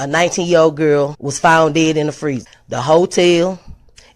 A 19-year-old girl was found dead in the freezer. The hotel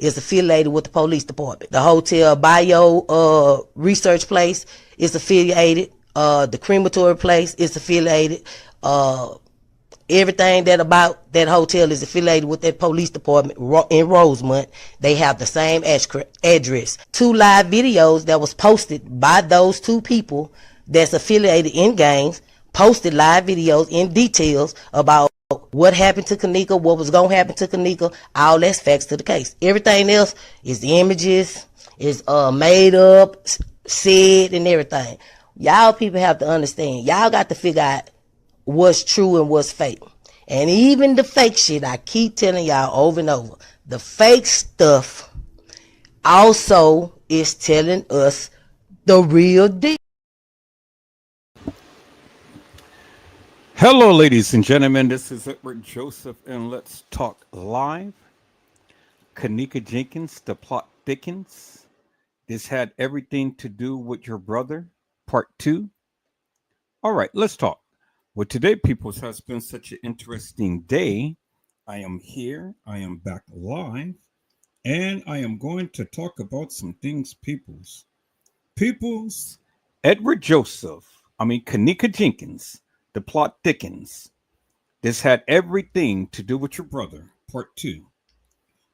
is affiliated with the police department. The hotel bio research place is affiliated. The crematory place is affiliated. Everything that about that hotel is affiliated with that police department in Rosemont. They have the same address. 2 live videos that was posted by those 2 people that's affiliated in gangs, posted live videos in details about what happened to Kenneka, what was going to happen to Kenneka. All that's facts to the case. Everything else is the images, is made up, said, and everything. Y'all people have to understand. Y'all got to figure out what's true and what's fake. And even the fake shit, I keep telling y'all over and over, the fake stuff also is telling us the real deal. Hello, ladies and gentlemen. This is Edward Joseph, and let's talk live. Kenneka Jenkins, the plot thickens. This had everything to do with your brother, part 2. All right, let's talk. Well, today, peoples, has been such an interesting day. I am here. I am back live. And I am going to talk about some things, peoples. Peoples, Kenneka Jenkins, the plot thickens. This had everything to do with your brother, part 2.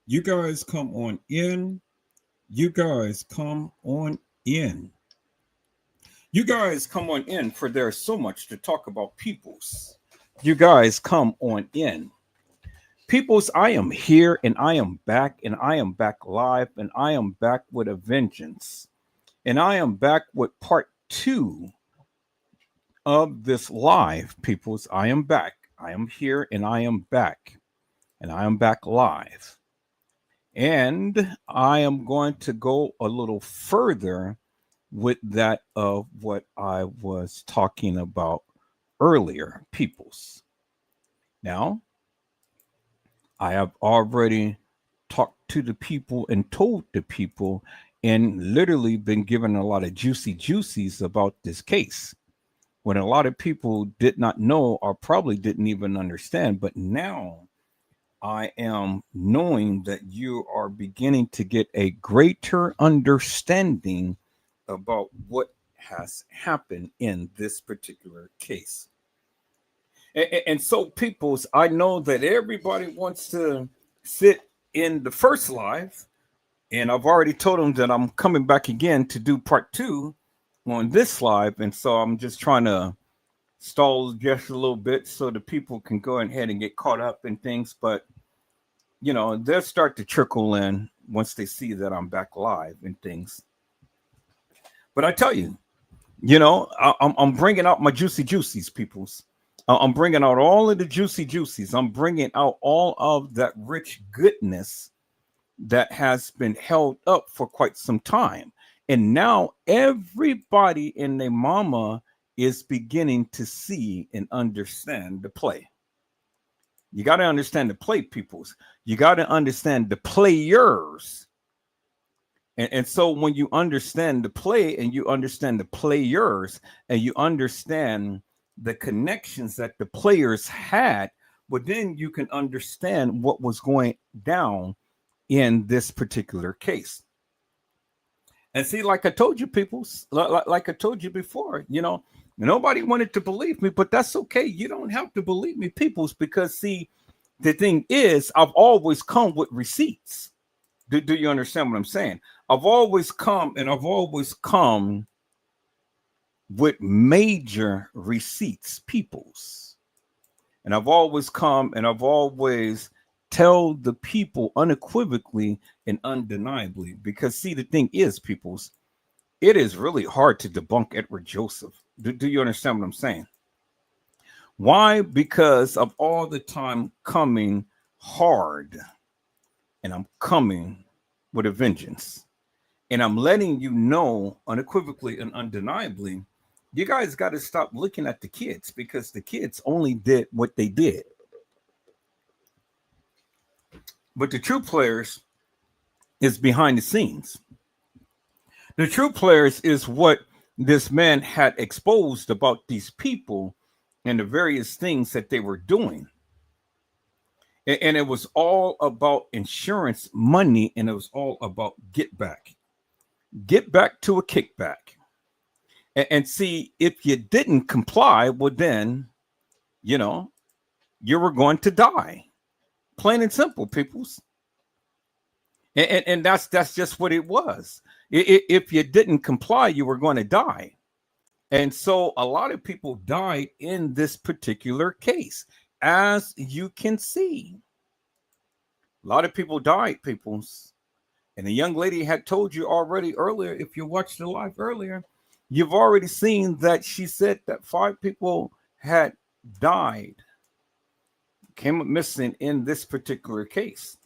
You guys come on in. You guys come on in. You guys come on in, for there's so much to talk about, peoples. You guys come on in. Peoples, I am here and I am back live, and I am back with a vengeance. And I am back with part 2 of this live, peoples. I am back. I am here and I am back. And I am back live. And I am going to go a little further with that of what I was talking about earlier, peoples. Now, I have already talked to the people and told the people and literally been given a lot of juicies about this case, when a lot of people did not know or probably didn't even understand. But now I am knowing that you are beginning to get a greater understanding about what has happened in this particular case. And so, peoples, I know that everybody wants to sit in the first live, and I've already told them that I'm coming back again to do part 2 on this live. And so I'm just trying to stall just a little bit so the people can go ahead and get caught up in things. But, you know, they'll start to trickle in once they see that I'm back live and things. But I tell you, you know, I'm bringing out my juicies, peoples. I'm bringing out all of the juicies. I'm bringing out all of that rich goodness that has been held up for quite some time. And now everybody and their mama is beginning to see and understand the play. You got to understand the play, peoples. You got to understand the players. And so when you understand the play and you understand the players and you understand the connections that the players had, well, then you can understand what was going down in this particular case. And see, like I told you, people, like I told you before, you know, nobody wanted to believe me, but that's okay. You don't have to believe me, peoples, because see, the thing is, I've always come with receipts. Do you understand what I'm saying? I've always come with major receipts, peoples. And I've always come and I've always tell the people unequivocally and undeniably, because see, the thing is, peoples, it is really hard to debunk Edward Joseph. Do you understand what I'm saying? Why? Because of all the time coming hard, and I'm coming with a vengeance, and I'm letting you know unequivocally and undeniably, you guys got to stop looking at the kids, because the kids only did what they did. But the true players is behind the scenes. The true players is what this man had exposed about these people and the various things that they were doing. And it was all about insurance money, and it was all about get back to a kickback. And see, if you didn't comply, well, then, you know, you were going to die. Plain and simple, peoples. And that's just what it was. If you didn't comply, you were going to die. And so a lot of people died in this particular case, as you can see. A lot of people died, peoples. And the young lady had told you already earlier, if you watched the live earlier, you've already seen that she said that 5 people had died, came up missing in this particular case.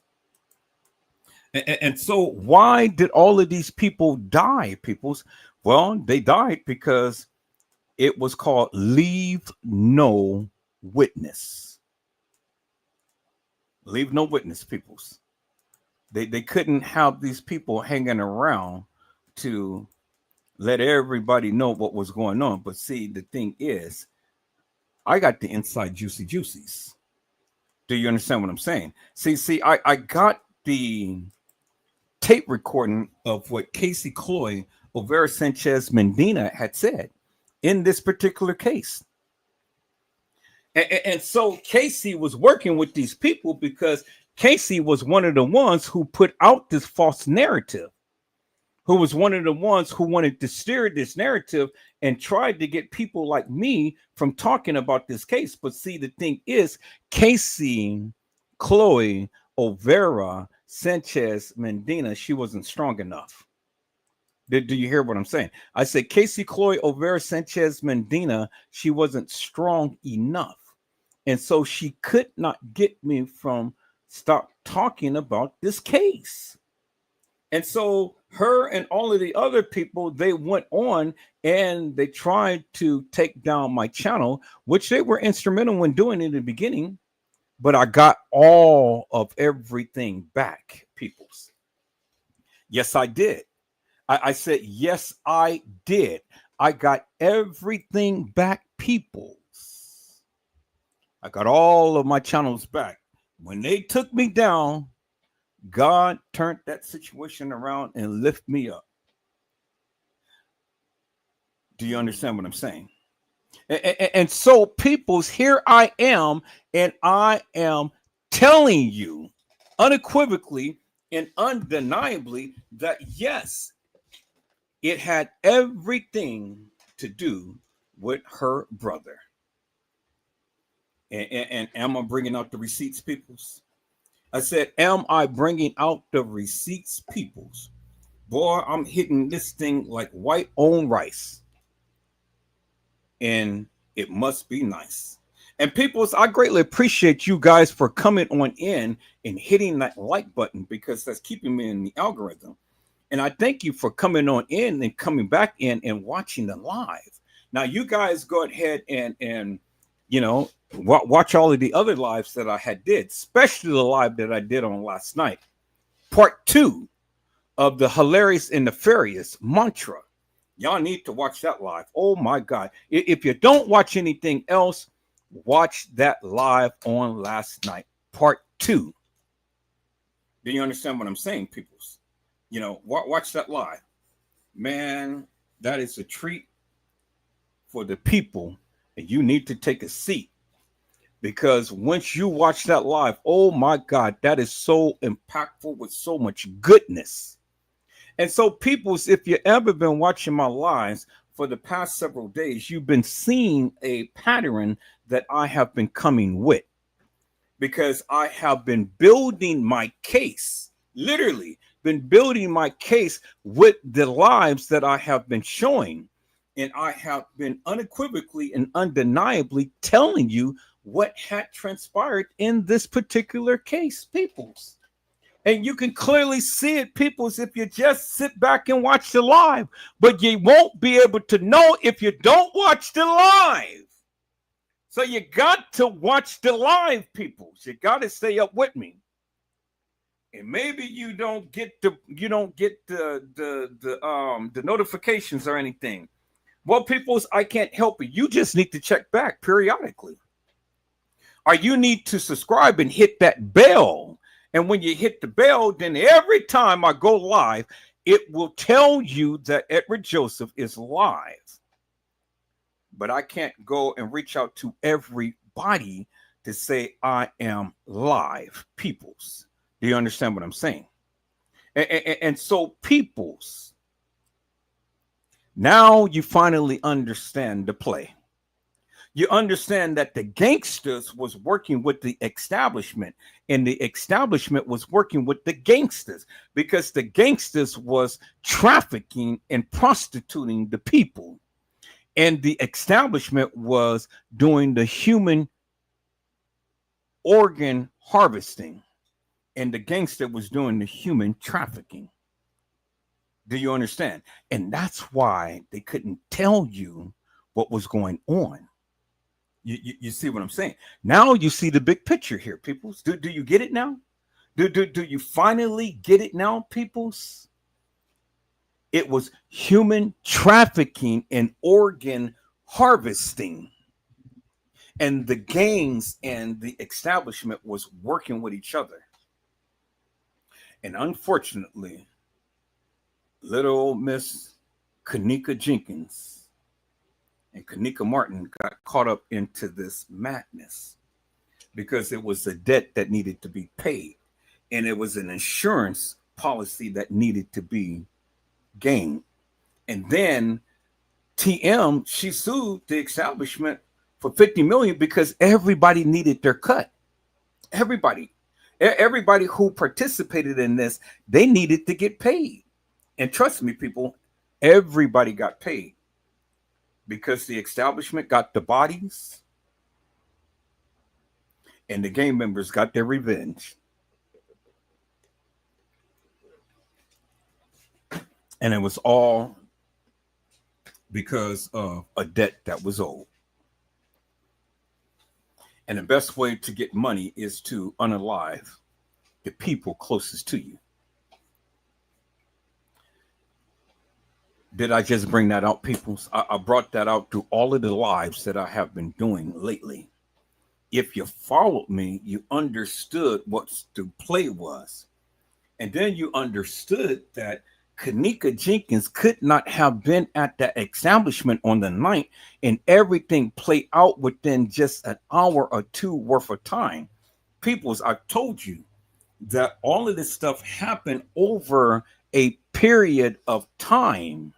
And so why did all of these people die, peoples? Well, they died because it was called leave no witness. Leave no witness, peoples. They couldn't have these people hanging around to let everybody know what was going on. But see, the thing is, I got the inside juicy juicies. Do you understand what I'm saying? See, I got the tape recording of what Casey Cloy Olvera Sanchez Mendina had said in this particular case. And so Casey was working with these people because Casey was one of the ones who put out this false narrative, who was one of the ones who wanted to steer this narrative and tried to get people like me from talking about this case. But see, the thing is, Casey Cloy Olvera Sanchez Mendina, she wasn't strong enough. Do you hear what I'm saying? I said Casey Cloy Olvera Sanchez Mendina, she wasn't strong enough. And so she could not get me from stop talking about this case. And so her and all of the other people, they went on and they tried to take down my channel, which they were instrumental in doing in the beginning. But I got all of everything back, peoples. Yes, I did. I said, yes, I did. I got everything back, peoples. I got all of my channels back. When they took me down, God turned that situation around and lifted me up. Do you understand what I'm saying? And so, peoples, here I am, and I am telling you unequivocally and undeniably that yes, it had everything to do with her brother. And am I bringing out the receipts, peoples? I said, am I bringing out the receipts, peoples? Boy, I'm hitting this thing like white on rice. And it must be nice. And peoples, I greatly appreciate you guys for coming on in and hitting that like button, because that's keeping me in the algorithm. And I thank you for coming on in and coming back in and watching the live. Now, you guys go ahead and you know, watch all of the other lives that I had did, especially the live that I did on last night. Part 2 of the hilarious and nefarious mantra. Y'all need to watch that live. Oh my God. If you don't watch anything else, watch that live on last night. Part 2. Do you understand what I'm saying, peoples? You know, watch that live. Man, that is a treat for the people. And you need to take a seat, because once you watch that live, oh my God, that is so impactful with so much goodness. And so, peoples, if you ever been watching my lives for the past several days, you've been seeing a pattern that I have been coming with, because I have been building my case, literally been building my case with the lives that I have been showing. And I have been unequivocally and undeniably telling you what had transpired in this particular case, peoples. And you can clearly see it, peoples, if you just sit back and watch the live. But you won't be able to know if you don't watch the live. So you got to watch the live, peoples. You got to stay up with me. And maybe you don't get the notifications or anything. Well, peoples, I can't help it. You just need to check back periodically. or you need to subscribe and hit that bell. And when you hit the bell, then every time I go live, it will tell you that Edward Joseph is live. But I can't go and reach out to everybody to say I am live, peoples. Do you understand what I'm saying? And so, peoples, now you finally understand the play. You understand that the gangsters was working with the establishment, and the establishment was working with the gangsters, because the gangsters was trafficking and prostituting the people, and the establishment was doing the human organ harvesting, and the gangster was doing the human trafficking. Do you understand? And that's why they couldn't tell you what was going on. You see what I'm saying? Now you see the big picture here, peoples. Do you get it now? Do you finally get it now, peoples? It was human trafficking and organ harvesting. And the gangs and the establishment was working with each other. And unfortunately, little old Miss Kenneka Jenkins and Kenneka Martin got caught up into this madness because it was a debt that needed to be paid, and it was an insurance policy that needed to be gained. And then TM, she sued the establishment for $50 million because everybody needed their cut. Everybody who participated in this, they needed to get paid. And trust me, people, everybody got paid because the establishment got the bodies and the gang members got their revenge. And it was all because of a debt that was owed. And the best way to get money is to unalive the people closest to you. Did I just bring that out, people? I brought that out through all of the lives that I have been doing lately. If you followed me, you understood what the play was. And then you understood that Kenneka Jenkins could not have been at that establishment on the night, and everything played out within just an hour or two worth of time. Peoples, I told you that all of this stuff happened over a period of time,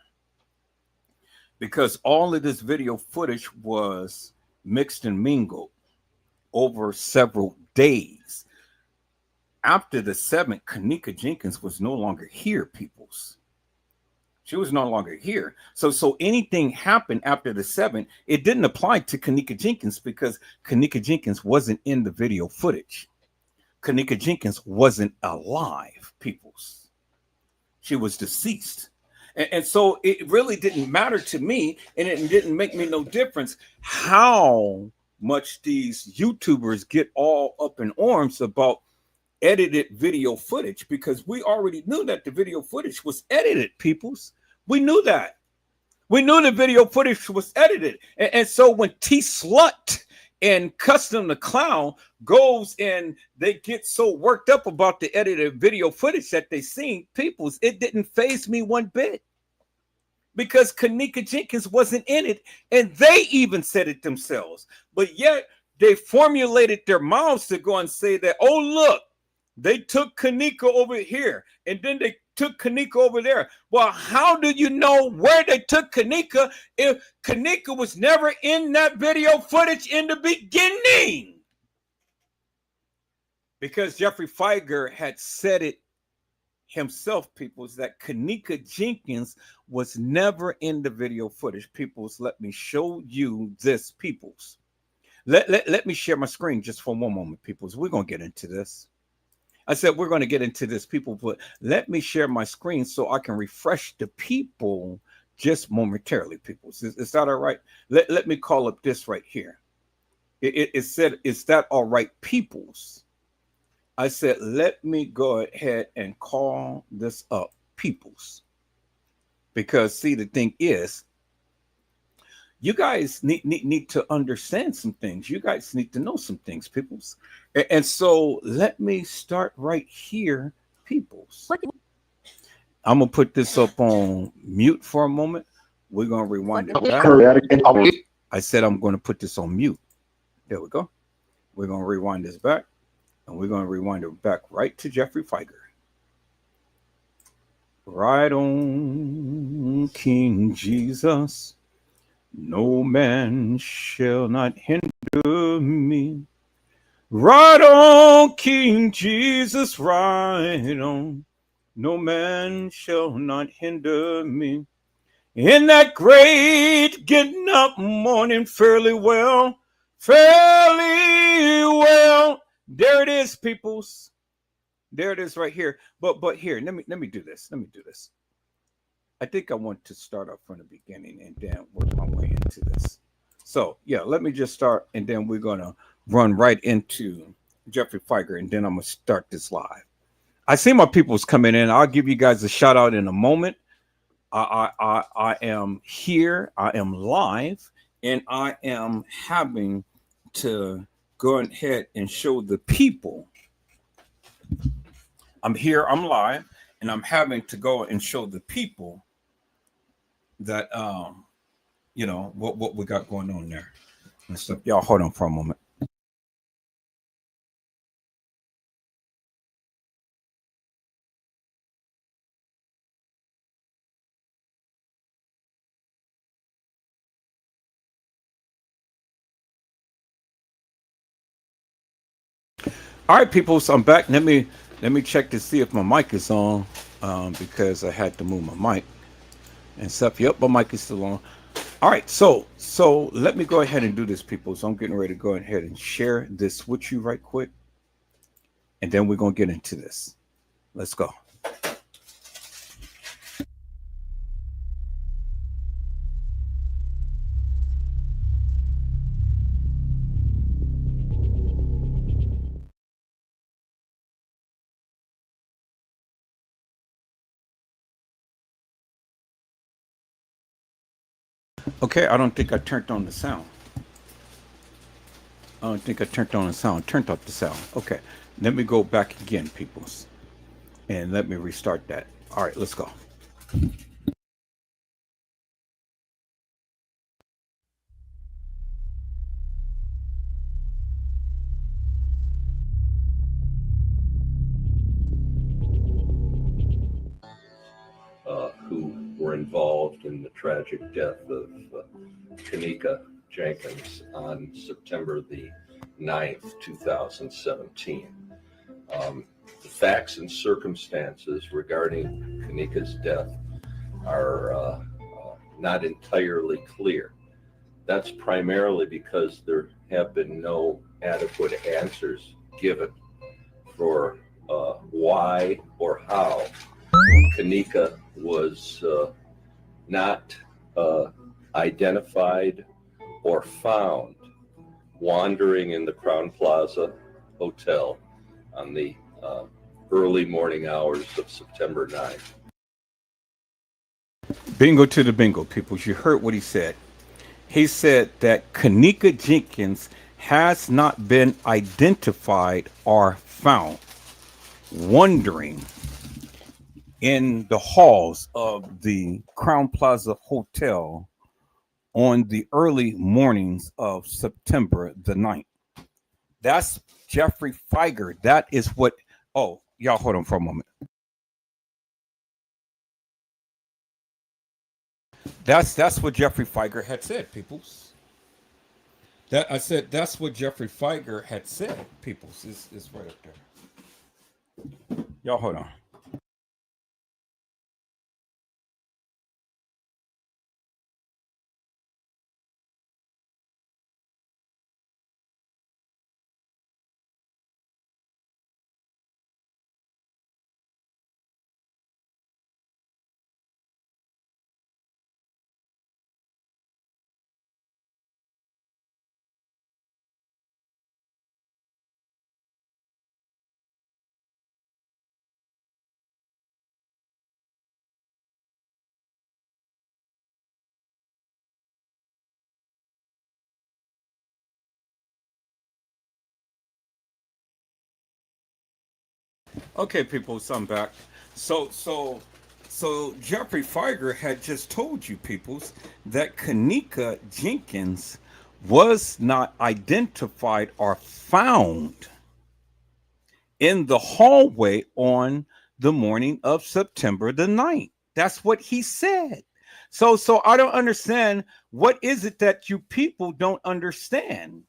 because all of this video footage was mixed and mingled over several days. After the 7th, Kenneka Jenkins was no longer here, peoples. She was no longer here. So anything happened after the 7th, it didn't apply to Kenneka Jenkins because Kenneka Jenkins wasn't in the video footage. Kenneka Jenkins wasn't alive, peoples. She was deceased. And so it really didn't matter to me, and it didn't make me no difference how much these YouTubers get all up in arms about edited video footage, because we already knew that the video footage was edited, peoples. We knew that. We knew the video footage was edited. And so when T-Slut and Custom the Clown goes and they get so worked up about the edited video footage that they seen, peoples, it didn't faze me one bit, because Kenneka Jenkins wasn't in it, and they even said it themselves. But yet they formulated their mouths to go and say that, oh, look, they took Kenneka over here, and then they took Kenneka over there. Well, how do you know where they took Kenneka if Kenneka was never in that video footage in the beginning? Because Jeffrey Feiger had said it himself, peoples, that Kenneka Jenkins was never in the video footage. Peoples, let me show you this, peoples. Let me share my screen just for one moment, peoples. We're going to get into this. I said we're going to get into this, people, but let me share my screen so I can refresh the people just momentarily, people. Is that all right? Let me call up this right here. It said, is that all right, peoples? I said, let me go ahead and call this up, peoples. Because, see, the thing is, You guys need to understand some things. You guys need to know some things, peoples. And so let me start right here, peoples. I'm gonna put this up on mute for a moment. We're gonna rewind it back. I said I'm gonna put this on mute. There we go. We're gonna rewind this back, and we're gonna rewind it back right to Jeffrey Feiger. Right on, King Jesus. No man shall not hinder me. Right on, King Jesus, right on. No man shall not hinder me. In that great getting up morning, fairly well, fairly well. There it is, peoples. There it is right here. But here, let me do this. Let me do this. I think I want to start off from the beginning and then work my way into this. So yeah, let me just start, and then we're gonna run right into Jeffrey Feiger, and then I'm gonna start this live. I see my people's coming in. I'll give you guys a shout out in a moment. I am here. I am live, and I am having to go ahead and show the people. I'm here. I'm live, and I'm having to go and show the people that what we got going on there and stuff. Y'all hold on for a moment. All right, people. So I'm back. Let me check to see if my mic is on, because I had to move my mic and stuff. Yep, my mic is still on. All right, so let me go ahead and do this, people. So I'm getting ready to go ahead and share this with you right quick, and then we're gonna get into this. Let's go. Okay, I don't think I turned on the sound. I don't think I turned on the sound. Turned off the sound. Okay, let me go back again, peoples, and let me restart that. All right, let's go. Who were involved in the tragic death of Kenneka Jenkins on September the 9th, 2017. The facts and circumstances regarding Kenneka's death are not entirely clear. That's primarily because there have been no adequate answers given for why or how Kenneka was not identified or found wandering in the Crown Plaza Hotel on the early morning hours of September 9th. Bingo to the bingo, peoples. You heard what he said. He said that Kenneka Jenkins has not been identified or found wandering in the halls of the Crown Plaza Hotel on the early mornings of September the 9th. That's Jeffrey Feiger. That is what. Oh, y'all hold on for a moment. That's what Jeffrey Feiger had said, peoples. That I said that's what Jeffrey Feiger had said, peoples. Is right up there. Y'all hold on. Okay, people, so I'm back. So, so, so Jeffrey Feiger had just told you, peoples, that Kenneka Jenkins was not identified or found in the hallway on the morning of September the 9th. That's what he said. So I don't understand. What is it that you people don't understand?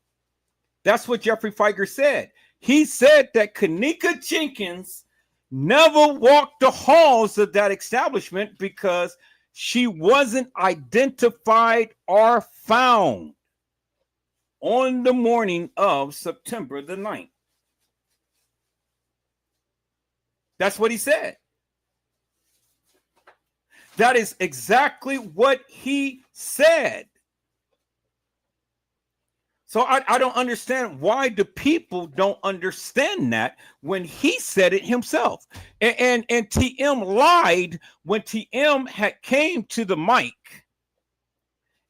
That's what Jeffrey Feiger said. He said that Kenneka Jenkins never walked the halls of that establishment because she wasn't identified or found on the morning of September the 9th. That's what he said. That is exactly what he said. So I don't understand why the people don't understand that when he said it himself. And TM lied when TM had came to the mic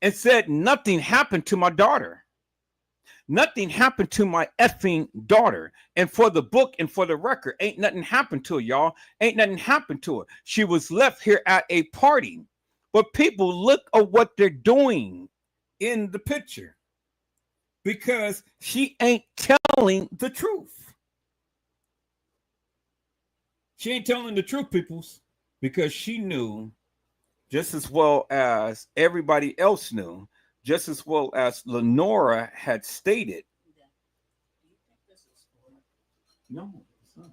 and said nothing happened to my daughter. Nothing happened to my effing daughter. And for the book and for the record, ain't nothing happened to her, y'all. Ain't nothing happened to her. She was left here at a party. But people, look at what they're doing in the picture. Because she ain't telling the truth. She ain't telling the truth, peoples. Because she knew just as well as everybody else knew, just as well as Lenora had stated. No, it's not.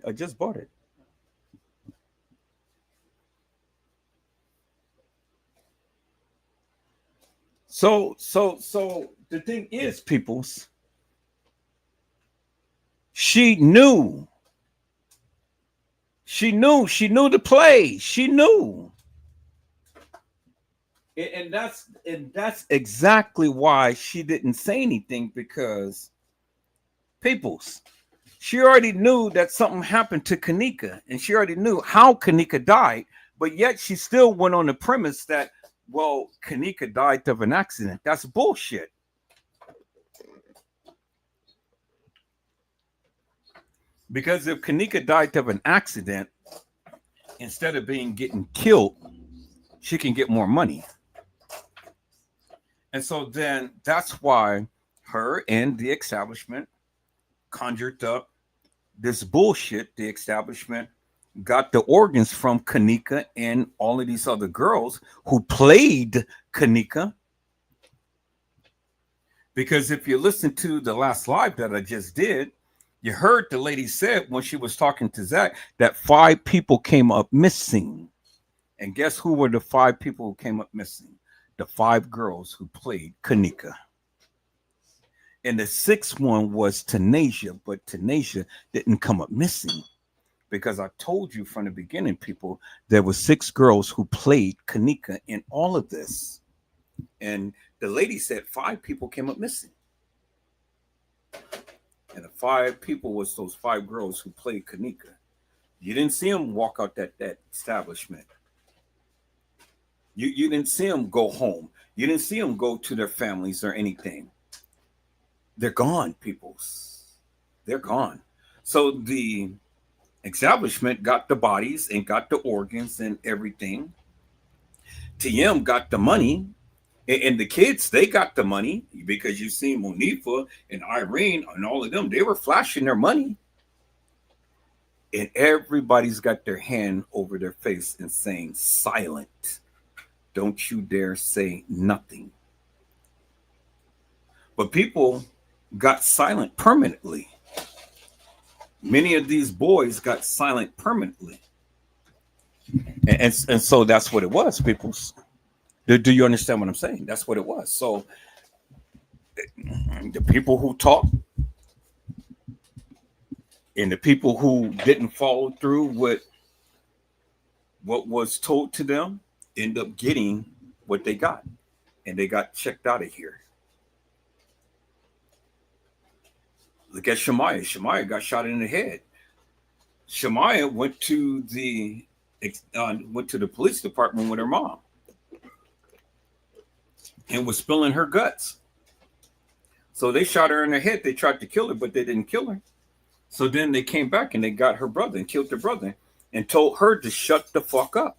I just bought it. So the thing is, peoples, she knew the play. She knew. And that's exactly why she didn't say anything, because peoples, she already knew that something happened to Kenneka, and she already knew how Kenneka died, but yet she still went on the premise that, well, Kenneka died of an accident. That's bullshit. Because if Kenneka died of an accident, instead of getting killed, she can get more money. And so then that's why her and the establishment conjured up this bullshit. The establishment got the organs from Kenneka and all of these other girls who played Kenneka. Because if you listen to the last live that I just did, you heard the lady said when she was talking to Zach that 5 people came up missing. And guess who were the 5 people who came up missing? The 5 girls who played Kenneka. And the 6th one was Tanasia, but Tanasia didn't come up missing. Because I told you from the beginning, people, there were 6 girls who played Kenneka in all of this. And the lady said 5 people came up missing. And the 5 people was those 5 girls who played Kenneka. You didn't see them walk out that establishment. You didn't see them go home. You didn't see them go to their families or anything. They're gone, peoples. They're gone. So the establishment got the bodies and got the organs and everything. TM got the money. And the kids, they got the money, because you see Monifa and Irene and all of them, they were flashing their money. And everybody's got their hand over their face and saying, silent. Don't you dare say nothing. But people got silent permanently. Many of these boys got silent permanently. And so that's what it was, people. Do you understand what I'm saying? That's what it was. So the people who talked and the people who didn't follow through with what was told to them end up getting what they got. And they got checked out of here. Look at Shemaiah. Shemaiah got shot in the head. Shemaiah went to the police department with her mom and was spilling her guts. So they shot her in the head. They tried to kill her, but they didn't kill her. So then they came back and they got her brother and killed her brother and told her to shut the fuck up.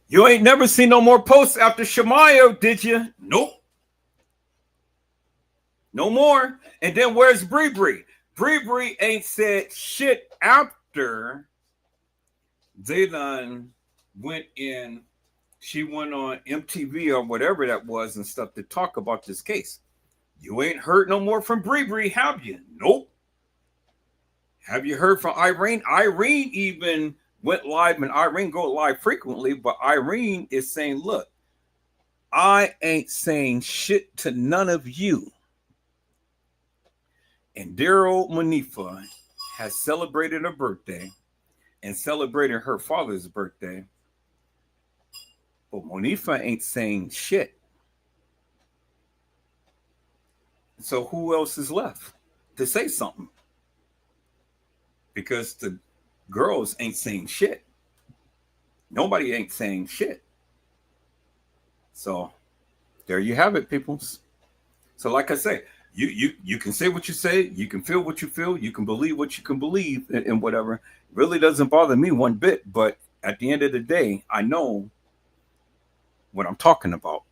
You ain't never seen no more posts after Shemaiah, did you? Nope. No more. And then where's Bree Bree? Bree Bree ain't said shit after they done went in. She went on MTV or whatever that was and stuff to talk about this case. You ain't heard no more from Bree Bree, have you? Nope. Have you heard from Irene? Irene even went live, and Irene go live frequently, but Irene is saying, look, I ain't saying shit to none of you. And dear old Monifa has celebrated her birthday and celebrated her father's birthday, but Monifa ain't saying shit. So who else is left to say something? Because the girls ain't saying shit. Nobody ain't saying shit. So there you have it, peoples. So like I say, you can say what you say, you can feel what you feel, you can believe what you can believe, and whatever. It really doesn't bother me one bit. But at the end of the day, I know what I'm talking about.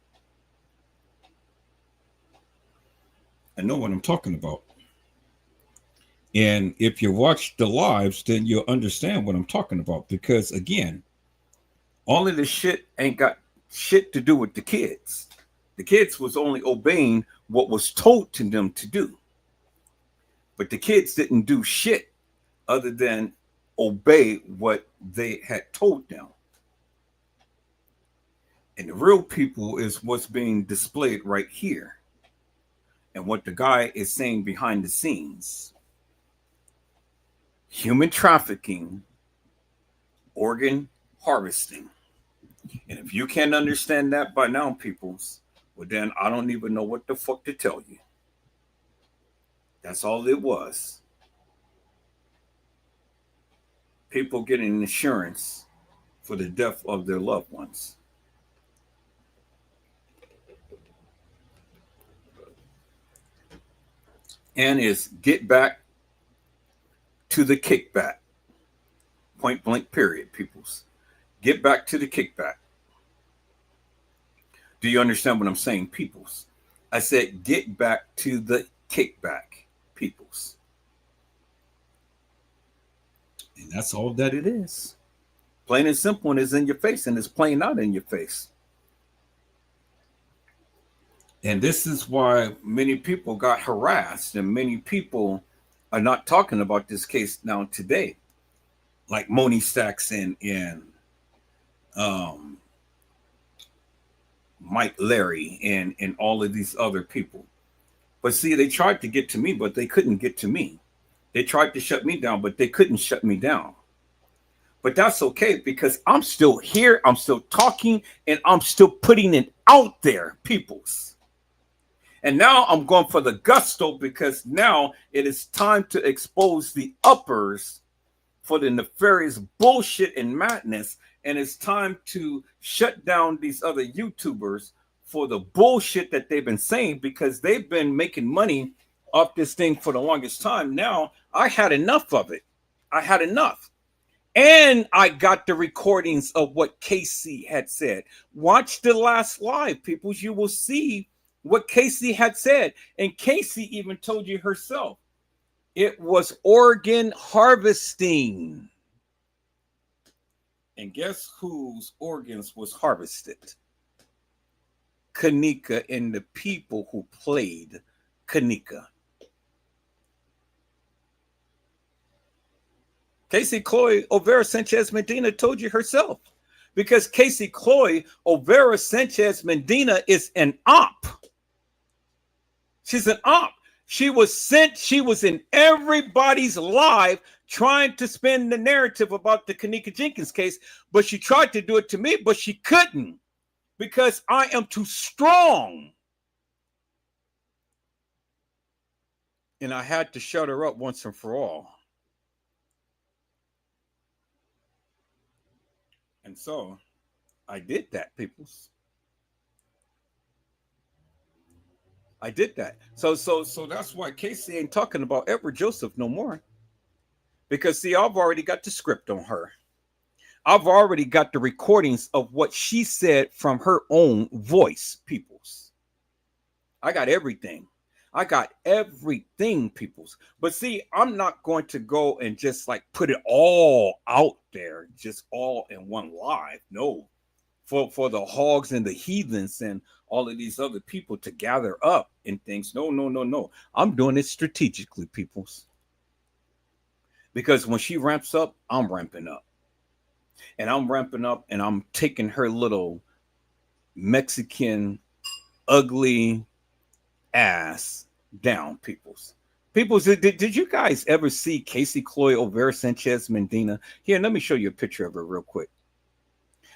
I know what I'm talking about. And if you watch the lives, then you'll understand what I'm talking about. Because again, all of this shit ain't got shit to do with the kids. The kids was only obeying what was told to them to do. But the kids didn't do shit other than obey what they had told them. And the real people is what's being displayed right here. And what the guy is saying behind the scenes. Human trafficking, organ harvesting. And if you can't understand that by now, peoples, well, then I don't even know what the fuck to tell you. That's all it was. People getting insurance for the death of their loved ones. And is get back to the kickback. Point blank period, peoples. Get back to the kickback. Do you understand what I'm saying, peoples? I said get back to the kickback, peoples. And that's all that it is. Plain and simple, and it's in your face, and it's playing out in your face. And this is why many people got harassed, and many people are not talking about this case now today. Like Moni Stacks and Mike Larry and all of these other people. But see, they tried to get to me, but they couldn't get to me. They tried to shut me down, but they couldn't shut me down. But that's okay because I'm still here, I'm still talking, and I'm still putting it out there, peoples. And now I'm going for the gusto because now it is time to expose the uppers for the nefarious bullshit and madness. And it's time to shut down these other YouTubers for the bullshit that they've been saying because they've been making money off this thing for the longest time. Now I had enough of it. I had enough. And I got the recordings of what Casey had said. Watch the last live, people. You will see what Casey had said. And Casey even told you herself. It was organ harvesting. And guess whose organs was harvested? Kenneka and the people who played Kenneka. Casey Chloe Overa Sanchez Medina told you herself. Because Casey Chloe Overa Sanchez Medina is an op. She's an op. She was sent, she was in everybody's live trying to spin the narrative about the Kenneka Jenkins case, but she tried to do it to me, but she couldn't because I am too strong. And I had to shut her up once and for all. And so I did that, peoples. I did that. So that's why Casey ain't talking about Edward Joseph no more. Because see, I've already got the script on her. I've already got the recordings of what she said from her own voice, peoples. I got everything. I got everything, peoples. But see, I'm not going to go and just like put it all out there, just all in one live. No. For the hogs and the heathens and all of these other people to gather up and things. No, no, no, no. I'm doing it strategically, peoples. Because when she ramps up, I'm ramping up. And I'm ramping up and I'm taking her little Mexican ugly ass down, peoples. Peoples, did you guys ever see Casey Cloy O'Vera Sanchez Mendina? Here, let me show you a picture of her real quick.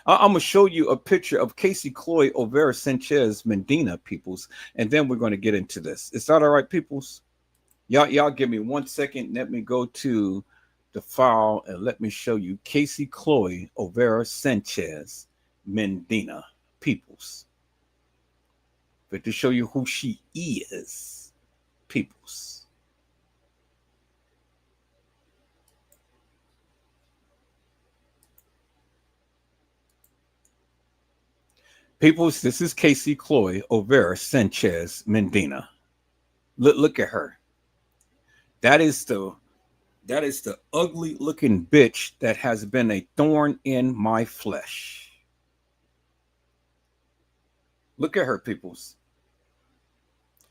I'm gonna show you a picture of Casey Cloy O'Vera Sanchez Mendina, peoples, and then we're gonna get into this. Is that all right, peoples? Y'all give me 1 second. Let me go to the file and let me show you Casey Cloy O'Vera Sanchez Mendina, peoples. But to show you who she is, peoples. Peoples, this is Casey Cloy O'Vera Sanchez Mendina. Look at her. That is the ugly looking bitch that has been a thorn in my flesh. Look at her, peoples.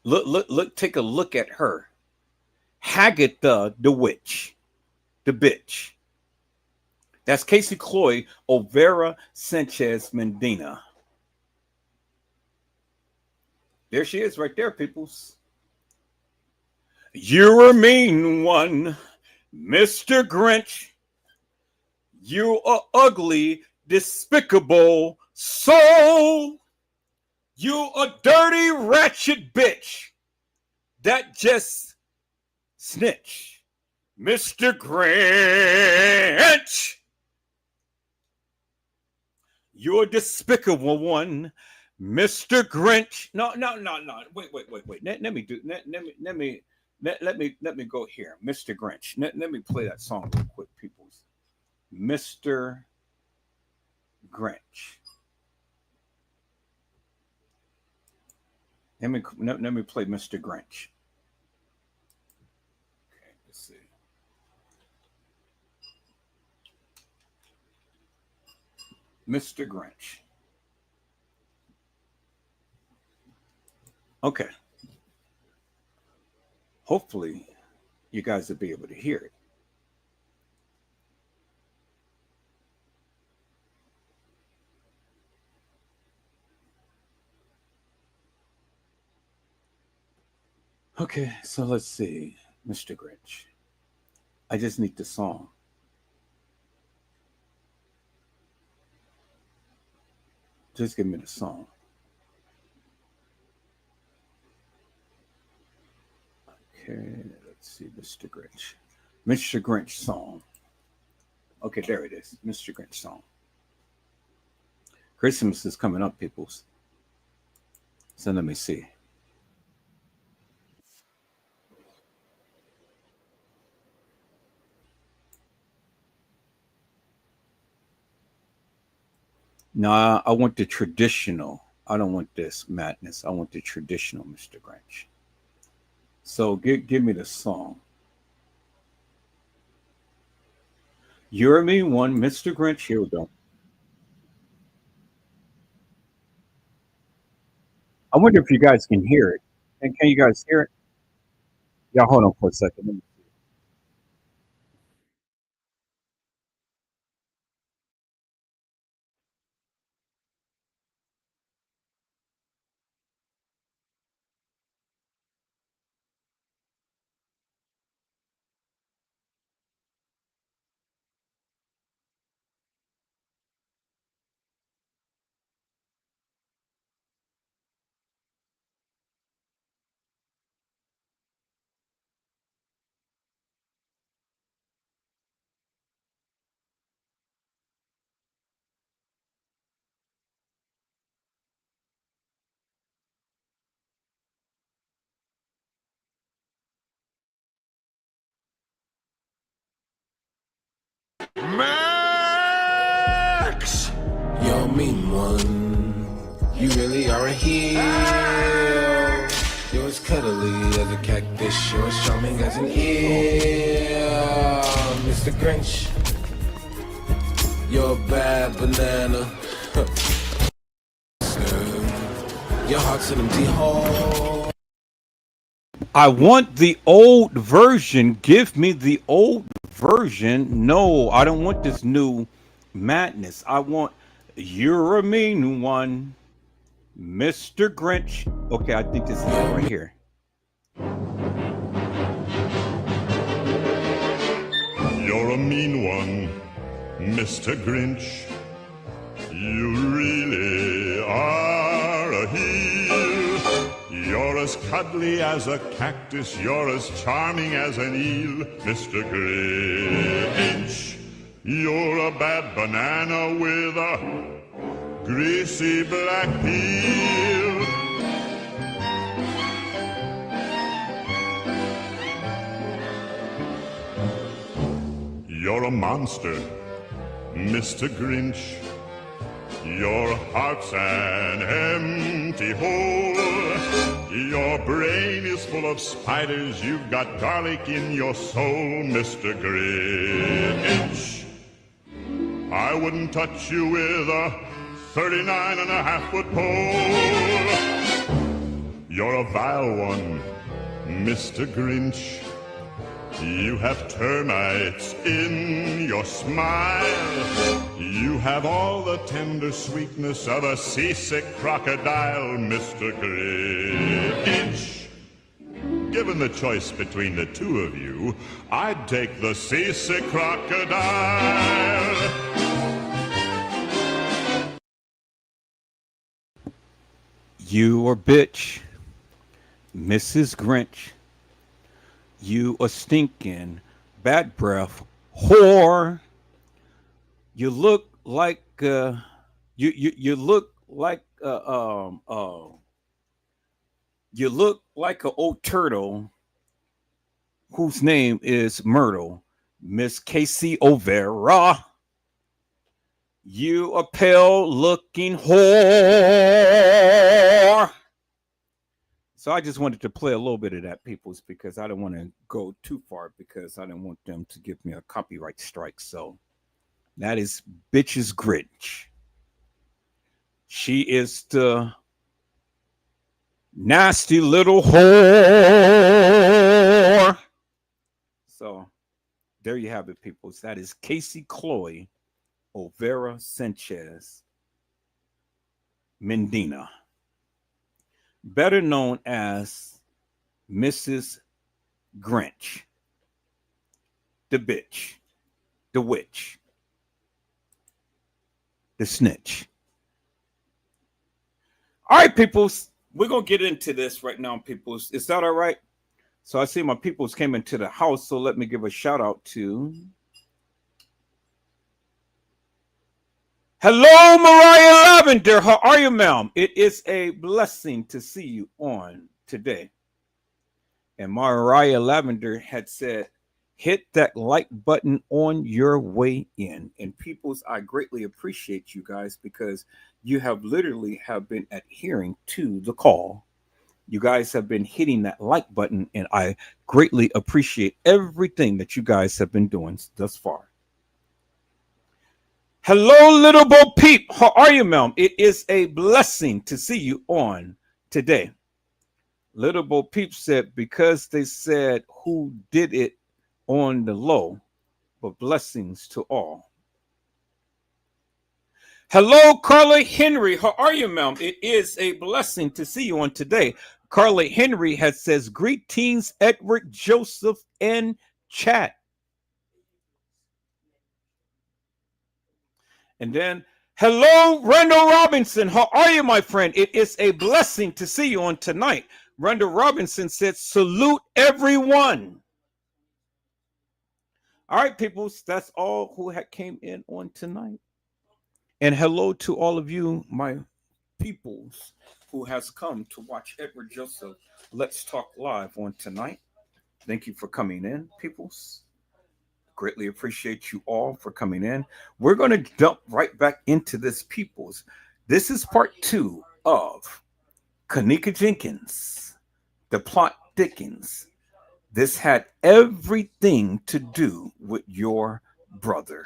Look, take a look at her. Hagatha the witch, the bitch. That's Casey Cloy O'Vera Sanchez Mendina. There she is right there, peoples. You're a mean one, Mr. Grinch. You are ugly, despicable soul. You a dirty, ratchet bitch. That just snitch. Mr. Grinch. You're a despicable one, Mr. Grinch. No, no, no, no. Wait. Let me do. Let me go here, Mr. Grinch. Let me play that song real quick, peoples. Mr. Grinch. Let me play Mr. Grinch. Okay, let's see. Mr. Grinch. Okay. Hopefully, you guys will be able to hear it. Okay, so let's see, Mr. Grinch. I just need the song. Just give me the song. Okay, let's see, Mr. Grinch. Mr. Grinch song. Okay, there it is. Mr. Grinch song. Christmas is coming up, peoples. So let me see. No, I want the traditional. I don't want this madness. I want the traditional Mr. Grinch. So give me the song. You're me one, Mr. Grinch. Here we go. I wonder if you guys can hear it. And can you guys hear it? Yeah, hold on for a second. Let me see. mean one. You really are a heel. You're as cuddly as a cactus. You're as charming as an eel. Mr. Grinch, you're a bad banana. Your heart's an empty hole. I want the old version. Give me the old version. No, I don't want this new madness. I want You're a Mean One, Mr. Grinch. Okay, I think this is it right here. You're a mean one, Mr. Grinch. You really are a heel. You're as cuddly as a cactus. You're as charming as an eel, Mr. Grinch. You're a bad banana with a greasy black peel. You're a monster, Mr. Grinch. Your heart's an empty hole. Your brain is full of spiders. You've got garlic in your soul, Mr. Grinch. I wouldn't touch you with a 39.5-foot pole. You're a vile one, Mr. Grinch. You have termites in your smile. You have all the tender sweetness of a seasick crocodile, Mr. Grinch. Given the choice between the two of you, I'd take the seasick crocodile. You a bitch, Mrs. Grinch. You a stinking bad breath whore. You look like you look like you look like an old turtle whose name is Myrtle, Miss Casey O'Vera. You a pale looking whore. So I just wanted to play a little bit of that, peoples, because I don't want to go too far because I don't want them to give me a copyright strike. So that is Bitch's Grinch. She is the nasty little whore. So there you have it, peoples. That is Casey Chloe O'Vera Sanchez Mendina, better known as Mrs. Grinch, the bitch, the witch, the snitch. All right, peoples, we're going to get into this right now, peoples. Is that all right? So I see my peoples came into the house, so let me give a shout out to... Hello, Mariah Lavender. How are you, ma'am? It is a blessing to see you on today. And Mariah Lavender had said, hit that like button on your way in. And peoples, I greatly appreciate you guys because you have literally have been adhering to the call. You guys have been hitting that like button, and I greatly appreciate everything that you guys have been doing thus far. Hello, little Bo Peep. How are you, ma'am? It is a blessing to see you on today. Little Bo Peep said, because they said who did it on the low, but blessings to all. Hello, Carly Henry. How are you, ma'am? It is a blessing to see you on today. Carly Henry has says, greetings, Edward, Joseph, and chat. And then, hello, Randall Robinson. How are you, my friend? It is a blessing to see you on tonight. Randall Robinson said, salute everyone. All right, people, that's all who came in on tonight. And hello to all of you, my peoples, who has come to watch Edward Joseph Let's Talk Live on tonight. Thank you for coming in, peoples. Greatly appreciate you all for coming in. We're going to jump right back into this, peoples. This is part 2 of Kenneka Jenkins, The Plot Thickens. This had everything to do with your brother.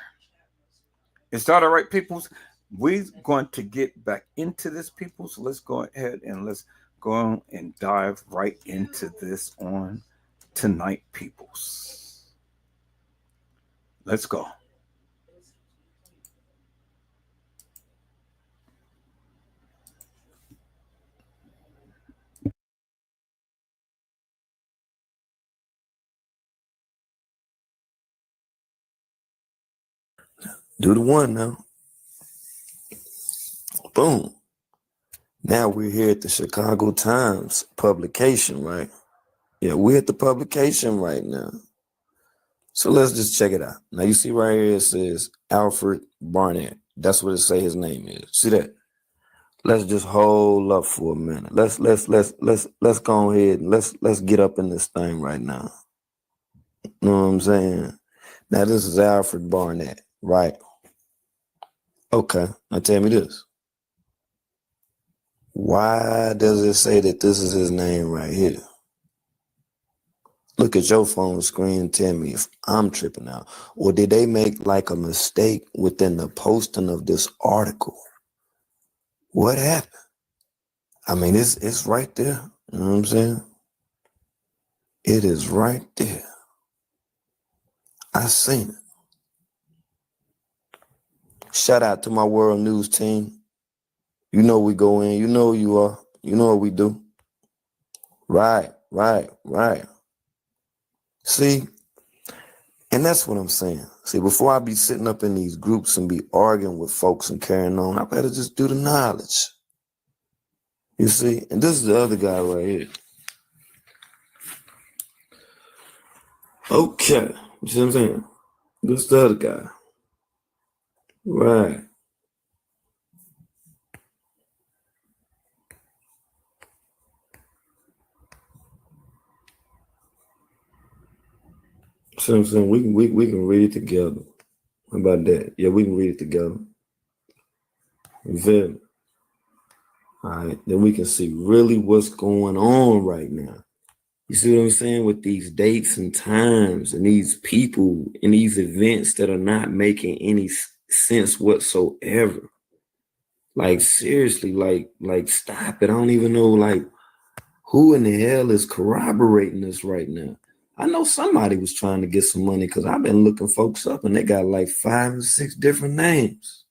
Is that all right, peoples? We're going to get back into this, peoples. So let's go ahead and let's go on and dive right into this on tonight, peoples. Let's go. Do the one now. Boom. Now we're here at the Chicago Times publication, right? Yeah, we're at the publication right now. So let's just check it out. Now you see right here it says Alfred Barnett. That's what it say his name is. See that? Let's just hold up for a minute. Let's go ahead and let's get up in this thing right now. You know what I'm saying? Now this is Alfred Barnett, right? Okay, now tell me this. Why does it say that this is his name right here? Look at your phone screen and tell me if I'm tripping out. Or did they make like a mistake within the posting of this article? What happened? I mean, it's right there. You know what I'm saying? It is right there. I seen it. Shout out to my World News team. You know we go in. You know you are. You know what we do. Right. See, and that's what I'm saying. See, before I be sitting up in these groups and be arguing with folks and carrying on, I better just do the knowledge. You see, and this is the other guy right here. Okay, you see what I'm saying? This is the other guy. Right. See what I'm saying? We can read it together. How about that? Yeah, we can read it together. You feel me? All right, then we can see really what's going on right now. You see what I'm saying? With these dates and times and these people and these events that are not making any sense whatsoever. Like seriously, like stop it. I don't even know like who in the hell is corroborating this right now. I know somebody was trying to get some money because I've been looking folks up and they got like 5 or 6 different names.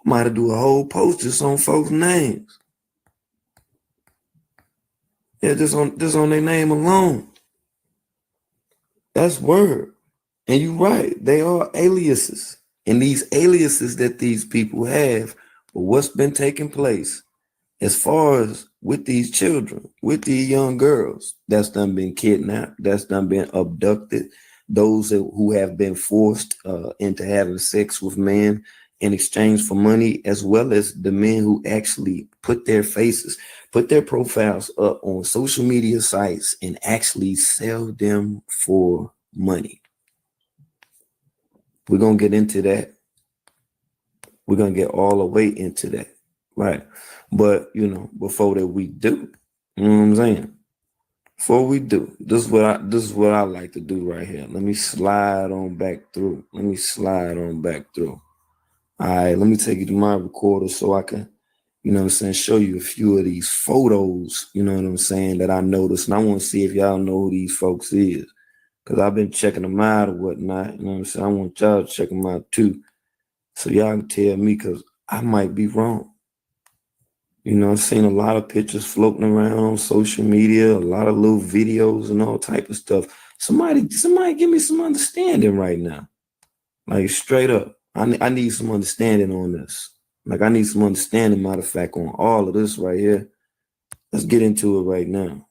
Might have do a whole post just on folks' names. Yeah, just on their name alone. That's word. And you're right. They are aliases. And these aliases that these people have, but what's been taking place as far as with these children, with these young girls, that's done been kidnapped, that's done been abducted, those who have been forced into having sex with men in exchange for money, as well as the men who actually put their faces, put their profiles up on social media sites and actually sell them for money. We're going to get into that. We're going to get all the way into that. Right. But, you know, before that we do, you know what I'm saying? Before we do, this is what I like to do right here. Let me slide on back through. All right, let me take you to my recorder so I can, you know what I'm saying, show you a few of these photos, you know what I'm saying, that I noticed. And I want to see if y'all know who these folks is. Because I've been checking them out or whatnot. You know what I'm saying? I want y'all to check them out too. So y'all can tell me because I might be wrong. You know, I've seen a lot of pictures floating around on social media, a lot of little videos and all type of stuff. Somebody give me some understanding right now. Like straight up. I need some understanding on this. Like I need some understanding, matter of fact, on all of this right here. Let's get into it right now.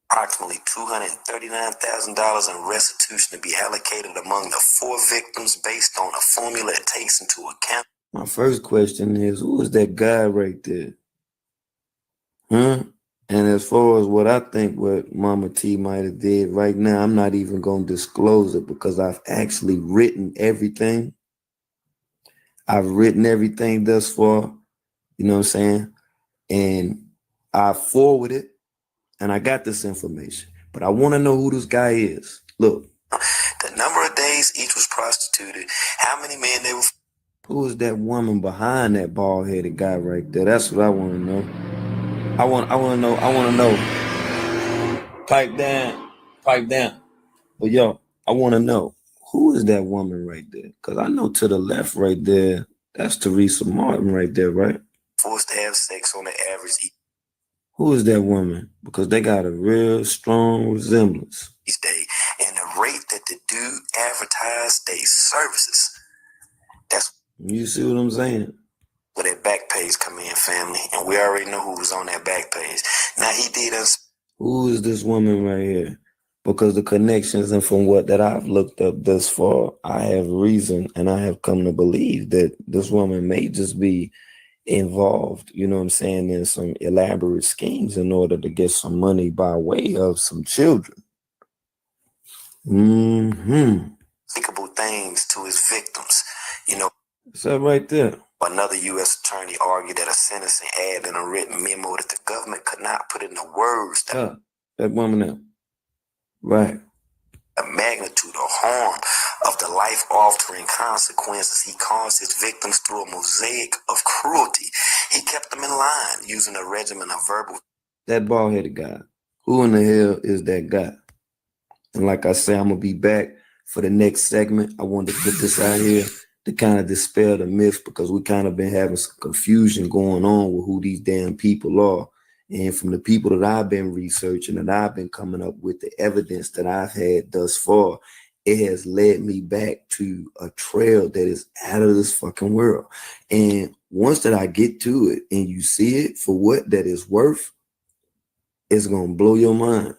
Approximately $239,000 in restitution to be allocated among the 4 victims based on a formula that takes into account. My first question is, who is that guy right there? Huh? And as far as what I think what Mama T might have did right now, I'm not even going to disclose it because I've actually written everything. I've written everything thus far, you know what I'm saying? And I forwarded and I got this information, but I want to know who this guy is. Look, the number of days each was prostituted, how many men they were. Who is that woman behind that bald-headed guy right there? That's what I want to know. I want to know. Pipe down. But yo, I want to know who is that woman right there? Because I know to the left right there, that's Teresa Martin right there, right? Forced to have sex on the average. Who is that woman? Because they got a real strong resemblance. Each day, and the rate that the dude advertised their services. That's you see what I'm saying? Where that back page come in, family, and we already know who was on that back page. Now he did us. Who is this woman right here? Because the connections and from what that I've looked up thus far, I have reason and I have come to believe that this woman may just be involved, you know what I'm saying, in some elaborate schemes in order to get some money by way of some children. Unspeakable things to his victims, you know. Is that right there? Another U.S. attorney argued that a sentencing ad in a written memo that the government could not put into words that woman there. Right. The magnitude or harm of the life-altering consequences he caused his victims through a mosaic of cruelty. He kept them in line using a regimen of verbal. That bald-headed guy. Who in the hell is that guy? And like I say, I'm going to be back for the next segment. I wanted to put this out here to kind of dispel the myth because we kind of been having some confusion going on with who these damn people are. And from the people that I've been researching and I've been coming up with the evidence that I've had thus far, it has led me back to a trail that is out of this fucking world. And once that I get to it and you see it for what that is worth, it's going to blow your mind.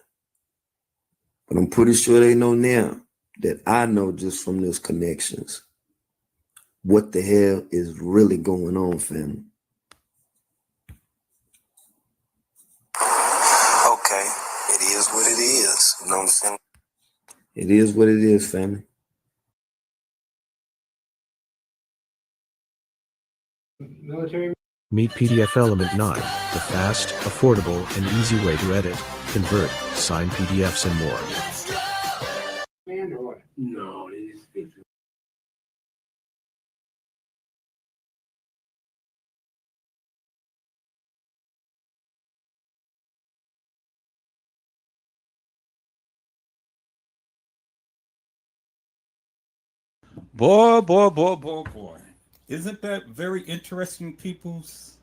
But I'm pretty sure they know now that I know just from those connections what the hell is really going on, family. Okay, it is what it is. You know what I'm saying? It is what it is, family. Meet PDF Element 9, the fast, affordable, and easy way to edit, convert, sign PDFs, and more. No, it is. Boy. Isn't that very interesting, peoples?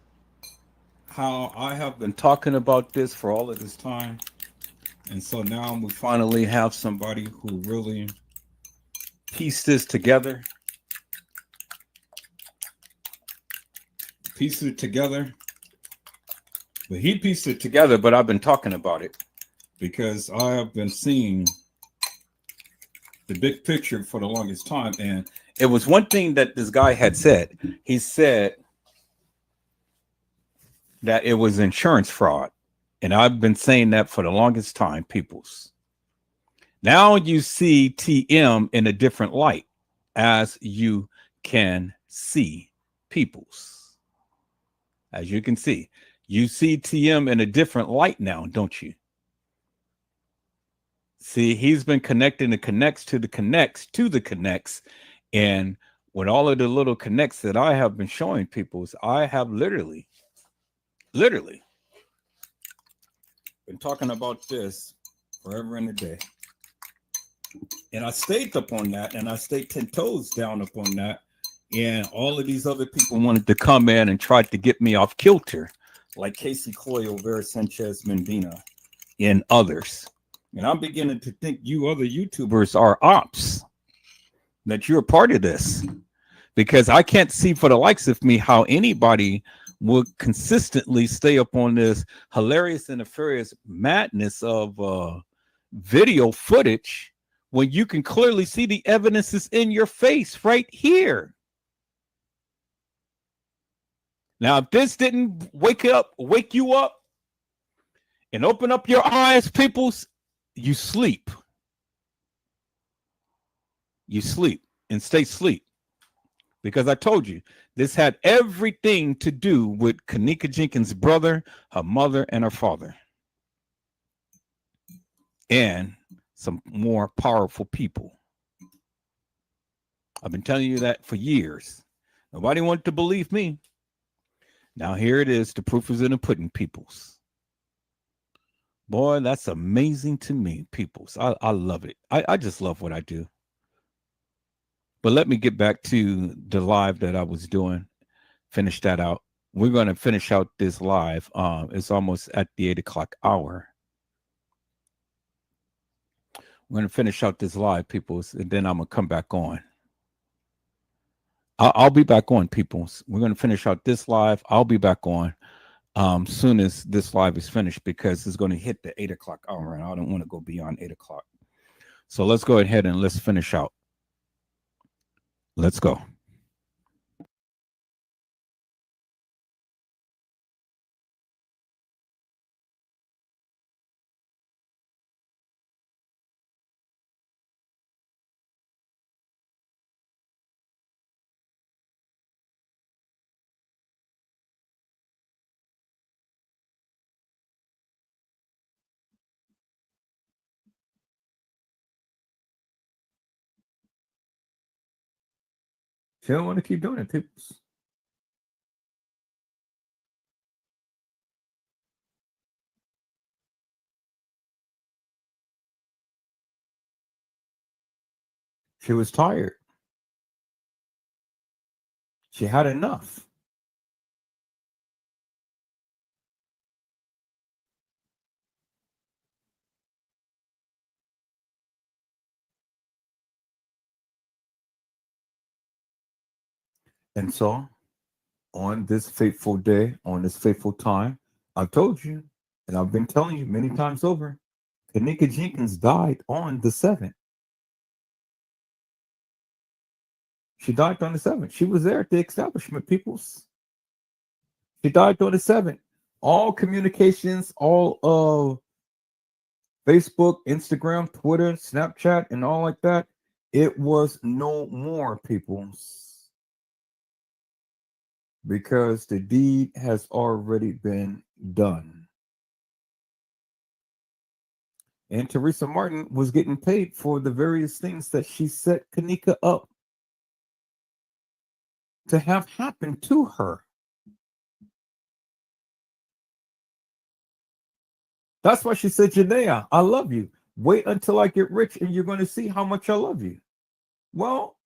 How I have been talking about this for all of this time. And so now we finally have somebody who really pieced this together. But he pieced it together, but I've been talking about it because I have been seeing the big picture for the longest time. And it was one thing that this guy had said. He said that it was insurance fraud. And I've been saying that for the longest time, peoples. Now you see TM in a different light, as you can see, peoples. As you can see, you see TM in a different light now, don't you? See, he's been connecting the connects to the connects to the connects. And with all of the little connects that I have been showing people, I have literally been talking about this forever and a day. And I stayed up on that, and I stayed 10 toes down upon that. And all of these other people wanted to come in and try to get me off kilter, like Casey Coyle, Vera Sanchez Mendina, and others. And I'm beginning to think you other YouTubers are ops, that you're a part of this, because I can't see for the likes of me how anybody would consistently stay up on this hilarious and nefarious madness of video footage when you can clearly see the evidence is in your face right here. Now, if this didn't wake you up, and open up your eyes, peoples, you sleep. You sleep and stay asleep. Because I told you, this had everything to do with Kenneka Jenkins' brother, her mother, and her father. And some more powerful people. I've been telling you that for years. Nobody wanted to believe me. Now here it is. The proof is in the pudding, peoples. Boy, that's amazing to me, peoples. I love it. I just love what I do. But let me get back to the live that I was doing. Finish that out. We're going to finish out this live. It's almost at the 8 o'clock hour. We're going to finish out this live, peoples, and then I'm going to come back on. I'll be back on, peoples. We're going to finish out this live. I'll be back on soon as this live is finished, because it's going to hit the 8 o'clock hour, and I don't want to go beyond 8 o'clock. So let's go ahead and let's finish out. Let's go. She don't want to keep doing it, peoples. She was tired. She had enough. And so, on this fateful day, on this fateful time, I've told you, and I've been telling you many times over, Kenneka Jenkins died on the 7th. She died on the 7th. She was there at the establishment, peoples. She died on the 7th. All communications, all of Facebook, Instagram, Twitter, Snapchat, and all like that, it was no more, peoples. Because the deed has already been done. And Teresa Martin was getting paid for the various things that she set Kenneka up to have happen to her. That's why she said, Janaea, I love you. Wait until I get rich and you're going to see how much I love you. Well,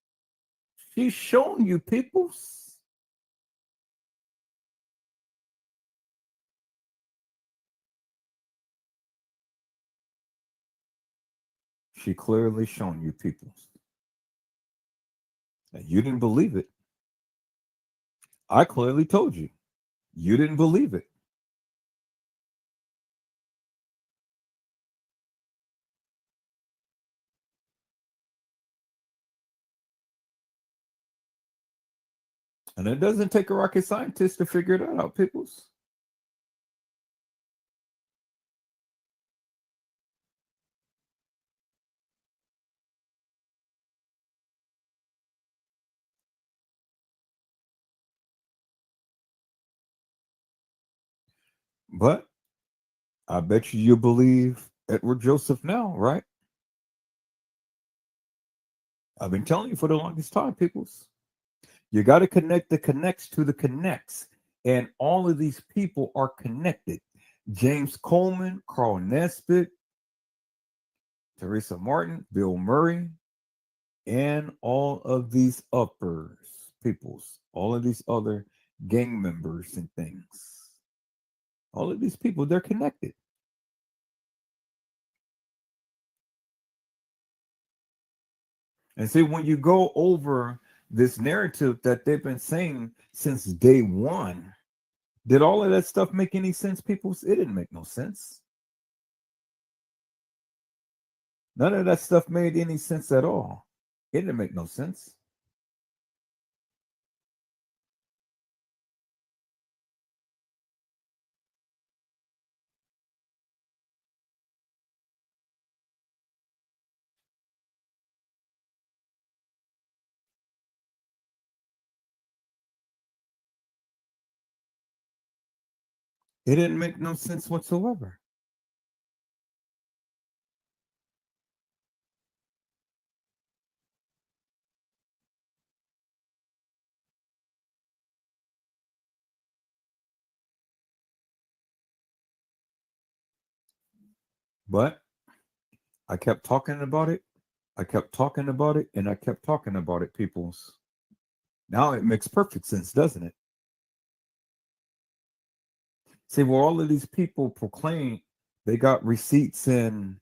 she's shown you, peoples. She clearly shown you, peoples. And you didn't believe it. I clearly told you. You didn't believe it. And it doesn't take a rocket scientist to figure that out, peoples. But I bet you believe Edward Joseph now, right? I've been telling you for the longest time, peoples. You got to connect the connects to the connects. And all of these people are connected. James Coleman, Carl Nesbitt, Teresa Martin, Bill Murray, and all of these uppers, peoples, all of these other gang members and things. All of these people, they're connected. And see, when you go over this narrative that they've been saying since day one, did all of that stuff make any sense, people? It didn't make no sense. None of that stuff made any sense at all. It didn't make no sense. It didn't make no sense whatsoever. But I kept talking about it. I kept talking about it, and I kept talking about it, peoples. Now it makes perfect sense, doesn't it? See, where all of these people proclaim they got receipts and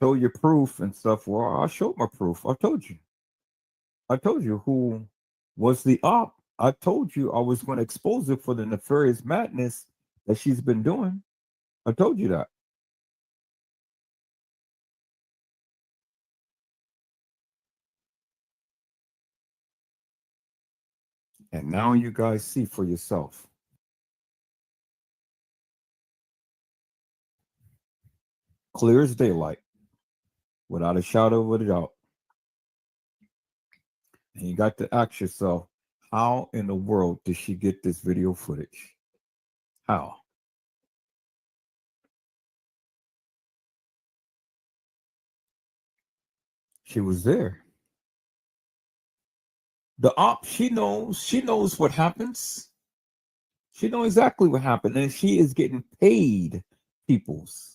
show your proof and stuff. Well, I showed my proof. I told you. I told you who was the op. I told you I was going to expose her for the nefarious madness that she's been doing. I told you that. And now you guys see for yourself. Clear as daylight, without a shadow of a doubt. And you got to ask yourself, how in the world did she get this video footage? How? She was there. The op, she knows what happens. She knows exactly what happened, and she is getting paid, peoples.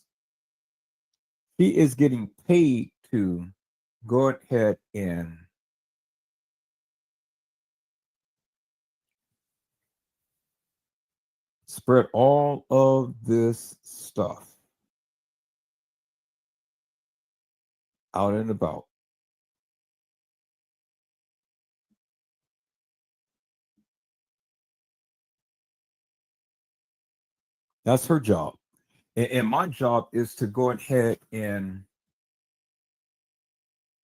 She is getting paid to go ahead and spread all of this stuff out and about. That's her job. And my job is to go ahead and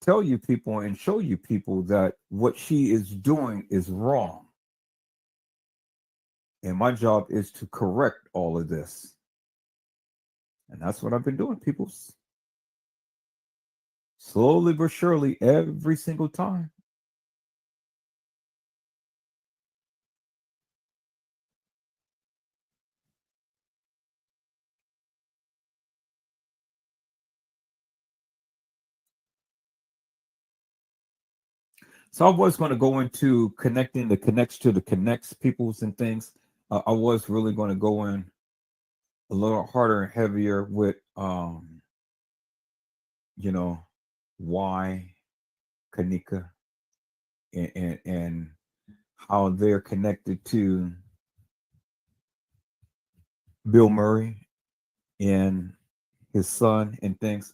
tell you people and show you people that what she is doing is wrong. And my job is to correct all of this. And that's what I've been doing, people. Slowly but surely, every single time. So I was going to go into connecting the connects to the connects, peoples and things. I was really going to go in a little harder and heavier with, why Kenneka and how they're connected to Bill Murray and his son and things.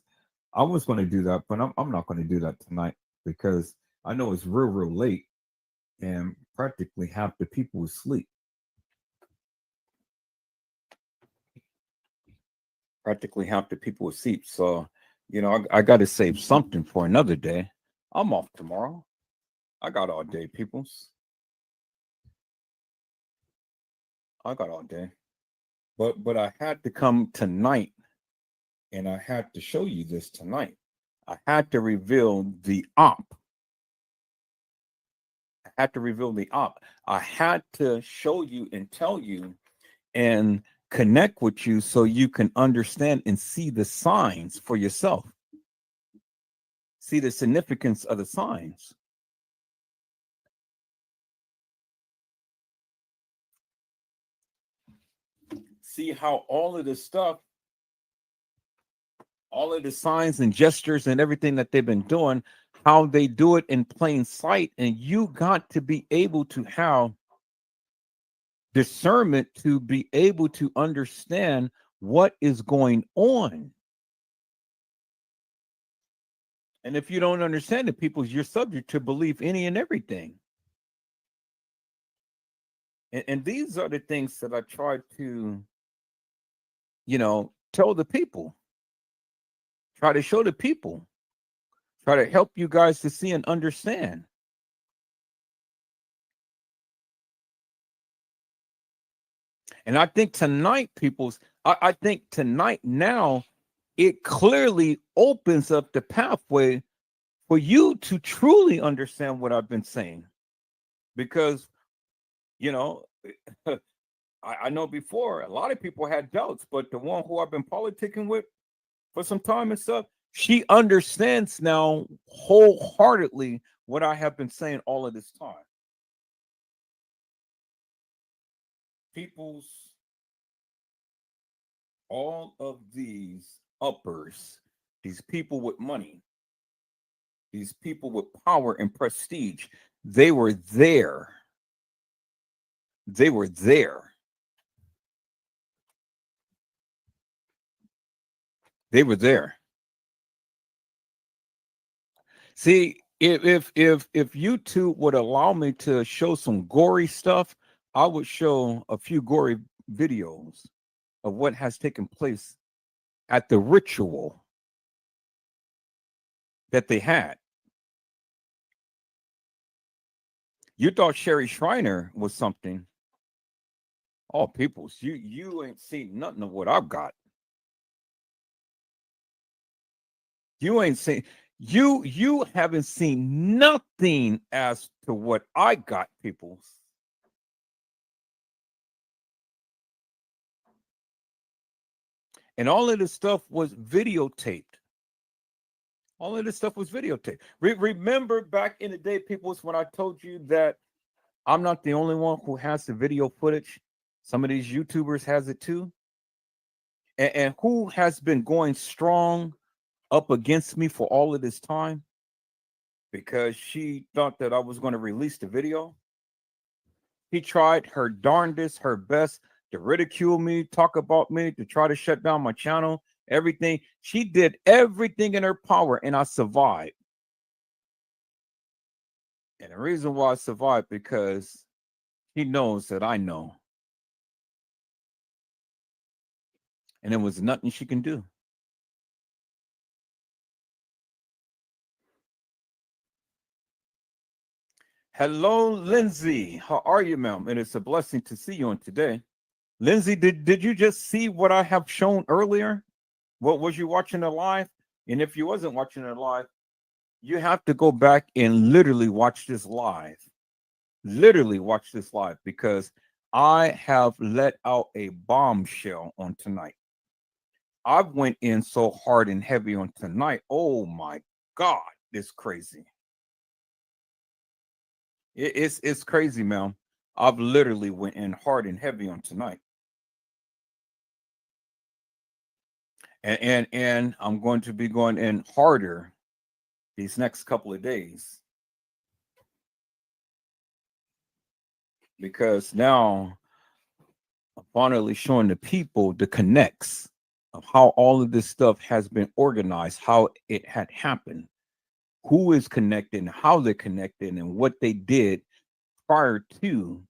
I was going to do that, but I'm not going to do that tonight because I know it's real late and practically half the people asleep. Practically half the people asleep. So, I got to save something for another day. I'm off tomorrow. I got all day, peoples. I got all day. But I had to come tonight, and I had to show you this tonight. I had to reveal the op. I had to show you and tell you and connect with you so you can understand and see the signs for yourself. See the significance of the signs. See how all of this stuff, all of the signs and gestures and everything that they've been doing, how they do it in plain sight. And you got to be able to have discernment to be able to understand what is going on. And if you don't understand it, people, you're subject to believe any and everything. And these are the things that I try to, tell the people. Try to show the people. Try to help you guys to see and understand. And I think tonight, peoples, I think tonight now, it clearly opens up the pathway for you to truly understand what I've been saying. Because, I know before a lot of people had doubts, but the one who I've been politicking with for some time and stuff, she understands now wholeheartedly what I have been saying all of this time. People's, all of these uppers, these people with money, these people with power and prestige, they were there. They were there. They were there. See, if YouTube would allow me to show some gory stuff, I would show a few gory videos of what has taken place at the ritual that they had. You thought Sherry Shriner was something. Oh, peoples, you ain't seen nothing of what I've got. You ain't seen, you haven't seen nothing as to what I got, peoples. And all of this stuff was videotaped. All of this stuff was videotaped. Remember back in the day, peoples, when I told you that I'm not the only one who has the video footage. Some of these YouTubers has it too. And who has been going strong up against me for all of this time? Because she thought that I was going to release the video. She tried her darndest, her best to ridicule me, talk about me, to try to shut down my channel, everything. She did everything in her power, and I survived. And the reason why I survived, because he knows that I know. And there was nothing she can do. Hello, Lindsay. How are you, ma'am? And it's a blessing to see you on today. Lindsay, did you just see what I have shown earlier? What was you watching it live? And if you wasn't watching it live, you have to go back and literally watch this live. Literally watch this live, because I have let out a bombshell on tonight. I went in so hard and heavy on tonight. Oh my God, it's crazy. It's crazy, man. I've literally went in hard and heavy on tonight. And I'm going to be going in harder these next couple of days, because now I'm finally showing the people the connects of how all of this stuff has been organized, how it had happened, who is connected, and how they're connected, and what they did prior to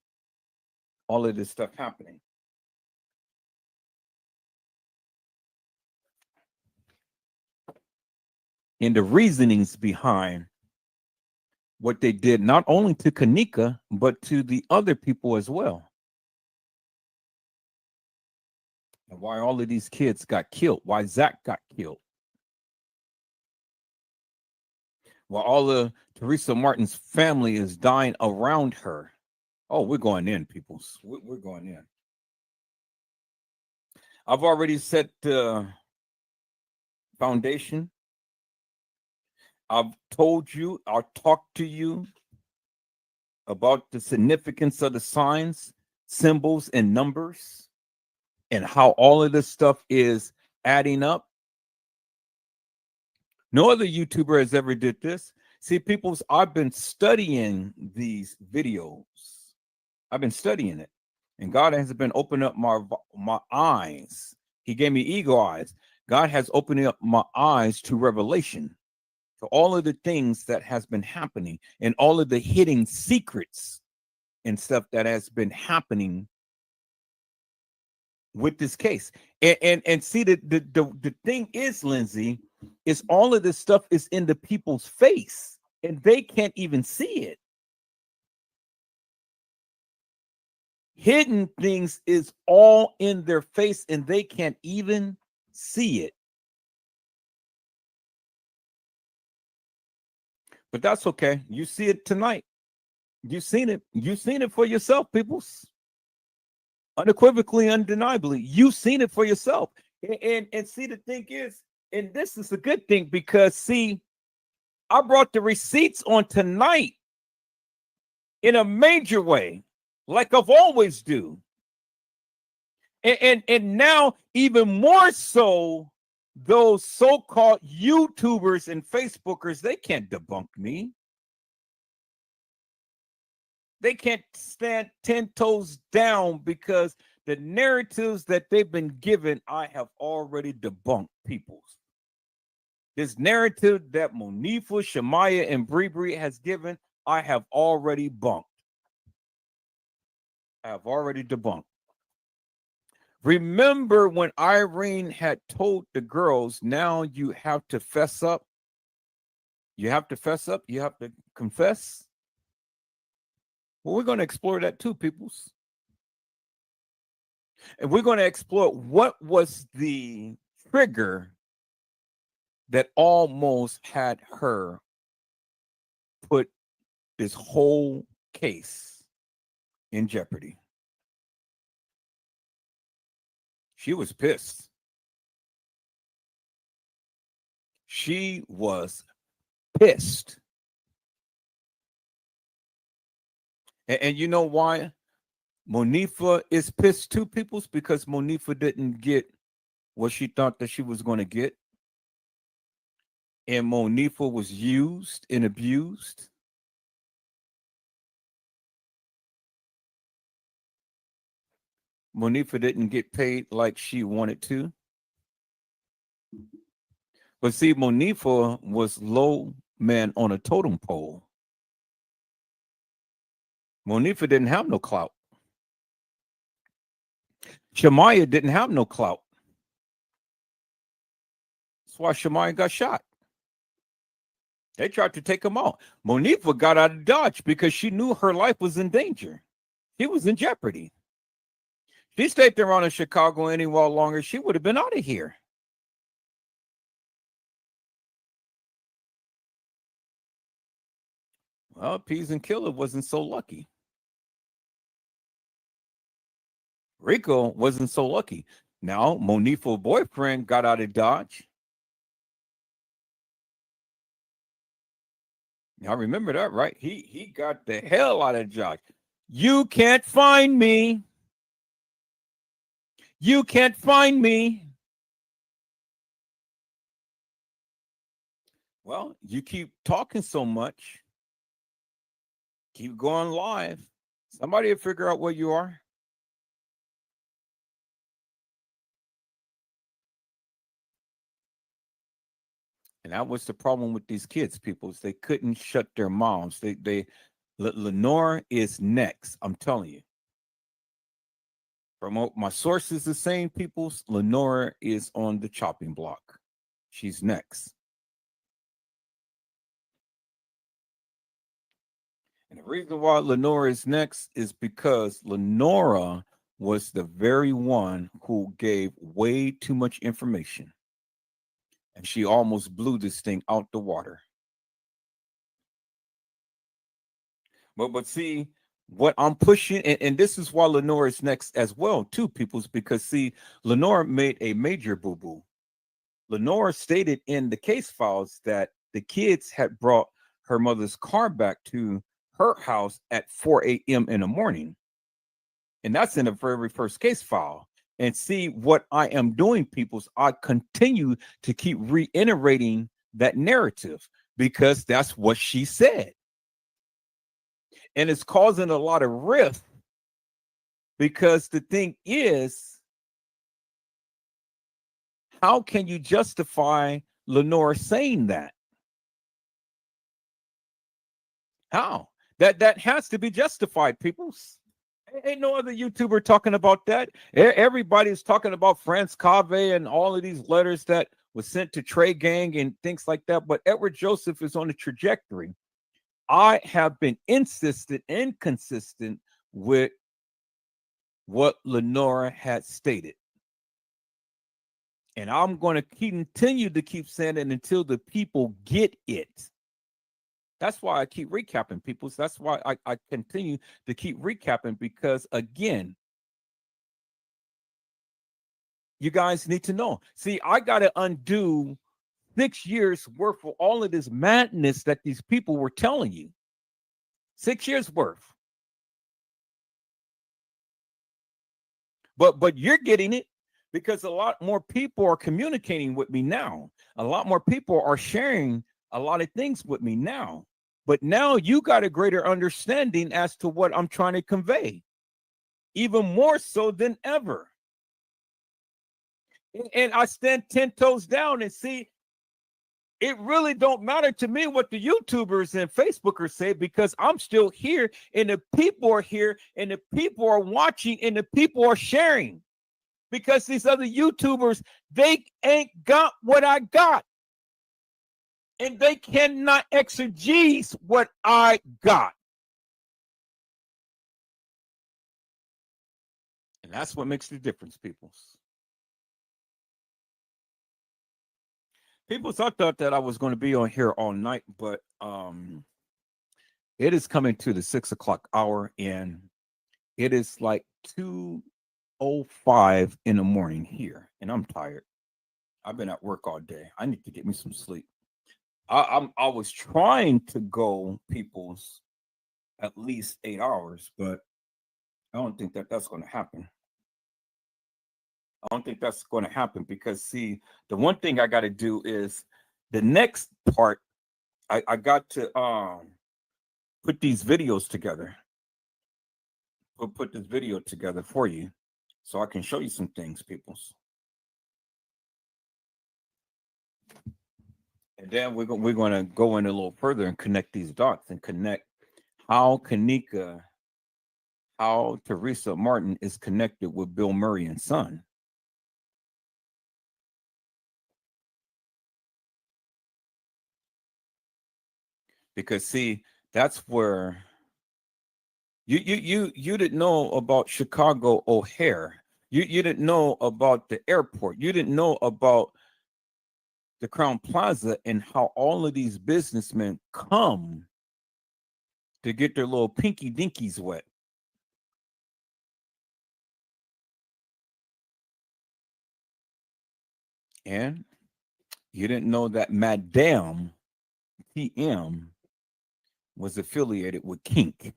all of this stuff happening. And the reasonings behind what they did, not only to Kenneka, but to the other people as well. And why all of these kids got killed, why Zach got killed, while all of Teresa Martin's family is dying around her. Oh, we're going in, peoples. We're going in. I've already set the foundation. I've told you, I'll talk to you about the significance of the signs, symbols, and numbers, and how all of this stuff is adding up. No other YouTuber has ever did this. See, peoples, I've been studying these videos. I've been studying it. And God has been opening up my eyes. He gave me eagle eyes. God has opened up my eyes to revelation, to all of the things that has been happening, and all of the hidden secrets and stuff that has been happening with this case. And see, the thing is, Lindsay, is all of this stuff is in the people's face, and they can't even see it. Hidden things is all in their face, and they can't even see it. But that's okay. You see it tonight. You've seen it. You've seen it for yourself, peoples. Unequivocally, undeniably. You've seen it for yourself. And see, the thing is, and this is a good thing because, see, I brought the receipts on tonight in a major way, like I've always do. And now even more so, those so-called YouTubers and Facebookers, they can't debunk me. They can't stand 10 toes down because the narratives that they've been given, I have already debunked, peoples. This narrative that Monifa, Shemaya, and Bree has given, I have already bunked. I have already debunked. Remember when Irene had told the girls, now you have to fess up? You have to fess up? You have to confess? Well, we're going to explore that too, peoples. And we're going to explore what was the trigger that almost had her put this whole case in jeopardy. She was pissed. She was pissed. And you know why Monifa is pissed too, peoples? Because Monifa didn't get what she thought that she was going to get. And Monifa was used and abused. Monifa didn't get paid like she wanted to. But see, Monifa was low man on a totem pole. Monifa didn't have no clout. Shemaya didn't have no clout. That's why Shemaya got shot. They tried to take him out. Monifa got out of Dodge because she knew her life was in danger. She was in jeopardy. She stayed around in Chicago any while longer, she would have been out of here. Well, Peas and Killer wasn't so lucky. Rico wasn't so lucky. Now, Monifa's boyfriend got out of Dodge. Now, remember that, right? He got the hell out of Dodge. You can't find me. You can't find me. Well, you keep talking so much. Keep going live. Somebody will figure out where you are. And that was the problem with these kids, people. Is they couldn't shut their mouths. Lenore is next. I'm telling you. From my sources are saying, peoples, Lenore is on the chopping block. She's next. And the reason why Lenora is next is because Lenora was the very one who gave way too much information. And she almost blew this thing out the water. But see, what I'm pushing, and this is why Lenora is next as well, too, peoples, because see, Lenora made a major boo-boo. Lenora stated in the case files that the kids had brought her mother's car back to her house at 4 a.m. in the morning. And that's in the very first case file. And see, what I am doing, peoples, I continue to keep reiterating that narrative because that's what she said. And it's causing a lot of rift because the thing is, how can you justify Lenore saying that? How? That has to be justified, peoples. Ain't no other YouTuber talking about that. Everybody's talking about France Cave and all of these letters that was sent to Trey Gang and things like that. But Edward Joseph is on a trajectory. I have been inconsistent with what Lenora had stated. And I'm going to continue to keep saying it until the people get it. That's why I keep recapping, people. That's why I continue to keep recapping, because again, You guys need to know. See, I got to undo 6 years worth of all of this madness that these people were telling you. 6 years worth. But you're getting it because a lot more people are communicating with me now. A lot more people are sharing a lot of things with me now. But now you got a greater understanding as to what I'm trying to convey, even more so than ever. And I stand 10 toes down and see, it really don't matter to me what the YouTubers and Facebookers say, because I'm still here and the people are here and the people are watching and the people are sharing. Because these other YouTubers, they ain't got what I got. And they cannot exegese what I got. And that's what makes the difference, people. People, I thought that I was going to be on here all night, but it is coming to the 6 o'clock hour, and it is like 2:05 in the morning here, and I'm tired. I've been at work all day. I need to get me some sleep. I was trying to go, people's, at least 8 hours, but I don't think that that's going to happen. I don't think that's going to happen because, see, the one thing I got to do is the next part. I got to put these videos together. Put this video together for you, so I can show you some things, peoples. And then we're going to go in a little further and connect these dots and connect how Teresa Martin is connected with Bill Murray and Son. Because, see, that's where you didn't know about Chicago O'Hare. You didn't know about the airport. You didn't know about the Crown Plaza and how all of these businessmen come to get their little pinky dinkies wet. And you didn't know that Madame PM was affiliated with Kink.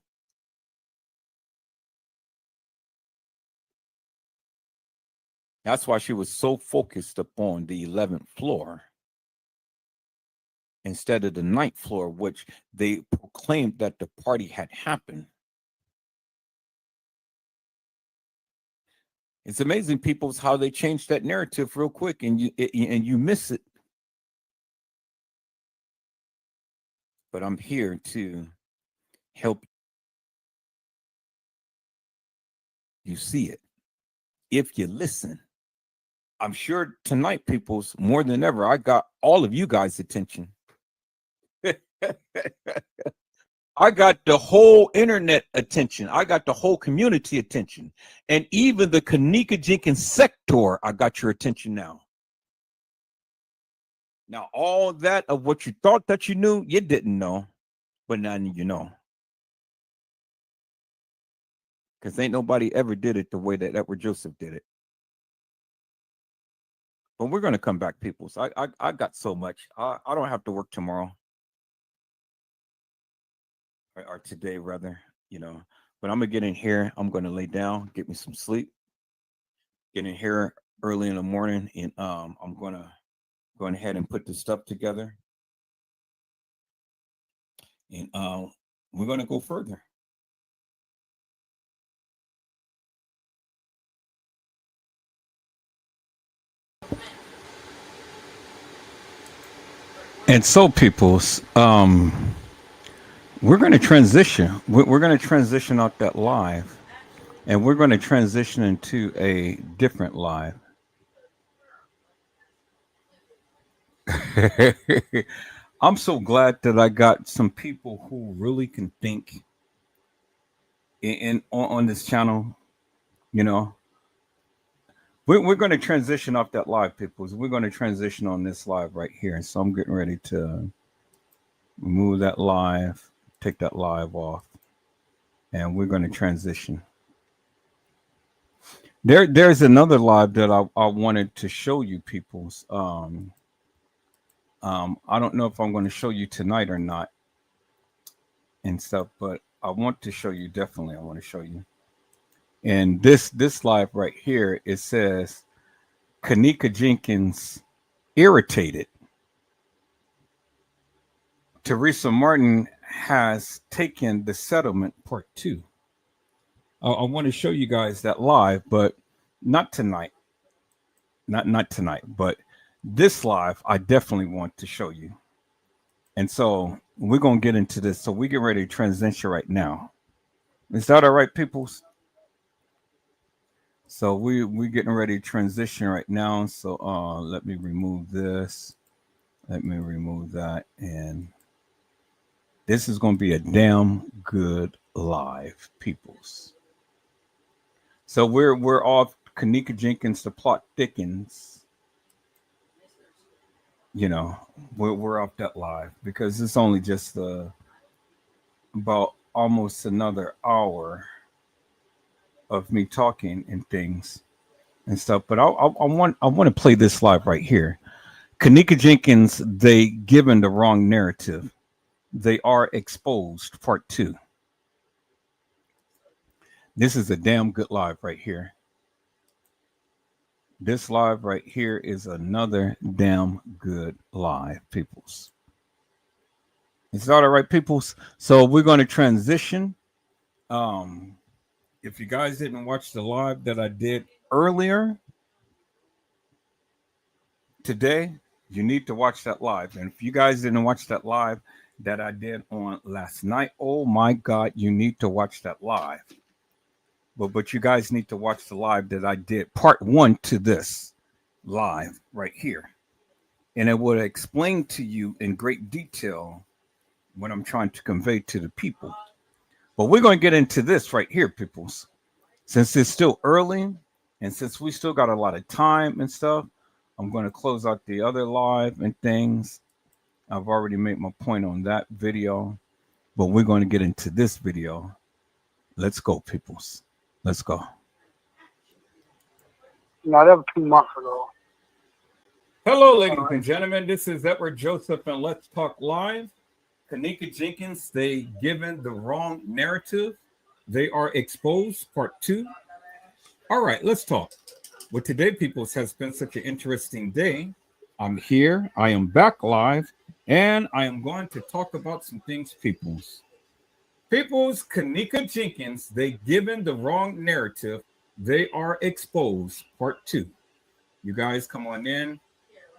That's why she was so focused upon the 11th floor instead of the 9th floor, which they proclaimed that the party had happened. It's amazing, people, how they changed that narrative real quick, and you miss it. But I'm here to help you see it if you listen. I'm sure tonight, people's, more than ever, I got all of you guys' attention. I got the whole internet attention. I got the whole community attention. And even the Kenneka Jenkins sector, I got your attention now. Now, all that of what you thought that you knew, you didn't know. But now you know. Because ain't nobody ever did it the way that Edward Joseph did it. But we're going to come back, people. So I got so much. I don't have to work tomorrow. Or today, rather, you know. But I'm going to get in here. I'm going to lay down, get me some sleep. Get in here early in the morning. And I'm going to go ahead and put this stuff together. And we're going to go further. And so, peoples, we're going to transition. We're going to transition out that live, and we're going to transition into a different live. I'm so glad that I got some people who really can think on this channel. You know, we're going to transition off that live, people. We're going to transition on this live right here. So I'm getting ready to remove that live, take that live off, and we're going to transition. There's another live that I wanted to show you people's. I don't know if I'm going to show you tonight or not and stuff, but I want to show you, definitely I want to show you. And this live right here, it says Kenneka Jenkins irritated. Teresa Martin has taken the settlement part 2. I want to show you guys that live, but not tonight. Not tonight, but this live I definitely want to show you. And so we're going to get into this. So we get ready to transition right now. Is that all right, peoples? So we're getting ready to transition right now. So let me remove this. Let me remove that. And this is going to be a damn good live, peoples. So we're off Kenneka Jenkins, the plot thickens. You know, we're off that live because it's only just about almost another hour of me talking and things and stuff. But I want to play this live right here. Kenneka Jenkins, they given the wrong narrative. They are exposed, part 2. This is a damn good live right here. This live right here is another damn good live, peoples. Is that all right, peoples? So we're going to transition. If you guys didn't watch the live that I did earlier today, you need to watch that live. And if you guys didn't watch that live that I did on last night, oh my God, you need to watch that live. But you guys need to watch the live that I did, part 1 to this live right here. And it will explain to you in great detail what I'm trying to convey to the people. But we're going to get into this right here, peoples. Since it's still early and since we still got a lot of time and stuff, I'm going to close out the other live and things. I've already made my point on that video, but we're going to get into this video. Let's go, peoples. Let's go. No, that was 2 months ago. Hello, ladies and gentlemen. This is Edward Joseph, and Let's Talk Live. Kenneka Jenkins, they given the wrong narrative. They are exposed, part 2. All right, let's talk. Well, today, peoples, has been such an interesting day. I'm here. I am back live, and I am going to talk about some things, peoples. People's Kenneka Jenkins, they given the wrong narrative. They are exposed, part 2. You guys come on in.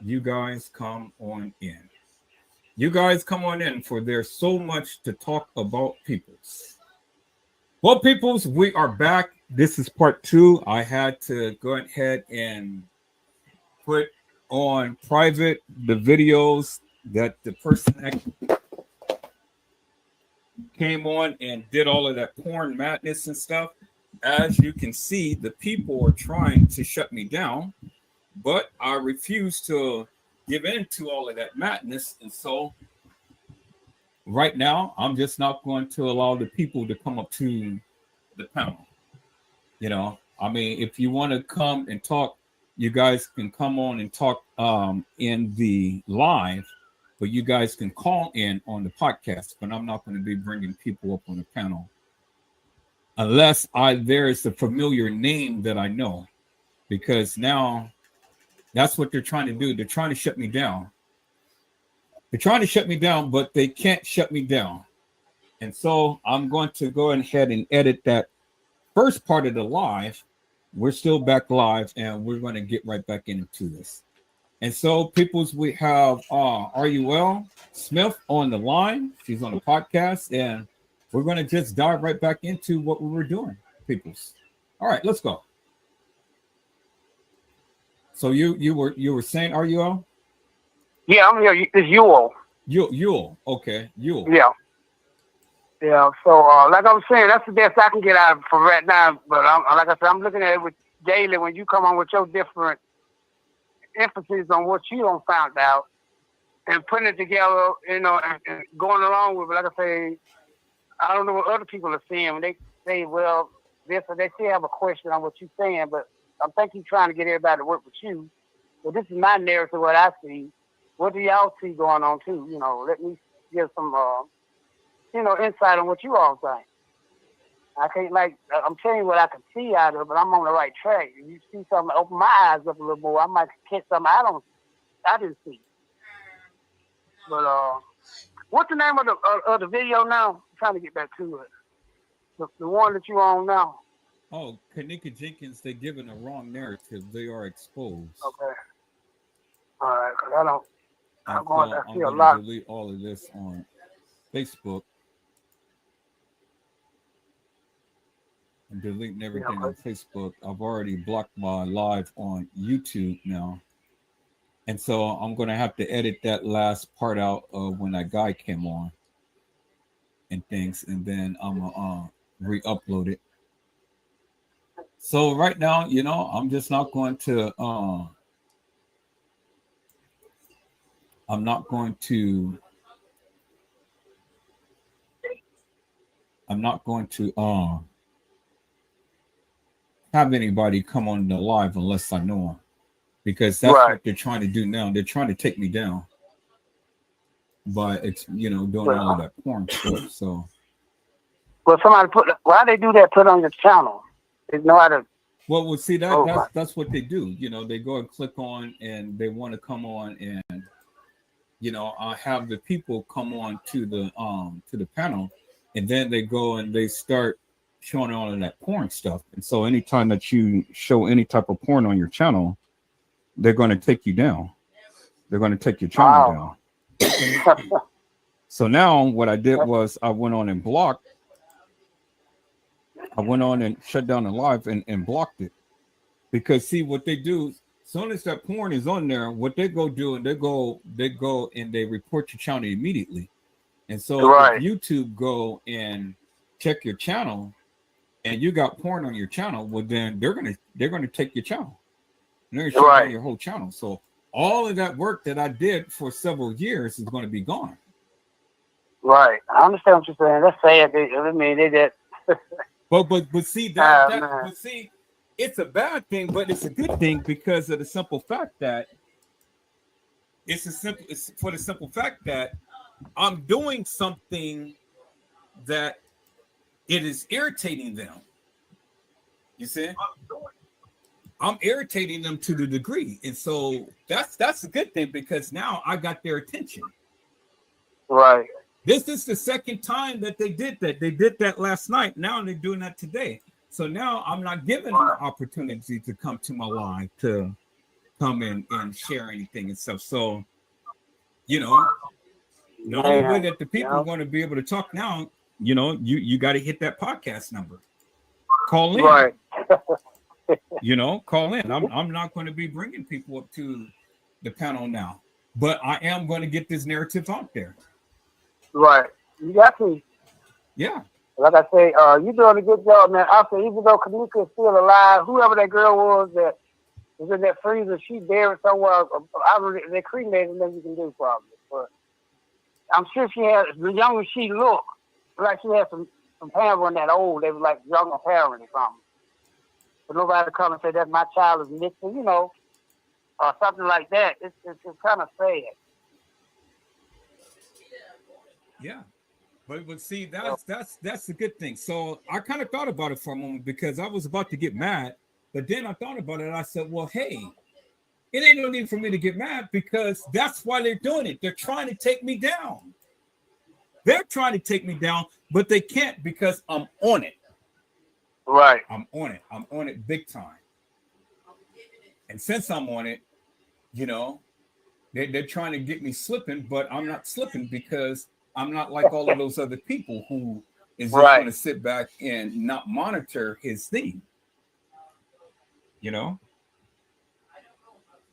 You guys come on in. You guys come on in, for there's so much to talk about, peoples. Well, peoples, we are back. This is part 2. I had to go ahead and put on private the videos that the person came on and did all of that porn madness and stuff. As you can see, the people are trying to shut me down, but I refuse to give in to all of that madness. And so right now, I'm just not going to allow the people to come up to the panel. You know, I mean, if you want to come and talk, you guys can come on and talk in the live, but you guys can call in on the podcast. But I'm not going to be bringing people up on the panel unless there is a familiar name that I know, because now that's what they're trying to do. They're trying to shut me down. They're trying to shut me down, but they can't shut me down. And so I'm going to go ahead and edit that first part of the live. We're still back live, and we're going to get right back into this. And so, peoples, we have RUL Smith on the line. She's on the podcast, and we're going to just dive right back into what we were doing, peoples. All right, let's go. So you were saying RUL? Yeah, I'm here. It's Yule. Yule. Okay, Yule. Yeah. Yeah. So, like I was saying, that's the best I can get out of it for right now. But like I said, I'm looking at it with daily when you come on with your different emphasis on what you don't found out and putting it together, you know, and going along with it. Like I say, I don't know what other people are saying when they say, well, this or they still have a question on what you're saying, but I think he's trying to get everybody to work with you. But this is my narrative, what I see. What do y'all see going on too? You know, let me give some, insight on what you all think. I can't I'm telling you what I can see out of it, but I'm on the right track. If you see something, open my eyes up a little more. I might catch something I didn't see. But what's the name of the video now? I'm trying to get back to it. The one that you on now. Oh, Kenneka Jenkins, they're giving a wrong narrative. They are exposed. Okay. All right, because I'm going to see a I'm lot. going to delete all of this on Facebook. I'm deleting everything on Facebook. I've already blocked my live on YouTube now. And so I'm going to have to edit that last part out of when that guy came on and things. And then I'm going to re-upload it. So right now, I'm just not going to, have anybody come on the live unless I know them, because that's what they're trying to do now. They're trying to take me down by doing all of that porn stuff. So, well, why they do that? Put on your channel. They know how to. Well, see that's what they do. They go and click on, and they want to come on, and I have the people come on to the panel, and then they go and they start showing all of that porn stuff. And so anytime that you show any type of porn on your channel, they're going to take you down. They're going to take your channel down. So now what I did was I went on and blocked. I went on and shut down the live and blocked it. Because see what they do, as soon as that porn is on there, what they go do, and they go and they report your channel immediately. And so if YouTube go and check your channel, and you got porn on your channel, well then they're gonna take your channel. And they're gonna shut down your whole channel. So all of that work that I did for several years is going to be gone. Right. I understand what you're saying. That's sad. They did. but see but see, it's a bad thing, but it's a good thing because of the simple fact that it's for the simple fact that I'm doing something that it is irritating them. You see? I'm irritating them to the degree. And so that's a good thing because now I got their attention. Right. This is the second time that they did that. They did that last night. Now they're doing that today. So now I'm not giving them the opportunity to come to my live to come in and share anything and stuff. So, the only way that the people are going to be able to talk now, you got to hit that podcast number. Call in. Right. Call in. I'm not going to be bringing people up to the panel now, but I am going to get this narrative out there. Right. You got to. Yeah. Like I say, you're doing a good job, man. I say, even though Kenneka is still alive, whoever that girl was that was in that freezer, she buried somewhere. They cremated, and then you can do probably. But I'm sure she had, the younger she looked, like she had some parents weren't that old. They were like younger parents or something. But nobody come and say that my child is missing, or something like that. It's kind of sad. Yeah. But see, that's a good thing. So I kind of thought about it for a moment because I was about to get mad, but then I thought about it and I said, well, hey, it ain't no need for me to get mad because that's why they're doing it. They're trying to take me down. They're trying to take me down, but they can't because I'm on it. Right. I'm on it. I'm on it big time. And since I'm on it, they're trying to get me slipping, but I'm not slipping because I'm not like all of those other people who is just going to sit back and not monitor his thing. Yep,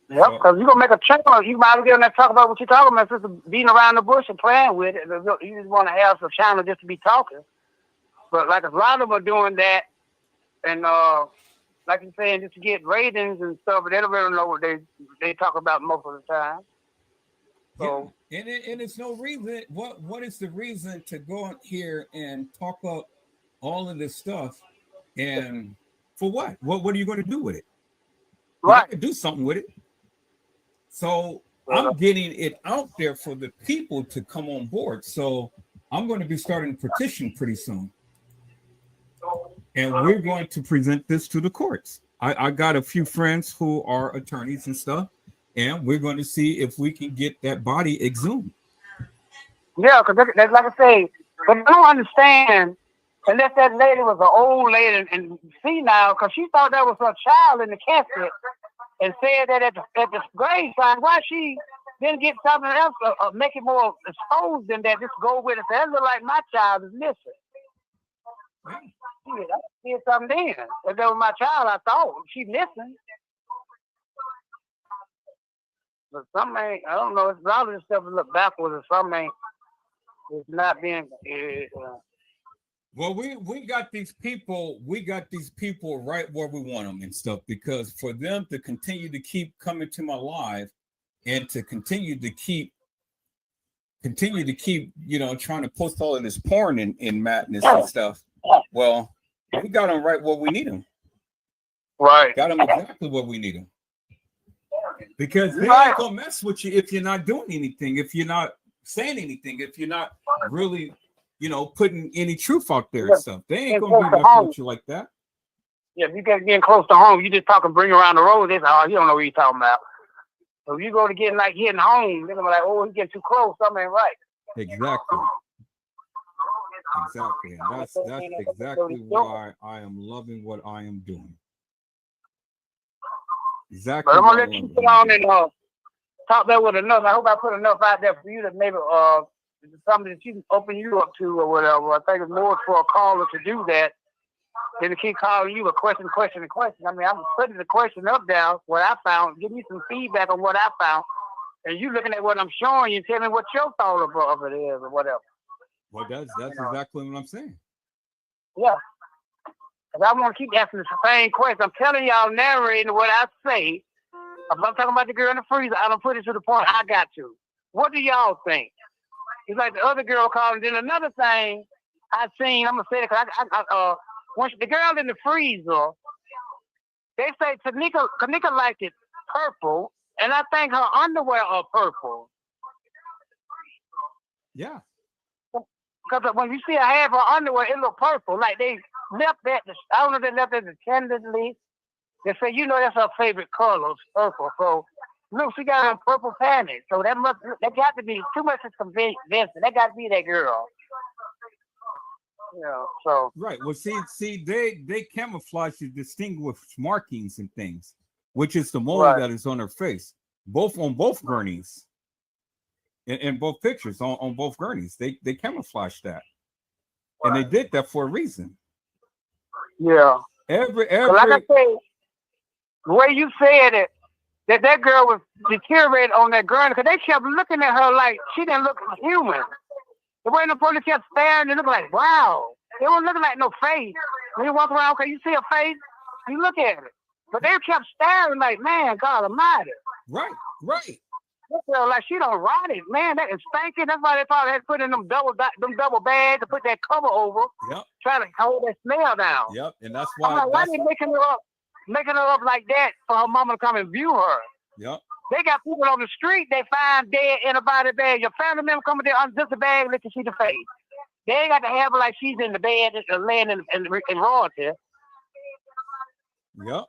because you're going to make a channel. You might as well get on there and talk about what you're talking about, instead of beating around the bush and playing with it. You just want to have some channel just to be talking. But like a lot of them are doing that, and like you're saying, just to get ratings and stuff, but they don't really know what they talk about most of the time. So, yeah. And it's no reason. What is the reason to go out here and talk up all of this stuff? And for what? What are you going to do with it? I could do something with it. So I'm getting it out there for the people to come on board. So I'm going to be starting a petition pretty soon. And we're going to present this to the courts. I got a few friends who are attorneys and stuff, and we're going to see if we can get that body exhumed. Yeah, because that's like I say, but I don't understand unless that lady was an old lady and senile, because she thought that was her child in the casket and said that at the grave sign, why she didn't get something else make it more exposed than that, just go with it. That look like my child is missing. Shit, I did something then. If that was my child, I thought she's missing. But some ain't, I don't know, it's a lot of this stuff look backwards, and some ain't, it's not being. Well, we got these people right where we want them and stuff, because for them to continue to keep coming to my live and to continue to keep, you know, trying to post all of this porn in madness and stuff. Well, we got them right where we need them. Right. Got them exactly where we need them. Because they ain't gonna mess with you if you're not doing anything, if you're not saying anything, if you're not really, you know, putting any truth out there and stuff. They ain't gonna be messing with you like that. Yeah, if you get getting close to home, you just talk and bring around the road. They say, oh, you don't know what you're talking about. So if you go to getting home, they're gonna be like, oh, he's getting too close, something ain't right. Exactly. Exactly. And that's exactly why I am loving what I am doing. Exactly. But I'm gonna let you sit on and talk that with enough. I hope I put enough out there for you that maybe something that you can open you up to or whatever. I think it's more for a caller to do that than to keep calling you a question. I mean, I'm putting the question up there, what I found, give me some feedback on what I found, and you looking at what I'm showing you, tell me what your thought of it is or whatever. Well, that's exactly what I'm saying. Yeah. Because I want to keep asking the same question. I'm telling y'all, narrating what I say. I'm talking about the girl in the freezer. I don't put it to the point I got to. What do y'all think? It's like the other girl called. And then another thing I seen, I'm going to say it because once the girl in the freezer, they say Kenneka liked it purple, and I think her underwear are purple. Yeah. Because when you see her have her underwear, it look purple. Like they left that, I don't know if they left it intendedly. They say, you know, that's her favorite color, purple. So, look, she got on purple panties. So that got to be too much to convince. That got to be that girl. Yeah, so. Right. Well, see, they camouflage to distinguish markings and things, which is the mold that is on her face, on both gurneys. In both pictures, on both gurneys, they camouflage that, and they did that for a reason. Yeah. Every. Like I say, the way you said it, that girl was deteriorated on that gurney because they kept looking at her like she didn't look human. The way the police kept staring, they looked like, wow. They weren't looking like no face. When you walk around, okay, you see a face, you look at it, but they kept staring like, man, God Almighty. Right. Like she don't rot it, man. That is stinking. That's why they probably had to put in them double bags to put that cover over. Yep. Trying to hold that smell down. Yep. And that's why. I'm like, why they making her up like that for her mama to come and view her? Yep. They got people on the street they find dead in a body bag. Your family member coming there under just a bag, let you see the face. They ain't got to have her like she's in the bed laying in royalty. Yep.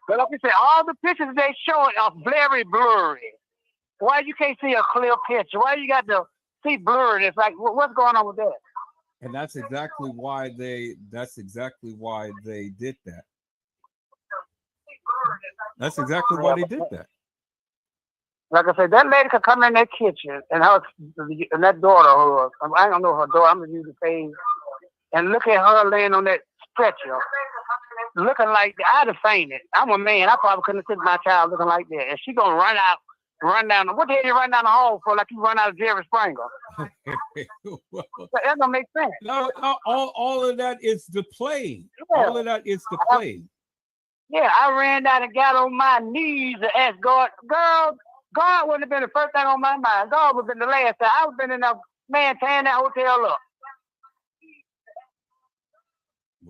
But like I said, all the pictures they showing are very blurry. Why you can't see a clear picture? Why you got to see blurred? It's like, what's going on with that? And that's exactly why they did that. That's exactly why they did that. Like I said, that lady could come in that kitchen and that daughter, I don't know her daughter, I'm gonna use the page, and look at her laying on that stretcher, looking like I'd have fainted. I'm a man. I probably couldn't sit my child looking like that. And she gonna run down. What the hell you run down the hall for? Like you run out of Jerry Springer. That don't make sense. No, all of that is the play. Yeah. All of that is the play. Yeah, I ran down and got on my knees and asked God, God wouldn't have been the first thing on my mind. God would have been the last thing. I would have been in a man tearing that hotel up.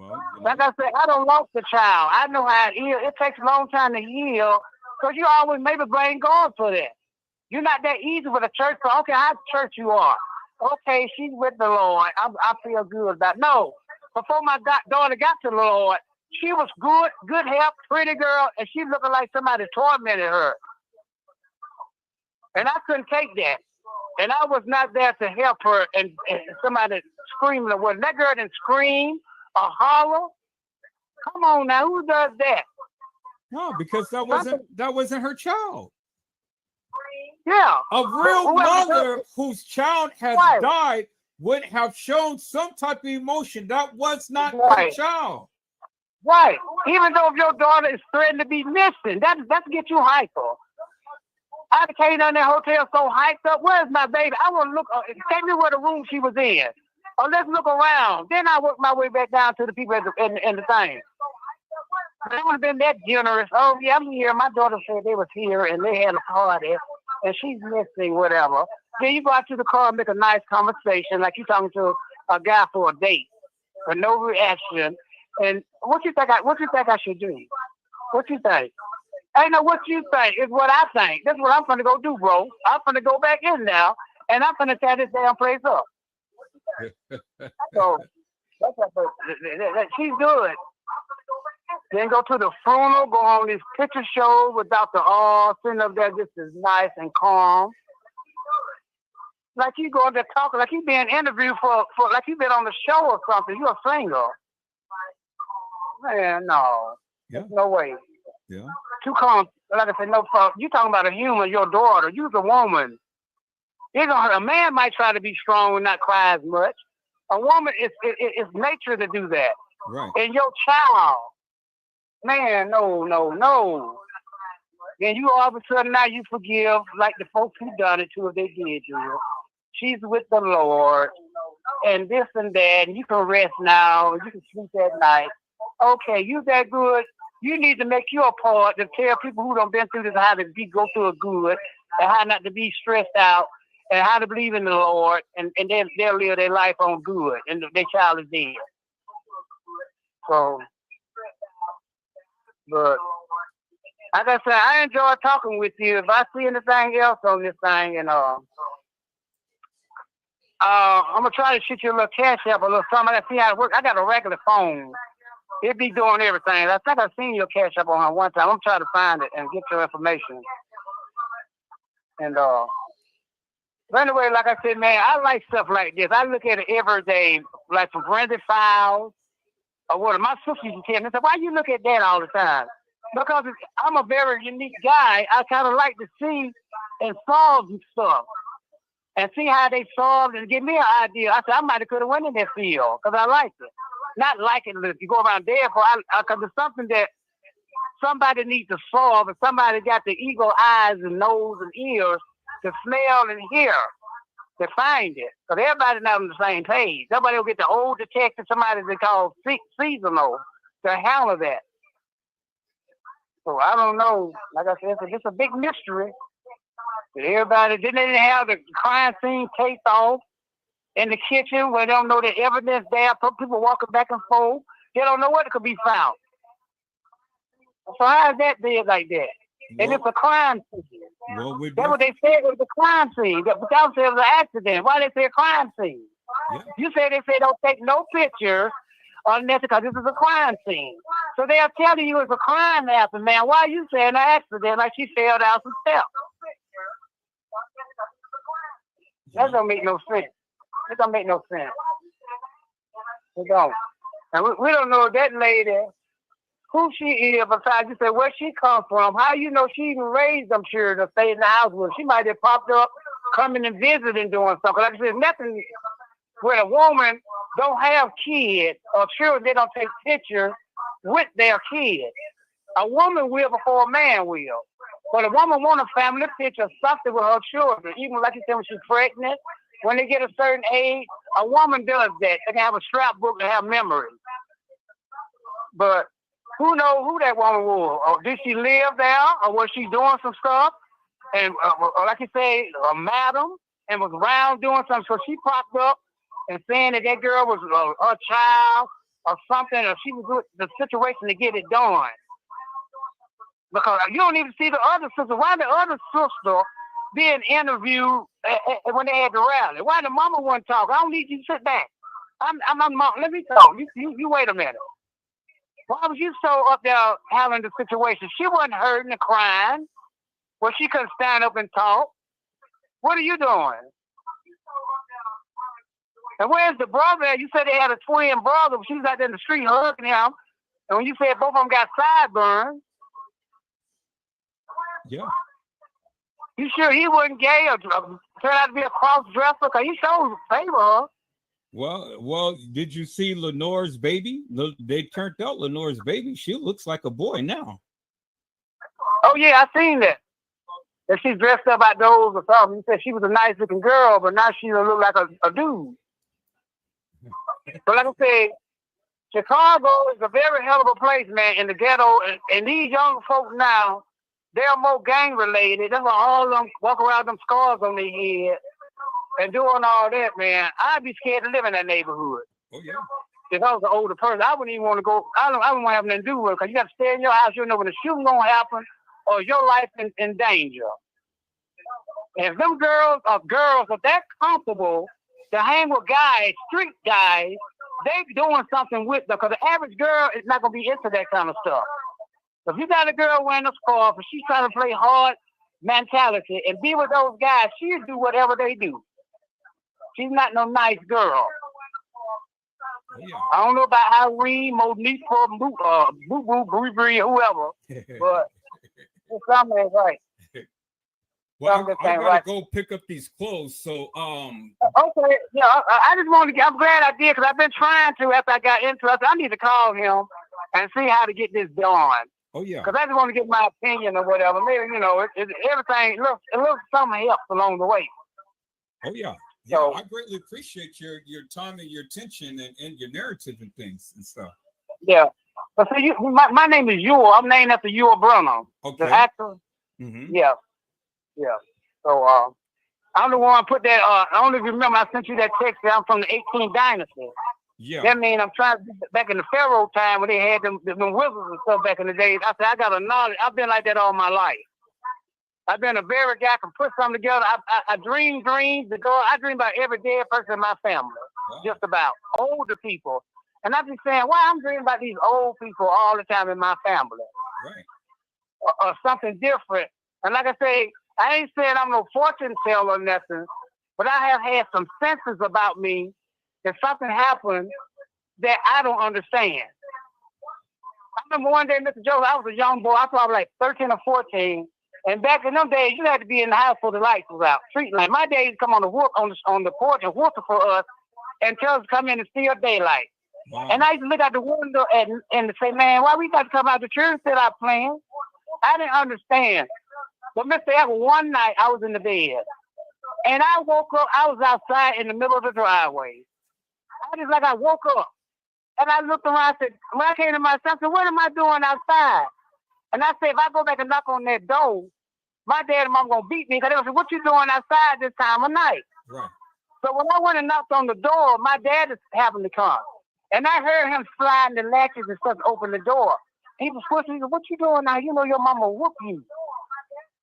Well, Like I said, I don't lost the child. I know how it is. It takes a long time to heal. So you always maybe blame God for that. You're not that easy with a church. So, okay, how church you are? Okay, she's with the Lord. I feel good about it. No. Before my daughter got to the Lord, she was good health, pretty girl, and she looking like somebody tormented her. And I couldn't take that. And I was not there to help her and somebody screaming or what. That girl didn't scream or holler. Come on now, who does that? no, because that wasn't her child. Yeah. A real mother whose child has Right. died would have shown some type of emotion. That was not her Right. child. Right. Even though if your daughter is threatened to be missing, that's get you hyper. I came down that hotel so hyped up. Where's my baby? I want to look. Take me where the room she was in. Or let's look around. Then I work my way back down to the people in the thing. They would have been that generous. Oh, yeah, I'm here. My daughter said they was here and they had a party and she's missing, whatever. Then you go out to the car and make a nice conversation like you talking to a guy for a date with no reaction. And what you think I should do? What you think? I know what you think is what I think. That's what I'm gonna go do, bro. I'm gonna go back in now and I'm gonna tear this damn place up. So she's good. Then go to the funeral, go on this picture show with Dr. R, sitting up there just as nice and calm. Like you going to talk, like you being interviewed for like you been on the show or something. You're a singer. Man, no. Yeah. No way. Yeah. Too calm. Like I said, no fuck. You talking about a human, your daughter. You's a woman. A man might try to be strong and not cry as much. A woman, it's nature to do that. Right. And your child, man, no. Then you all of a sudden now you forgive like the folks who done it to if they did do it. She's with the Lord and this and that, and you can rest now, and you can sleep at night. Okay, you that good. You need to make your part to tell people who done been through this how to go through a good and how not to be stressed out and how to believe in the Lord and then they'll live their life on good and their child is dead. So, but like I said, I enjoy talking with you. If I see anything else on this thing, I'm gonna try to shoot you a little cash up, a little something. I see how it works. I got a regular phone. It be doing everything. I think I've seen your cash up on her one time. I'm trying to find it and get your information. And but anyway, like I said, man, I like stuff like this. I look at it every day, like some forensic files or what. My sister used to tell me, why you look at that all the time? Because I'm a very unique guy. I kind of like to see and solve stuff and see how they solved and give me an idea. I said, I might have could have went in that field because I liked it. Not like it if you go around there because it's something that somebody needs to solve and somebody got the eagle eyes and nose and ears to smell and hear to find it. Because everybody's not on the same page. Somebody will get the old detective, somebody they call seasonal to handle that. So I don't know. Like I said, it's a big mystery. Everybody didn't have the crime scene taped off in the kitchen where they don't know the evidence there. People walking back and forth. They don't know what could be found. So how is that dead like that? Well, and it's a crime scene. Well, that's what they said was a crime scene. But y'all said it was an accident. Why they say a crime scene? Yeah. You say they say don't take no pictures unless because this is a crime scene. So they are telling you it's a crime happened, man. Why are you saying an accident like she fell down some steps? That don't make no sense. It don't make no sense. It don't. And we don't know that lady, who she is, besides you say where she come from. How you know she even raised them children to stay in the house with her? She might have popped up, coming and visiting, doing something. Like I said, nothing when a woman don't have kids or children, they don't take pictures with their kids. A woman will before a man will. But a woman want a family picture, something with her children. Even like you said, when she's pregnant, when they get a certain age, a woman does that. They can have a scrapbook to have memories. But who knows who that woman was? Or did she live there? Or was she doing some stuff? And or like you say, a madam, and was around doing something. So she popped up and saying that girl was her child or something, or she was with the situation to get it done. Because you don't even see the other sister. Why the other sister being interviewed when they had the rally? Why the mama wouldn't talk? I don't need you to sit back. I'm mom. Let me talk. You wait a minute. Why was you so up there having the situation? She wasn't hurting and crying. Well, she couldn't stand up and talk. What are you doing? And where's the brother? You said they had a twin brother. She was out there in the street hugging him. And when you said both of them got sideburns, Yeah. you sure he wasn't gay or turned out to be a cross-dresser? Because he showed favor her. Well, did you see Lenore's baby? They turned out Lenore's baby. She looks like a boy now. Oh, yeah, I seen that. That she's dressed up like those or something. You said she was a nice-looking girl, but now she look like a dude. But like I said, Chicago is a very hell of a place, man, in the ghetto. And these young folks now, they're more gang-related. That's why all of them walk around with them scars on their head and doing all that, man. I'd be scared to live in that neighborhood. Oh, yeah. If I was an older person, I wouldn't even want to go. I don't want to have nothing to do with it because you got to stay in your house. You don't know when the shooting going to happen or your life in danger. And if them girls are that comfortable to hang with guys, street guys, they doing something with them because the average girl is not going to be into that kind of stuff. If you got a girl wearing a scarf and she's trying to play hard mentality and be with those guys, she'll do whatever they do. She's not no nice girl. Yeah. I don't know about Irene, Monique, Boo Boo, Bree, whoever, but something ain't right. Well, I gotta go pick up these clothes. So, okay, yeah, I just wanted to. I'm glad I did because I've been trying to. After I got into it, I need to call him and see how to get this done. Oh yeah. Because I just want to get my opinion or whatever. Maybe everything. It looks something helps along the way. Oh yeah. Yeah, so, I greatly appreciate your time and your attention and your narrative and things and stuff. Yeah. But see, my name is Yul. I'm named after Yul Brynner, the actor. Mm-hmm. Yeah. Yeah. So I'm the one put that. I don't even remember. I sent you that text. I'm from the 18th dynasty. Yeah. That means I'm trying to back in the Pharaoh time when they had them wizards and stuff back in the days. I said I got a knowledge. I've been like that all my life. I've been a very guy can put something together. I dream dreams. I dream about every dead person in my family. Wow. Just about older people. And I'm just saying, why I'm dreaming about these old people all the time in my family. Right. Or something different. And like I say, I ain't saying I'm no fortune teller or nothing, but I have had some senses about me that something happened that I don't understand. I remember one day, Mr. Joe, I was a young boy. I was probably like 13 or 14. And back in them days, you had to be in the house before the lights was out. Street light. My days come on the porch and whistle for us and tell us to come in and steal daylight. Wow. And I used to look out the window and say, man, why we got to come out the church instead of playing? I didn't understand. But Mr. Ever, one night I was in the bed and I woke up. I was outside in the middle of the driveway. I woke up and I looked around. I said, when I came to myself, I said, what am I doing outside? And I said, if I go back and knock on that door, my dad and mom going to beat me because they said, what you doing outside this time of night? Right. So when I went and knocked on the door, my dad is having to come. And I heard him sliding the latches and stuff to open the door. He was pushing. He said, what you doing now? You know your mama will whoop you.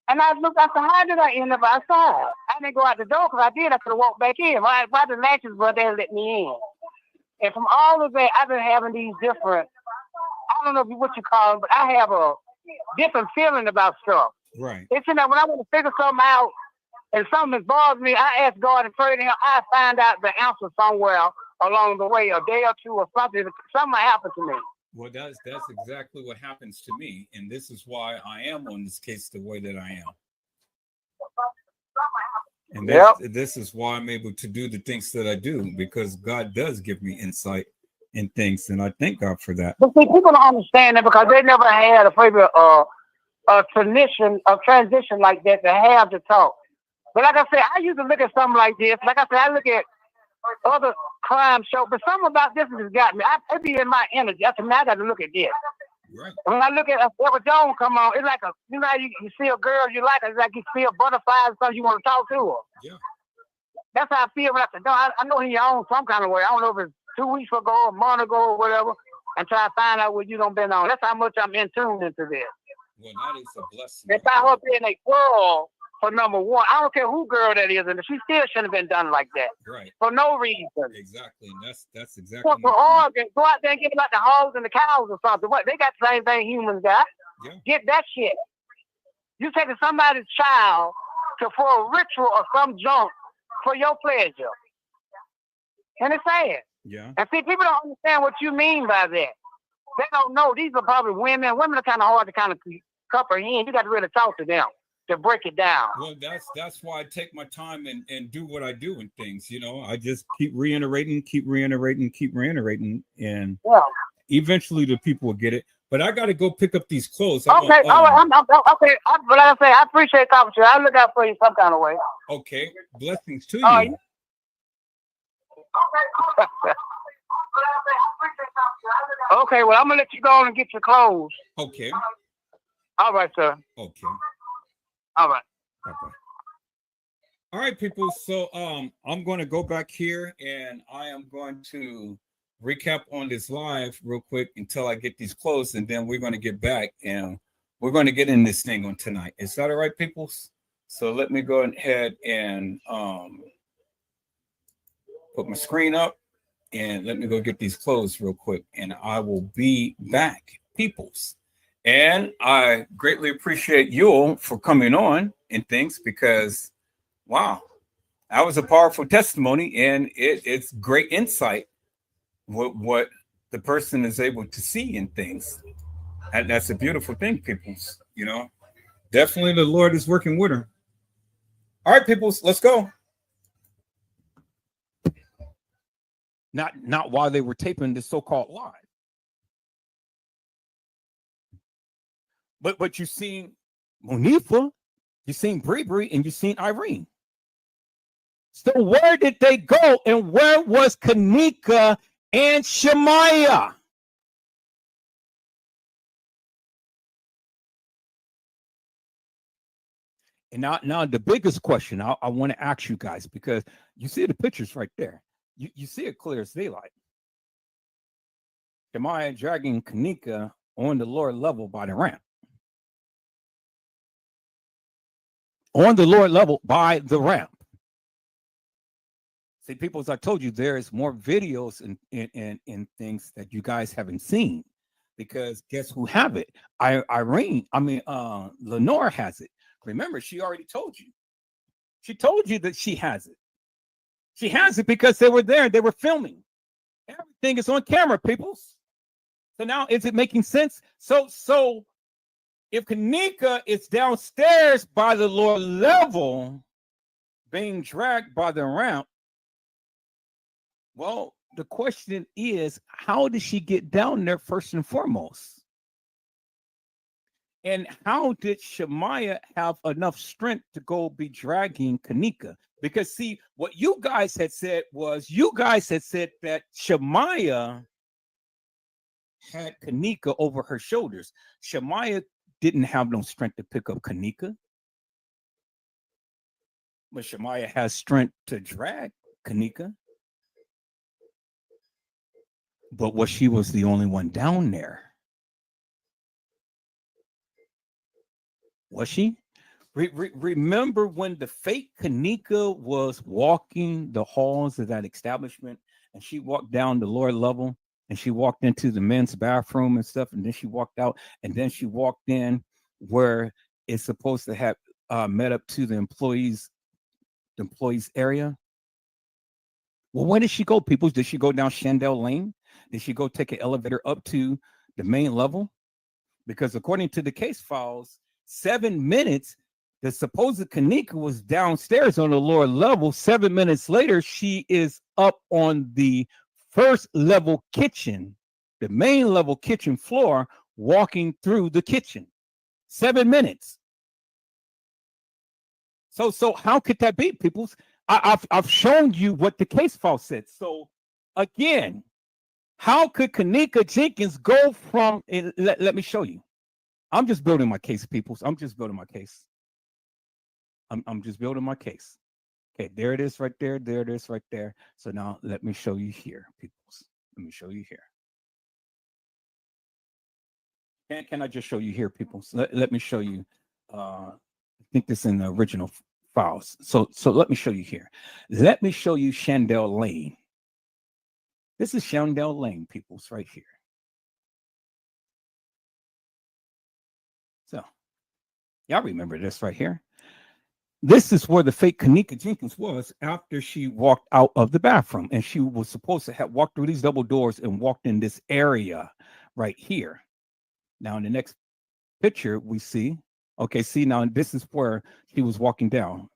And I looked, I said, how did I end up outside? I didn't go out the door because I did. I could have walked back in. Why the latches were there let me in? And from all of that, I've been having these different, I don't know what you call them, but I have a different feeling about stuff. Right. It's that when I want to figure something out and something that bothers me, I ask God and pray to him. I find out the answer somewhere along the way, a day or two or something. Something happened to me. Well, that's exactly what happens to me. And this is why I am on this case the way that I am. And this is why I'm able to do the things that I do, because God does give me insight in things. And I thank God for that. But see, people don't understand that because they never had a transition like that to have to talk. But like I said, I used to look at something like this. Like I said, I look at other crime shows, but something about this has got me. I be in my energy. I said, man, I got to look at this. Right. When I look at Edward Jones come on, it's like you see a girl you like, it's like you see a butterfly or something you want to talk to her. Yeah. That's how I feel when I say, no, I know he owns some kind of way. I don't know if it's 2 weeks ago, a month ago, or whatever, and try to find out what you done been on. That's how much I'm in tune into this. Well, that is a blessing. If I her being a girl for number one, I don't care who girl that is, and she still shouldn't have been done like that. Right. For no reason. Exactly. And that's exactly. For organs, go out there and give it like the hogs and the cows or something. What they got the same thing humans got. Yeah. Get that shit. You taking somebody's child for a ritual or some junk for your pleasure. And it's sad. Yeah. And see, people don't understand what you mean by that. They don't know. These are probably women. Women are kind of hard to kind of comprehend. You got to really talk to them to break it down. Well, that's why I take my time and do what I do in things. You know, I just keep reiterating, and eventually the people will get it. But I got to go pick up these clothes. Okay, okay. But like I say, I appreciate talking to you. I'll look out for you some kind of way. Okay, blessings to you. Okay, well, I'm gonna let you go on and get your clothes. Okay. All right, sir. Okay. All right. Bye-bye. All right, people. So I'm going to go back here and I am going to recap on this live real quick until I get these clothes, and then we're going to get back and we're going to get in this thing on tonight. Is that all right, peoples? So let me go ahead and put my screen up and let me go get these clothes real quick, and I will be back, peoples. And I greatly appreciate you all for coming on and things, because wow, that was a powerful testimony, and it's great insight what the person is able to see in things. And that's a beautiful thing, peoples. You know, definitely the Lord is working with her. All right, peoples, let's go. Not while they were taping this so-called live. But you've seen Monifa, you've seen Bree, and you've seen Irene. So where did they go, and where was Kenneka and Shemaiah? And now the biggest question I want to ask you guys, because you see the pictures right there. You see it clear as daylight. Shemaiah dragging Kenneka on the lower level by the ramp. On the lower level by the ramp. See, people, as I told you, there's more videos and things that you guys haven't seen, because guess who have it? Lenore has it. Remember, she already told you. She told you that she has it. She has it because they were there. They were filming. Everything is on camera, peoples. So now, is it making sense? So if Kenneka is downstairs by the lower level, being dragged by the ramp, well, the question is, how did she get down there first and foremost? And how did Shemaiah have enough strength to go be dragging Kenneka? Because see, what you guys had said that Shemaiah had Kenneka over her shoulders. Shemaiah didn't have no strength to pick up Kenneka, but Shemaiah has strength to drag Kenneka. But she was the only one down there. Was she? Remember when the fake Kenneka was walking the halls of that establishment, and she walked down the lower level, and she walked into the men's bathroom and stuff, and then she walked out, and then she walked in where it's supposed to have met up to the employees area? Well, where did she go, people? Did she go down Shandell Lane? Did she go take an elevator up to the main level? Because according to the case files, 7 minutes, the supposed Kenneka was downstairs on the lower level. 7 minutes later, she is up on the first level kitchen, the main level kitchen floor, walking through the kitchen. 7 minutes. So how could that be, peoples? I've shown you what the case file said. So again, how could Kenneka Jenkins go from? Let me show you. I'm just building my case, peoples. I'm just building my case. I'm just building my case. Okay, there it is right there. There it is right there. So now let me show you here, peoples. Let me show you here. Can I just show you here, people? So let me show you. I think this is in the original files. So let me show you here. Let me show you Shandell Lane. This is Shandell Lane, peoples, right here. So y'all remember this right here. This is where the fake Kenneka Jenkins was after she walked out of the bathroom, and she was supposed to have walked through these double doors and walked in this area right here. Now in the next picture we see, okay, see now this is where she was walking down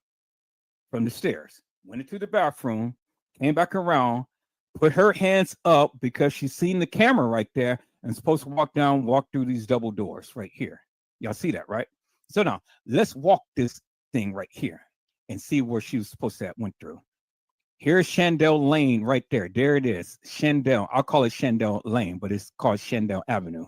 from the stairs, went into the bathroom, came back around, put her hands up because she's seen the camera right there and supposed to walk through these double doors right here. Y'all see that, right? So now let's walk this thing right here and see where she was supposed to have went through. Here's Shandell Lane right there. There it is. Shandell. I'll call it Shandell Lane, but it's called Shandell Avenue.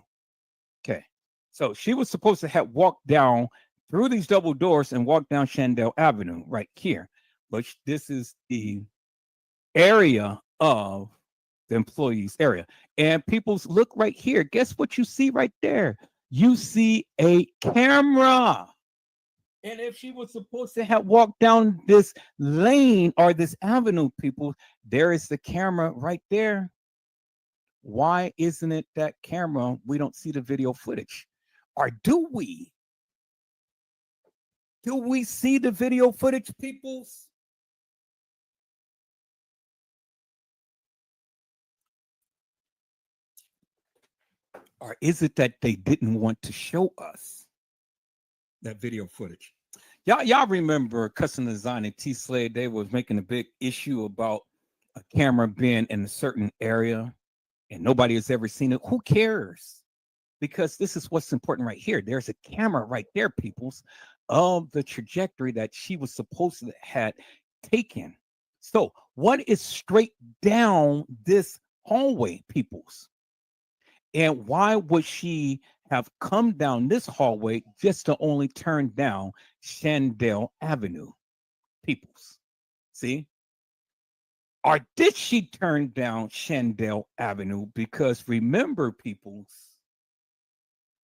Okay. So she was supposed to have walked down through these double doors and walked down Shandell Avenue right here. But this is the area of the employees area. And people's look right here. Guess what you see right there? You see a camera. And if she was supposed to have walked down this lane or this avenue, people, there is the camera right there. Why isn't it that camera? We don't see the video footage. Or do we? Do we see the video footage, peoples? Or is it that they didn't want to show us that video footage? Y'all remember Custom Design and T-Slade, they was making a big issue about a camera being in a certain area and nobody has ever seen it. Who cares? Because this is what's important right here. There's a camera right there, peoples, of the trajectory that she was supposed to have taken. So what is straight down this hallway, peoples? And why would she have come down this hallway just to only turn down Shandell Avenue, peoples? See? Or did she turn down Shandell Avenue? Because remember, peoples,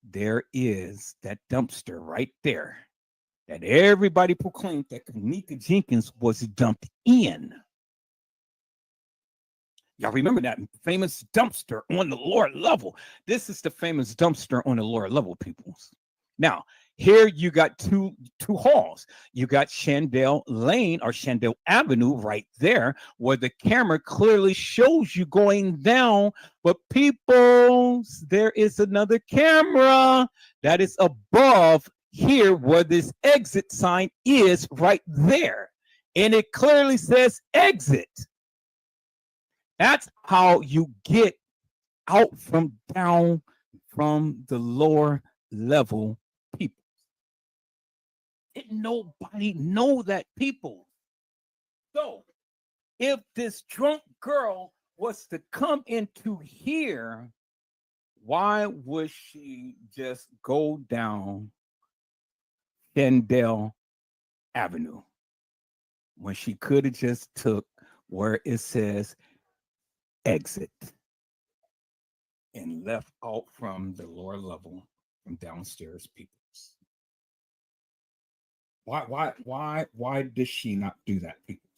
there is that dumpster right there that everybody proclaimed that Kenneka Jenkins was dumped in. Y'all remember that famous dumpster on the lower level? This is the famous dumpster on the lower level, peoples. Now, here you got two halls. You got Shandell Lane or Shandell Avenue right there, where the camera clearly shows you going down. But peoples, there is another camera that is above here where this exit sign is right there. And it clearly says exit. That's how you get out from down from the lower level people. Didn't nobody know that, people? So if this drunk girl was to come into here, why would she just go down Shandell Avenue when she could have just took where it says exit and left out from the lower level from downstairs people? Why does she not do that, people?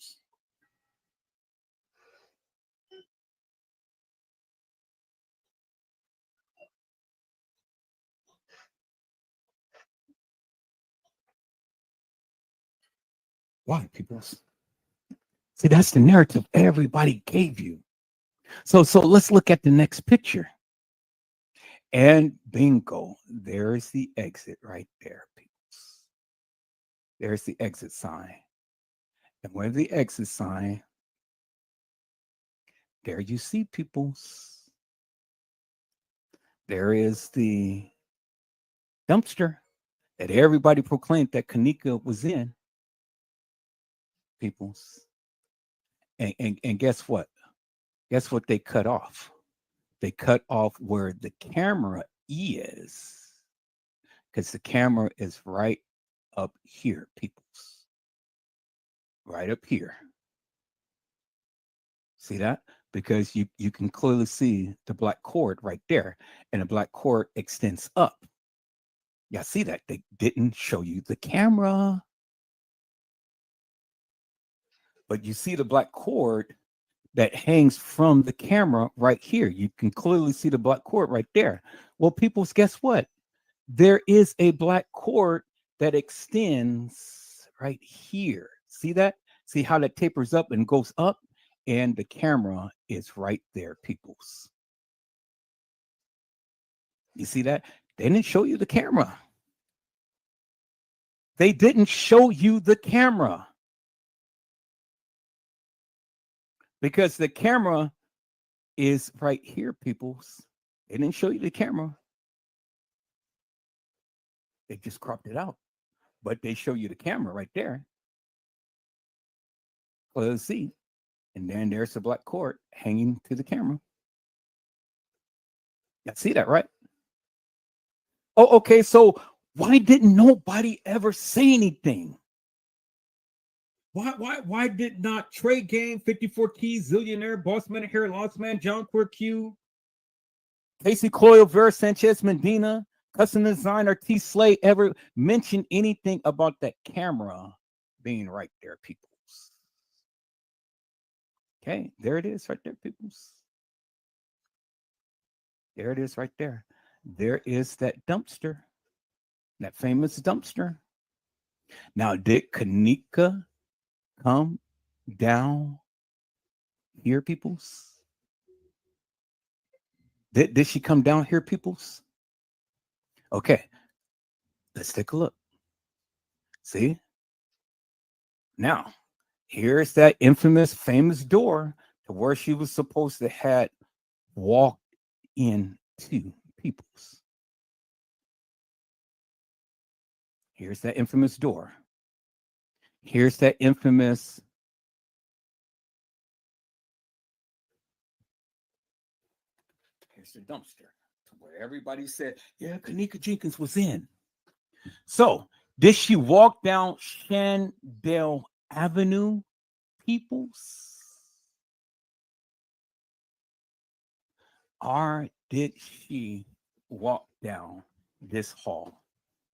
Why, people? See, that's the narrative everybody gave you. So let's look at the next picture. And bingo, there's the exit right there, people. There's the exit sign. And where the exit sign, there you see, peoples. There is the dumpster that everybody proclaimed that Kenneka was in, peoples. And guess what? Guess what they cut off? They cut off where the camera is, because the camera is right up here, peoples. right up here. See that? Because you can clearly see the black cord right there, and the black cord extends up. Yeah, see that? They didn't show you the camera. But you see the black cord that hangs from the camera right here. You can clearly see the black cord right there. Well, people, guess what? There is a black cord that extends right here. See that? See how that tapers up and goes up? And the camera is right there, peoples. You see that? They didn't show you the camera. They didn't show you the camera. Because the camera is right here, peoples. They didn't show you the camera. They just cropped it out. But they show you the camera right there. Well, let's see. And then there's the black cord hanging to the camera. You see that, right? Oh, okay. So why didn't nobody ever say anything? Why did not Trey Gang, 54 Keys, Zillionaire, Boss Man Hair, Lost Man, John Queer Q, Casey Cloyle, Vera Sanchez Medina, Custom Designer T Slay ever mention anything about that camera being right there, peoples? Okay, there it is right there, peoples. There it is right there. There is that dumpster, that famous dumpster. Now, did Kenneka come down here, peoples? Did she come down here, peoples? Okay, let's take a look. See? Now, here's that infamous, famous door to where she was supposed to have walked into, peoples. Here's that infamous door. Here's that infamous here's the dumpster to where everybody said, yeah, Kenneka Jenkins was in. So, did she walk down Shandell Avenue, peoples? Or did she walk down this hall?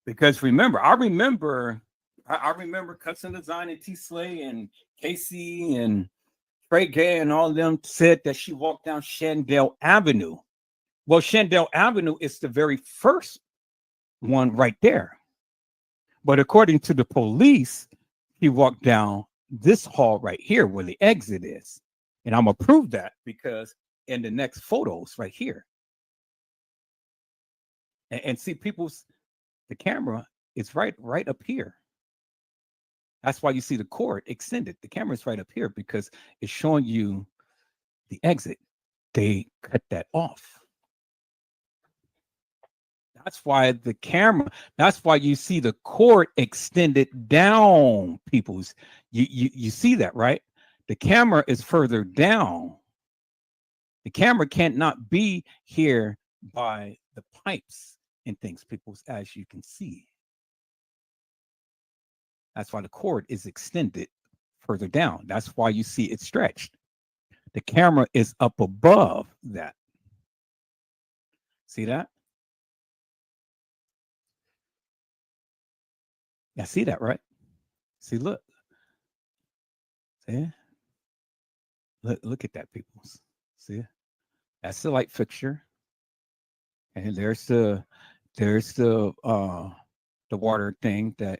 Because remember, I remember Custom Design and T Slay and Casey and Trey Gay and all of them said that she walked down Shandell Avenue. Well, Shandell Avenue is the very first one right there. But according to the police, he walked down this hall right here where the exit is. And I'm going to prove that because in the next photos right here. And see, the camera is right up here. That's why you see the cord extended. The camera is right up here because it's showing you the exit. They cut that off. That's why that's why you see the cord extended down, peoples. You see that, right? The camera is further down. The camera can't not be here by the pipes and things, peoples, as you can see. That's why the cord is extended further down. That's why you see it stretched. The camera is up above that. See that? Yeah, see that, right? See, look. See? Look at that, people. See? That's the light fixture. And there's the water thing that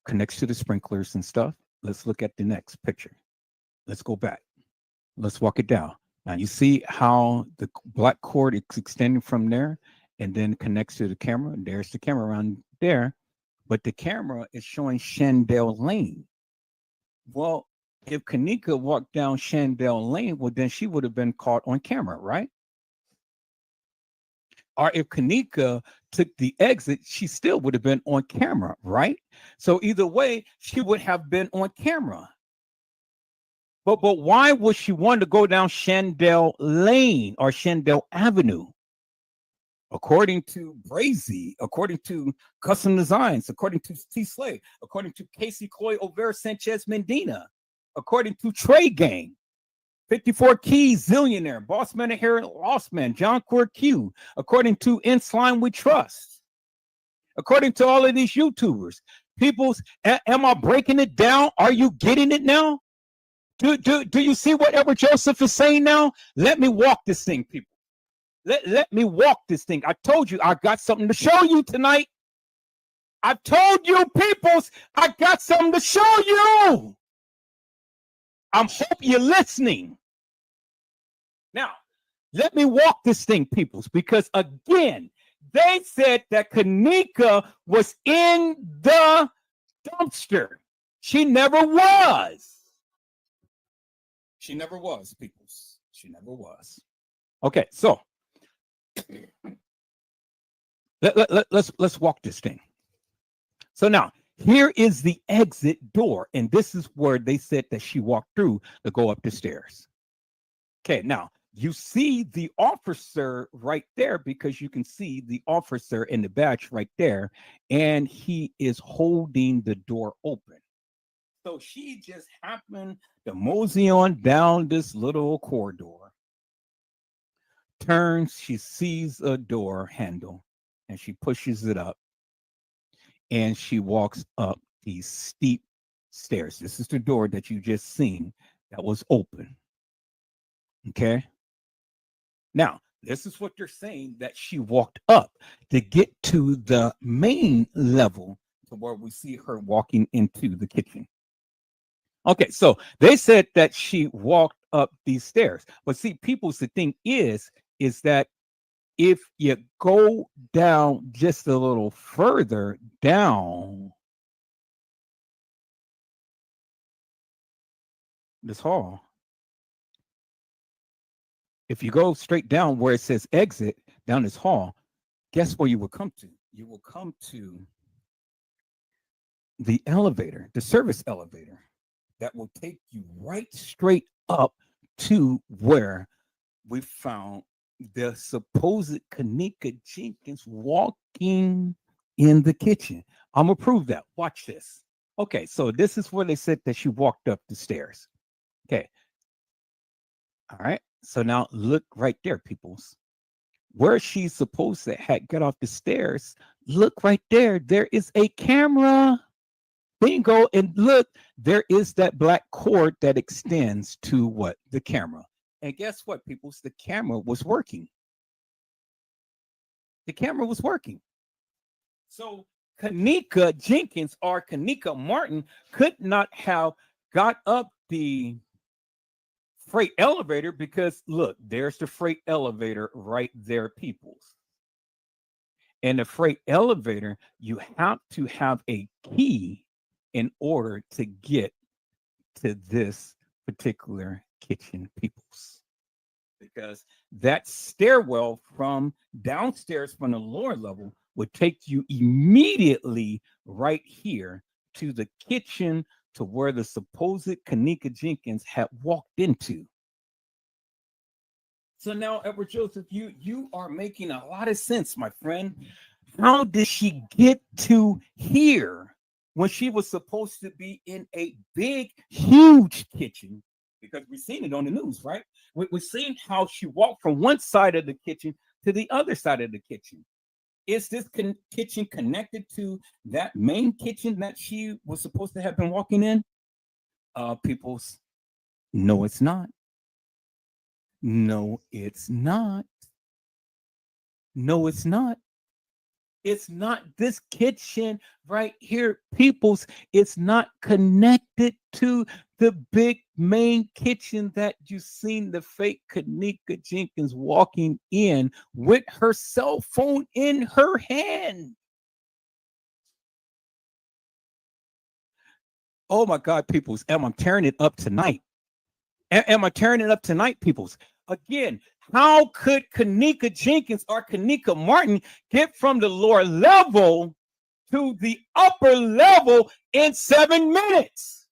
connects to the sprinklers and stuff. Let's look at the next picture. Let's go back. Let's walk it down. Now you see how the black cord is extending from there and then connects to the camera. There's the camera around there, but the camera is showing Shandell Lane. Well, if Kenneka walked down Shandell Lane, well, then she would have been caught on camera, right? Or if Kenneka took the exit, she still would have been on camera, right? So either way, she would have been on camera. But why would she want to go down Shandell Lane or Shandell Avenue? according to Brazy, according to Custom Designs, according to T. Slay, according to Casey Coy Overa Sanchez Medina, according to Trey Gang, 54 Keys Zillionaire, Boss Man Inherent Lost Man, John Quirk Q, according to In Slime We Trust, according to all of these YouTubers. People's, am I breaking it down? Are you getting it now? Do you see what Edward Joseph is saying now? Let me walk this thing, people. Let me walk this thing. I told you I got something to show you tonight. I told you, peoples, I got something to show you. I hope you're listening. Now, let me walk this thing, peoples, because again, they said that Kenneka was in the dumpster. She never was. She never was, peoples. She never was. Okay, so let's walk this thing. So now here is the exit door, and this is where they said that she walked through to go up the stairs. Okay, now you see the officer right there because you can see the officer in the badge right there, and he is holding the door open. So she just happened to mosey on down this little corridor, turns, she sees a door handle, and she pushes it up, and she walks up these steep stairs. This is the door that you just seen that was open. Okay. Now, this is what they're saying, that she walked up to get to the main level to where we see her walking into the kitchen. Okay, so they said that she walked up these stairs. But see, people's, the thing is that if you go down just a little further down this hall, if you go straight down where it says exit down this hall, guess where you will come to? You will come to the elevator, the service elevator, that will take you right straight up to where we found the supposed Kenneka Jenkins walking in the kitchen. I'm gonna prove that. Watch this. Okay, so this is where they said that she walked up the stairs. Okay. All right. So now look right there, peoples. Where she's supposed to get off the stairs, look right there. There is a camera. Bingo. And look, there is that black cord that extends to what? The camera. And guess what, people? The camera was working. The camera was working. So Kenneka Jenkins or Kenneka Martin could not have got up the freight elevator because look, there's the freight elevator right there, peoples. And the freight elevator, you have to have a key in order to get to this particular kitchen, peoples, because that stairwell from downstairs from the lower level would take you immediately right here to the kitchen, to where the supposed Kenneka Jenkins had walked into. So now, Edward Joseph, you are making a lot of sense, my friend. How did she get to here when she was supposed to be in a big, huge kitchen? Because we've seen it on the news, right? We've seen how she walked from one side of the kitchen to the other side of the kitchen. Is this kitchen connected to that main kitchen that she was supposed to have been walking in? Peoples, no, it's not. No, it's not. No, it's not. It's not this kitchen right here, peoples. It's not connected to the big main kitchen that you seen the fake Kenneka Jenkins walking in with her cell phone in her hand. Oh my God, peoples. Am I tearing it up tonight? Am I tearing it up tonight, peoples? Again, how could Kenneka Jenkins or Kenneka Martin get from the lower level to the upper level in 7 minutes?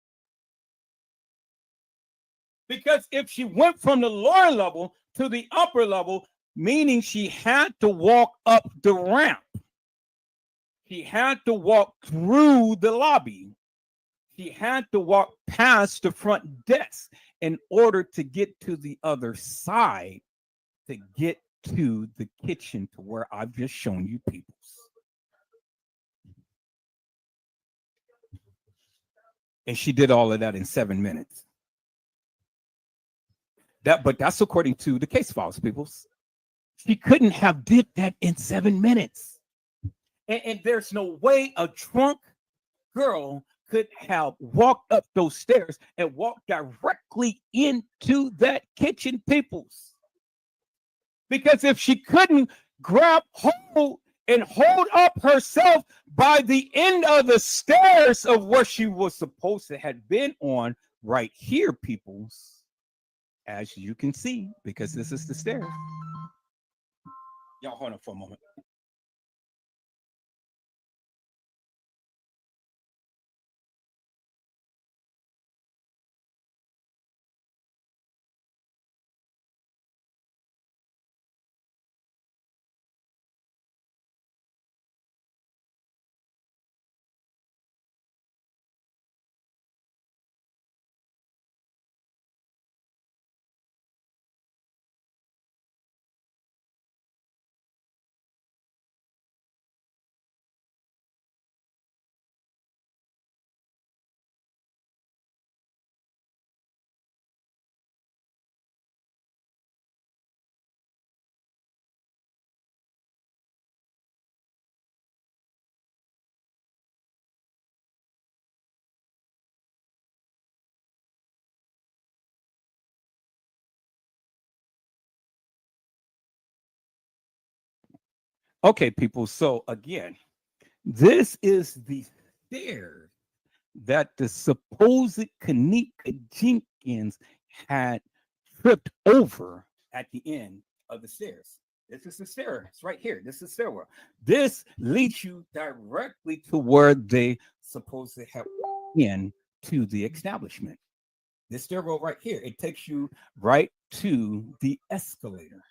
Because if she went from the lower level to the upper level, meaning she had to walk up the ramp. She had to walk through the lobby. She had to walk past the front desk in order to get to the other side to get to the kitchen to where I've just shown you people. And she did all of that in 7 minutes. But that's according to the case files, people. She couldn't have did that in 7 minutes. And there's no way a drunk girl could have walked up those stairs and walked directly into that kitchen, peoples. Because if she couldn't grab hold and hold up herself by the end of the stairs of where she was supposed to have been on, right here, peoples, as you can see, because this is the stairs. Y'all hold on for a moment. Okay, people. So again, this is the stairs that the supposed Kenneka Jenkins had tripped over at the end of the stairs. This is the stairs right here. This is the stairwell. This leads you directly to where they supposed to have in to the establishment. This stairwell right here, it takes you right to the escalator.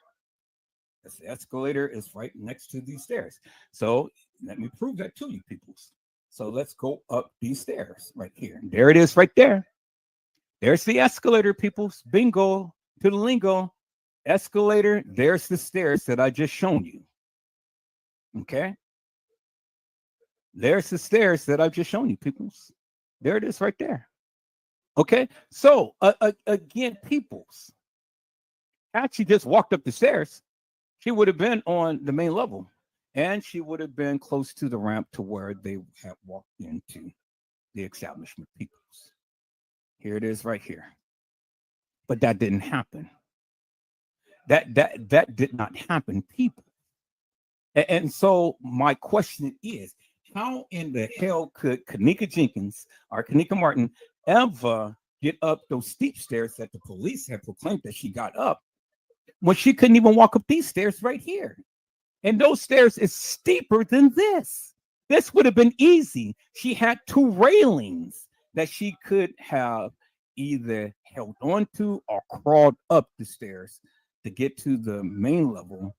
The escalator is right next to these stairs. So let me prove that to you, people. So let's go up these stairs right here. There it is right there. There's the escalator, peoples. Bingo to the lingo. Escalator, there's the stairs that I just shown you. Okay? There's the stairs that I've just shown you, peoples. There it is right there. Okay? So, again, peoples, had she just walked up the stairs, she would have been on the main level, and she would have been close to the ramp to where they had walked into the establishment, peoples. Here it is right here. But that didn't happen. That did not happen, people. And so my question is, how in the hell could Kenneka Jenkins or Kenneka Martin ever get up those steep stairs that the police had proclaimed that she got up when she couldn't even walk up these stairs right here? And those stairs is steeper than this. This would have been easy. She had two railings that she could have either held onto or crawled up the stairs to get to the main level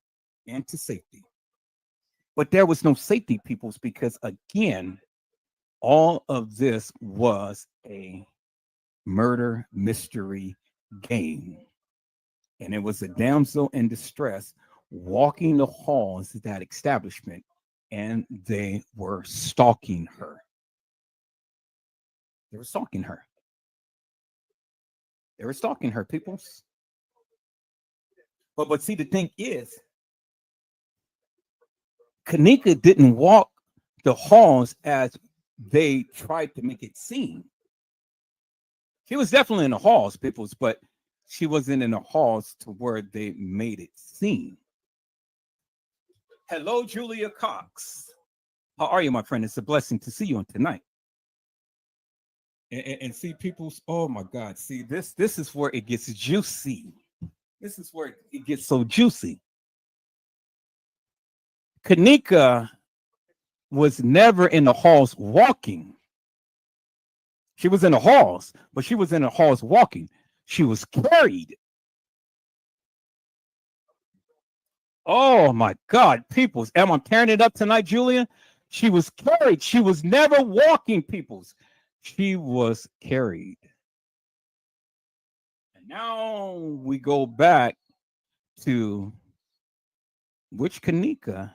and to safety. But there was no safety, peoples, because again, all of this was a murder mystery game. And it was a damsel in distress walking the halls of that establishment, and they were stalking her. They were stalking her. They were stalking her, peoples. But see, the thing is, Kenneka didn't walk the halls as they tried to make it seem. She was definitely in the halls, peoples, but she wasn't in the halls to where they made it seem. Hello, Julia Cox. How are you, my friend? It's a blessing to see you on tonight. And see, people's, oh my God, see, this is where it gets juicy. This is where it gets so juicy. Kenneka was never in the halls walking. She was in the halls, but she was in the halls walking. She was carried. Oh my God, peoples. Am I tearing it up tonight, Julian? She was carried. She was never walking, peoples. She was carried. And now we go back to which Kenneka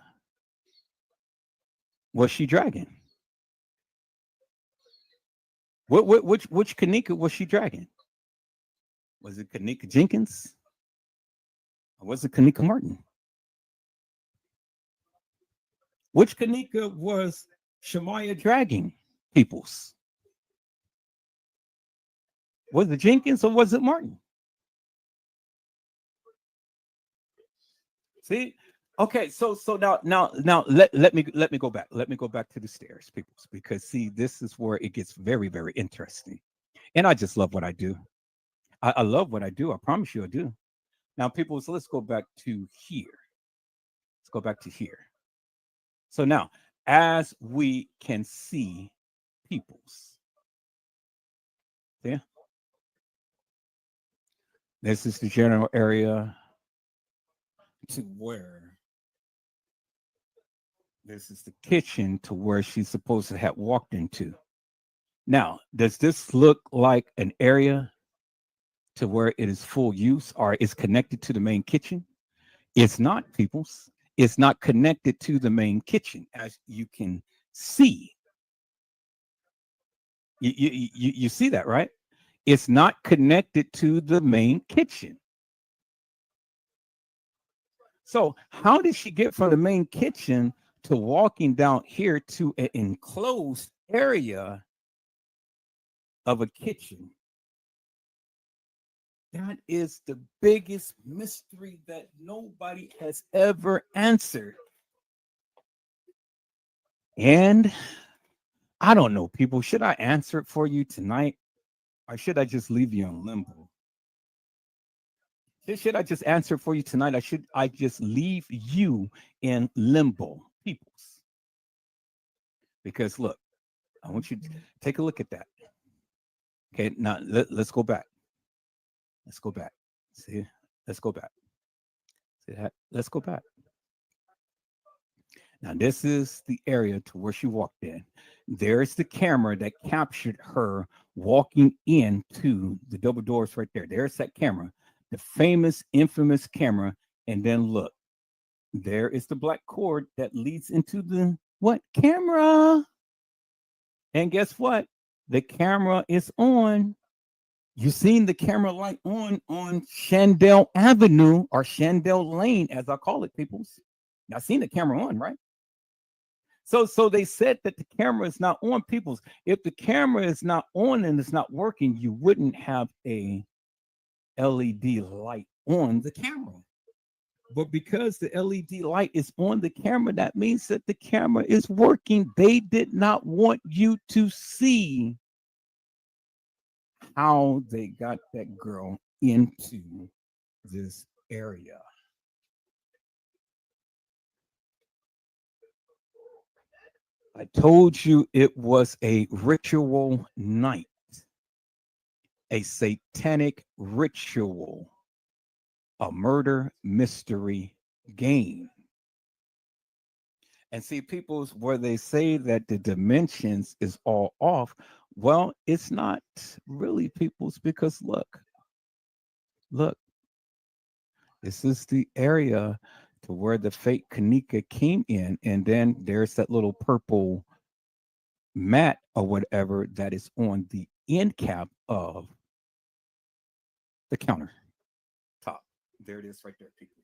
was she dragging? Which Kenneka was she dragging? Was it Kenneka Jenkins? Or was it Kenneka Martin? Which Kenneka was Shemaya dragging, peoples? Was it Jenkins or was it Martin? See? Okay, so now let me go back. Let me go back to the stairs, peoples, because see, this is where it gets very, very interesting. And I just love what I do. I love what I do. I promise you I do. Now, peoples, let's go back to here. Let's go back to here. So now, as we can see, peoples. Yeah. This is the general area to where this is the kitchen to where she's supposed to have walked into. Now, does this look like an area to where it is full use or is connected to the main kitchen? It's not, peoples. It's not connected to the main kitchen, as you can see. You see that, right? It's not connected to the main kitchen. So how did she get from the main kitchen to walking down here to an enclosed area of a kitchen? That is the biggest mystery that nobody has ever answered. And I don't know, people, should I answer it for you tonight? Or should I just leave you in limbo? Should I just answer it for you tonight? Or should I just leave you in limbo, peoples? Because look, I want you to take a look at that. Okay, now let's go back. Let's go back. See, let's go back. See that? Let's go back. Now, this is the area to where she walked in. There's the camera that captured her walking into the double doors right there. There's that camera, the famous, infamous camera. And then look, there is the black cord that leads into the what? Camera. And guess what? The camera is on. You've seen the camera light on Shandell Avenue or Shandell Lane, as I call it, peoples. Now, I've seen the camera on, right? So they said that the camera is not on, peoples. If the camera is not on and it's not working, you wouldn't have a LED light on the camera. But because the LED light is on the camera, that means that the camera is working. They did not want you to see how they got that girl into this area. I told you it was a ritual night, a satanic ritual, a murder mystery game. And see, people's where they say that the dimensions is all off. Well, it's not really, people's, because look, this is the area to where the fake Kenneka came in, and then there's that little purple mat or whatever that is on the end cap of the counter top. There it is right there, people.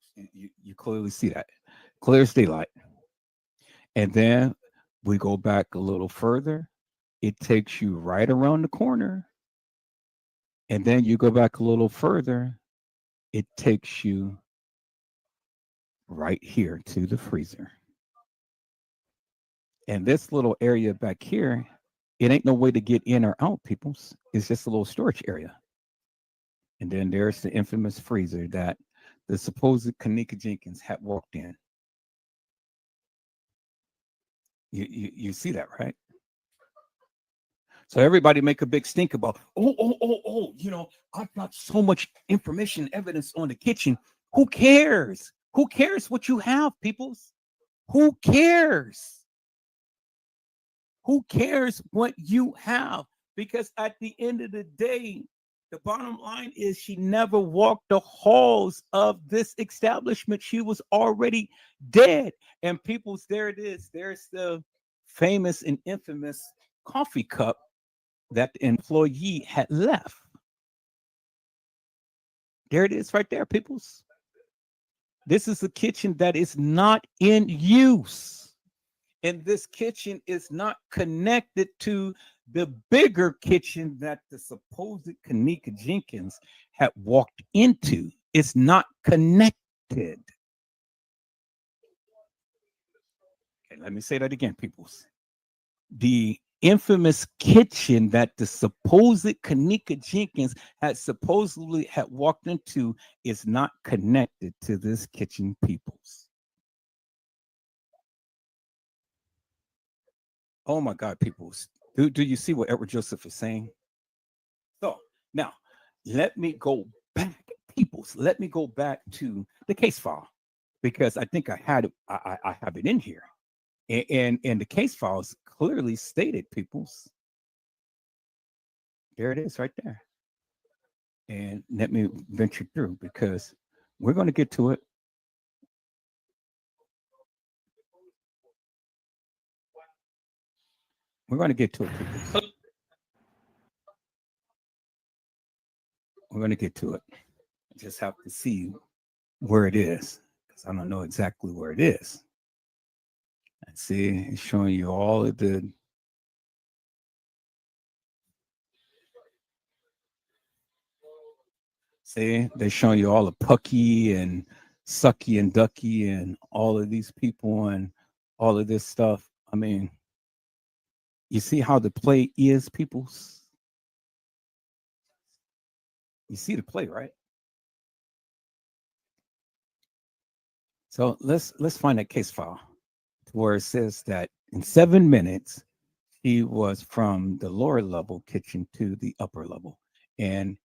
You clearly see that, clear as daylight. And then we go back a little further. It takes you right around the corner. And then you go back a little further. It takes you right here to the freezer. And this little area back here, it ain't no way to get in or out, peoples. It's just a little storage area. And then there's the infamous freezer that the supposed Kenneka Jenkins had walked in. You see that, right? So everybody make a big stink about, you know, I've got so much information, evidence on the kitchen. Who cares? Who cares what you have, peoples? Who cares? Who cares what you have? Because at the end of the day, the bottom line is she never walked the halls of this establishment. She was already dead. And peoples, there it is. There's the famous and infamous coffee cup that the employee had left. There it is right there, peoples. This is a kitchen that is not in use. And this kitchen is not connected to the bigger kitchen that the supposed Kenneka Jenkins had walked into. It's not connected. Okay, let me say that again, peoples. The infamous kitchen that the supposed Kenneka Jenkins had supposedly had walked into is not connected to this kitchen, peoples. Oh my God, peoples. Do you see what Edward Joseph is saying? So now let me go back, peoples. Let me go back to the case file because I think I had it, I have it in here. And the case files clearly stated, peoples. There it is right there. And let me venture through because we're going to get to it. We're going to get to it, peoples. We're going to get to it. I just have to see where it is because I don't know exactly where it is. Let's see, it's showing you all of the see, they're showing you all the Pucky and Sucky and Ducky and all of these people and all of this stuff. I mean, you see how the play is, peoples? You see the play, right? So let's find that case file where it says that in 7 minutes, he was from the lower level kitchen to the upper level. And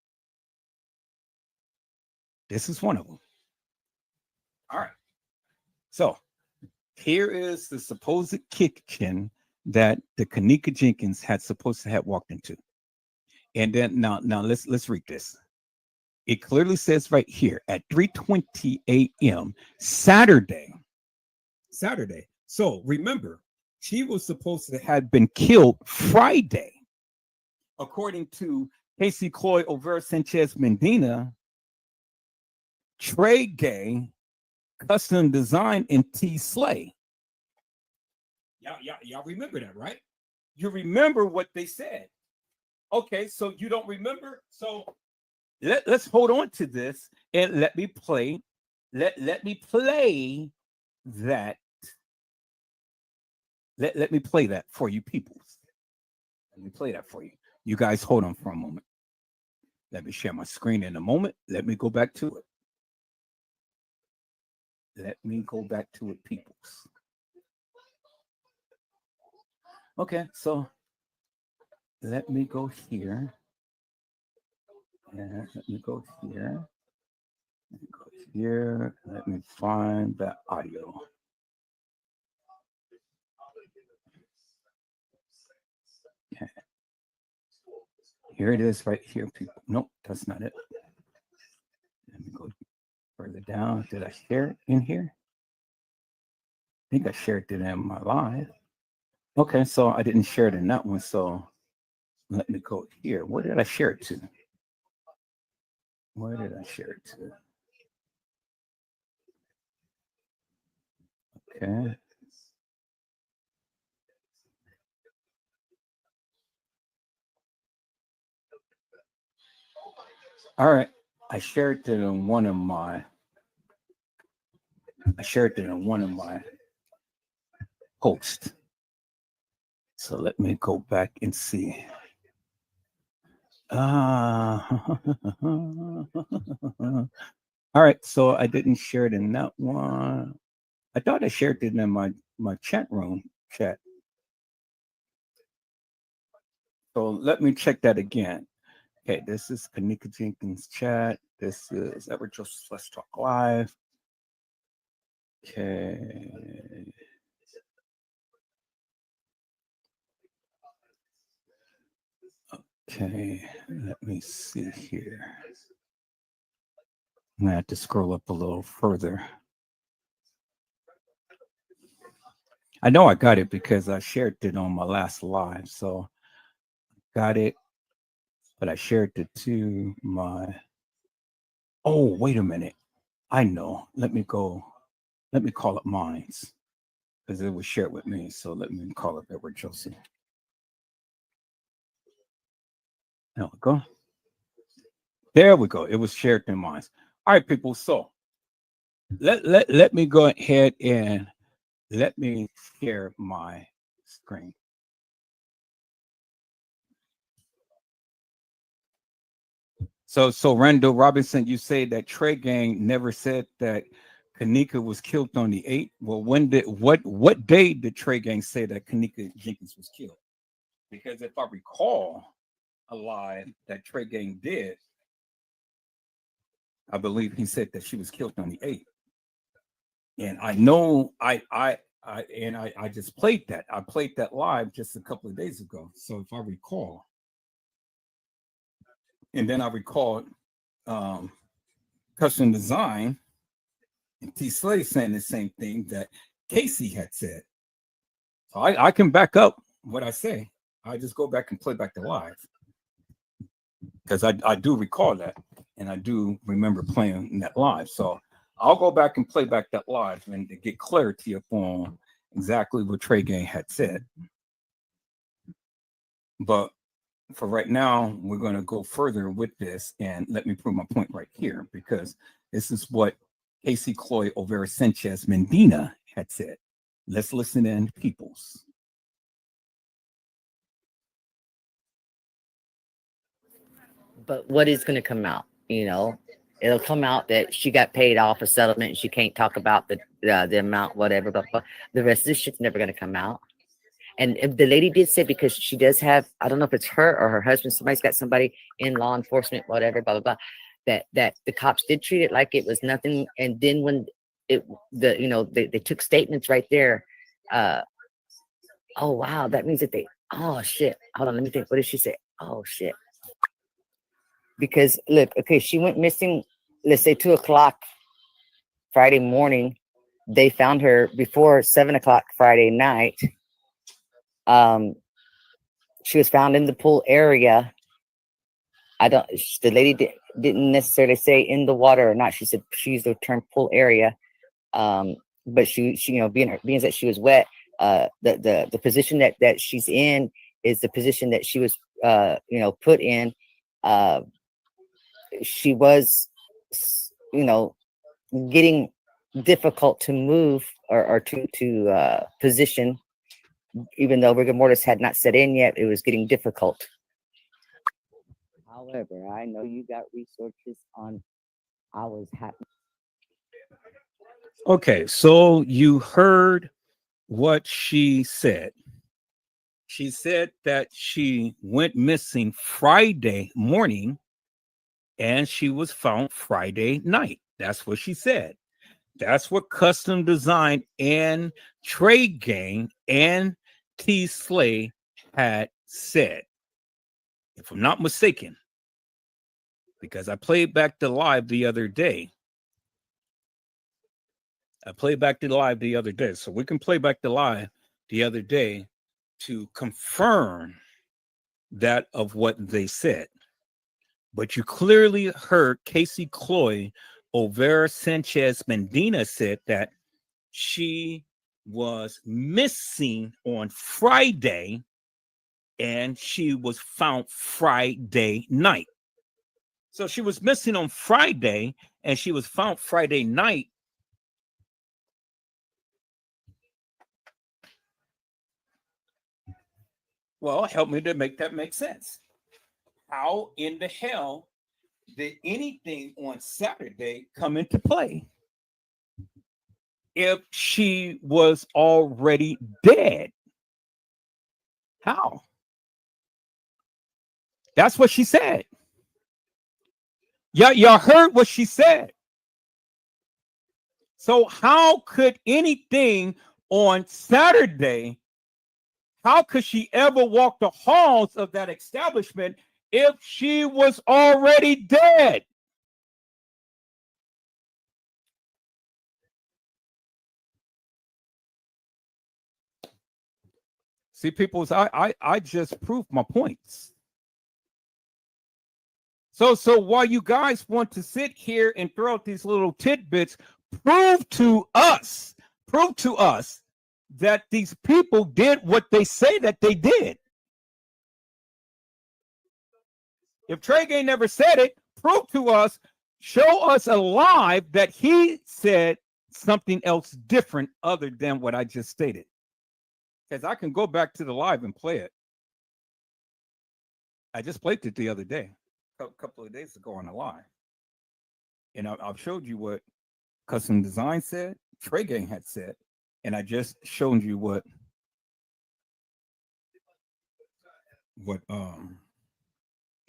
this is one of them. All right. So here is the supposed kitchen that the Kenneka Jenkins had supposed to have walked into. And then now let's read this. It clearly says right here at 3:20 a.m. Saturday. So remember, she was supposed to have been killed Friday. According to Casey Cloyd Overa Sanchez Medina, Trey Gay, custom design, and T Slay. Y'all remember that, right? You remember what they said. Okay, so you don't remember? So let's hold on to this and let me play. Let me play that. Let me play that for you people. Let me play that for you. You guys hold on for a moment. Let me share my screen in a moment. Let me go back to it. Let me go back to it, peoples. Okay, so let me go here. And let me go here. Let me go here. Let me find that audio. Okay. Here it is right here, people. Nope, that's not it. Let me go further down. Did I share it in here? I think I shared it in my live. Okay, so I didn't share it in that one. So let me go here. Where did I share it to? Where did I share it to? Okay. All right. I shared it in one of my posts. So let me go back and see. All right, so I didn't share it in that one. I thought I shared it in my chat room chat. So let me check that again. Okay, this is Kenneka Jenkins chat. This is Edward Joseph Let's Talk Live. Okay. Okay, let me see here. I'm gonna have to scroll up a little further. I know I got it because I shared it on my last live. So got it, but I shared it to my. Oh, wait a minute. I know. Let me go. Let me call it mine's because it was shared with me. So let me call it Edward Joseph. There we go. There we go. It was shared in mine. All right, people. So let me go ahead and let me share my screen. So Randall Robinson, you say that Trey Gang never said that Kenneka was killed on the 8th. Well, what day did Trey Gang say that Kenneka Jenkins was killed? Because if I recall a lie that Trey Gang did, I believe he said that she was killed on the 8th. And I know I just played that. I played that live just a couple of days ago. So if I recall, and then I recalled Custom Design and T Slay saying the same thing that Casey had said. So I can back up what I say. I just go back and play back the live. Because I do recall that. And I do remember playing that live. So I'll go back and play back that live and to get clarity upon exactly what Trey Gang had said. But for right now, we're going to go further with this and let me prove my point right here, because this is what Casey Chloe Olvera Sanchez Mendina had said. Let's listen in, peoples. But what is going to come out? You know, it'll come out that she got paid off a settlement and she can't talk about the amount, whatever, but the rest of this shit's never going to come out. And if the lady did say, because she does have, I don't know if it's her or her husband, somebody's got somebody in law enforcement, whatever, blah, blah, blah, that the cops did treat it like it was nothing. And then when they took statements right there. Oh, wow. That means that oh, shit. Hold on. Let me think. What did she say? Oh, shit. Because look, okay, she went missing, let's say 2:00 Friday morning. They found her before 7:00 Friday night. She was found in the pool area. The lady didn't necessarily say in the water or not. She said she used the term pool area. But she being that she was wet, the position that she's in is the position that she was put in. She was getting difficult to move or to position, even though rigor mortis had not set in yet. It was getting difficult. However, I know you got resources on. I was happy. Okay, so you heard what she said. She said that she went missing Friday morning and she was found Friday night. That's what she said. That's what Custom Design and Trey Gang and T Slay had said, if I'm not mistaken, because I played back the live the other day. So we can play back the live the other day to confirm that of what they said. But you clearly heard Casey Chloe Olvera Sanchez Mendina said that she was missing on Friday and she was found Friday night. So she was missing on Friday and she was found Friday night. Well, help me to make that make sense. How in the hell did anything on Saturday come into play if she was already dead? How? That's what she said. Y'all heard what she said. So how could anything on Saturday, how could she ever walk the halls of that establishment if she was already dead? See, people, I just proved my points. So while you guys want to sit here and throw out these little tidbits, prove to us that these people did what they say that they did. If Trey Gay never said it, prove to us, show us alive that he said something else different other than what I just stated. Because I can go back to the live and play it. I just played it the other day, a couple of days ago on the live. And I've showed you what Custom Design said, Trey Gang had said, and I just showed you what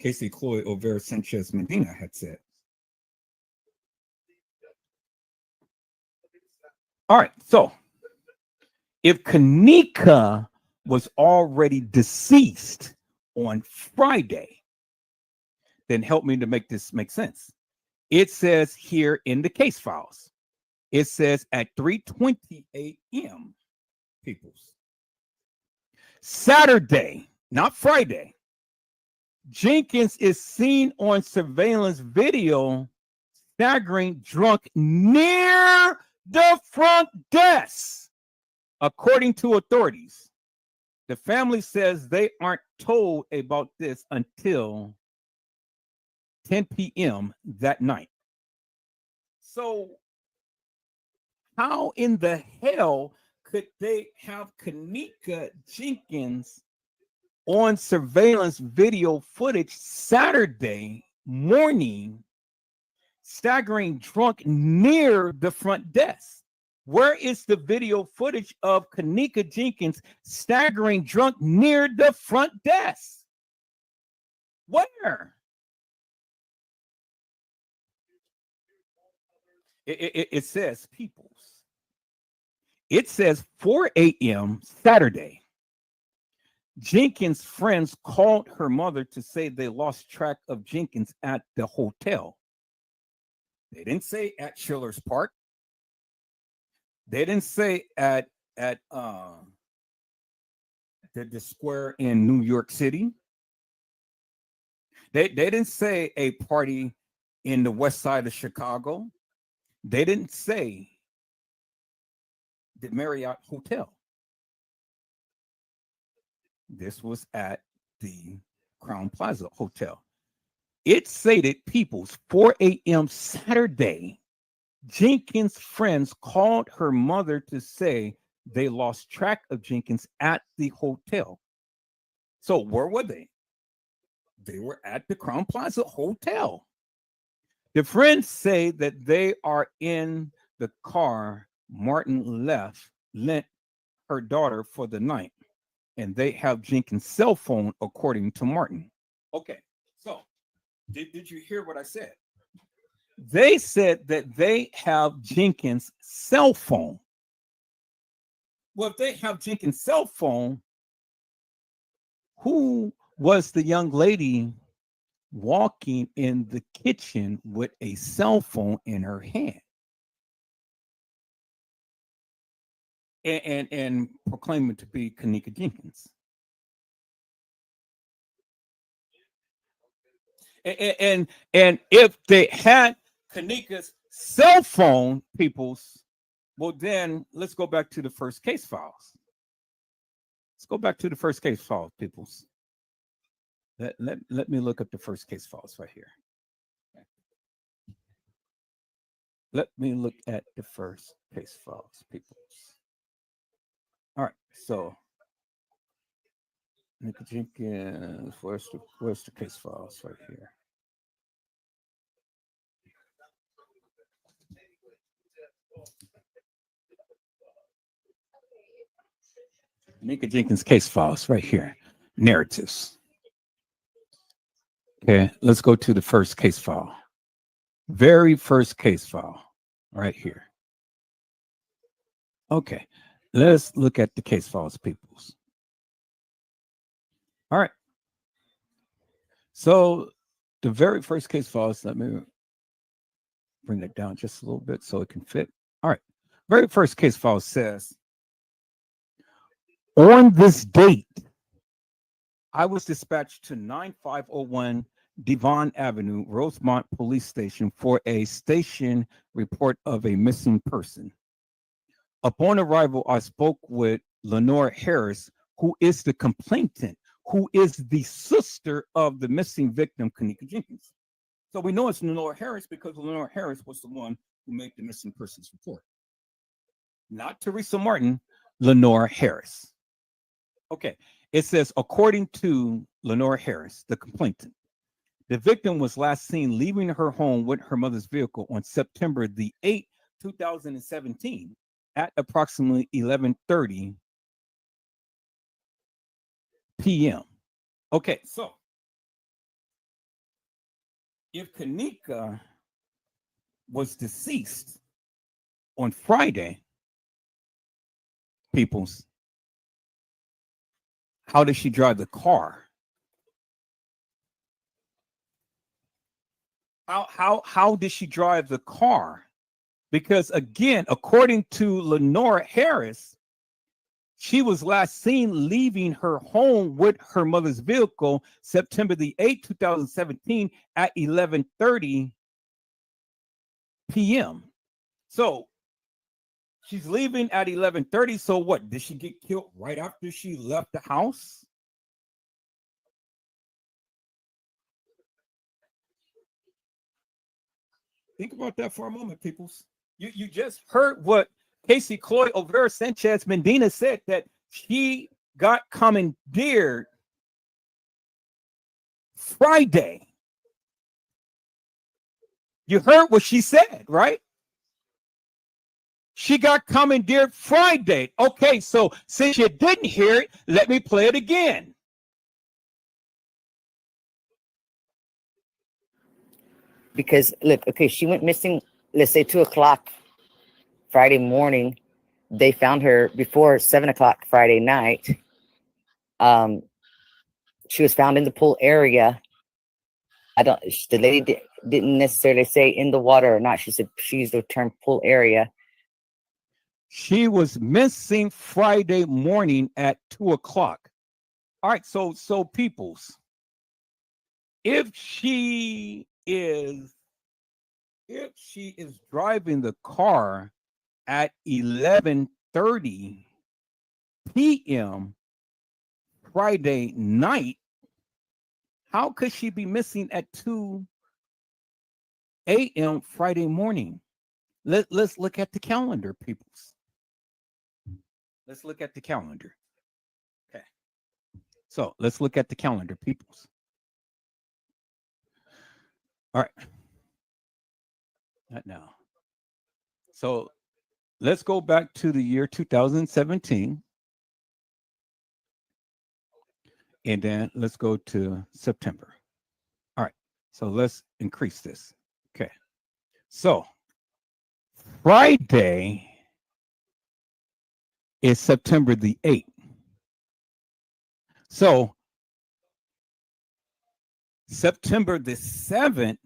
Casey Chloe Overa Sanchez Medina had said. All right, so if Kenneka was already deceased on Friday, then help me to make this make sense. It says here in the case files, it says at 3:20 a.m. peoples. Saturday, not Friday, Jenkins is seen on surveillance video staggering drunk near the front desk. According to authorities, the family says they aren't told about this until 10 p.m. that night. So how in the hell could they have Kenneka Jenkins on surveillance video footage Saturday morning staggering drunk near the front desk? Where is the video footage of Kenneka Jenkins staggering drunk near the front desk? Where? It says, peoples. It says 4 a.m. Saturday. Jenkins' friends called her mother to say they lost track of Jenkins at the hotel. They didn't say at Schiller's Park. They didn't say at the square in New York City. They didn't say a party in the west side of Chicago. They didn't say the Marriott Hotel. This was at the Crown Plaza Hotel. It stated, peoples, 4 a.m. Saturday, Jenkins' friends called her mother to say they lost track of Jenkins at the hotel. So where were they? They were at the Crown Plaza Hotel. The friends say that they are in the car Martin lent her daughter for the night, and they have Jenkins' cell phone, according to Martin. Okay, so did you hear what I said? They said that they have Jenkins' cell phone. Well, if they have Jenkins' cell phone, who was the young lady walking in the kitchen with a cell phone in her hand and proclaiming to be Kenneka Jenkins? And if they had Kenneka's cell phone, peoples, well, then let's go back to the first case files. Let's go back to the first case files, peoples. Let me look up the first case files right here. Let me look at the first case files, peoples. All right, so Kenneka Jenkins, where's the case files right here? Kenneka Jenkins case files right here. Narratives. Okay, let's go to the first case file. Very first case file right here. Okay, let's look at the case files, peoples. All right. So the very first case files, let me bring that down just a little bit so it can fit. All right. Very first case file says, on this date, I was dispatched to 9501 Devon Avenue, Rosemont Police Station for a station report of a missing person. Upon arrival, I spoke with Lenore Harris, who is the complainant, who is the sister of the missing victim, Kenneka Jenkins. So we know it's Lenore Harris because Lenore Harris was the one who made the missing persons report. Not Teresa Martin, Lenore Harris. Okay, it says, according to Lenore Harris, the complainant, the victim was last seen leaving her home with her mother's vehicle on September the 8th, 2017 at approximately 11:30 p.m. Okay, so if Kenneka was deceased on Friday, peoples, how did she drive the car? How did she drive the car? Because again, according to Lenore Harris, she was last seen leaving her home with her mother's vehicle September the 8th, 2017 at 11:30 p.m. So she's leaving at 11:30. So what? Did she get killed right after she left the house? Think about that for a moment, peoples. You just heard what Casey Cloyd Olvera Sanchez Medina said, that she got commandeered Friday. You heard what she said, right? She got commandeered Friday. Okay, so since you didn't hear it, let me play it again. Because look, okay, she went missing, let's say 2:00 Friday morning. They found her before 7:00 Friday night. She was found in the pool area. The lady didn't necessarily say in the water or not. She said she used the term pool area. She was missing Friday morning at 2:00. All right, so peoples, if she is driving the car at 11:30 p.m. Friday night, how could she be missing at 2 a.m. Friday morning? Let's look at the calendar, peoples. Let's look at the calendar. Okay. So let's look at the calendar, peoples. All right. Not now. So let's go back to the year 2017. And then let's go to September. All right. So let's increase this. Okay. So Friday is September the 8th. So September the 7th,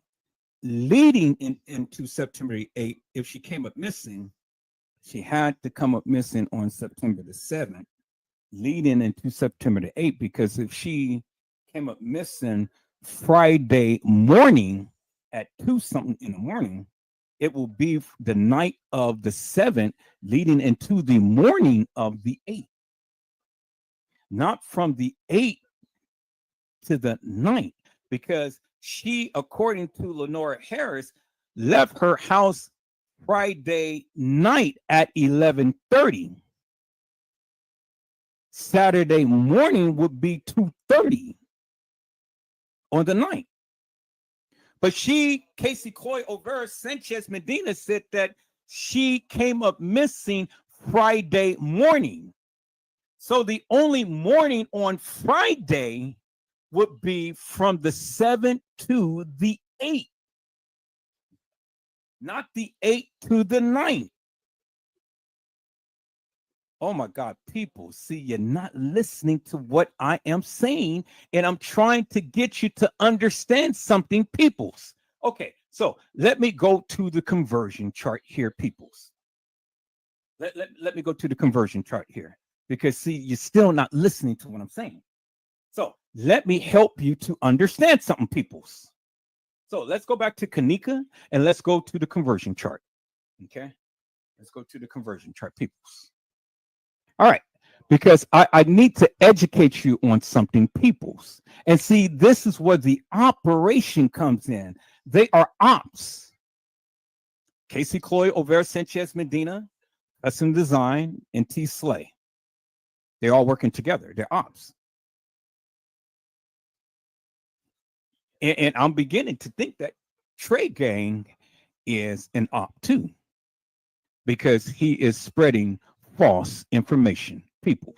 leading into September the 8th, if she came up missing, she had to come up missing on September the 7th, leading into September the 8th, because if she came up missing Friday morning at 2-something in the morning, it will be the night of the 7th, leading into the morning of the 8th. Not from the 8th to the 9th, because she, according to Lenore Harris, left her house Friday night at 11:30. Saturday morning would be 2:30 on the 9th. But Casey Coy Olvera Sanchez Medina, said that she came up missing Friday morning. So the only morning on Friday would be from the 7th to the 8th, not the 8th to the 9th. Oh my God, people, see, you're not listening to what I am saying, and I'm trying to get you to understand something, peoples. Okay, so let me go to the conversion chart here, peoples. Let me go to the conversion chart here, because see, you're still not listening to what I'm saying. So let me help you to understand something, peoples. So let's go back to Kenneka and let's go to the conversion chart. Okay, let's go to the conversion chart, peoples. All right, because I need to educate you on something, peoples. And see, this is where the operation comes in. They are ops. Casey Chloe, Overa Sanchez Medina, Custom Design, and T. Slay. They're all working together. They're ops. And I'm beginning to think that Trey Gang is an op too, because he is spreading false information, people.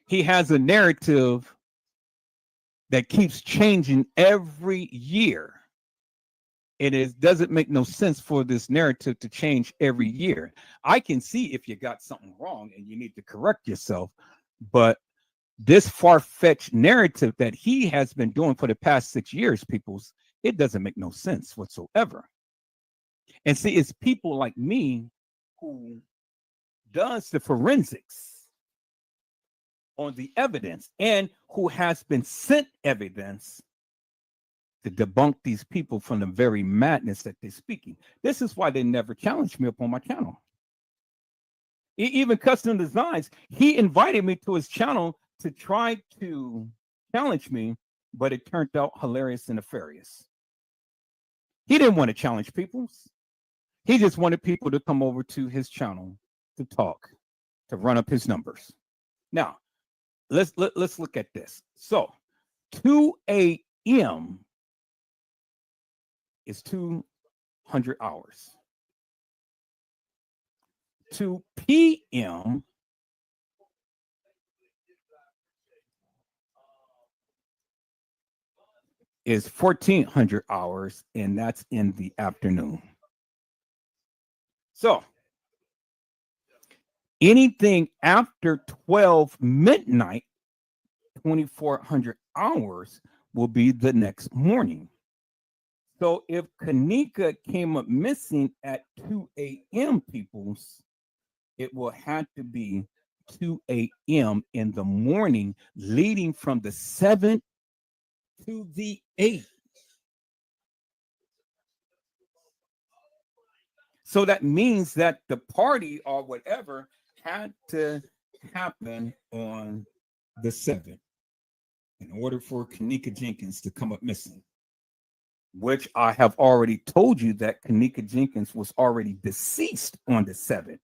He has a narrative that keeps changing every year. It doesn't make no sense for this narrative to change every year. I can see if you got something wrong and you need to correct yourself, but this far-fetched narrative that he has been doing for the past 6 years, peoples, it doesn't make no sense whatsoever. And see, it's people like me who does the forensics on the evidence and who has been sent evidence to debunk these people from the very madness that they're speaking. This is why they never challenged me up on my channel. Even Custom Designs, he invited me to his channel to try to challenge me, but it turned out hilarious and nefarious. He didn't want to challenge people. He just wanted people to come over to his channel to talk, to run up his numbers. Now, let's look at this. So 2 a.m. is 200 hours. 2 p.m. is 1400 hours, and that's in the afternoon. So anything after 12 midnight, 2400 hours, will be the next morning. So if Kenneka came up missing at 2 a.m., peoples, it will have to be 2 a.m. in the morning, leading from the 7th to the 8th. So that means that the party or whatever had to happen on the 7th in order for Kenneka Jenkins to come up missing, which I have already told you that Kenneka Jenkins was already deceased on the 7th,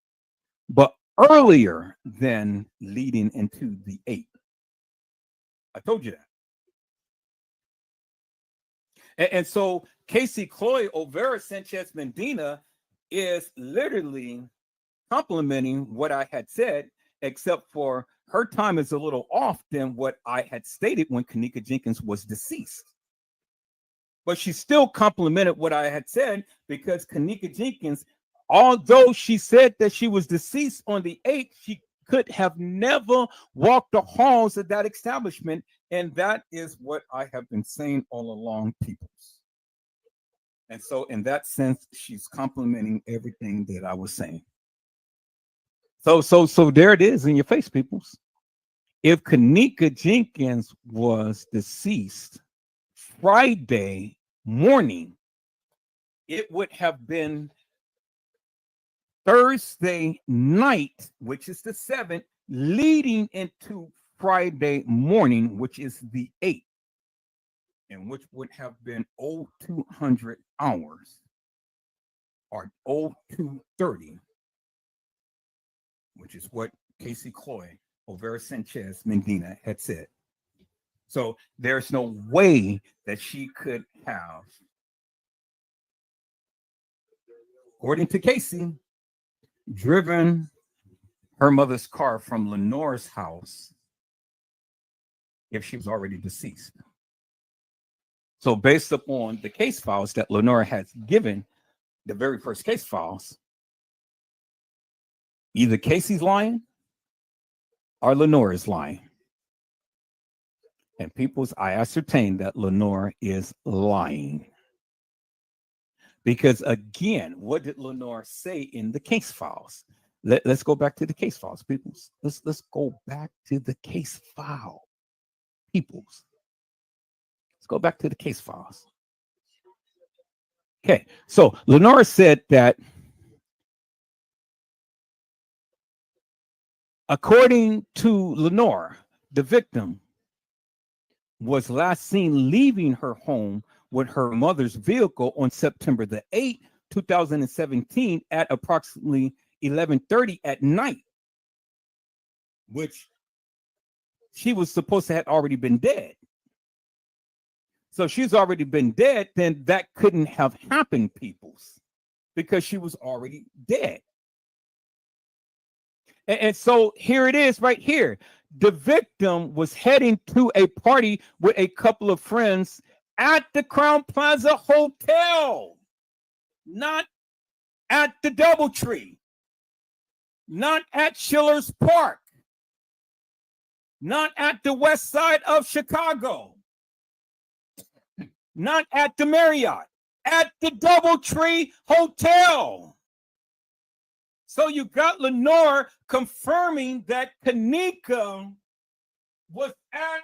but earlier than leading into the 8th. I told you that. And so Casey Chloe Overa Sanchez Medina is literally complimenting what I had said, except for her time is a little off than what I had stated when Kenneka Jenkins was deceased. But she still complimented what I had said, because Kenneka Jenkins, although she said that she was deceased on the 8th, she could have never walked the halls of that establishment. And that is what I have been saying all along, people. And so in that sense, she's complimenting everything that I was saying. So there it is in your face, peoples. If Kenneka Jenkins was deceased Friday morning, it would have been Thursday night, which is the 7th, leading into Friday morning, which is the 8th, and which would have been 0200 hours or 0230, which is what Casey Chloe Overa Sanchez Medina had said. So there's no way that she could have, according to Casey, driven her mother's car from Lenore's house if she was already deceased. So based upon the case files that Lenore has given, the very first case files, Either Casey's lying or Lenore is lying. And people's, I ascertained that Lenore is lying. Because again, what did Lenore say in the case files? Let's go back to the case files, peoples. Let's go back to the case file, peoples. Let's go back to the case files. Okay, so Lenore said that according to Lenore, the victim was last seen leaving her home with her mother's vehicle on September the 8th, 2017 at approximately 11:30 at night, which she was supposed to have already been dead. So she's already been dead, then that couldn't have happened, peoples, because she was already dead. And so here it is right here. The victim was heading to a party with a couple of friends at the Crown Plaza Hotel, not at the DoubleTree, not at Schiller's Park, not at the west side of Chicago, not at the Marriott, at the DoubleTree Hotel. So you got Lenore confirming that Kenneka was at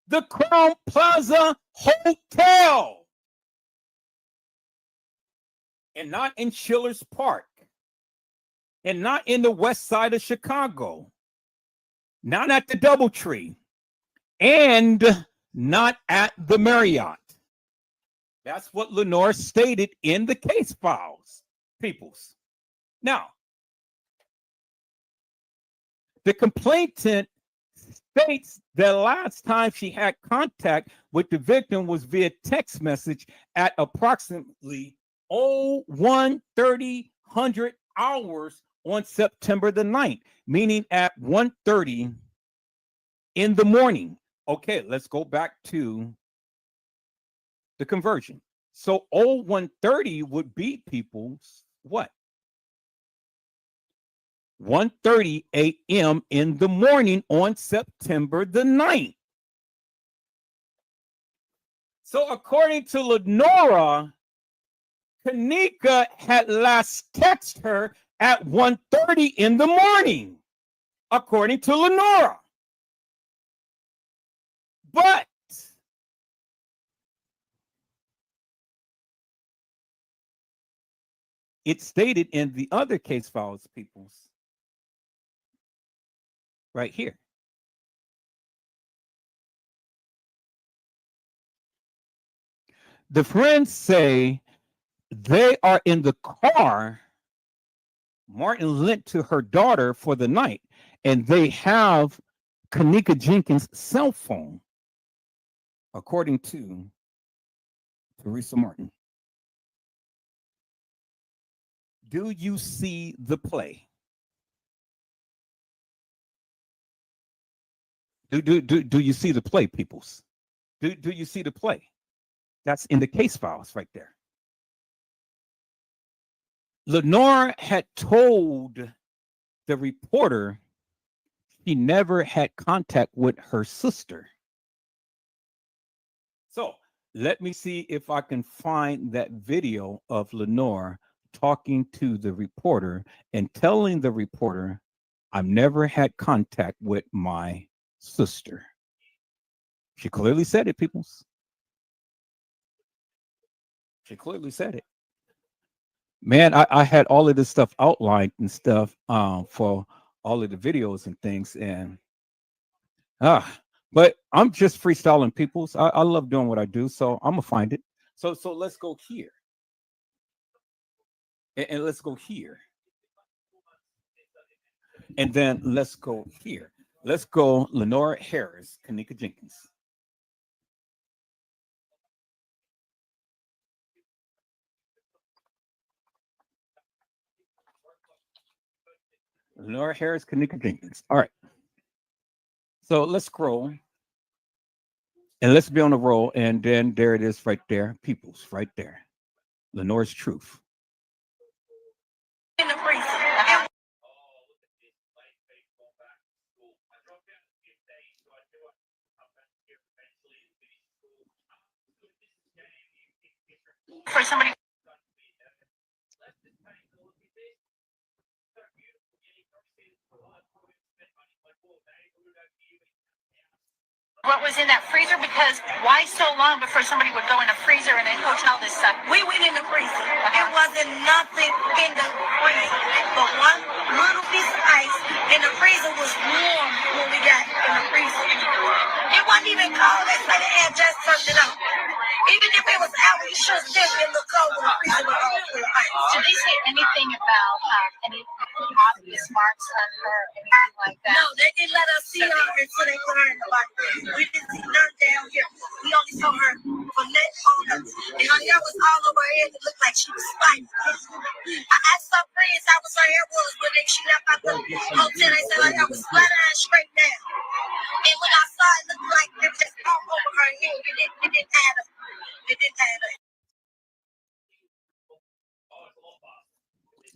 the Crown Plaza Hotel and not in Schiller's Park and not in the west side of Chicago, not at the DoubleTree, and not at the Marriott. That's what Lenore stated in the case files, peoples. Now, the complainant states that last time she had contact with the victim was via text message at approximately 01:30 hours on September the 9th, meaning at 1:30 in the morning. Okay, let's go back to the conversion. So 01:30 would be people's what? 1:30 a.m. in the morning on September the 9th. So according to Lenora, Kenneka had last texted her at 1:30 in the morning, according to Lenora. But it stated in the other case files, peoples, right here. The friends say they are in the car Martin lent to her daughter for the night, and they have Kenneka Jenkins' cell phone, according to Teresa Martin. Do you see the play? Do you see the play, peoples? Do you see the play? That's in the case files right there. Lenore had told the reporter she never had contact with her sister. So let me see if I can find that video of Lenore talking to the reporter and telling the reporter, I've never had contact with my sister. She clearly said it, peoples. She clearly said it. Man, I had all of this stuff outlined and stuff for all of the videos and things, and but I'm just freestyling, peoples. I love doing what I do, so I'm gonna find it. So let's go here, and let's go here, and then let's go here. Let's go Lenore Harris, Kenneka Jenkins. Lenore Harris, Kenneka Jenkins. All right. So let's scroll and let's be on the roll. And then there it is right there. Peoples right there. Lenore's truth. For somebody. What was in that freezer? Because why so long before somebody would go in a freezer and a hotel this stuff? We went in the freezer. It wasn't nothing in the freezer, but one little piece of ice, and the freezer was warm when we got in the freezer. It wasn't even cold. They say the air just turned it up. Even if it was out, you should still be look cold when the freezer was all full of ice. Did they say anything about any obvious marks on her, anything like that? No, they didn't let us see her until they put her in the body. We didn't see none down here. We only saw her from neck on up. And her hair was all over her head. It looked like she was fighting. I asked some friends how was her hair was when she left out the hotel. They said her hair was flat and straight down. And when I saw it, it looked like it was just all over her head. It didn't add up. It didn't add up.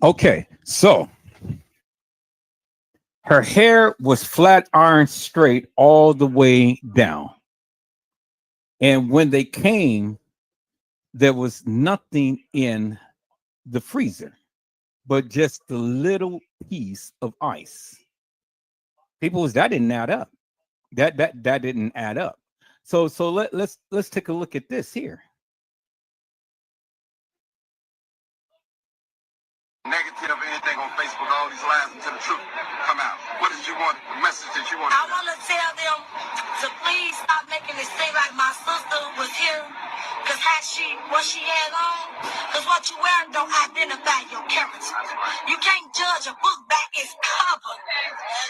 Okay, so her hair was flat iron straight all the way down. And when they came, there was nothing in the freezer, but just the little piece of ice. People, that didn't add up. That didn't add up. So let's take a look at this here. Negative anything on Facebook, all these lies until the truth come out. What did you want? The message that you want? I want to tell them to please stop making it seem like my sister was here. Because what she had on, because what you wearing don't identify your character. You can't judge a book by its cover.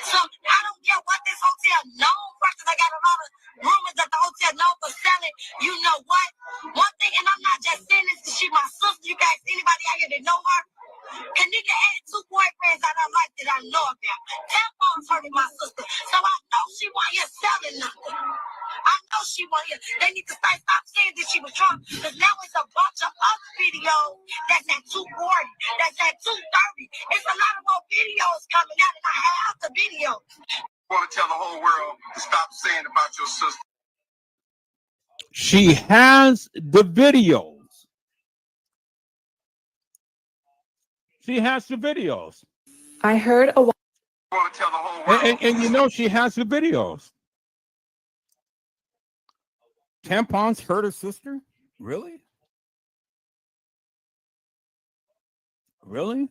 So I don't care what this hotel known for, because I got a lot of rumors that the hotel known for selling. You know what? One thing, and I'm not just saying this because she's my sister. You guys, anybody out here that know her? Kenneka had 2 boyfriends that I like that I know about. Tampons hurting my sister. So I know she wasn't here selling nothing. I know she wasn't here. They need to stop saying that she was drunk. Because now it's a bunch of other videos that's at 2:40, that's at 2:30. It's a lot of more videos coming out, and I have the videos. I want to tell the whole world to stop saying about your sister. She has the videos. She has the videos. I heard a while. I want to tell the whole world. And you know she has the videos. Tampons hurt her sister? Really? Really?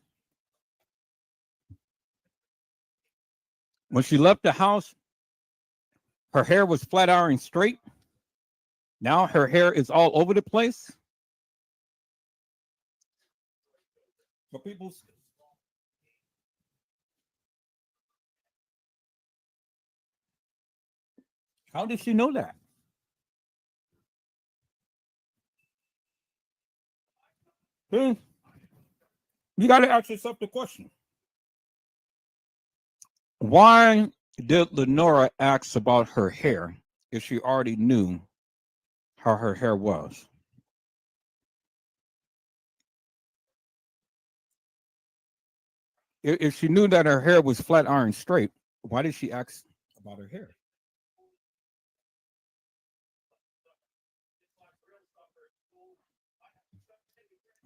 When she left the house, her hair was flat iron straight. Now her hair is all over the place. For people, how did she know that? You got to ask yourself the question. Why did Lenora ask about her hair if she already knew how her hair was? If she knew that her hair was flat iron straight, why did she ask about her hair?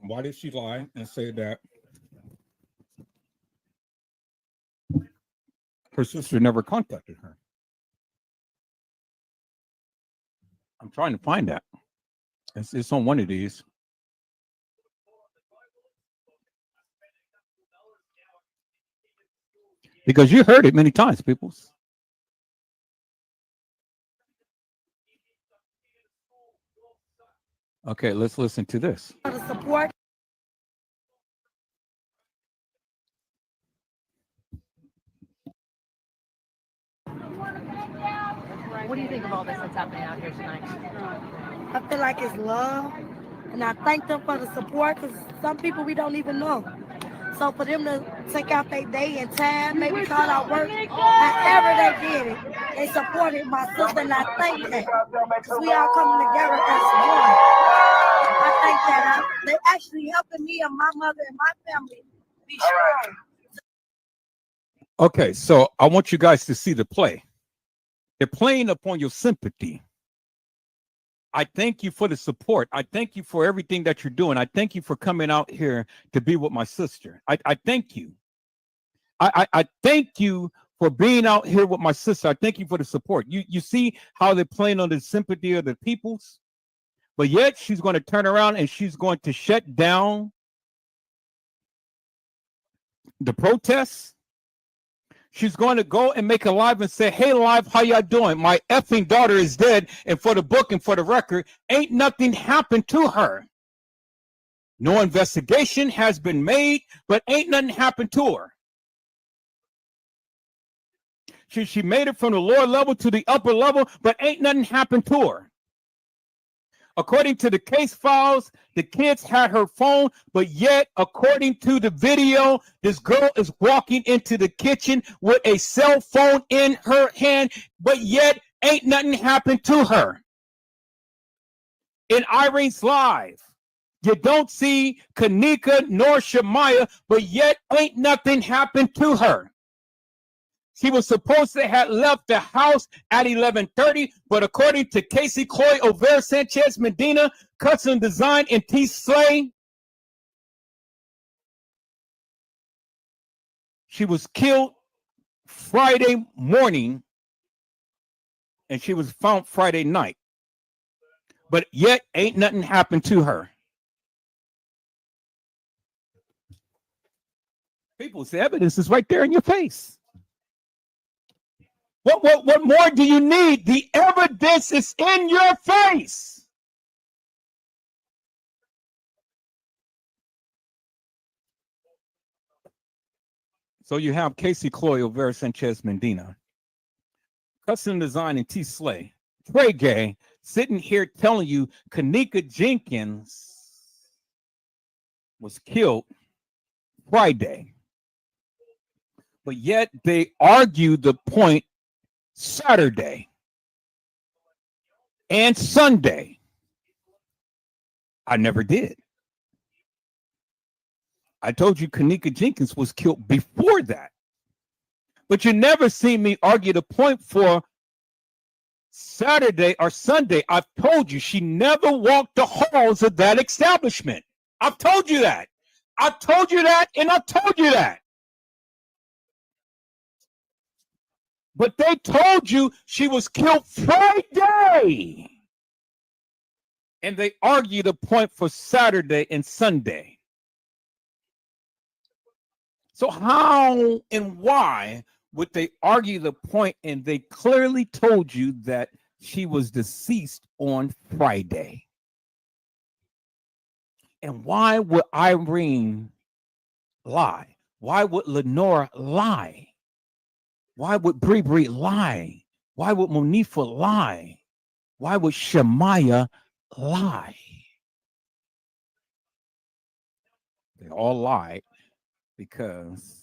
Why did she lie and say that her sister never contacted her? I'm trying to find that. It's on one of these. Because you heard it many times, people. Okay, let's listen to this. Support. What do you think of all this that's happening out here tonight? I feel like it's love, and I thank them for the support, because some people we don't even know. So for them to take out their day and time, maybe call out work, however they did it, they supported my sister, and I thank that. Because we all coming together as one. I think that they actually helping me and my mother and my family be strong. Okay, so I want you guys to see the play. They're playing upon your sympathy. I thank you for the support. I thank you for everything that you're doing. I thank you for coming out here to be with my sister. I thank you. I thank you for being out here with my sister. I thank you for the support. You see how they're playing on the sympathy of the peoples, but yet she's going to turn around and she's going to shut down the protests. She's going to go and make a live and say, hey, live, how y'all doing? My effing daughter is dead. And for the book and for the record, ain't nothing happened to her. No investigation has been made, but ain't nothing happened to her. She made it from the lower level to the upper level, but ain't nothing happened to her. According to the case files, the kids had her phone, but yet, according to the video, this girl is walking into the kitchen with a cell phone in her hand, but yet ain't nothing happened to her. In Irene's live, you don't see Kenneka nor Shemaya, but yet ain't nothing happened to her. She was supposed to have left the house at 11:30, but according to Casey Chloe Over Sanchez Medina, Custom Design, and T. Slay, she was killed Friday morning, and she was found Friday night. But yet, ain't nothing happened to her. People say evidence is right there in your face. What more do you need? The evidence is in your face. So you have Casey Chloe Over Sanchez Medina, Custom Design, and T. Slay, Trey Gay, sitting here telling you Kenneka Jenkins was killed Friday. But yet they argue the point Saturday and Sunday. I never did. I told you Kenneka Jenkins was killed before that. But you never see me argue the point for Saturday or Sunday. I've told you she never walked the halls of that establishment. I've told you that. I've told you that, and I've told you that. But they told you she was killed Friday. And they argued the point for Saturday and Sunday. So how and why would they argue the point? And they clearly told you that she was deceased on Friday. And why would Irene lie? Why would Lenora lie? Why would Bree lie? Why would Monifa lie? Why would Shemaya lie? They all lied because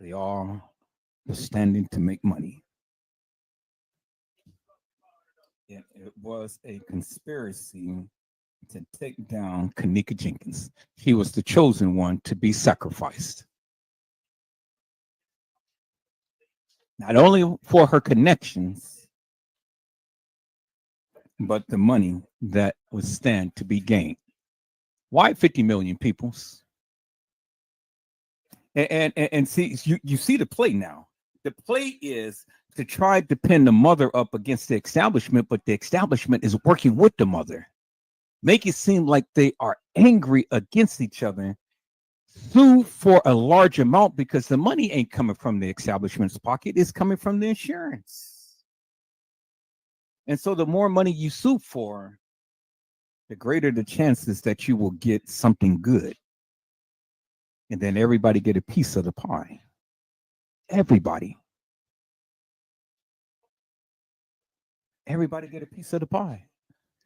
they all were standing to make money. It was a conspiracy to take down Kenneka Jenkins. She was the chosen one to be sacrificed. Not only for her connections, but the money that would stand to be gained. Why 50 million peoples? And see, you see the play now. The play is to try to pin the mother up against the establishment, but the establishment is working with the mother. Make it seem like they are angry against each other. Sue for a large amount because the money ain't coming from the establishment's pocket, it's coming from the insurance. And so the more money you sue for, the greater the chances that you will get something good. And then everybody get a piece of the pie. Everybody. Everybody get a piece of the pie.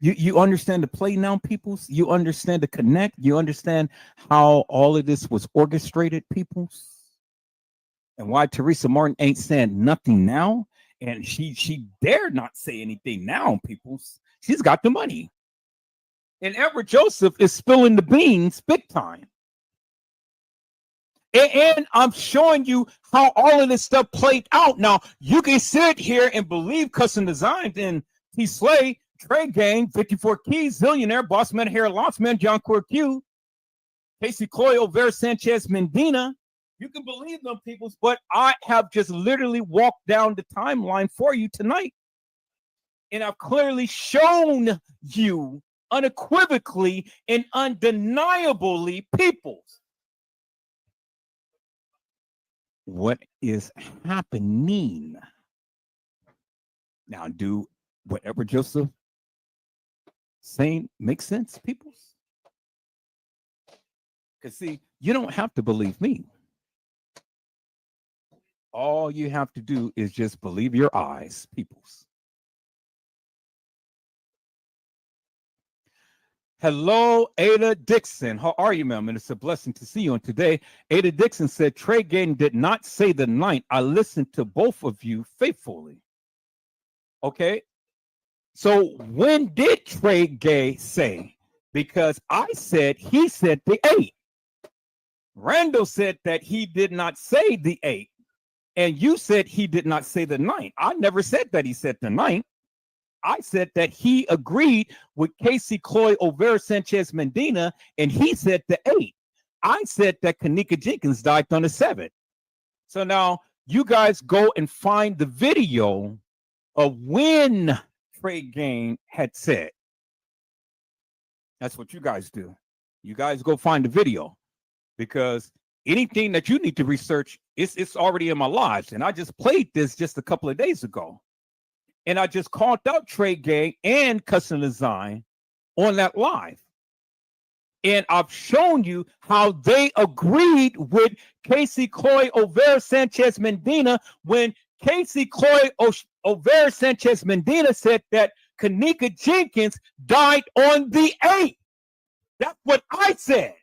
You understand the play now, peoples? You understand the connect? You understand how all of this was orchestrated, peoples? And why Teresa Martin ain't saying nothing now? And she dare not say anything now, peoples. She's got the money. And Edward Joseph is spilling the beans big time. And I'm showing you how all of this stuff played out. Now, you can sit here and believe Custom Design and T. Slay Trey Gang, 54 Keys, Zillionaire, Bossman Hair, Lotsman, John Q, Casey Cloyo, Vera Sanchez, Medina. You can believe them, peoples, but I have just literally walked down the timeline for you tonight. And I've clearly shown you unequivocally and undeniably, peoples, what is happening. Now, do whatever Joseph saying makes sense, peoples? Because, see, you don't have to believe me. All you have to do is just believe your eyes, peoples. Hello, Ada Dixon. How are you, ma'am? And it's a blessing to see you on today. Ada Dixon said, Trey Gay did not say the 9th. I listened to both of you faithfully. Okay. So when did Trey Gay say? Because I said he said the 8th. Randall said that he did not say the 8th. And you said he did not say the 9th. I never said that he said the 9th. I said that he agreed with Casey Cloy Overa Sanchez Medina, and he said the 8th. I said that Kenneka Jenkins died on the 7th. So now you guys go and find the video of when Trey Gang had said. That's what you guys do. You guys go find the video, because anything that you need to research, it's already in my lives. And I just played this just a couple of days ago. And I just called out Trey Gang and Custom Design on that live. And I've shown you how they agreed with Casey Cloy Overa Sanchez Medina when Casey Cloy Overa Sanchez Medina said that Kenneka Jenkins died on the 8th. That's what I said.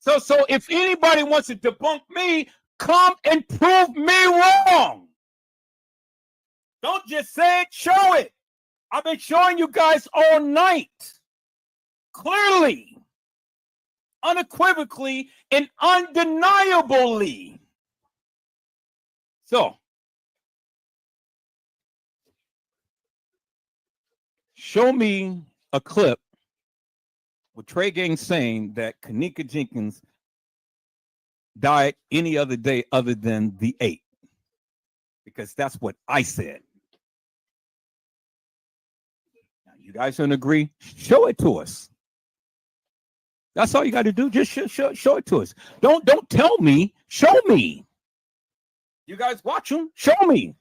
So if anybody wants to debunk me, come and prove me wrong. Don't just say it, show it. I've been showing you guys all night. Clearly, unequivocally, and undeniably. So, show me a clip with Trey Gang saying that Kenneka Jenkins died any other day other than the 8th. Because that's what I said. Now, you guys don't agree? Show it to us. That's all you got to do. Just show it to us. Don't tell me. Show me. You guys watch them. Show me.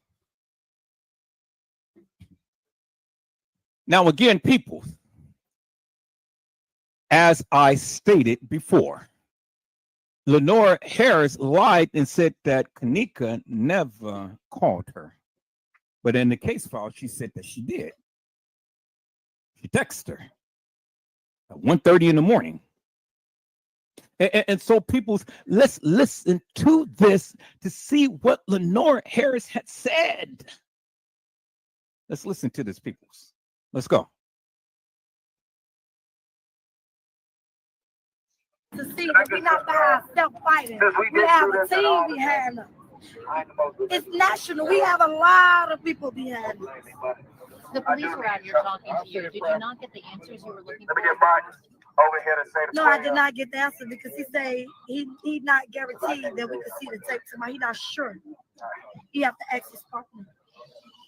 Now, again, people, as I stated before, Lenore Harris lied and said that Kenneka never called her. But in the case file, she said that she did. She texted her at 1:30 in the morning. And so people, let's listen to this to see what Lenore Harris had said. Let's listen to this, peoples. Let's go. To see that we're not by ourselves fighting. We have a team behind us. It's national. We have a lot of people behind us. The police were out here talking to you. Did you not get the answers you were looking for? Over here to say the No, I did not get the answer because he said he not guaranteed that we could see the tape tomorrow. He not sure. You have to ask his partner.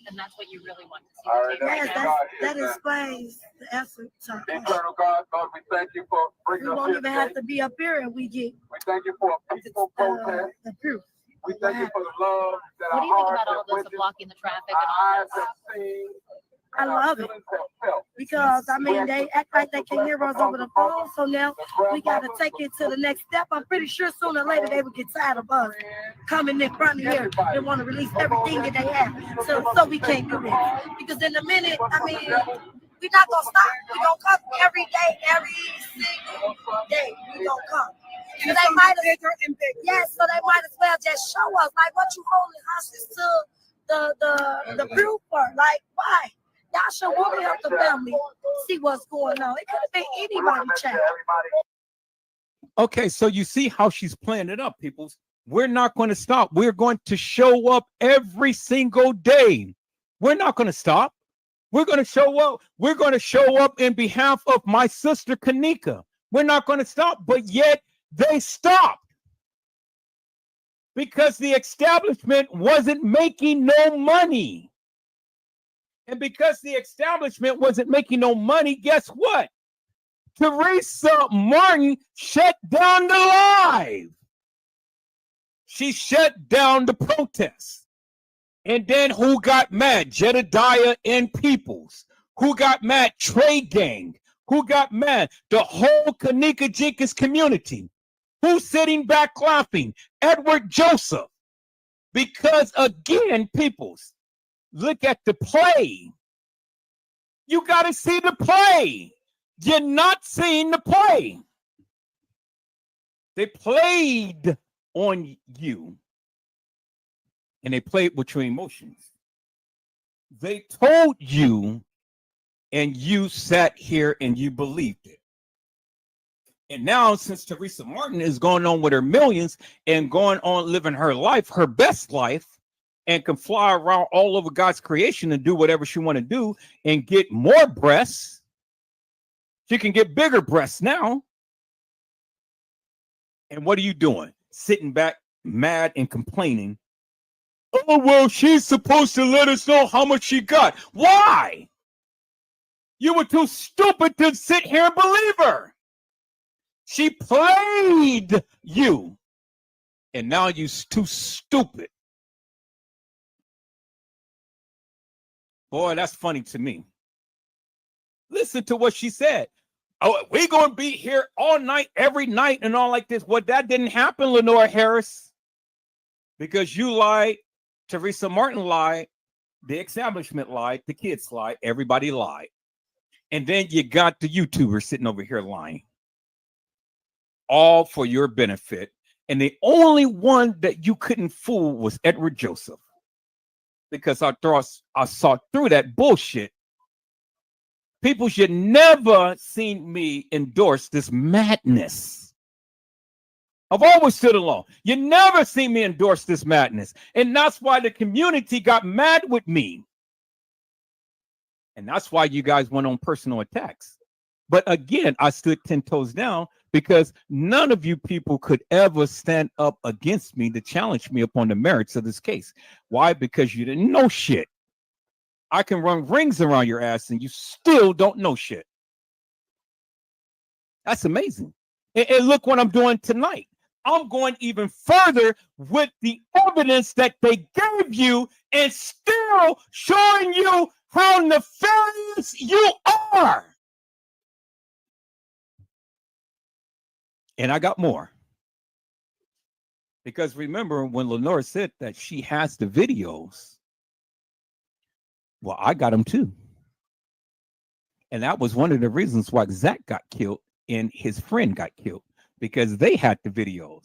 And that's what you really want to see. The tape Yes, that explains the answer to our question. Eternal God, Lord, we thank you for bringing We us won't here even today. have to be up here and we get We thank you for a peaceful protest. the proof. We thank you for the love that What our do you think hearts about all have this of witnessed, blocking the traffic our and all eyes this? have seen, I and our love it feelings have felt. because I mean they act like they can hear us over the phone. So now we got to take it to the next step. I'm pretty sure sooner or later they will get tired of us coming in front of here and want to release everything that they have. So we can't do that because in a minute, I mean, we're not gonna stop. We're gonna come every day, every single day. We're gonna come. So they might so they might as well just show us like what you holding hostage to the proof for. Like why? Y'all should want to help the family see what's going on. It could have been anybody, child. Okay, so you see how she's playing it up, people. We're not going to stop. We're going to show up every single day. We're not going to stop. We're going to show up. We're going to show up in behalf of my sister Kenneka. We're not going to stop, but yet they stopped because the establishment wasn't making no money. And because the establishment wasn't making no money, guess what? Teresa Martin shut down the live. She shut down the protests. And then who got mad? Jedediah and Peoples. Who got mad? Trey Gang. Who got mad? The whole Kenneka Jenkins community. Who's sitting back laughing? Edward Joseph. Because again, Peoples, look at the play. You got to see the play. You're not seeing the play. They played on you. And they played with your emotions. They told you, and you sat here and you believed it. And now, since Teresa Martin is going on with her millions and going on living her life, her best life, and can fly around all over God's creation and do whatever she want to do and get more breasts, she can get bigger breasts now. And what are you doing? Sitting back, mad and complaining. Oh, well, she's supposed to let us know how much she got. Why? You were too stupid to sit here and believe her. She played you. And now you're too stupid. Boy, that's funny to me. Listen to what she said. Oh, we're going to be here all night, every night, and all like this. Well, that didn't happen, Lenore Harris. Because you lied. Teresa Martin lied, the establishment lied, the kids lied, everybody lied. And then you got the YouTuber sitting over here lying. All for your benefit. And the only one that you couldn't fool was Edward Joseph. Because I saw through that bullshit. People should never seen me endorse this madness. I've always stood alone. You never see me endorse this madness. And that's why the community got mad with me. And that's why you guys went on personal attacks. But again, I stood 10 toes down because none of you people could ever stand up against me to challenge me upon the merits of this case. Why? Because you didn't know shit. I can run rings around your ass and you still don't know shit. That's amazing. And look what I'm doing tonight. I'm going even further with the evidence that they gave you and still showing you how nefarious you are. And I got more. Because remember when Lenore said that she has the videos, well, I got them too. And that was one of the reasons why Zach got killed and his friend got killed. Because they had the videos.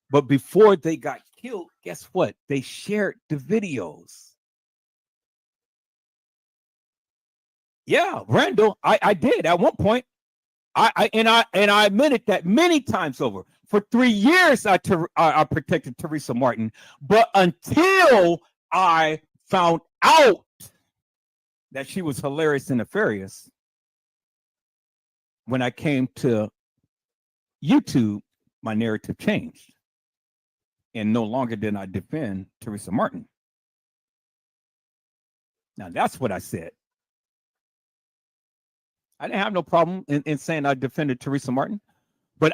But before they got killed, guess what? They shared the videos. Yeah, Randall, I did at one point. I admitted that many times over. For 3 years, I protected Teresa Martin. But until I found out that she was hilarious and nefarious, when I came to YouTube, my narrative changed. And no longer did I defend Teresa Martin. Now, that's what I said. I didn't have no problem in saying I defended Teresa Martin. But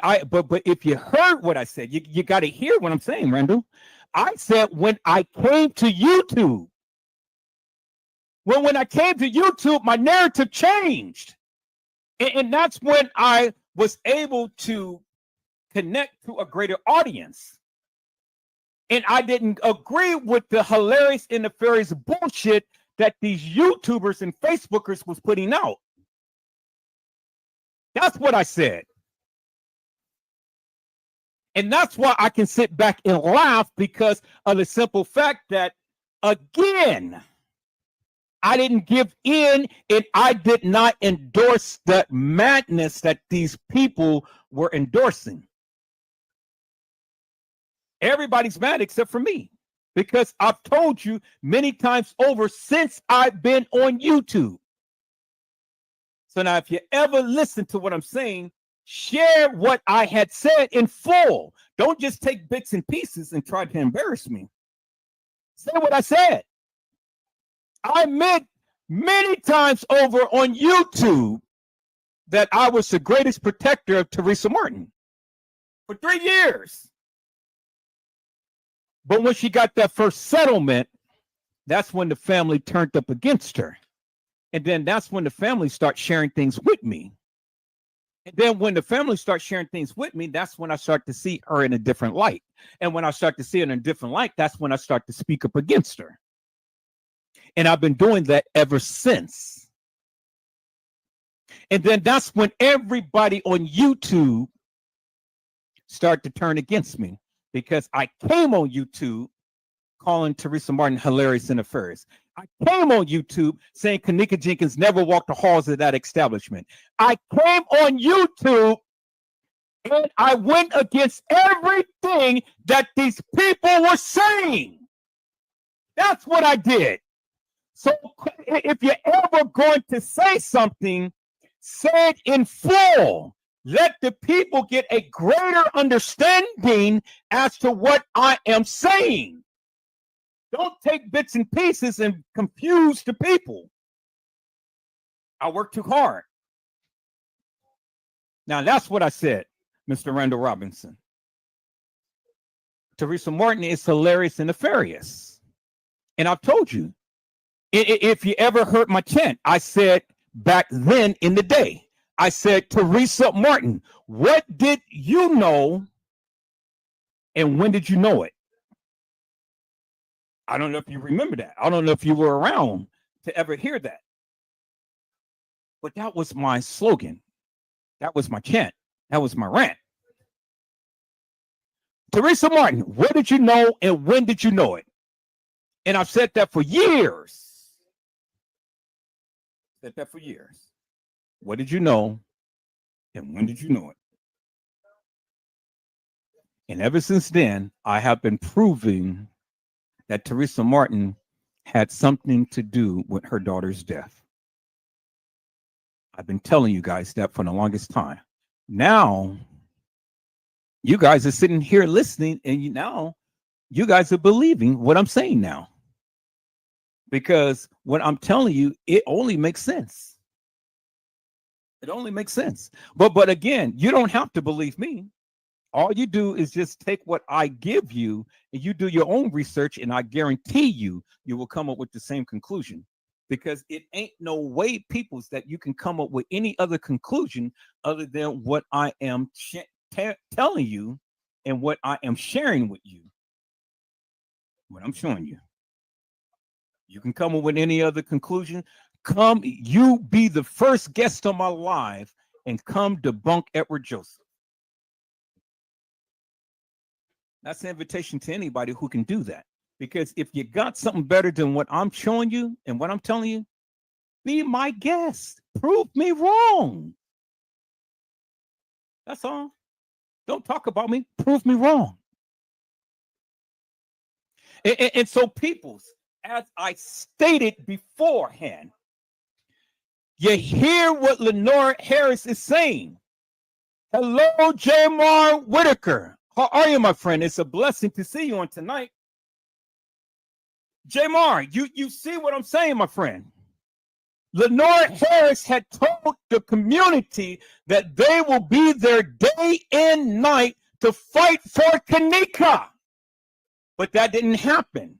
if you heard what I said, you got to hear what I'm saying, Randall. I said when I came to YouTube, when I came to YouTube, my narrative changed. And that's when I was able to connect to a greater audience. And I didn't agree with the hilarious and nefarious bullshit that these YouTubers and Facebookers was putting out. That's what I said. And that's why I can sit back and laugh, because of the simple fact that, again, I didn't give in and I did not endorse the madness that these people were endorsing. Everybody's mad except for me. because I've told you many times over since I've been on YouTube. So now if you ever listen to what I'm saying, share what I had said in full. Don't just take bits and pieces and try to embarrass me. Say what I said. I admit many times over on YouTube that I was the greatest protector of Teresa Martin for 3 years. But when she got that first settlement, that's when the family turned up against her. And then that's when the family starts sharing things with me. And then when the family starts sharing things with me, that's when I start to see her in a different light. And when I start to see her in a different light, that's when I start to speak up against her. And I've been doing that ever since. And then that's when everybody on YouTube started to turn against me, because I came on YouTube calling Teresa Martin hilarious and nefarious. I came on YouTube saying Kenneka Jenkins never walked the halls of that establishment. I came on YouTube and I went against everything that these people were saying. That's what I did. So if you're ever going to say something, say it in full. Let the people get a greater understanding as to what I am saying. Don't take bits and pieces and confuse the people. I work too hard. Now, that's what I said, Mr. Randall Robinson. Teresa Martin is hilarious and nefarious. And I've told you, if you ever heard my chant, I said back then in the day, I said, Teresa Martin, what did you know and when did you know it? I don't know if you remember that. I don't know if you were around to ever hear that. But that was my slogan. That was my chant. That was my rant. Teresa Martin, what did you know and when did you know it? And I've said that for years. Said that for years. What did you know and when did you know it? And ever since then, I have been proving that Teresa Martin had something to do with her daughter's death. I've been telling you guys that for the longest time. Now, you guys are sitting here listening, and now you guys are believing what I'm saying now. Because what I'm telling you, it only makes sense. It only makes sense. But again, you don't have to believe me. All you do is just take what I give you and you do your own research, and I guarantee you will come up with the same conclusion, because it ain't no way, peoples, that you can come up with any other conclusion other than what I am telling you and what I am sharing with you, what I'm showing you. You can come up with any other conclusion. Come, you be the first guest on my live and come debunk Edward Joseph. That's an invitation to anybody who can do that. Because if you got something better than what I'm showing you and what I'm telling you, be my guest. Prove me wrong. That's all. Don't talk about me. Prove me wrong. And so, peoples, as I stated beforehand, you hear what Lenore Harris is saying. Hello, Jamar Whitaker. How are you, my friend? It's a blessing to see you on tonight. Jamar, you see what I'm saying, my friend? Lenore Harris had told the community that they will be there day and night to fight for Kenneka. But that didn't happen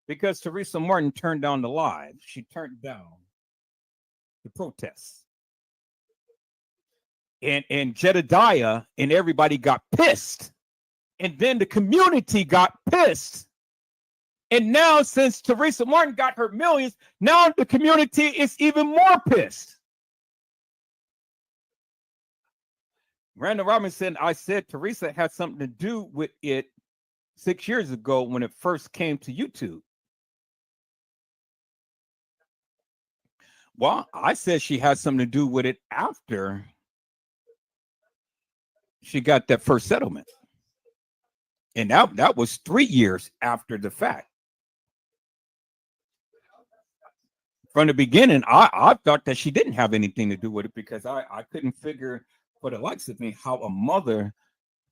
because Teresa Martin turned down the live. She turned down the protests. And Jedediah and everybody got pissed. And then the community got pissed. And now, since Teresa Martin got her millions, now the community is even more pissed. Randall Robinson, I said Teresa had something to do with it 6 years ago when it first came to YouTube. Well, I said she had something to do with it after she got that first settlement. And that was 3 years after the fact. From the beginning, I thought that she didn't have anything to do with it, because I couldn't figure for the likes of me how a mother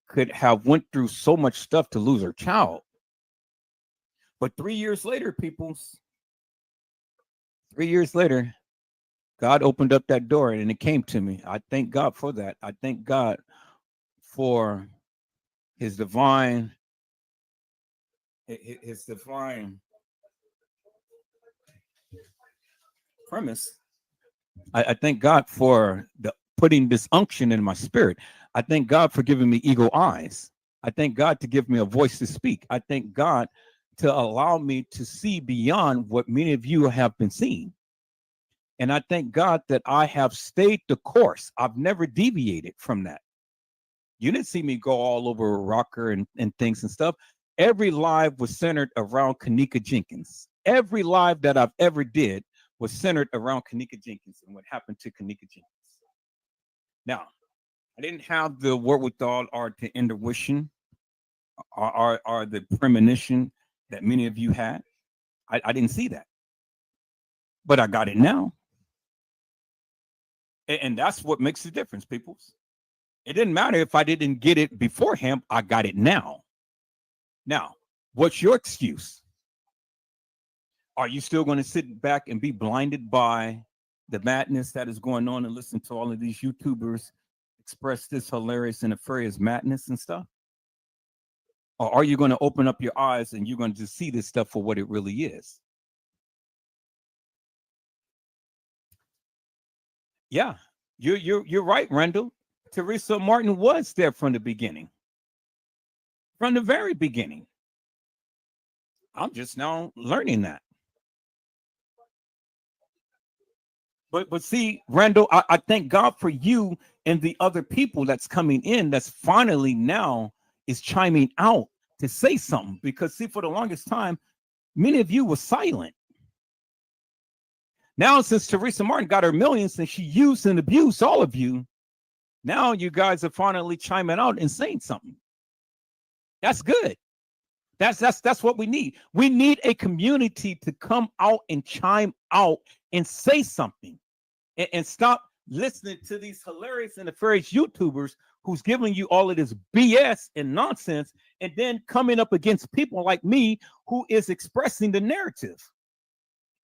could have went through so much stuff to lose her child. But 3 years later, 3 years later, God opened up that door and it came to me. I thank God for that. I thank God for his divine premise. I thank God for putting this unction in my spirit. I thank God for giving me eagle eyes. I thank God to give me a voice to speak. I thank God to allow me to see beyond what many of you have been seeing. And I thank God that I have stayed the course. I've never deviated from that. You didn't see me go all over a rocker and things and stuff. Every live was centered around Kenneka Jenkins. Every live that I've ever did was centered around Kenneka Jenkins and what happened to Kenneka Jenkins. Now, I didn't have the wherewithal or the intuition or the premonition that many of you had. I didn't see that. But I got it now. And that's what makes the difference, people. It didn't matter if I didn't get it beforehand. I got it now. Now, what's your excuse? Are you still going to sit back and be blinded by the madness that is going on and listen to all of these YouTubers express this hilarious and nefarious madness and stuff? Or are you going to open up your eyes and you're going to just see this stuff for what it really is? Yeah, you're right, Randall. Teresa Martin was there from the beginning, from the very beginning. I'm just now learning that. But see, Randall, I thank God for you and the other people that's coming in that's finally now is chiming out to say something. Because see, for the longest time, many of you were silent. Now, since Teresa Martin got her millions and she used and abused all of you, now you guys are finally chiming out and saying something. That's good. That's what we need. We need a community to come out and chime out and say something, and stop listening to these hilarious and nefarious YouTubers who's giving you all of this BS and nonsense, and then coming up against people like me who is expressing the narrative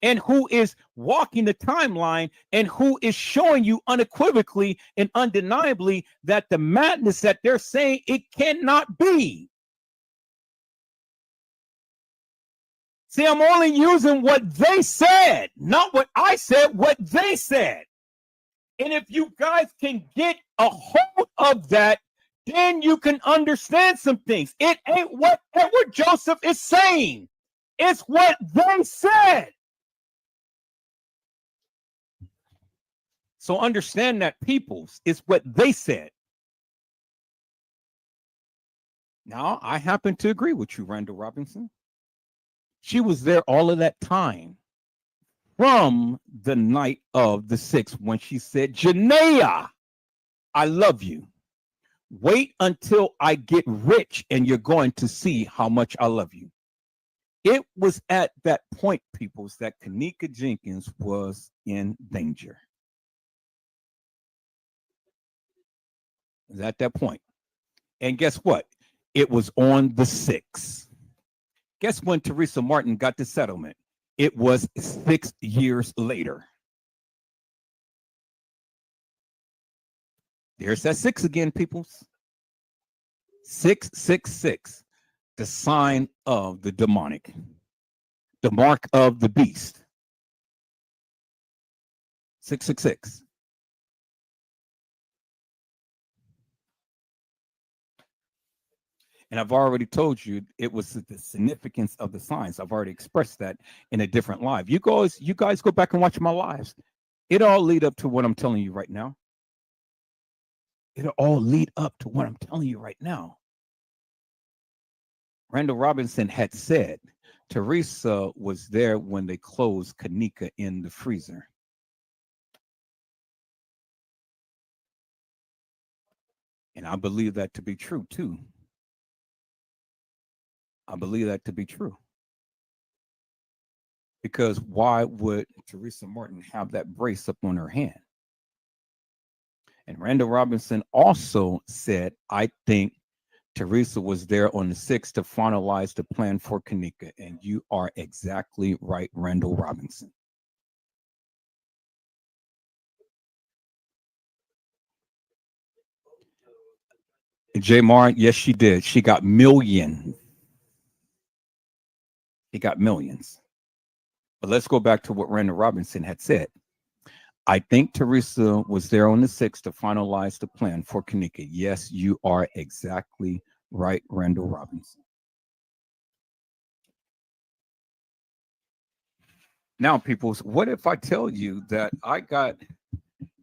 and who is walking the timeline and who is showing you unequivocally and undeniably that the madness that they're saying, it cannot be. See, I'm only using what they said, not what I said, what they said. And if you guys can get a hold of that, then you can understand some things. It ain't what Edward Joseph is saying. It's what they said. So understand that, peoples, it's what they said. Now, I happen to agree with you, Randall Robinson. She was there all of that time from the night of the 6th when she said, Janaea, I love you. Wait until I get rich and you're going to see how much I love you. It was at that point, peoples, that Kenneka Jenkins was in danger. It was at that point. And guess what? It was on the 6th. Guess when Teresa Martin got the settlement? It was 6 years later. There's that 6 again, peoples. 666, the sign of the demonic, the mark of the beast. 666. And I've already told you it was the significance of the signs. I've already expressed that in a different live. You guys go back and watch my lives. It all lead up to what I'm telling you right now. It'll all lead up to what I'm telling you right now. Randall Robinson had said Teresa was there when they closed Kenneka in the freezer. And I believe that to be true too. I believe that to be true. Because why would Teresa Martin have that brace up on her hand? And Randall Robinson also said, I think Teresa was there on the 6th to finalize the plan for Kenneka. And you are exactly right, Randall Robinson. J. Mar, yes, she did. She got millions. He got millions. But let's go back to what Randall Robinson had said. I think Teresa was there on the 6th to finalize the plan for Kenneka. Yes, you are exactly right, Randall Robinson. Now, people, what if I tell you that I got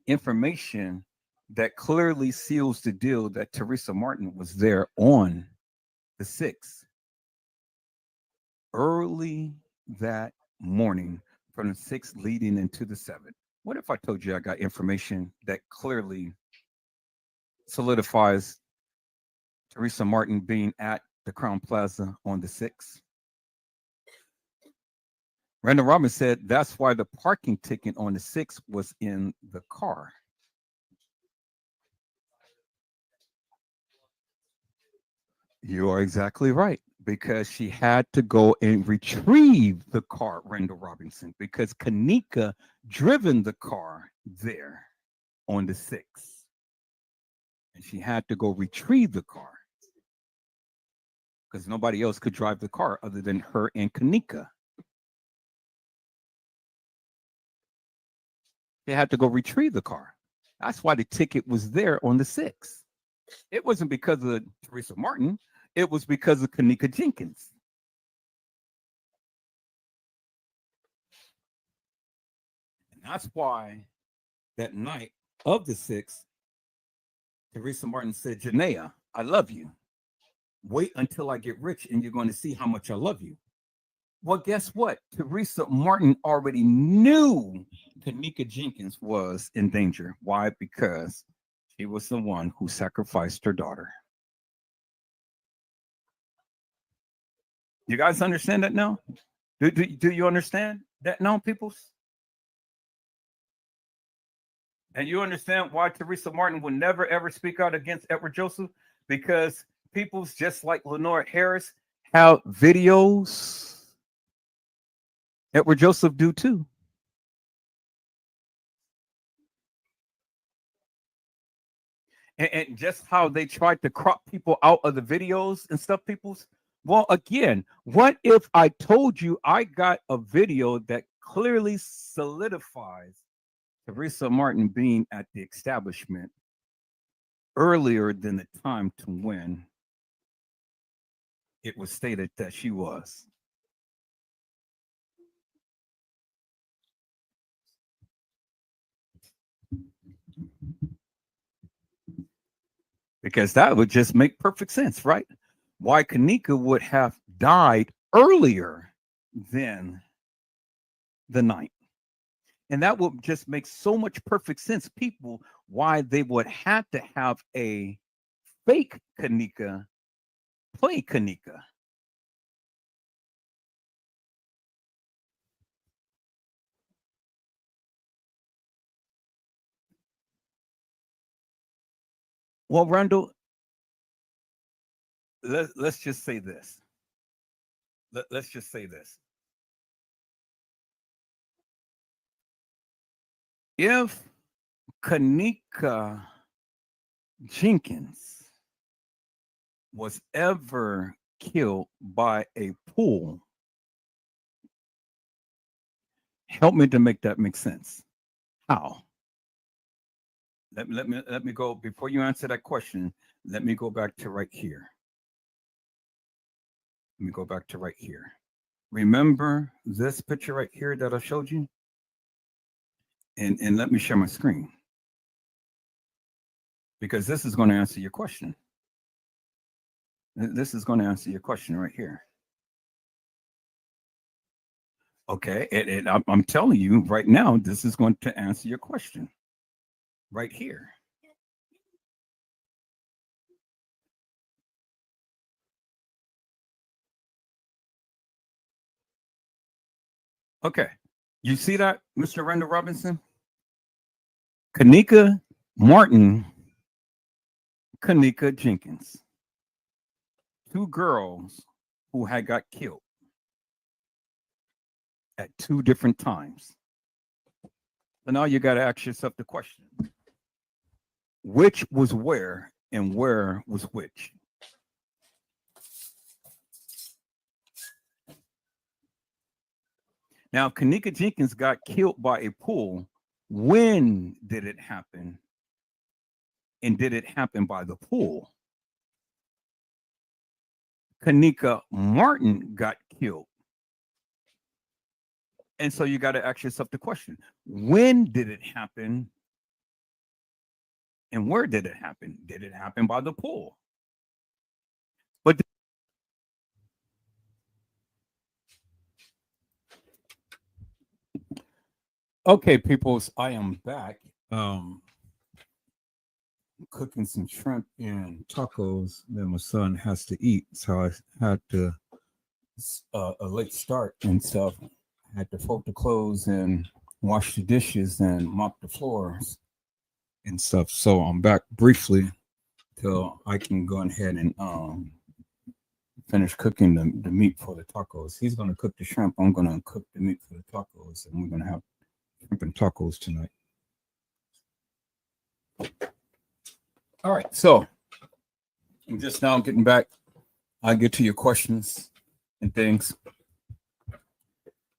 information that clearly seals the deal that Teresa Martin was there on the 6th, early that morning from the 6th leading into the 7th? What if I told you I got information that clearly solidifies Teresa Martin being at the Crown Plaza on the 6th? Randall Robbins said that's why the parking ticket on the 6th was in the car. You are exactly right, because she had to go and retrieve the car, Randall Robinson, because Kenneka driven the car there on the 6th. And she had to go retrieve the car because nobody else could drive the car other than her and Kenneka. They had to go retrieve the car. That's why the ticket was there on the 6th. It wasn't because of Teresa Martin. It was because of Kenneka Jenkins. And that's why that night of the 6th, Teresa Martin said, Janaea, I love you. Wait until I get rich and you're going to see how much I love you. Well, guess what? Teresa Martin already knew Kenneka Jenkins was in danger. Why? Because she was the one who sacrificed her daughter. You guys understand that now? Do you understand that now, peoples? And you understand why Teresa Martin would never, ever speak out against Edward Joseph? Because peoples just like Lenore Harris have videos. Edward Joseph do too. And just how they tried to crop people out of the videos and stuff, peoples. Well, again, what if I told you I got a video that clearly solidifies Teresa Martin being at the establishment earlier than the time to when it was stated that she was? Because that would just make perfect sense, right? Why Kenneka would have died earlier than the 9th. And that would just make so much perfect sense, people, why they would have to have a fake Kenneka play Kenneka. Well, Randall, let's just say this. Let's just say this. If Kenneka Jenkins was ever killed by a pool, help me to make that make sense. How? Let me go, before you answer that question, let me go back to right here. Let me go back to right here. Remember this picture right here that I showed you? And let me share my screen, because this is going to answer your question. This is going to answer your question right here. Okay, and I'm telling you right now, this is going to answer your question right here. Okay. You see that, Mr. Randall Robinson? Kenneka Martin, Kenneka Jenkins. 2 girls who had got killed at 2 different times. So now you got to ask yourself the question, which was where and where was which? Now, Kenneka Jenkins got killed by a pool. When did it happen? And did it happen by the pool? Kenneka Martin got killed. And so you got to ask yourself the question, when did it happen? And where did it happen? Did it happen by the pool? But okay, peoples, I am back. Cooking some shrimp and tacos that my son has to eat. So I had to a late start and stuff. I had to fold the clothes and wash the dishes and mop the floors and stuff. So I'm back briefly till I can go ahead and finish cooking the meat for the tacos. He's gonna cook the shrimp. I'm gonna cook the meat for the tacos, and we're gonna have shrimp and tacos tonight. All right, so I'm just now getting back. I'll get to your questions and things.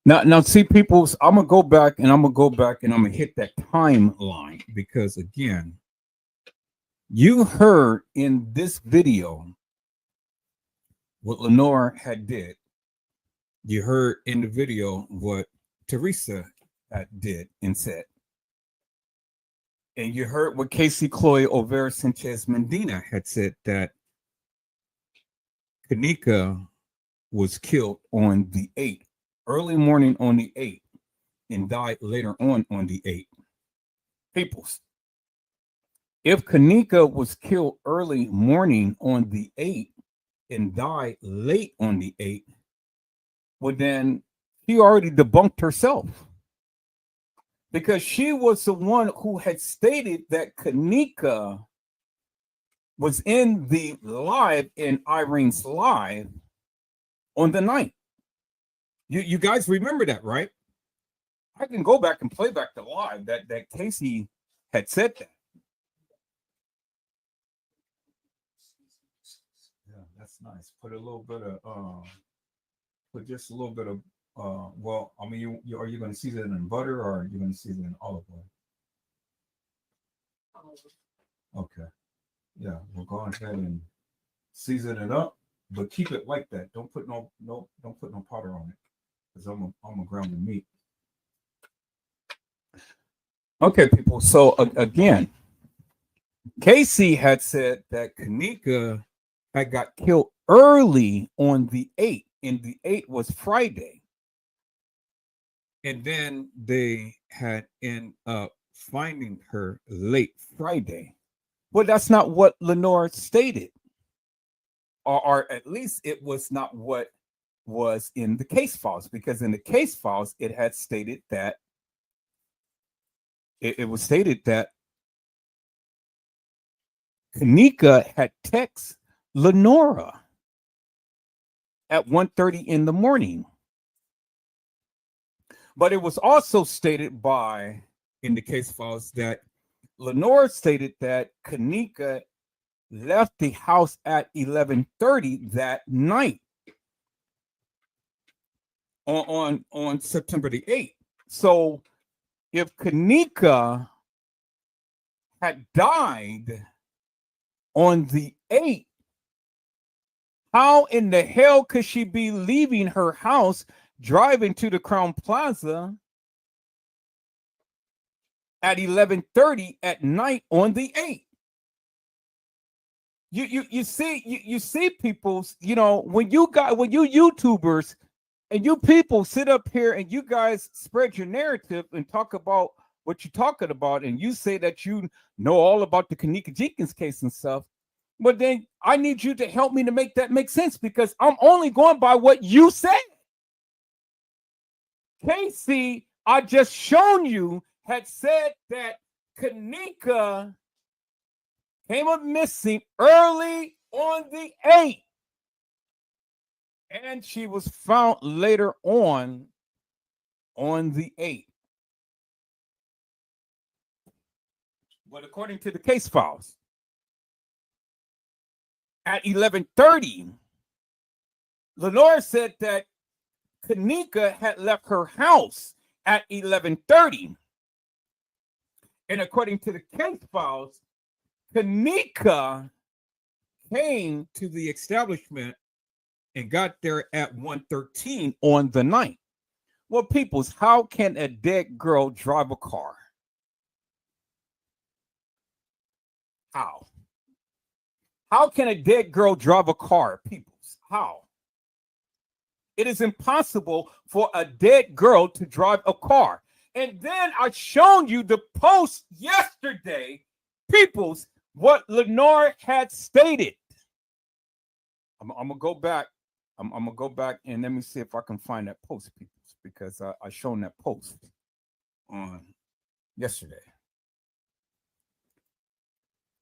Now, see, people, I'm gonna go back and I'm gonna hit that timeline because again, you heard in this video what Lenore had did. You heard in the video what Teresa had did and said. And you heard what Casey Chloe Olvera Sanchez Medina had said, that Kenneka was killed on the 8th, early morning on the 8th, and died later on the 8th. Peoples, if Kenneka was killed early morning on the 8th and died late on the 8th, well, then she already debunked herself. Because she was the one who had stated that Kenneka was in the live, in Irene's live on the 9th. You guys remember that, right? I can go back and play back the live that Casey had said that. Yeah, that's nice. Put a little bit of, put just a little bit of, well, I mean, are you going to season it in butter or are you going to season it in olive oil? Okay. Yeah, we'll go ahead and season it up, but keep it like that. Don't put no powder on it, because I'm gonna ground the meat. Okay, people. So again, Casey had said that Kenneka had got killed early on the 8th, and the 8th was Friday. And then they had ended up finding her late Friday. Well, that's not what Lenore stated. Or at least it was not what was in the case files, because in the case files, it had stated that it was stated that Kenneka had texted Lenora at 1:30 in the morning. But it was also stated by, in the case files, that Lenore stated that Kenneka left the house at 11:30 that night on September the 8th. So if Kenneka had died on the 8th, how in the hell could she be leaving her house, driving to the Crown Plaza at 11:30 at night on the 8th? You see people, you know, when you YouTubers and you people sit up here and you guys spread your narrative and talk about what you're talking about, and you say that you know all about the Kenneka Jenkins case and stuff, but then I need you to help me to make that make sense, because I'm only going by what you said. Casey, I just shown you, had said that Kenneka came up missing early on the 8th. And she was found later on the 8th. But according to the case files, at 11:30, Lenore said that Kenneka had left her house at 11:30. And according to the case files, Kenneka came to the establishment and got there at 1:13 on the 9th. Well, peoples, how can a dead girl drive a car? How? How can a dead girl drive a car, peoples? How? It is impossible for a dead girl to drive a car. And then I shown you the post yesterday, peoples, what Lenore had stated. I'm gonna go back. I'm gonna go back and let me see if I can find that post, peoples, because I shown that post on yesterday.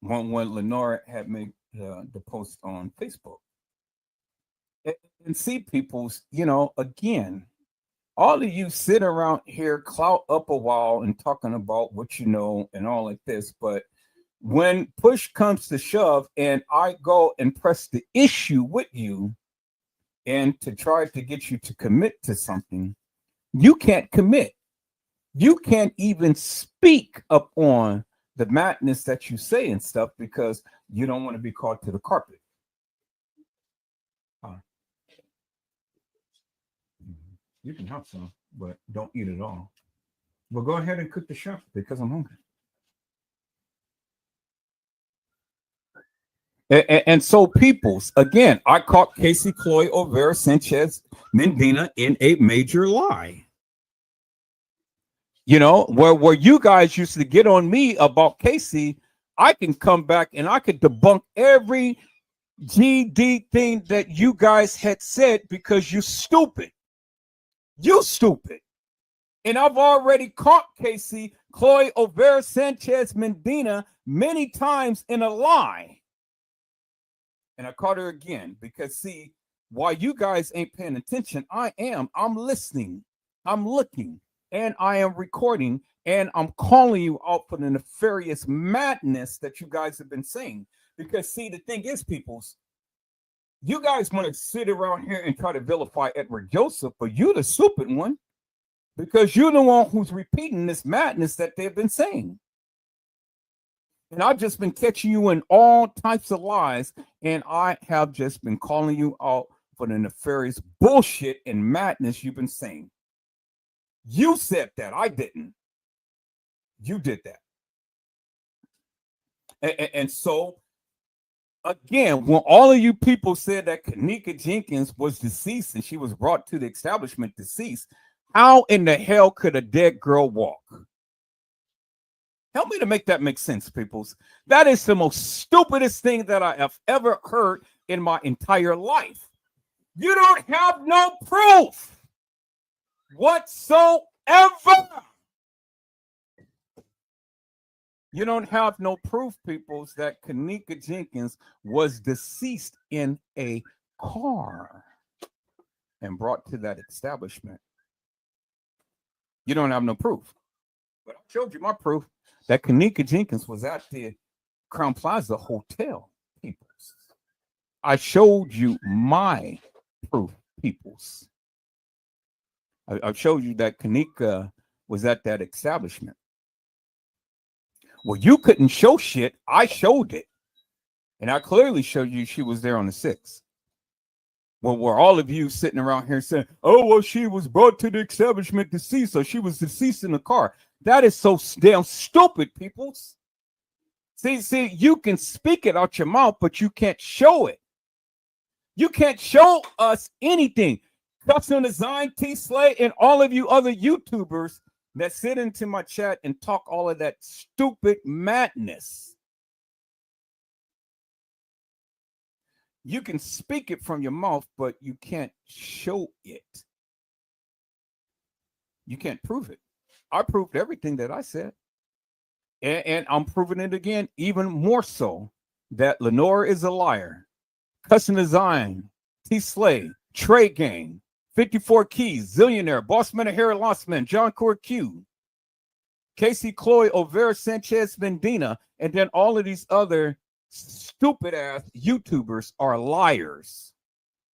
When Lenore had made the post on Facebook. And see, peoples, you know, again, all of you sit around here, clout up a while and talking about what you know and all like this, but when push comes to shove and I go and press the issue with you and to try to get you to commit to something, you can't commit. You can't even speak up on the madness that you say and stuff because you don't want to be called to the carpet. You can have some, but don't eat it all. Well, go ahead and cook the chef because I'm hungry. And so, peoples, again, I caught Casey Chloe Olvera Sanchez Mendina in a major lie. You know, where you guys used to get on me about Casey, I can come back and I could debunk every GD thing that you guys had said because you're stupid. You stupid. And I've already caught Casey Chloe Olvera Sanchez Mendina many times in a lie. And I caught her again because, see, while you guys ain't paying attention, I am. I'm listening. I'm looking. And I am recording. And I'm calling you out for the nefarious madness that you guys have been saying. Because, see, the thing is, peoples, you guys want to sit around here and try to vilify Edward Joseph, but you're the stupid one because you're the one who's repeating this madness that they've been saying. And I've just been catching you in all types of lies, and I have just been calling you out for the nefarious bullshit and madness you've been saying. You said that. I didn't. You did that. And so, again, when all of you people said that Kenneka Jenkins was deceased and she was brought to the establishment deceased, how in the hell could a dead girl walk? Help me to make that make sense, peoples. That is the most stupidest thing that I have ever heard in my entire life. You don't have no proof whatsoever. You don't have no proof, peoples, that Kenneka Jenkins was deceased in a car and brought to that establishment. You don't have no proof. But I showed you my proof that Kenneka Jenkins was at the Crown Plaza Hotel, peoples. I showed you my proof, peoples. I showed you that Kenneka was at that establishment. Well, you couldn't show shit. I showed it. And I clearly showed you she was there on the 6th. Well, were all of you sitting around here saying, oh, well, she was brought to the establishment deceased, so she was deceased in the car. That is so damn stupid, peoples. See, you can speak it out your mouth, but you can't show it. You can't show us anything. Custom Design, T-Slay, and all of you other YouTubers that sit into my chat and talk all of that stupid madness. You can speak it from your mouth, but you can't show it. You can't prove it. I proved everything that I said. And I'm proving it again, even more so, that Lenore is a liar. Cousin Design, T. Slay, Trey Gang, 54 Keys, Zillionaire, Bossman of Hair Lossman, John Core Q, Casey Chloe, Overa Sanchez Mendina, and then all of these other stupid ass YouTubers are liars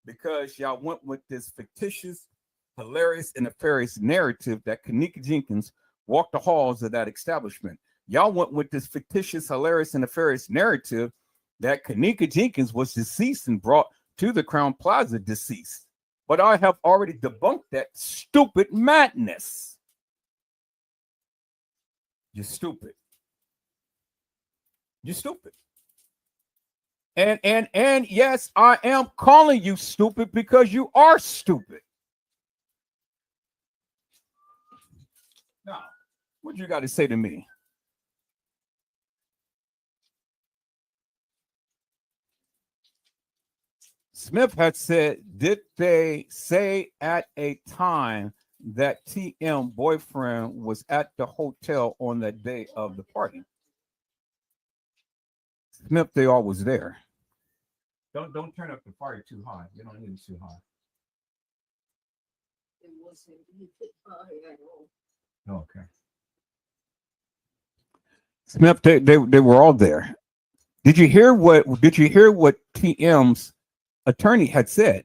because y'all went with this fictitious, hilarious, and nefarious narrative that Kenneka Jenkins walked the halls of that establishment. Y'all went with this fictitious, hilarious, and nefarious narrative that Kenneka Jenkins was deceased and brought to the Crown Plaza deceased. But I have already debunked that stupid madness. You're stupid. You're stupid. And yes, I am calling you stupid because you are stupid. Now, what you got to say to me? Smith had said, did they say at a time that TM boyfriend was at the hotel on the day of the party? Smith, they all was there. Don't turn up the fire too high. You don't need it too high. Okay. Smith, they were all there. Did you hear what TM's attorney had said?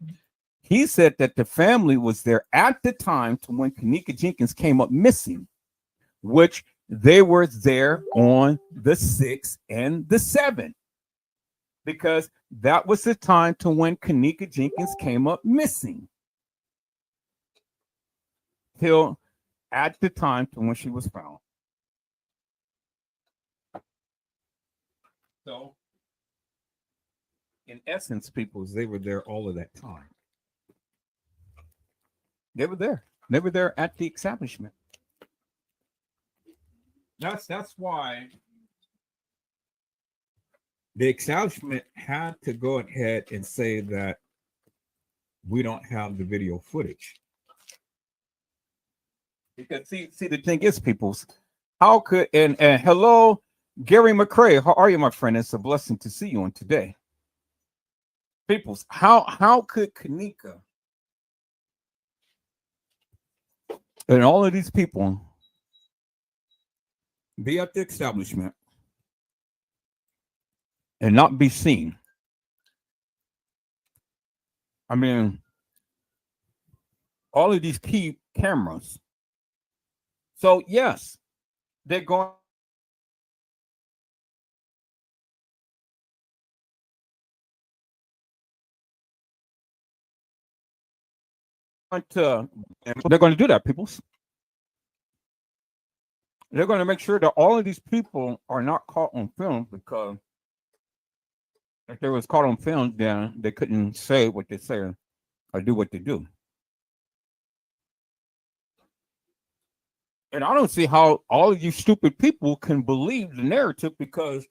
He said that the family was there at the time to when Kenneka Jenkins came up missing, which they were there on the 6th and the 7th, because that was the time to when Kenneka Jenkins came up missing. Till at the time to when she was found. So, in essence, they were there all of that time. They were there. They were there at the establishment. That's why the establishment had to go ahead and say that we don't have the video footage. Because see, the thing is, peoples, how could and hello, Gary McCrae, how are you, my friend? It's a blessing to see you on today. Peoples, how could Kenneka and all of these people be at the establishment and not be seen? I mean, all of these key cameras. So yes, they're going to, they're going to do that, people. They're going to make sure that all of these people are not caught on film, because if they was caught on film, then they couldn't say what they say or do what they do. And I don't see how all of you stupid people can believe the narrative, because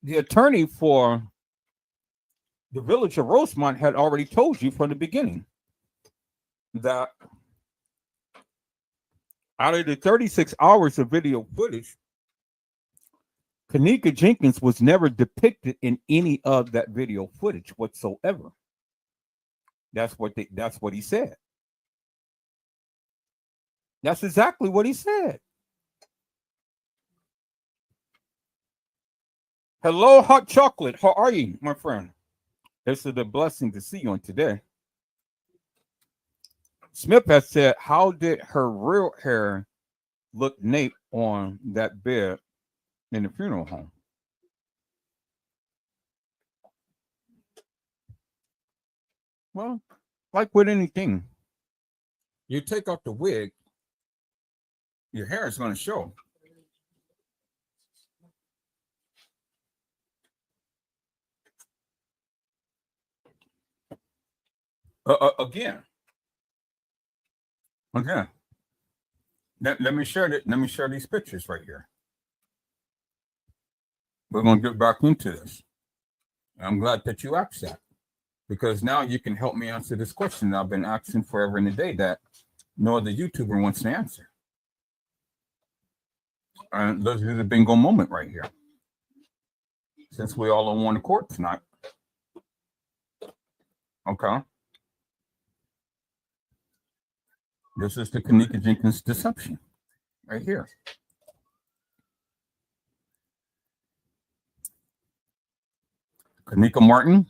the attorney for the village of Rosemont had already told you from the beginning that out of the 36 hours of video footage, Kenneka Jenkins was never depicted in any of that video footage whatsoever. That's what he said. That's exactly what he said. Hello, hot chocolate. How are you, my friend? It's a blessing to see you on today. Smith has said, how did her real hair look naked on that bed in the funeral home? Well, like with anything, you take off the wig, your hair is going to show. Again. Let me share that. Let me share these pictures right here. We're going to get back into this. I'm glad that you asked that, because now you can help me answer this question that I've been asking forever and a day, that no other YouTuber wants to answer. And this is a bingo moment right here. Since we all on one accord tonight. Okay. This is the Kenneka Jenkins deception right here. Kenneka Martin,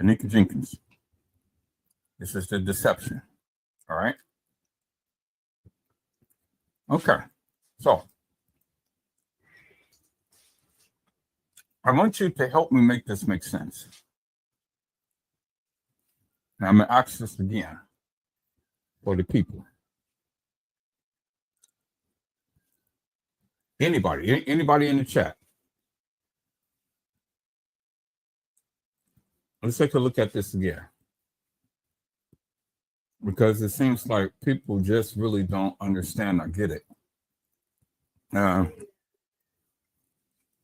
Kenneka Jenkins. This is the deception. All right. Okay. So I want you to help me make this make sense. Now I'm going to ask this again for the people. Anybody in the chat. Let's take a look at this again. Because it seems like people just really don't understand or get it.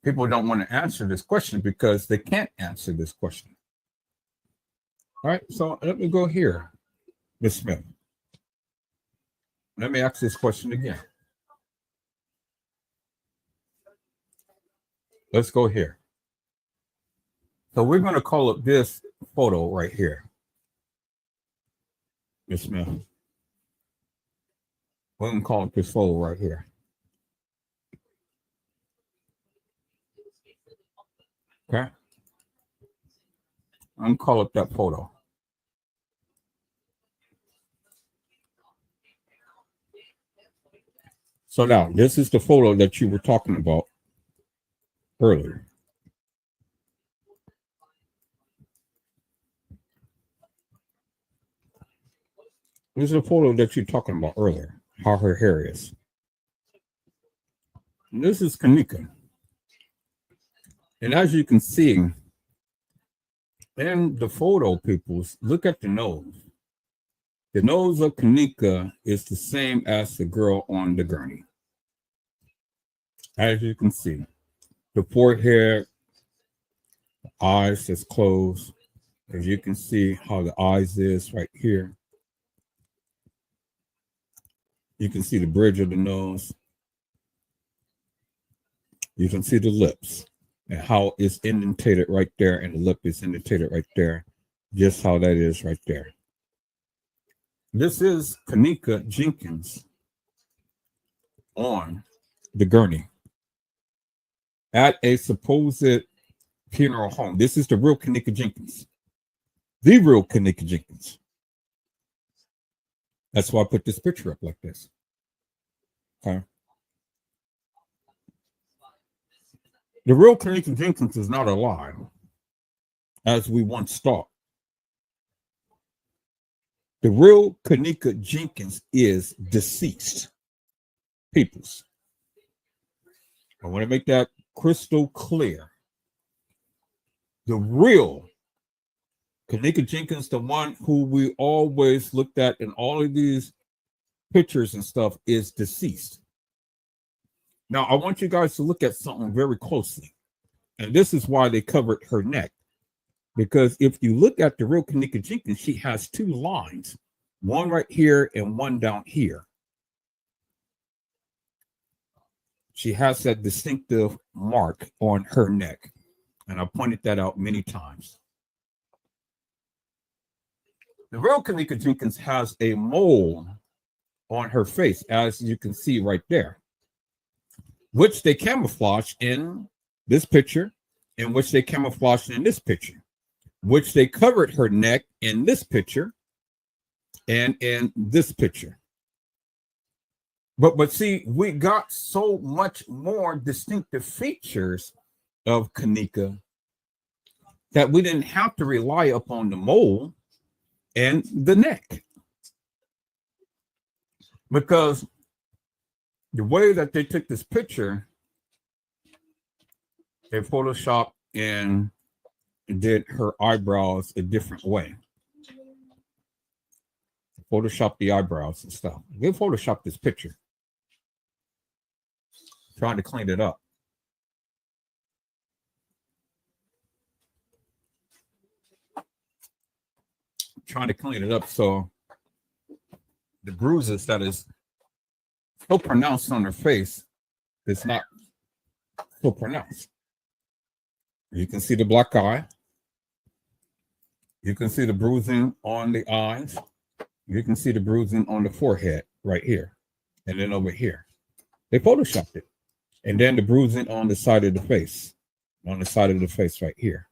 People don't want to answer this question because they can't answer this question. All right, so let me go here, Ms. Smith. Let me ask this question again. Let's go here. So we're going to call up this photo right here. Ms. Smith. We're going to call up this photo right here. Okay. I'm going to call up that photo. So now, this is the photo that you were talking about earlier. This is a photo that you're talking about earlier, how her hair is. And this is Kenneka. And as you can see in the photo, people, look at the nose. The nose of Kenneka is the same as the girl on the gurney. As you can see, the forehead, the eyes is closed. As you can see how the eyes is right here. You can see the bridge of the nose. You can see the lips and how it's indentated right there, and the lip is indentated right there, just how that is right there. This is Kenneka Jenkins on the gurney at a supposed funeral home. This is the real Kenneka Jenkins. The real Kenneka Jenkins. That's why I put this picture up like this. Okay. The real Kenneka Jenkins is not alive, as we once thought. The real Kenneka Jenkins is deceased. Peoples. I want to make that crystal clear. The real Kenneka Jenkins, the one who we always looked at in all of these pictures and stuff, is deceased. Now, I want you guys to look at something very closely. And this is why they covered her neck. Because if you look at the real Kenneka Jenkins, she has two lines, one right here and one down here. She has that distinctive mark on her neck. And I pointed that out many times. The real Kenneka Jenkins has a mole on her face, as you can see right there, which they camouflage in this picture, in which they camouflaged in this picture, which they covered her neck in this picture and in this picture. But see, we got so much more distinctive features of Kenneka that we didn't have to rely upon the mole and the neck. Because the way that they took this picture, they photoshopped and did her eyebrows a different way. Photoshopped the eyebrows and stuff. They photoshopped this picture. Trying to clean it up. Trying to clean it up so the bruises that is so pronounced on her face is not so pronounced. You can see the black eye. You can see the bruising on the eyes. You can see the bruising on the forehead right here. And then over here. They photoshopped it. And then the bruising on the side of the face. On the side of the face right here.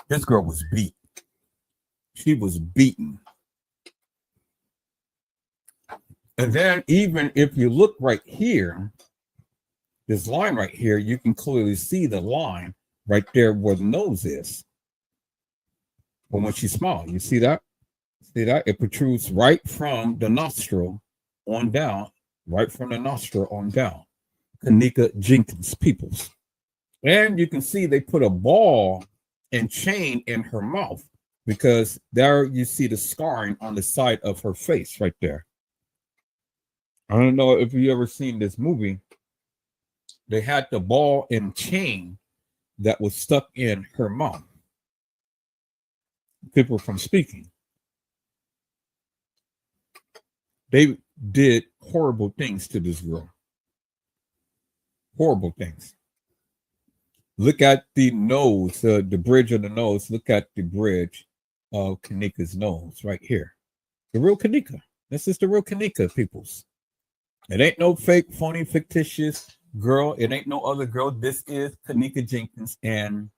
This girl was beat. She was beaten. And then even if you look right here, this line right here, you can clearly see the line right there where the nose is. But when she smiles, you see that? See that? It protrudes right from the nostril on down, right from the nostril on down. Kenneka Jenkins, peoples. And you can see they put a ball and chain in her mouth because there you see the scarring on the side of her face right there. I don't know if you ever seen this movie. They had the ball and chain that was stuck in her mouth. People from speaking. They did horrible things to this girl. Horrible things. Look at the nose, the bridge of the nose. Look at the bridge of Kenneka's nose right here. The real Kenneka. This is the real Kenneka, peoples. It ain't no fake, phony, fictitious girl. It ain't no other girl. This is Kenneka Jenkins, and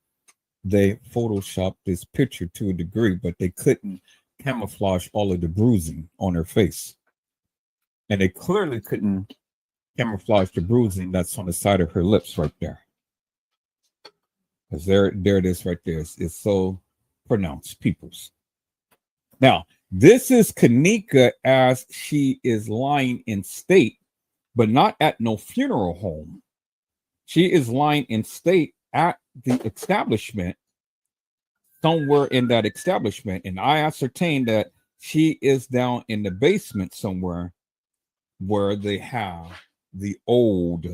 they photoshopped this picture to a degree, but they couldn't camouflage all of the bruising on her face. And they clearly couldn't camouflage the bruising that's on the side of her lips right there. Because there it is right there. It's so pronounced, peoples. Now, this is Kenneka as she is lying in state, but not at no funeral home. She is lying in state at the establishment, somewhere in that establishment. And I ascertained that she is down in the basement somewhere where they have the old,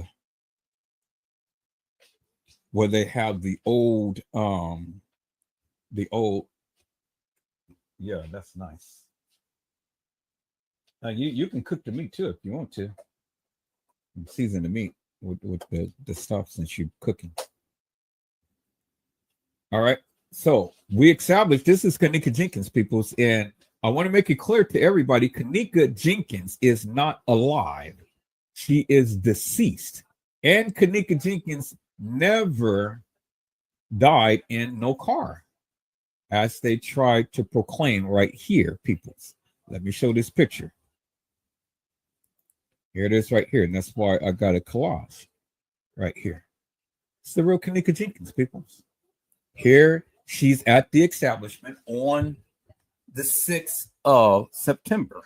yeah, that's nice. Now you can cook the meat too if you want to. Season the meat with the stuff since you're cooking. All right. So we established this is Kenneka Jenkins, peoples, and I want to make it clear to everybody, Kenneka Jenkins is not alive. She is deceased. And Kenneka Jenkins never died in no car, as they tried to proclaim right here, peoples. Let me show this picture. Here it is right here, and that's why I got a collage right here. It's the real Kenneka Jenkins, peoples. Here, she's at the establishment on the 6th of September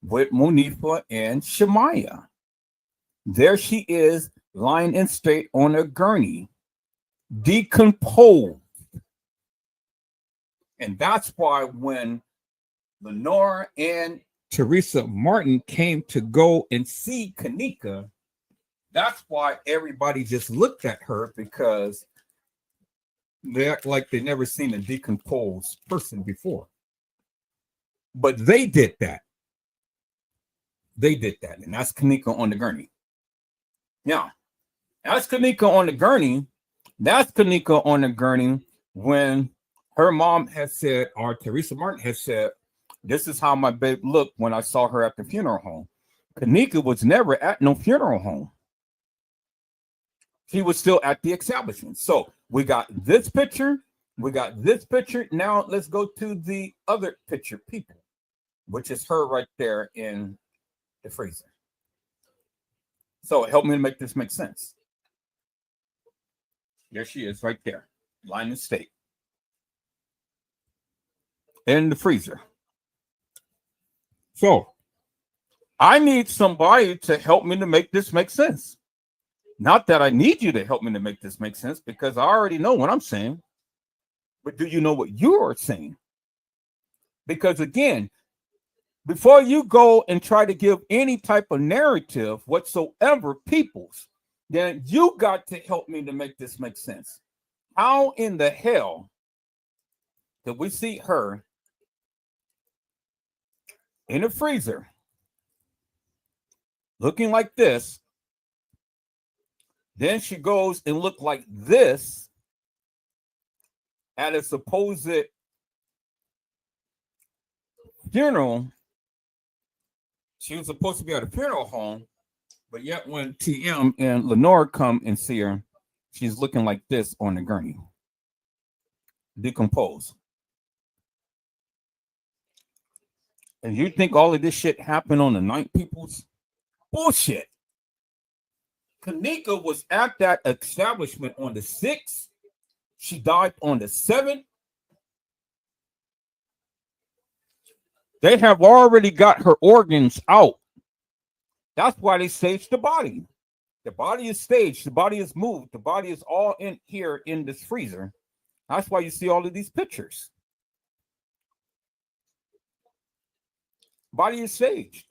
with Monifa and Shemaya. There she is, lying in state on a gurney, decomposed. And that's why when Lenore and Teresa Martin came to go and see Kenneka, that's why everybody just looked at her, because they act like they never seen a decomposed person before. But they did that. They did that. And that's Kenneka on the gurney. Now, that's Kenneka on the gurney. That's Kenneka on the gurney when her mom had said, or Teresa Martin had said, this is how my babe looked when I saw her at the funeral home. Kenneka was never at no funeral home. She was still at the establishment. So we got this picture. We got this picture. Now let's go to the other picture, people, which is her right there in the freezer. So help me to make this make sense. There she is right there, lying in state. In the freezer. So I need somebody to help me to make this make sense. Not that I need you to help me to make this make sense, because I already know what I'm saying. But do you know what you are saying? Because again, before you go and try to give any type of narrative whatsoever, peoples, then you got to help me to make this make sense. How in the hell did we see her in the freezer, looking like this. Then she goes and look like this at a supposed funeral. She was supposed to be at a funeral home, but yet when TM and Lenore come and see her, she's looking like this on the gurney, decomposed. And you think all of this shit happened on the night, peoples? Bullshit. Kenneka was at that establishment on the 6th. She died on the 7th. They have already got her organs out. That's why they staged the body. The body is staged. The body is moved. The body is all in here in this freezer. That's why you see all of these pictures. Body is staged.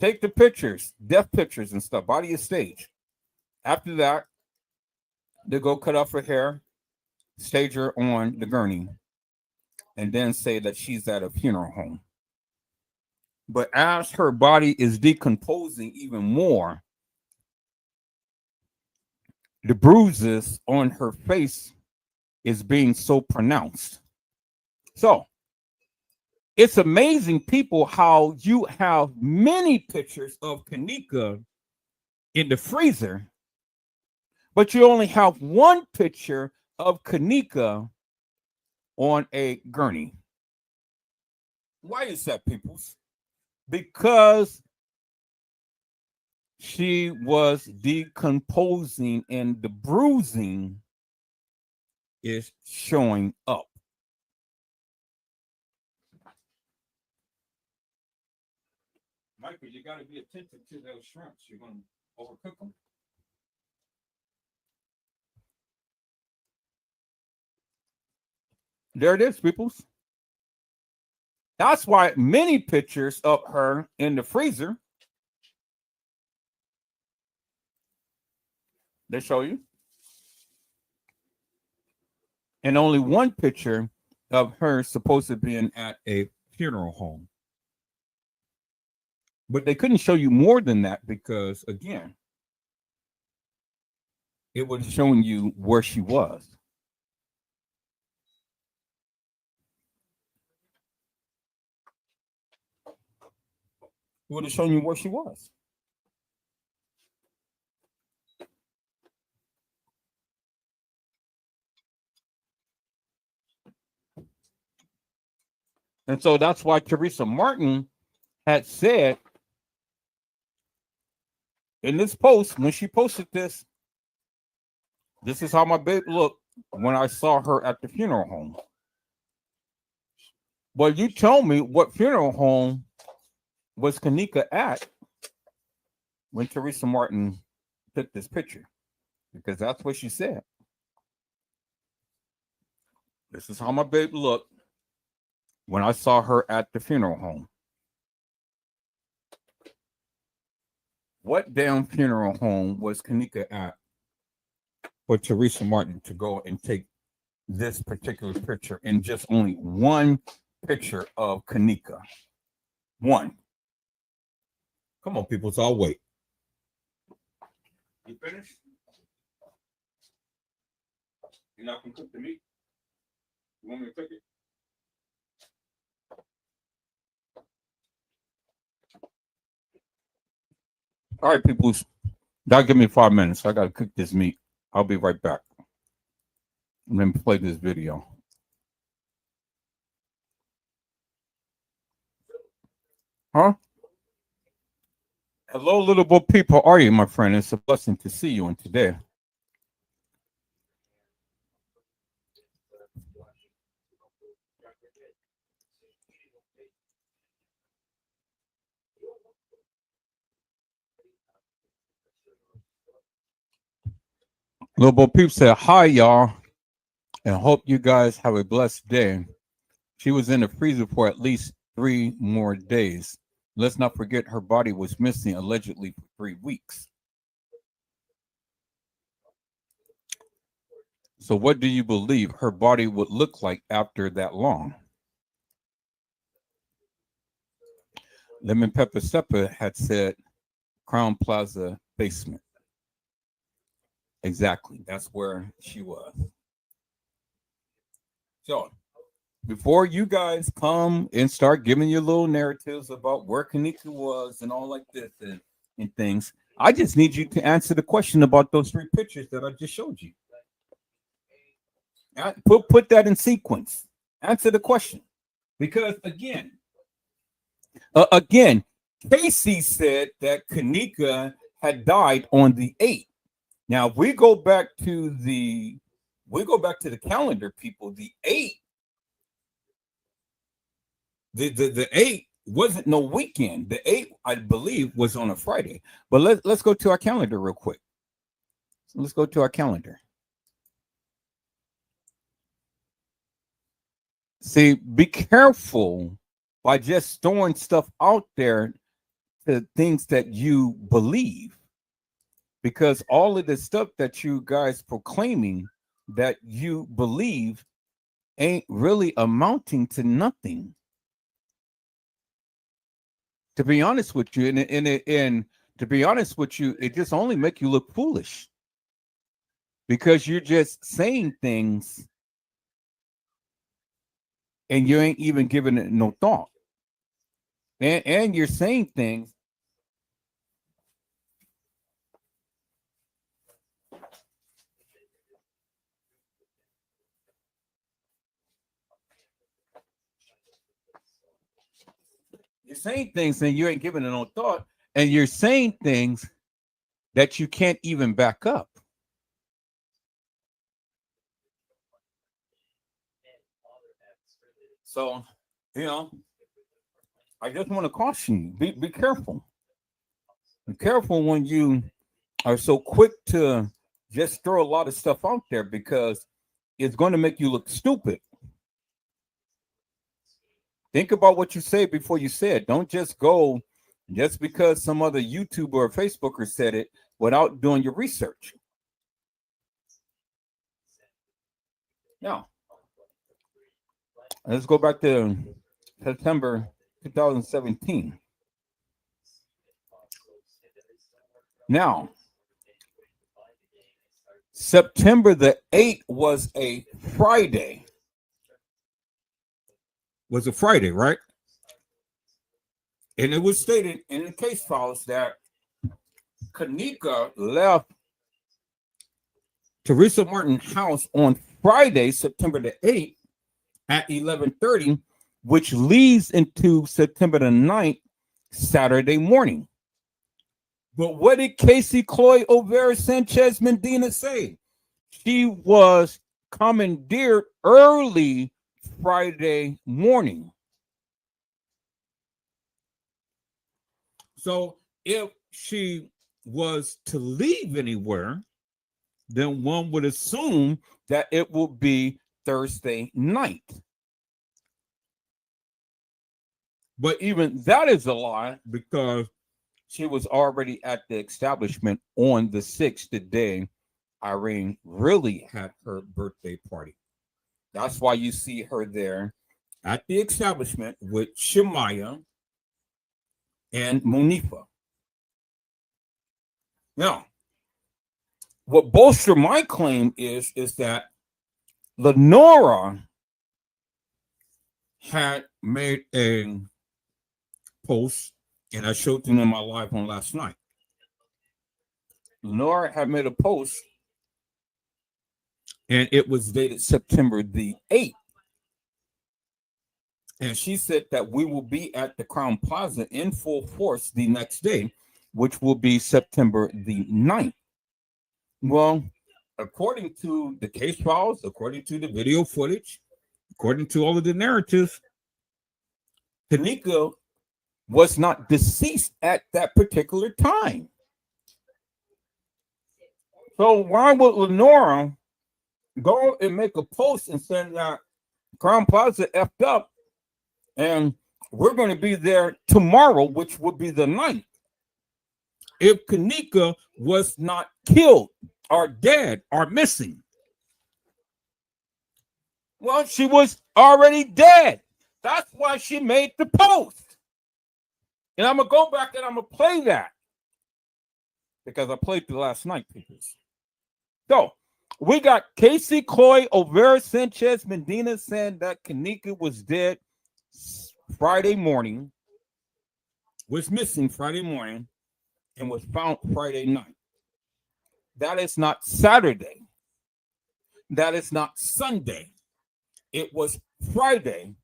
Take the pictures, death pictures and stuff. Body is staged. After that, they go cut off her hair, stage her on the gurney, and then say that she's at a funeral home. But as her body is decomposing even more, the bruises on her face is being so pronounced. So it's amazing, people, how you have many pictures of Kenneka in the freezer, but you only have one picture of Kenneka on a gurney. Why is that, peoples? Because she was decomposing and the bruising is showing up. Michael, you got to be attentive to those shrimps. You're going to overcook them. There it is, peoples. That's why many pictures of her in the freezer, they show you. And only one picture of her supposed to be at a funeral home. But they couldn't show you more than that because, again, it was showing you where she was. It would have shown you where she was. And so that's why Teresa Martin had said in this post, when she posted this, this is how my babe looked when I saw her at the funeral home. Well, you tell me what funeral home was Kenneka at when Teresa Martin took this picture, because that's what she said. This is how my babe looked when I saw her at the funeral home. What damn funeral home was Kenneka at for Teresa Martin to go and take this particular picture and just only one picture of Kenneka? One. Come on, people, so I'll wait. You finished? You're not going to cook the meat? You want me to cook it? All right, people, that'll give me 5 minutes. I got to cook this meat. I'll be right back. And then play this video. Huh? Hello, little boy people. How are you, my friend? It's a blessing to see you on today. Little boy peep said, hi, y'all, and hope you guys have a blessed day. She was in the freezer for at least 3 more days. Let's not forget her body was missing allegedly for 3 weeks. So what do you believe her body would look like after that long? Lemon Pepper Stepper had said Crown Plaza basement. Exactly. That's where she was. So before you guys come and start giving your little narratives about where Kenneka was and all like this and things, I just need you to answer the question about those 3 pictures that I just showed you. Put that in sequence. Answer the question. Because again, Casey said that Kenneka had died on the 8th. Now, if we go back to the calendar, people, the 8th, the 8th wasn't no weekend. The 8th, I believe, was on a Friday. But let's go to our calendar real quick. Let's go to our calendar. See, be careful by just throwing stuff out there to things that you believe, because all of the stuff that you guys proclaiming that you believe ain't really amounting to nothing. To be honest with you, and to be honest with you, it just only make you look foolish, because you're just saying things and you ain't even giving it no thought. And you're saying things and you ain't giving it no thought, and you're saying things that you can't even back up. So, I just want to caution you, be careful. Be careful when you are so quick to just throw a lot of stuff out there, because it's going to make you look stupid. Think about what you say before you say it. Don't just go just because some other YouTuber or Facebooker said it without doing your research. Now, let's go back to September 2017. Now, September the 8th was a Friday. Was a Friday, right? And it was stated in the case files that Kenneka left Teresa Martin's house on Friday, September the 8th at 11:30, which leads into September the 9th, Saturday morning. But what did Casey Chloe O'Vera Sanchez Medina say? She was commandeered early Friday morning. So if she was to leave anywhere, then one would assume that it will be Thursday night. But even that is a lie, because she was already at the establishment on the 6th, the day Irene really had her birthday party. That's why you see her there at the establishment with Shemaya and Monifa. Now, what bolsters my claim is that Lenora had made a post, and I showed them in my live on last night. Lenora had made a post, and it was dated September the 8th. And she said that we will be at the Crown Plaza in full force the next day, which will be September the 9th. Well, according to the case files, according to the video footage, according to all of the narratives, Kenneka was not deceased at that particular time. So why would Lenora go and make a post and say that Crown Plaza effed up and we're going to be there tomorrow, which would be the 9th, if Kenneka was not killed or dead or missing? Well, she was already dead. That's why she made the post. And I'm going to go back and I'm going to play that. Because I played it last night, people. So, we got Casey Coy, Olvera Sanchez Medina saying that Kenneka was dead Friday morning, was missing Friday morning, and was found Friday night. That is not Saturday. That is not Sunday. It was Friday,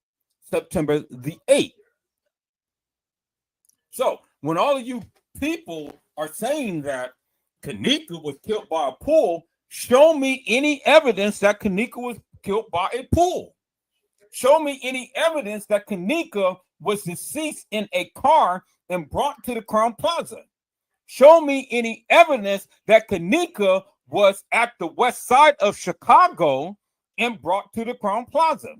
September the 8th. So, when all of you people are saying that Kenneka was killed by a pool, show me any evidence that Kenneka was killed by a pool. Show me any evidence that Kenneka was deceased in a car and brought to the Crown Plaza. Show me any evidence that Kenneka was at the west side of Chicago and brought to the Crown Plaza.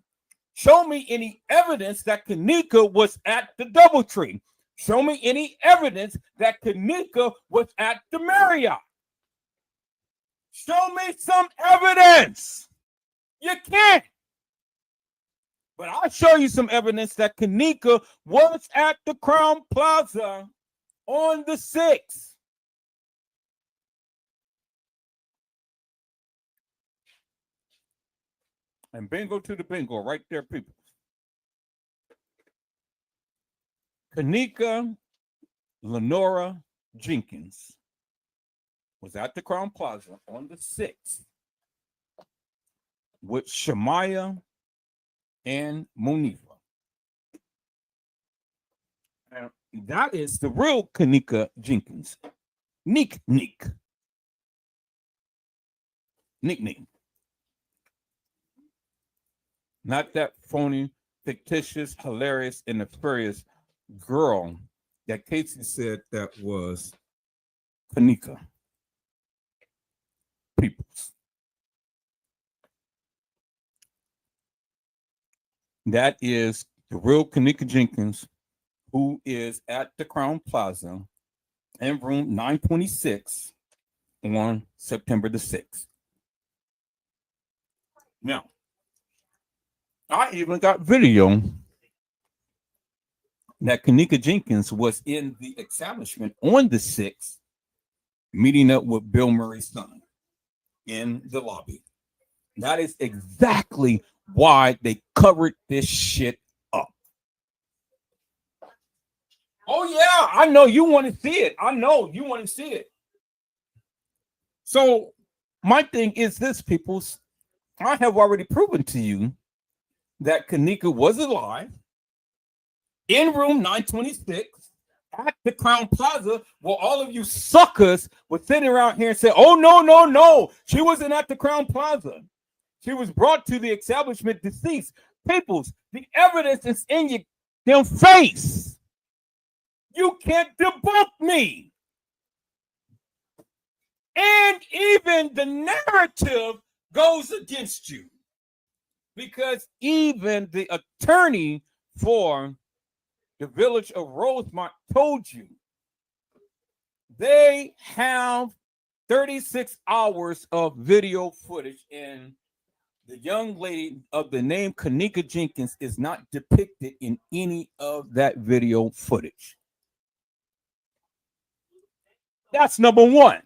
Show me any evidence that Kenneka was at the DoubleTree. Show me any evidence that Kenneka was at the Marriott. Show me some evidence. You can't. But I'll show you some evidence that Kenneka was at the Crown Plaza on the 6th. And bingo to the bingo right there, people. Kenneka Lenora Jenkins was at the Crown Plaza on the 6th with Shamaya and Monifa. And that is the real Kenneka Jenkins. Nick. Nickname. Not that phony, fictitious, hilarious, and nefarious girl that Casey said that was Kenneka Peoples. That is the real Kenneka Jenkins, who is at the Crown Plaza in room 926 on September the 6th. Now, I even got video that Kenneka Jenkins was in the establishment on the 6th, meeting up with Bill Murray's son in the lobby. That is exactly why they covered this shit up. Oh, yeah, I know you want to see it. I know you want to see it. So my thing is this, peoples. I have already proven to you that Kenneka was alive in room 926 at the Crown Plaza, where all of you suckers were sitting around here and say, oh, no. She wasn't at the Crown Plaza. She was brought to the establishment deceased. Peoples, the evidence is in your damn face. You can't debunk me. And even the narrative goes against you. Because even the attorney for the village of Rosemont told you they have 36 hours of video footage, and the young lady of the name Kenneka Jenkins is not depicted in any of that video footage. That's number one.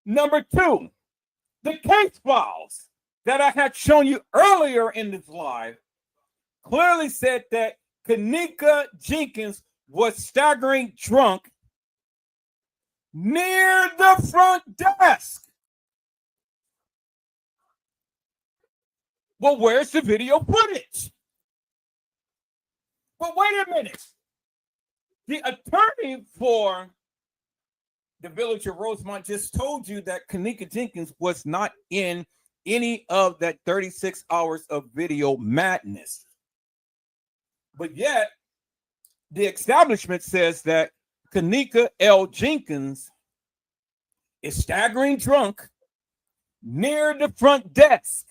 Number two, the case files that I had shown you earlier in this live clearly said that Kenneka Jenkins was staggering drunk near the front desk. Well, where's the video footage? But wait a minute. The attorney for the village of Rosemont just told you that Kenneka Jenkins was not in any of that 36 hours of video madness. But yet, the establishment says that Kenneka L. Jenkins is staggering drunk near the front desk.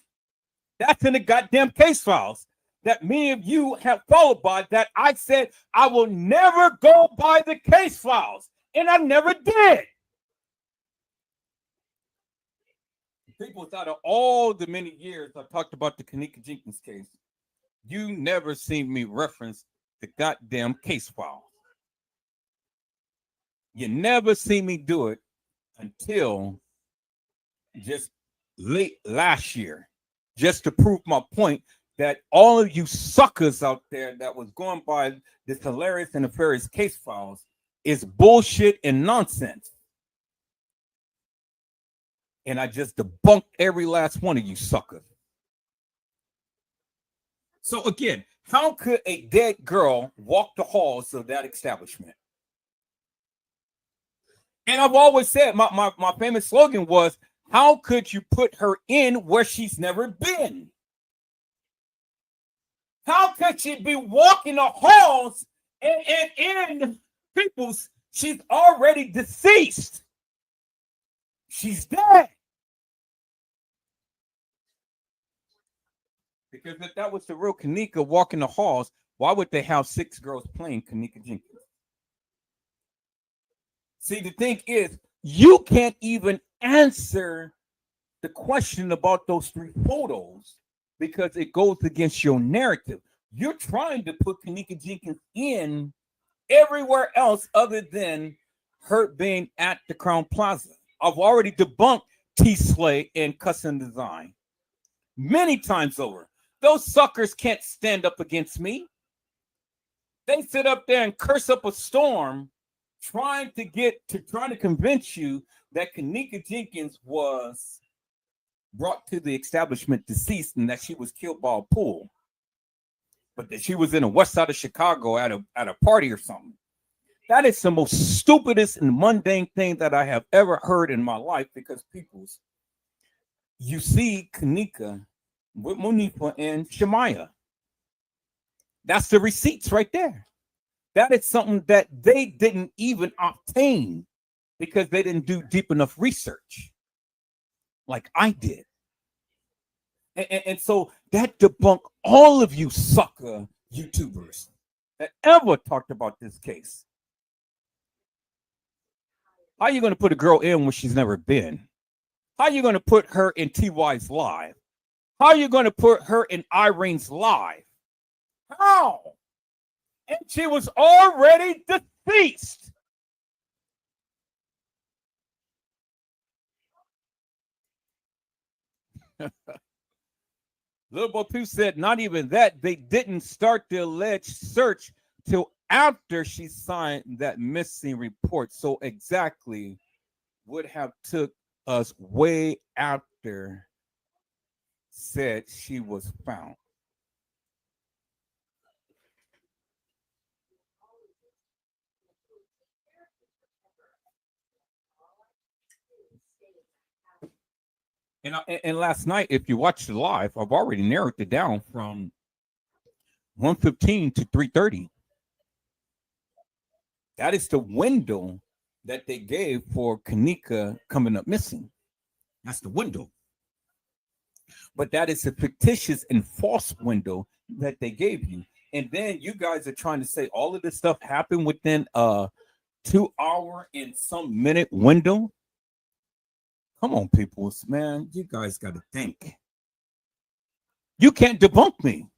That's in the goddamn case files that many of you have followed by, that I said I will never go by the case files, and I never did. People, out of all the many years I talked about the Kenneka Jenkins case, you never seen me reference the goddamn case file. You never see me do it until just late last year, just to prove my point that all of you suckers out there that was going by this hilarious and nefarious case files is bullshit and nonsense. And I just debunked every last one of you suckers. So again, how could a dead girl walk the halls of that establishment? And I've always said, my famous slogan was, how could you put her in where she's never been? How could she be walking the halls and in people's, she's already deceased. She's dead. Because if that was the real Kenneka walking the halls, why would they have 6 girls playing Kenneka Jenkins? See, the thing is, you can't even answer the question about those 3 photos because it goes against your narrative. You're trying to put Kenneka Jenkins in everywhere else other than her being at the Crown Plaza. I've already debunked T-Slay and Custom Design many times over. Those suckers can't stand up against me. They sit up there and curse up a storm trying to convince you that Kenneka Jenkins was brought to the establishment deceased and that she was killed by a pool, but that she was in the west side of Chicago at a party or something. That is the most stupidest and mundane thing that I have ever heard in my life, because people's, you see Kenneka with Monifa and Shemaya. That's the receipts right there. That is something that they didn't even obtain because they didn't do deep enough research like I did. And so that debunked all of you sucker YouTubers that ever talked about this case. How are you going to put a girl in when she's never been? How are you going to put her in TY's live? How are you going to put her in Irene's live? How? And she was already deceased. Little Bo Peep said, not even that. They didn't start the alleged search till after she signed that missing report. So exactly would have took us way after said she was found. And last night, if you watched the live, I've already narrowed it down from 1:15 to 3:30. That is the window that they gave for Kenneka coming up missing. That's the window. But that is a fictitious and false window that they gave you. And then you guys are trying to say all of this stuff happened within a 2-hour and some minute window. Come on, people, man, you guys got to think. You can't debunk me.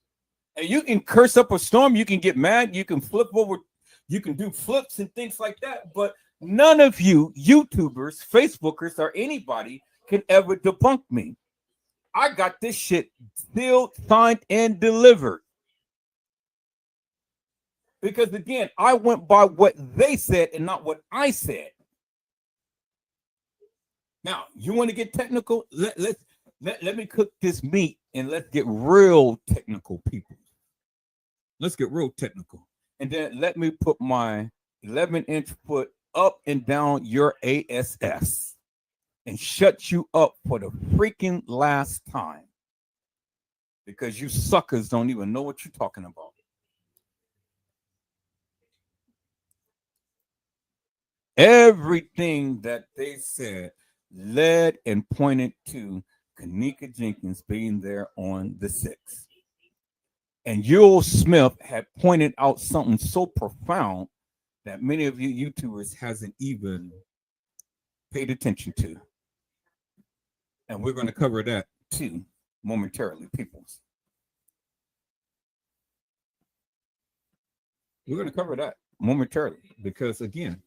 And you can curse up a storm, you can get mad, you can flip over, you can do flips and things like that, but none of you YouTubers, Facebookers, or anybody can ever debunk me. I got this shit sealed, signed, and delivered. Because again, I went by what they said and not what I said. Now, you want to get technical? Let me cook this meat and let's get real technical, people. Let's get real technical. And then let me put my 11-inch foot up and down your ASS and shut you up for the freaking last time. Because you suckers don't even know what you're talking about. Everything that they said led and pointed to Kenneka Jenkins being there on the 6th. And Yul Smith had pointed out something so profound that many of you YouTubers hasn't even paid attention to. And we're going to cover that too momentarily, peoples. We're going to cover that momentarily because, again,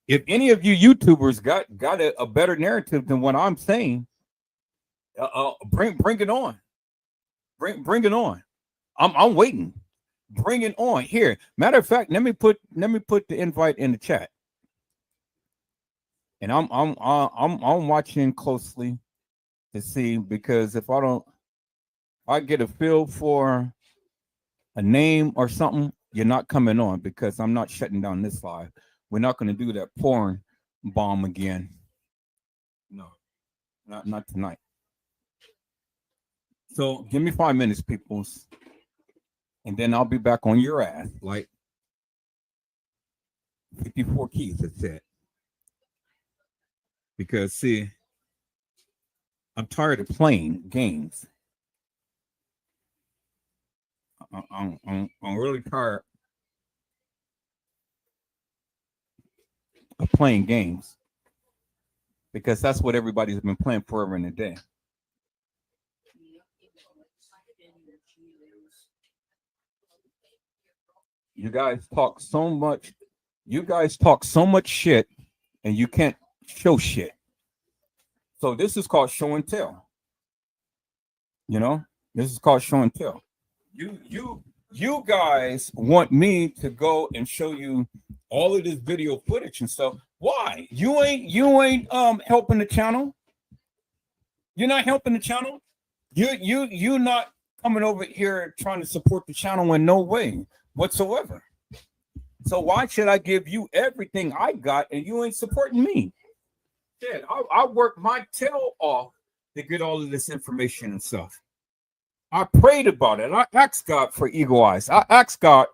if any of you YouTubers got a better narrative than what I'm saying, bring it on. Bring it on. I'm waiting. Bring it on. Here, matter of fact, let me put the invite in the chat. And I'm watching closely to see, because if I get a feel for a name or something, you're not coming on, because I'm not shutting down this live. We're not going to do that porn bomb again. No, not tonight. So give me 5 minutes, peoples, and then I'll be back on your ass like 54 keys, it said. Because, see, I'm tired of playing games. I'm really tired of playing games, because that's what everybody's been playing forever and a day. You guys talk so much. You guys talk so much shit, and you can't show shit. So this is called show and tell. You know, this is called show and tell. You guys want me to go and show you all of this video footage and stuff. Why? You ain't helping the channel. You're not helping the channel. You're not coming over here trying to support the channel in no way whatsoever. So why should I give you everything I got and you ain't supporting me? Shit, I work my tail off to get all of this information and stuff. I prayed about it. I asked God for eagle eyes. I asked God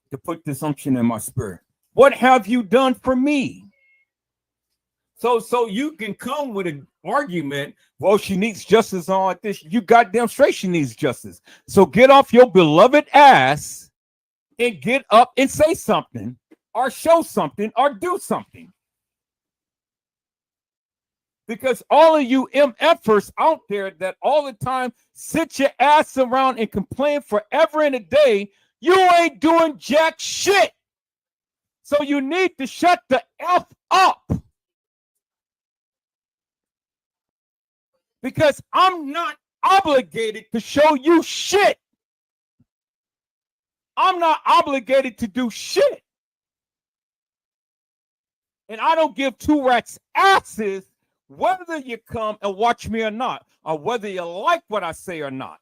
to put this unction in my spirit. What have you done for me? So you can come with an argument. Well, she needs justice on like this. You goddamn straight she needs justice. So get off your beloved ass and get up and say something, or show something, or do something. Because all of you MFers out there that all the time sit your ass around and complain forever and a day, you ain't doing jack shit. So you need to shut the F up. Because I'm not obligated to show you shit. I'm not obligated to do shit. And I don't give two rats asses whether you come and watch me or not, or whether you like what I say or not.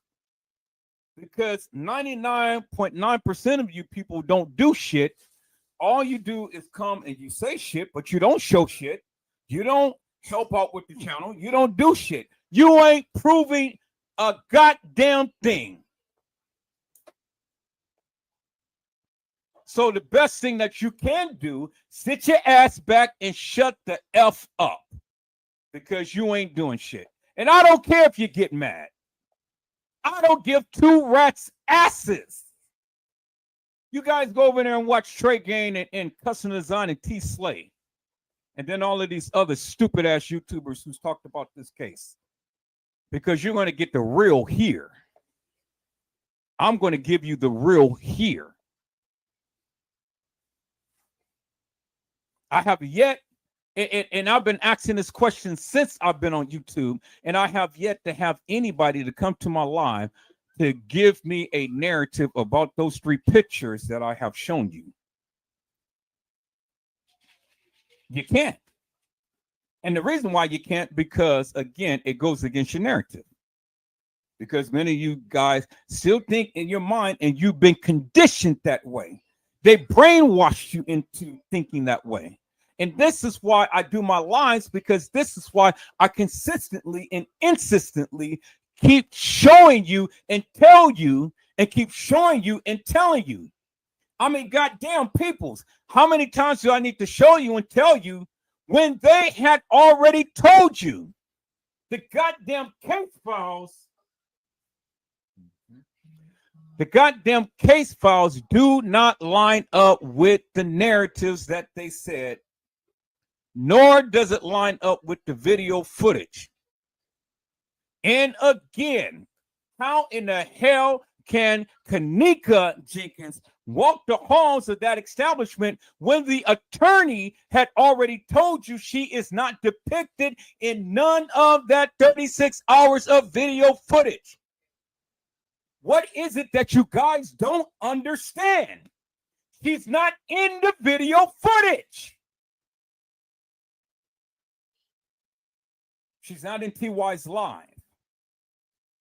Because 99.9% of you people don't do shit. All you do is come and you say shit, but you don't show shit. You don't help out with the channel. You don't do shit. You ain't proving a goddamn thing. So the best thing that you can do, sit your ass back and shut the F up. Because you ain't doing shit. And I don't care if you get mad. I don't give two rats asses. You guys go over there and watch Trey Gain and Custom Design and T Slay. And then all of these other stupid ass YouTubers who's talked about this case. Because you're going to get the real here. I'm going to give you the real here. I have yet, and I've been asking this question since I've been on YouTube, and I have yet to have anybody to come to my live to give me a narrative about those three pictures that I have shown you. You can't. And the reason why you can't, because, again, it goes against your narrative. Because many of you guys still think in your mind, and you've been conditioned that way. They brainwashed you into thinking that way. And this is why I do my lives, because this is why I consistently and insistently keep showing you and tell you, and keep showing you and telling you. I mean, goddamn peoples, how many times do I need to show you and tell you when they had already told you? The goddamn case files. The goddamn case files do not line up with the narratives that they said, nor does it line up with the video footage. And again, how in the hell can Kenneka Jenkins walk the halls of that establishment when the attorney had already told you she is not depicted in none of that 36 hours of video footage? What is it that you guys don't understand? She's not in the video footage. She's not in TY's live.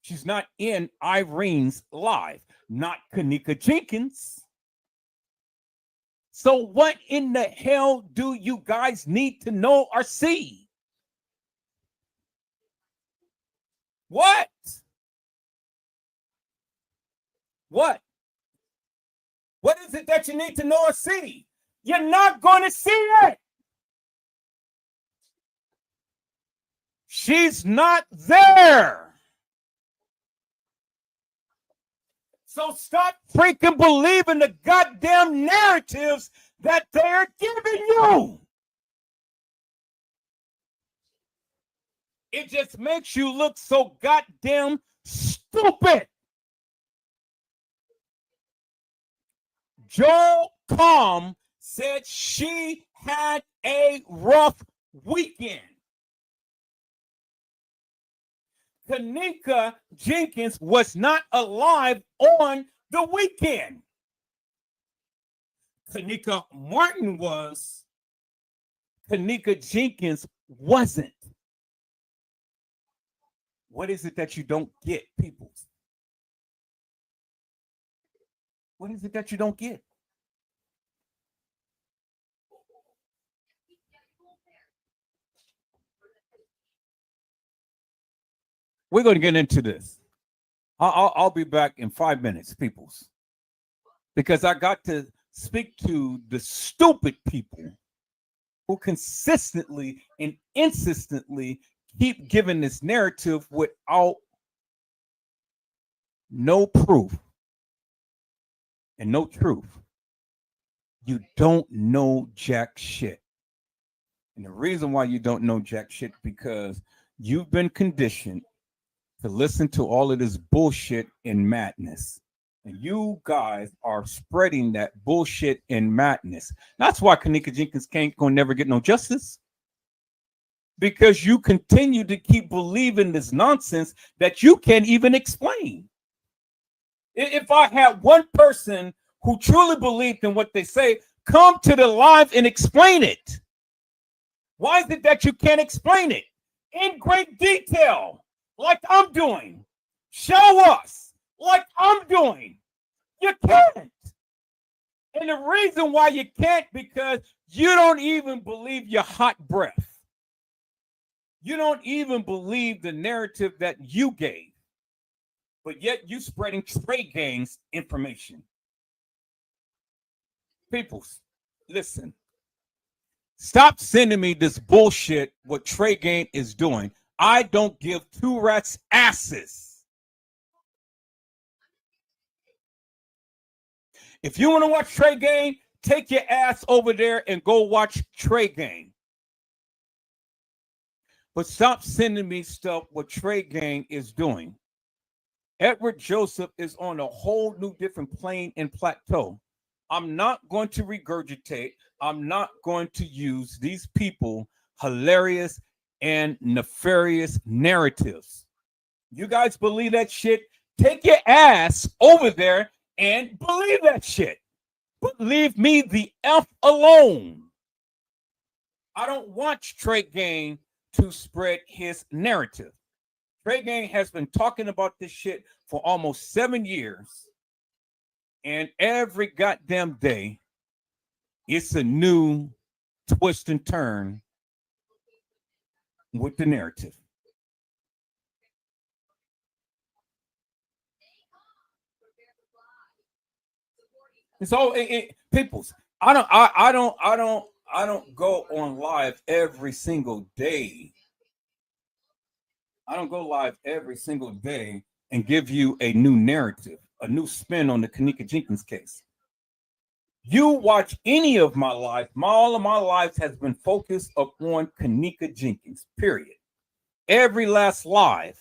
She's not in Irene's live, not Kenneka Jenkins. So what in the hell do you guys need to know or see? What? What? What is it that you need to know or see? You're not going to see it. She's not there. So stop freaking believing the goddamn narratives that they're giving you. It just makes you look so goddamn stupid. Joel Comm said she had a rough weekend. Kenneka Jenkins was not alive on the weekend. Kenneka Martin was. Kenneka Jenkins wasn't. What is it that you don't get, people? What is it that you don't get? We're going to get into this. I'll be back in 5 minutes, peoples, because I got to speak to the stupid people who consistently and insistently keep giving this narrative without no proof and no truth. You don't know jack shit. And the reason why you don't know jack shit because you've been conditioned to listen to all of this bullshit and madness. And you guys are spreading that bullshit and madness. That's why Kenneka Jenkins gonna never get no justice. Because you continue to keep believing this nonsense that you can't even explain. If I had one person who truly believed in what they say, come to the live and explain it. Why is it that you can't explain it in great detail? Like I'm doing. Show us like I'm doing. You can't. And the reason why you can't, because you don't even believe your hot breath. You don't even believe the narrative that you gave. But yet you spreading trade gangs information. People, listen. Stop sending me this bullshit what Trey Gang is doing. I don't give two rats asses. If you want to watch Trey Gang, take your ass over there and go watch Trey Gang. But stop sending me stuff what Trey Gang is doing. Edward Joseph is on a whole new different plane and plateau. I'm not going to regurgitate. I'm not going to use these people hilarious and nefarious narratives. You guys believe that shit? Take your ass over there and believe that shit. But leave me the F alone. I don't want Trey Gang to spread his narrative. Trey Gang has been talking about this shit for almost 7 years. And every goddamn day, it's a new twist and turn with the narrative. And so, peoples, I don't go on live every single day. I don't go live every single day and give you a new narrative, a new spin on the Kenneka Jenkins case. You watch any of my life, all of my life has been focused upon Kenneka Jenkins, period. Every last live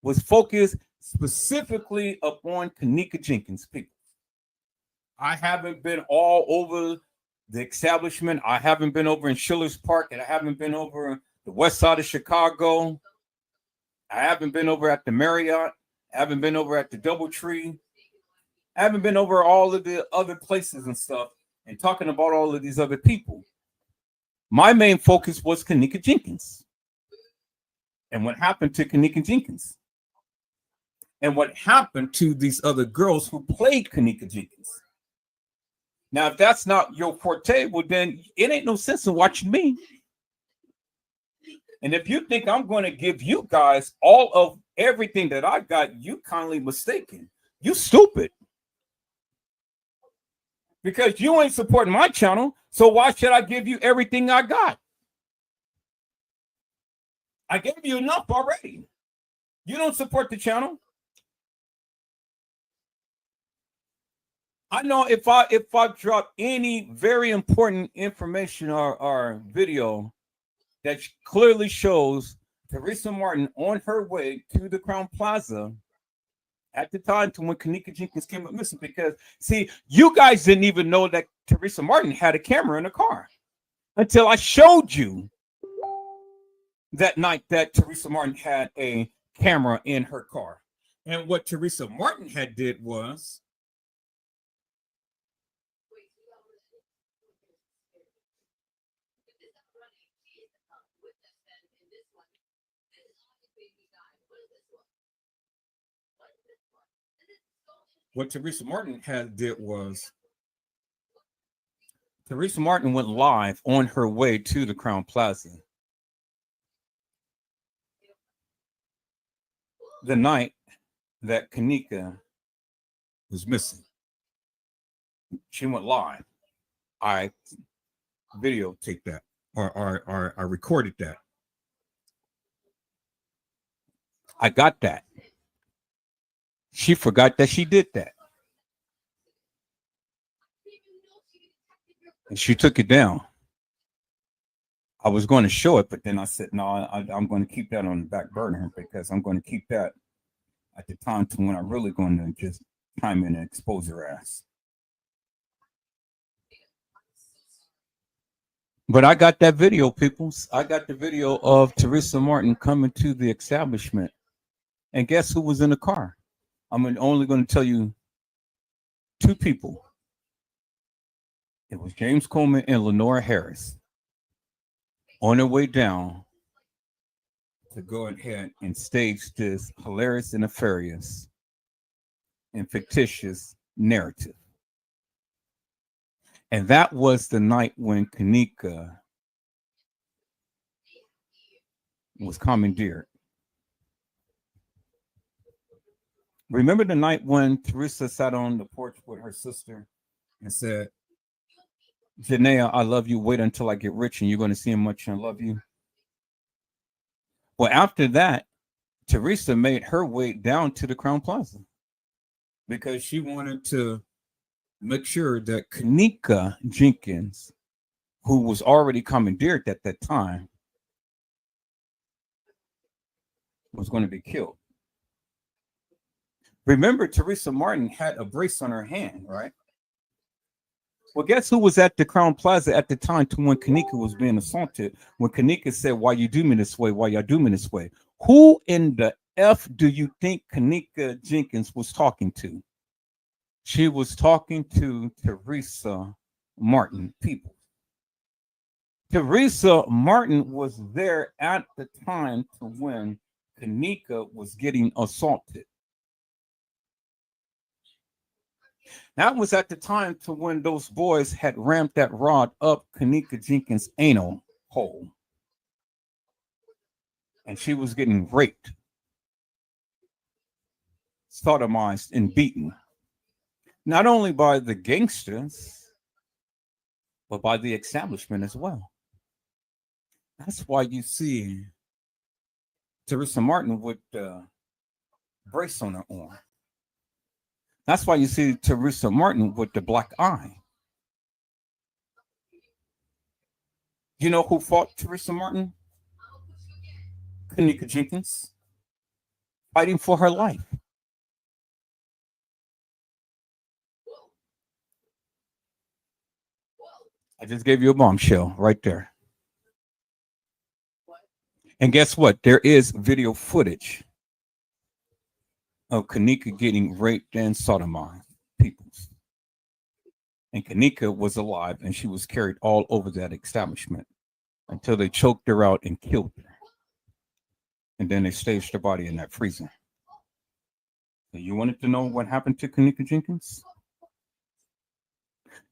was focused specifically upon Kenneka Jenkins, people. I haven't been all over the establishment. I haven't been over in Schiller's Park, and I haven't been over the west side of Chicago. I haven't been over at the Marriott. I haven't been over at the Doubletree. I haven't been over all of the other places and stuff and talking about all of these other people. My main focus was Kenneka Jenkins and what happened to Kenneka Jenkins and what happened to these other girls who played Kenneka Jenkins. Now, if that's not your forte, well, then it ain't no sense in watching me. And if you think I'm going to give you guys all of everything that I got, you kindly mistaken. You stupid. Because you ain't supporting my channel, so why should I give you everything I got? I gave you enough already. You don't support the channel. I know if I drop any very important information or video that clearly shows Teresa Martin on her way to the Crown Plaza at the time to when Kenneka Jenkins came up missing, because see, you guys didn't even know that Teresa Martin had a camera in the car until I showed you that night that Teresa Martin had a camera in her car. And what Teresa Martin had did was Teresa Martin went live on her way to the Crown Plaza the night that Kenneka was missing. She went live. I videotaped that, or I recorded that. I got that. She forgot that she did that. And she took it down. I was going to show it, but then I said, no, I'm going to keep that on the back burner because I'm going to keep that at the time to when I'm really going to just chime in and expose her ass. But I got that video, people. I got the video of Teresa Martin coming to the establishment. And guess who was in the car? I'm only going to tell you two people. It was James Coleman and Lenora Harris on their way down to go ahead and stage this hilarious and nefarious and fictitious narrative. And that was the night when Kenneka was commandeered. Remember the night when Teresa sat on the porch with her sister and said, Janaea, I love you. Wait until I get rich and you're going to see how much I love you. Well, after that, Teresa made her way down to the Crown Plaza because she wanted to make sure that Kenneka Jenkins, who was already commandeered at that time, was going to be killed. Remember, Teresa Martin had a brace on her hand, right? Well, guess who was at the Crown Plaza at the time to when Kenneka was being assaulted? When Kenneka said, why you do me this way? Why y'all do me this way? Who in the F do you think Kenneka Jenkins was talking to? She was talking to Teresa Martin, people. Teresa Martin was there at the time to when Kenneka was getting assaulted. That was at the time to when those boys had rammed that rod up Kenneka Jenkins' anal hole. And she was getting raped, sodomized, and beaten. Not only by the gangsters, but by the establishment as well. That's why you see Teresa Martin with the brace on her arm. That's why you see Teresa Martin with the black eye. You know who fought Teresa Martin? Kenneka Jenkins. fighting for her life. I just gave you a bombshell right there. And guess what? There is video footage of Kenneka getting raped and sodomized, people. And Kenneka was alive, and she was carried all over that establishment until they choked her out and killed her. And then they staged her body in that freezer. So you wanted to know what happened to Kenneka Jenkins?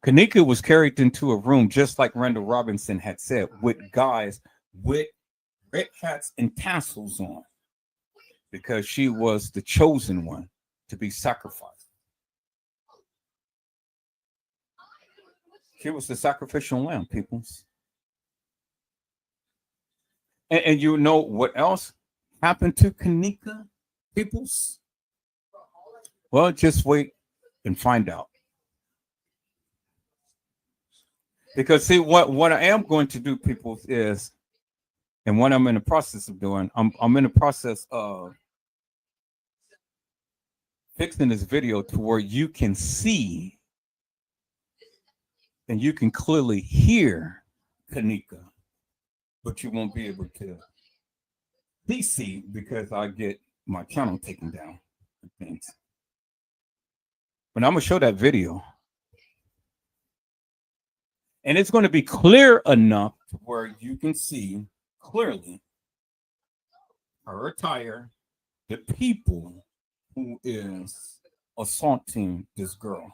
Kenneka was carried into a room just like Randall Robinson had said, with guys with red hats and tassels on, because she was the chosen one to be sacrificed. She was the sacrificial lamb, peoples. And you know what else happened to Kenneka, peoples? Well, just wait and find out. Because see, what I am going to do, people, is, and what I'm in the process of doing, I'm in the process of fixing this video to where you can see and you can clearly hear Kenneka, but you won't be able to see because I get my channel taken down and things. But I'm gonna show that video. And it's going to be clear enough to where you can see clearly her attire, the people who is assaulting this girl.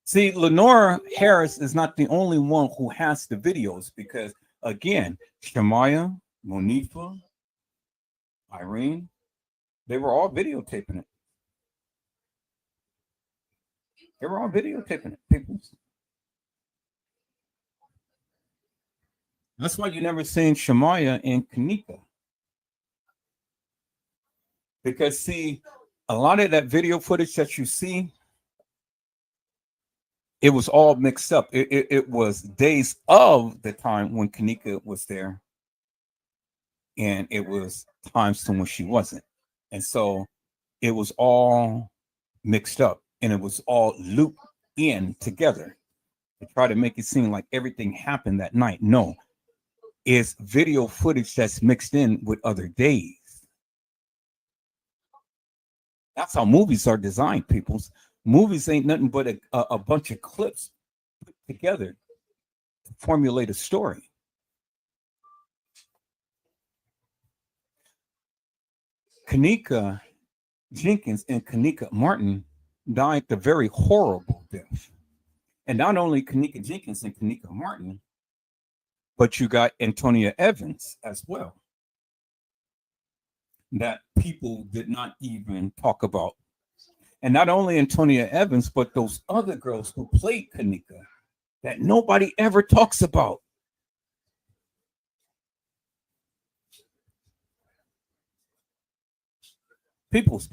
See, Lenora Harris is not the only one who has the videos, because again, Shamaya, Monifa, Irene, they were all videotaping it. They were all videotaping it, people. That's why you never seen Shamaya and Kenneka. Because see, a lot of that video footage that you see, it was all mixed up. It was days of the time when Kenneka was there, and it was times to when she wasn't. And so it was all mixed up, and it was all looped in together to try to make it seem like everything happened that night. No. Is video footage that's mixed in with other days. That's how movies are designed, peoples. Movies ain't nothing but a bunch of clips put together to formulate a story. Kenneka Jenkins and Kenneka Martin died the very horrible death. And not only Kenneka Jenkins and Kenneka Martin, but you got Antonia Evans as well, that people did not even talk about. And not only Antonia Evans, but those other girls who played Kenneka that nobody ever talks about. Peoples,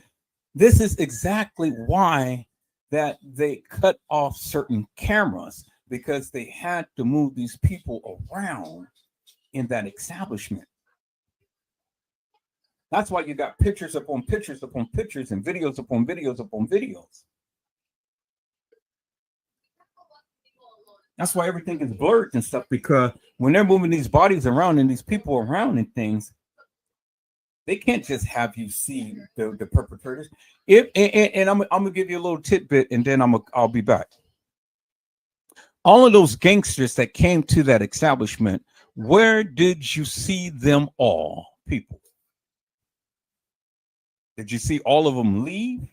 this is exactly why that they cut off certain cameras, because they had to move these people around in that establishment. That's why you got pictures upon pictures upon pictures and videos upon videos upon videos. That's why everything is blurred and stuff, because when they're moving these bodies around and these people around and things, they can't just have you see the perpetrators. And I'm gonna give you a little tidbit, and then I'll be back. All of those gangsters that came to that establishment, where did you see them all, people? Did you see all of them leave?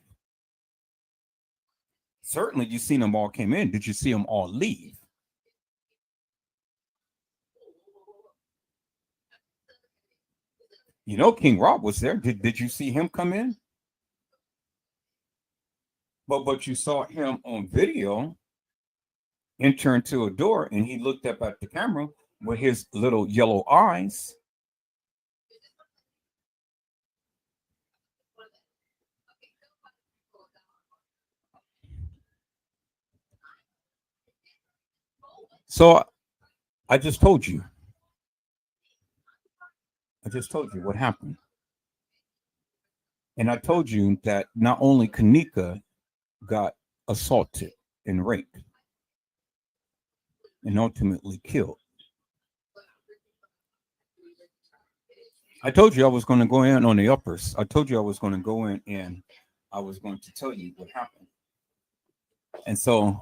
Certainly you seen them all came in. Did you see them all leave? You know, King Rob was there. Did you see him come in? But you saw him on video enter into a door, and he looked up at the camera with his little yellow eyes. So I just told you. I just told you what happened. And I told you that not only Kenneka got assaulted and raped and ultimately killed. I told you I was going to go in on the uppers. I told you I was going to go in and I was going to tell you what happened. And so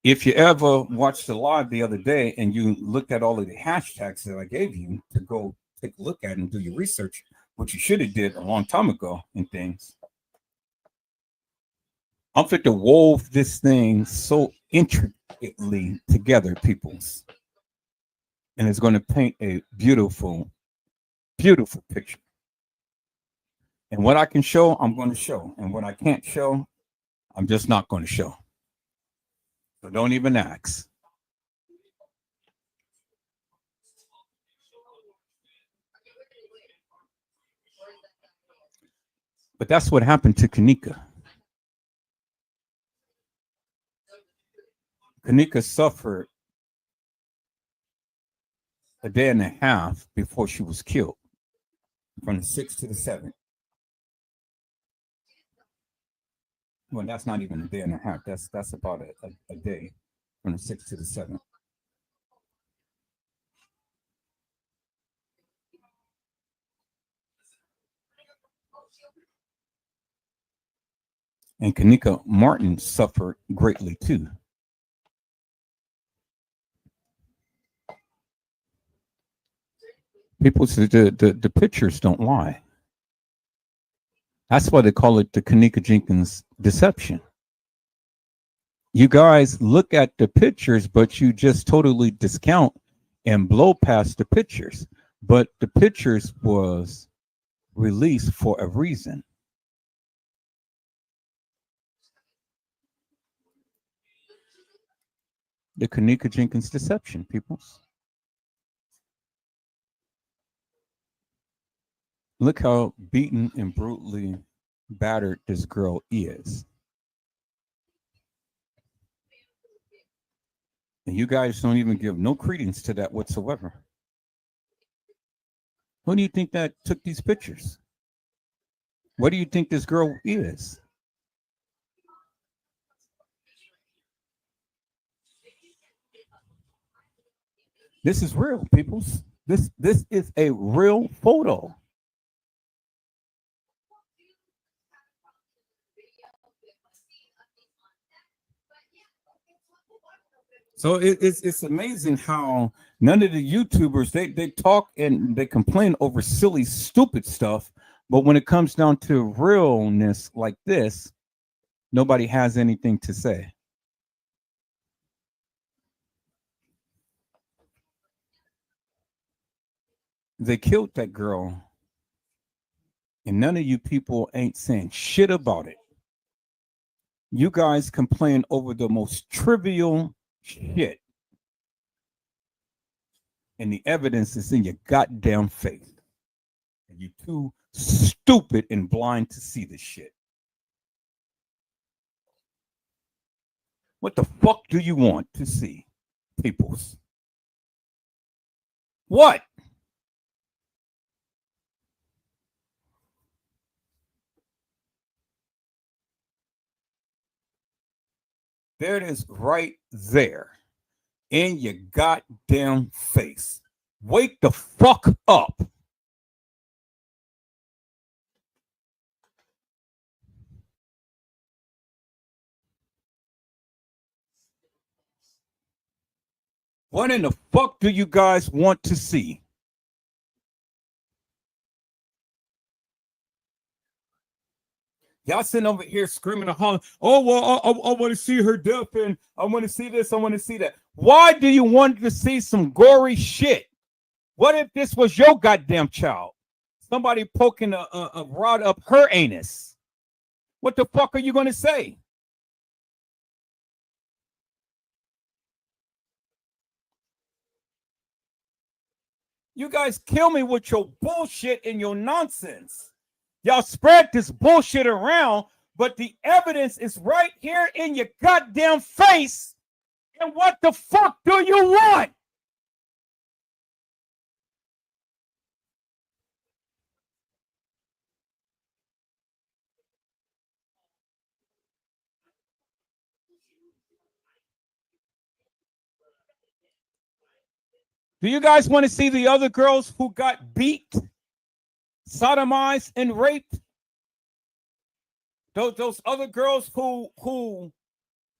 if you ever watched the live the other day and you looked at all of the hashtags that I gave you to go take a look at and do your research, which you should have did a long time ago and things, I'm fit to wove this thing so intricately together, peoples. And it's going to paint a beautiful, beautiful picture. And what I can show, I'm going to show. And what I can't show, I'm just not going to show. So don't even ask. But that's what happened to Kenneka. Kenneka suffered a day and a half before she was killed, from the 6th to the 7th. Well, that's not even a day and a half. That's about a day, from the 6th to the 7th. And Kenneka Martin suffered greatly too. People say the pictures don't lie. That's why they call it the Kenneka Jenkins deception. You guys look at the pictures, but you just totally discount and blow past the pictures. But the pictures was released for a reason. The Kenneka Jenkins deception, peoples. Look how beaten and brutally battered this girl is. And you guys don't even give no credence to that whatsoever. Who do you think that took these pictures? What do you think this girl is? This is real, peoples. This is a real photo. So it's amazing how none of the YouTubers, they talk and they complain over silly, stupid stuff. But when it comes down to realness like this, nobody has anything to say. They killed that girl. And none of you people ain't saying shit about it. You guys complain over the most trivial shit. And the evidence is in your goddamn face. And you're too stupid and blind to see this shit. What the fuck do you want to see, peoples? What? There it is right there in your goddamn face. Wake the fuck up. What in the fuck do you guys want to see? Y'all sitting over here screaming and hollering, oh, well, I want to see her death and I want to see this, I want to see that. Why do you want to see some gory shit? What if this was your goddamn child? Somebody poking a rod up her anus. What the fuck are you going to say? You guys kill me with your bullshit and your nonsense. Y'all spread this bullshit around, but the evidence is right here in your goddamn face. And what the fuck do you want? Do you guys want to see the other girls who got beat, sodomized, and raped? Those other girls who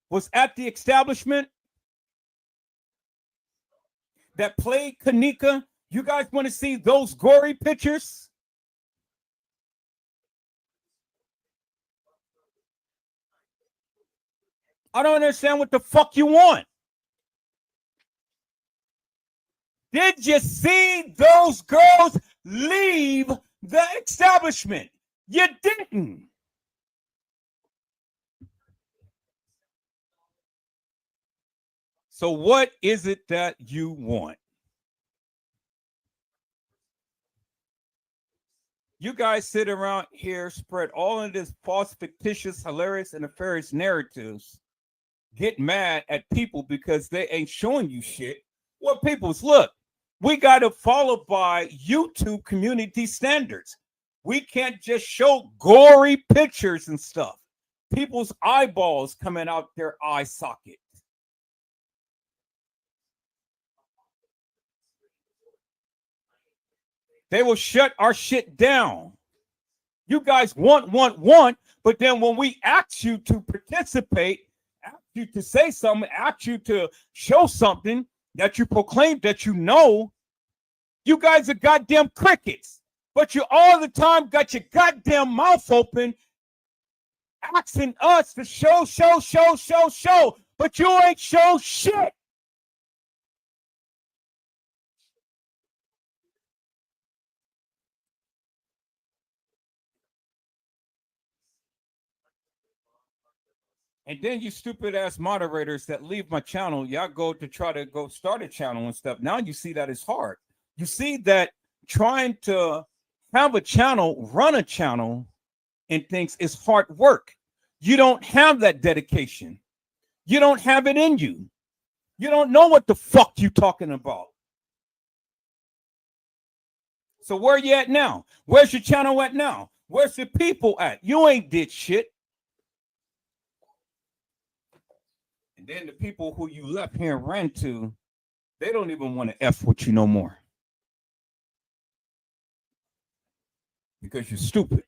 was at the establishment that played Kenneka? You guys want to see those gory pictures? I don't understand what the fuck you want. Did you see those girls leave the establishment? You didn't. So what is it that you want? You guys sit around here, spread all of this false, fictitious, hilarious, and nefarious narratives, get mad at people because they ain't showing you shit. Well, people's, look, we got to follow by YouTube community standards. We can't just show gory pictures and stuff. People's eyeballs coming out their eye socket. They will shut our shit down. You guys want, but then when we ask you to participate, ask you to say something, ask you to show something that you proclaim that you know, you guys are goddamn crickets. But you all the time got your goddamn mouth open, asking us to show. But you ain't show shit. And then you stupid ass moderators that leave my channel, y'all go to try to go start a channel and stuff. Now you see that it's hard. You see that trying to have a channel, run a channel, and things is hard work. You don't have that dedication. You don't have it in you. You don't know what the fuck you talking about. So where you at now? Where's your channel at now? Where's the people at? You ain't did shit. And then the people who you left here and ran to, they don't even want to F with you no more. Because you're stupid.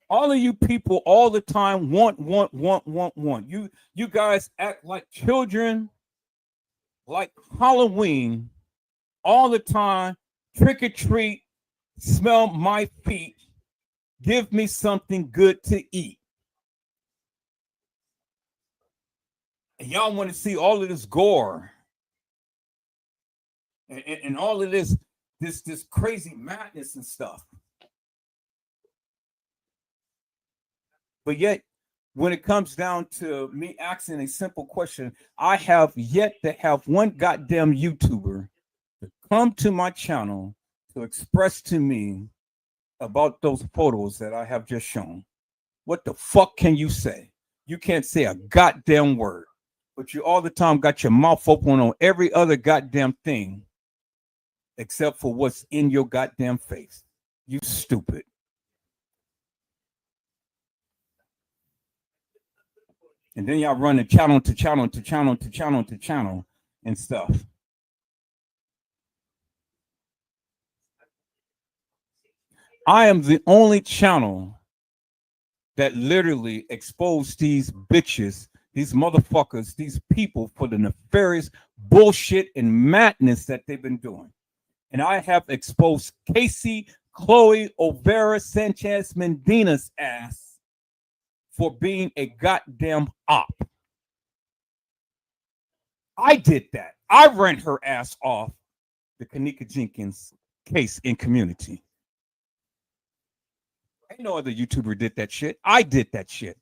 All of you people all the time want. You guys act like children, like Halloween, all the time. Trick or treat, smell my feet, give me something good to eat. And y'all want to see all of this gore and all of this crazy madness and stuff. But yet, when it comes down to me asking a simple question, I have yet to have one goddamn YouTuber to come to my channel to express to me about those photos that I have just shown. What the fuck can you say? You can't say a goddamn word, but you all the time got your mouth open on every other goddamn thing except for what's in your goddamn face. You stupid. And then y'all run the channel to channel and stuff. I am the only channel that literally exposed these bitches, these motherfuckers, these people for the nefarious bullshit and madness that they've been doing. And I have exposed Casey, Chloe, Overa, Sanchez, Medina's ass for being a goddamn op. I did that. I ran her ass off the Kenneka Jenkins case in community. Ain't no other YouTuber did that shit. I did that shit.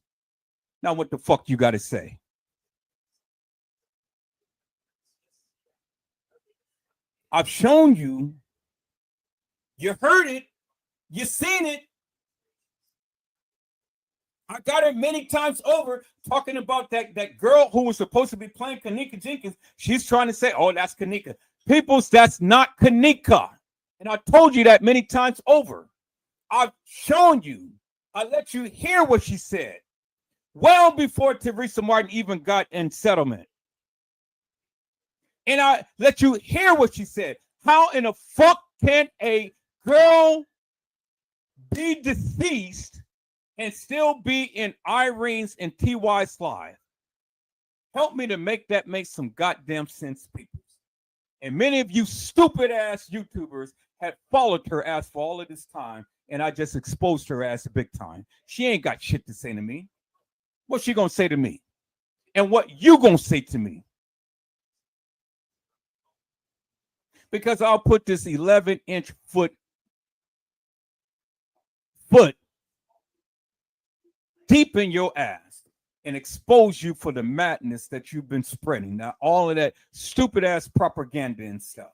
Now what the fuck you got to say? I've shown you. You heard it. You seen it. I got her many times over talking about that girl who was supposed to be playing Kenneka Jenkins. She's trying to say, oh, that's Kenneka. Peoples, that's not Kenneka. And I told you that many times over. I've shown you. I let you hear what she said. well before Teresa Martin even got in settlement. And I let you hear what she said. How in the fuck can a girl be deceased and still be in Irene's and TY's life? Help me to make that make some goddamn sense, people. And many of you stupid ass YouTubers had followed her ass for all of this time, and I just exposed her ass big time. She ain't got shit to say to me. What's she gonna say to me? And what you gonna say to me? Because I'll put this 11-inch foot deep in your ass and expose you for the madness that you've been spreading. Now, all of that stupid ass propaganda and stuff.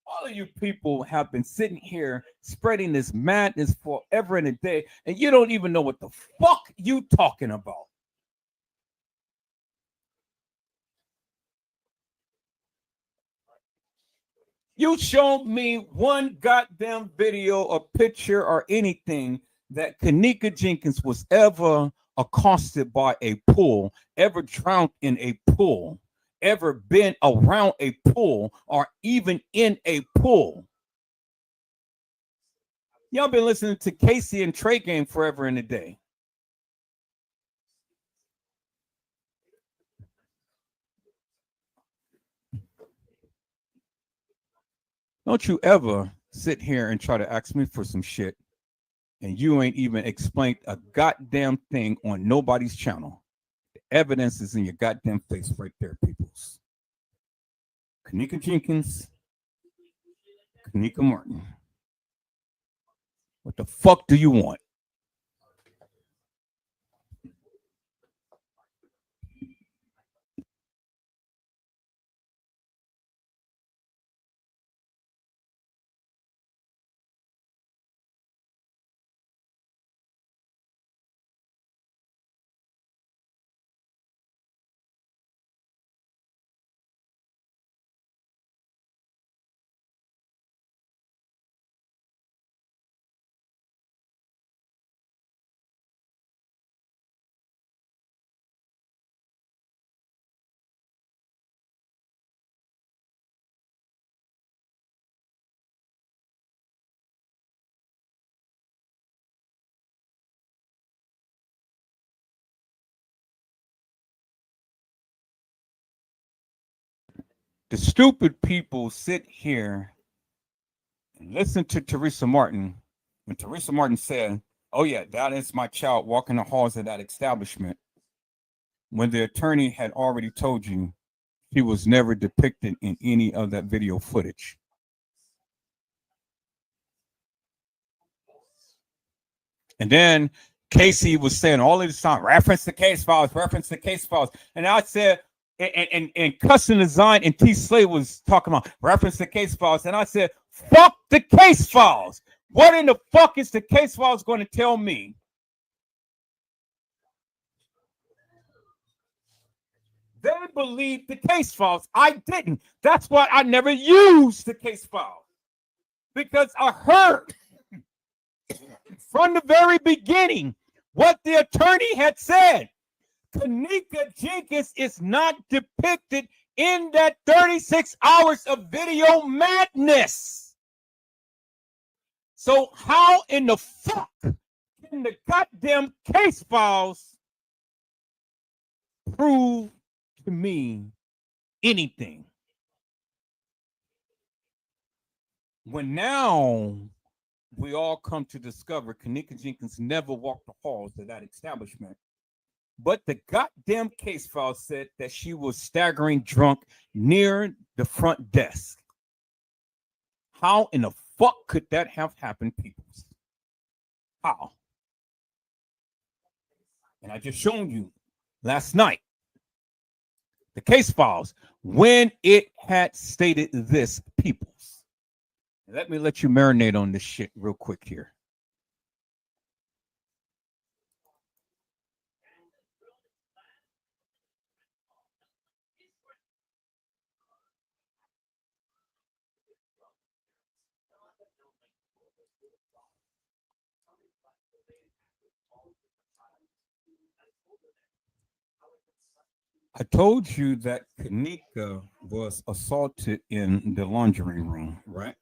All of you people have been sitting here spreading this madness forever and a day, and you don't even know what the fuck you talking about. You show me one goddamn video or picture or anything that Kenneka Jenkins was ever accosted by a pool, ever drowned in a pool, ever been around a pool, or even in a pool. Y'all been listening to Casey and Trey Game forever and a day. Don't you ever sit here and try to ask me for some shit and you ain't even explained a goddamn thing on nobody's channel. The evidence is in your goddamn face right there, peoples. Kenneka Jenkins, Kenneka Martin. What the fuck do you want? The stupid people sit here and listen to Teresa Martin when Teresa Martin said, "Oh yeah, that is my child walking the halls of that establishment," when the attorney had already told you she was never depicted in any of that video footage. And then Casey was saying all of this time, reference the case files, reference the case files. And I said, and Custom Design and T. Slade was talking about reference the case files. And I said, fuck the case files. What in the fuck is the case files going to tell me? They believed the case files. I didn't. That's why I never used the case files. Because I heard from the very beginning what the attorney had said. Kenneka Jenkins is not depicted in that 36 hours of video madness. So how in the fuck can the goddamn case files prove to me anything? When now we all come to discover Kenneka Jenkins never walked the halls of that establishment. But the goddamn case file said that she was staggering drunk near the front desk. How in the fuck could that have happened, people? How? And I just shown you last night the case files when it had stated this, peoples. Let me let you marinate on this shit real quick here. I told you that Kenneka was assaulted in the laundry room, right?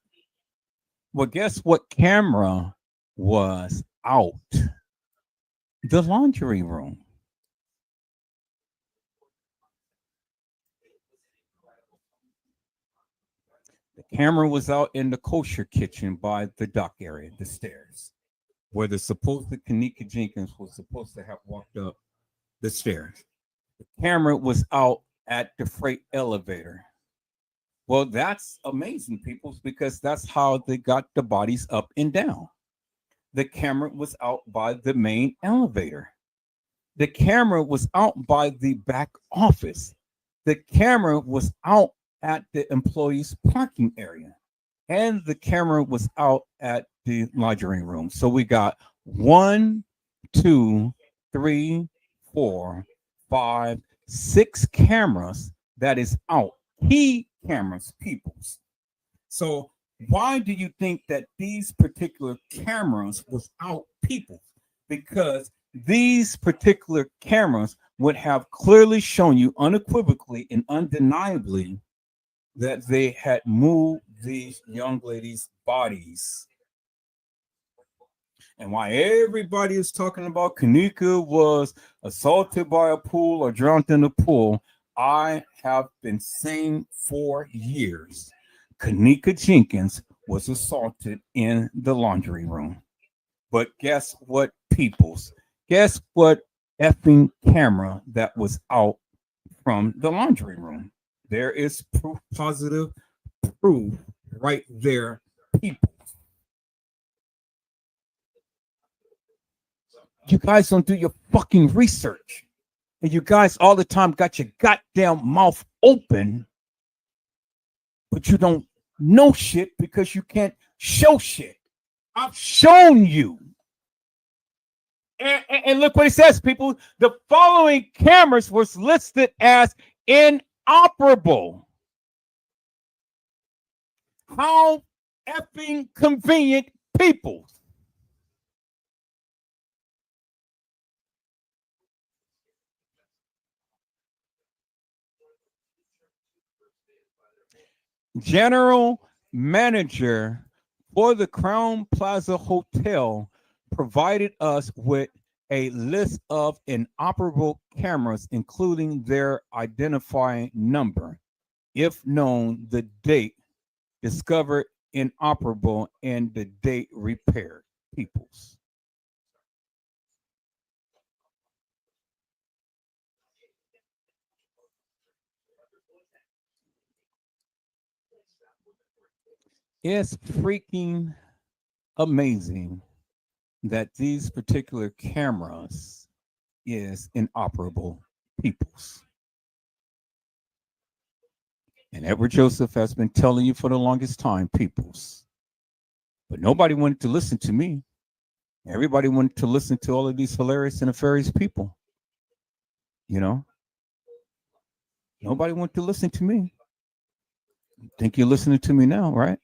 Well, guess what camera was out? The laundry room. The camera was out in the kosher kitchen by the dock area, the stairs, where the supposed Kenneka Jenkins was supposed to have walked up the stairs. The camera was out at the freight elevator. Well, that's amazing, people, because that's how they got the bodies up and down. The camera was out by the main elevator. The camera was out by the back office. The camera was out at the employees' parking area. And the camera was out at the laundry room. So we got 1, 2, 3, 4, 5, 6 cameras that is out. Key cameras, peoples. So why do you think that these particular cameras was out, people? Because these particular cameras would have clearly shown you unequivocally and undeniably that they had moved these young ladies' bodies. And why everybody is talking about Kenneka was assaulted by a pool or drowned in a pool, I have been saying for years. Kenneka Jenkins was assaulted in the laundry room. But guess what, peoples? Guess what effing camera that was out from the laundry room? There is proof, positive proof right there, people. You guys don't do your fucking research. And you guys all the time got your goddamn mouth open, but you don't know shit because you can't show shit. I've shown you. And look what it says, people. The following cameras was listed as inoperable. How effing convenient, people. General manager for the Crown Plaza Hotel provided us with a list of inoperable cameras, including their identifying number, if known, the date discovered inoperable, and the date repaired, peoples. It's freaking amazing that these particular cameras is inoperable, peoples. And Edward Joseph has been telling you for the longest time, peoples. But nobody wanted to listen to me. Everybody wanted to listen to all of these hilarious and nefarious people. You know? Nobody wanted to listen to me. Think you're listening to me now, right?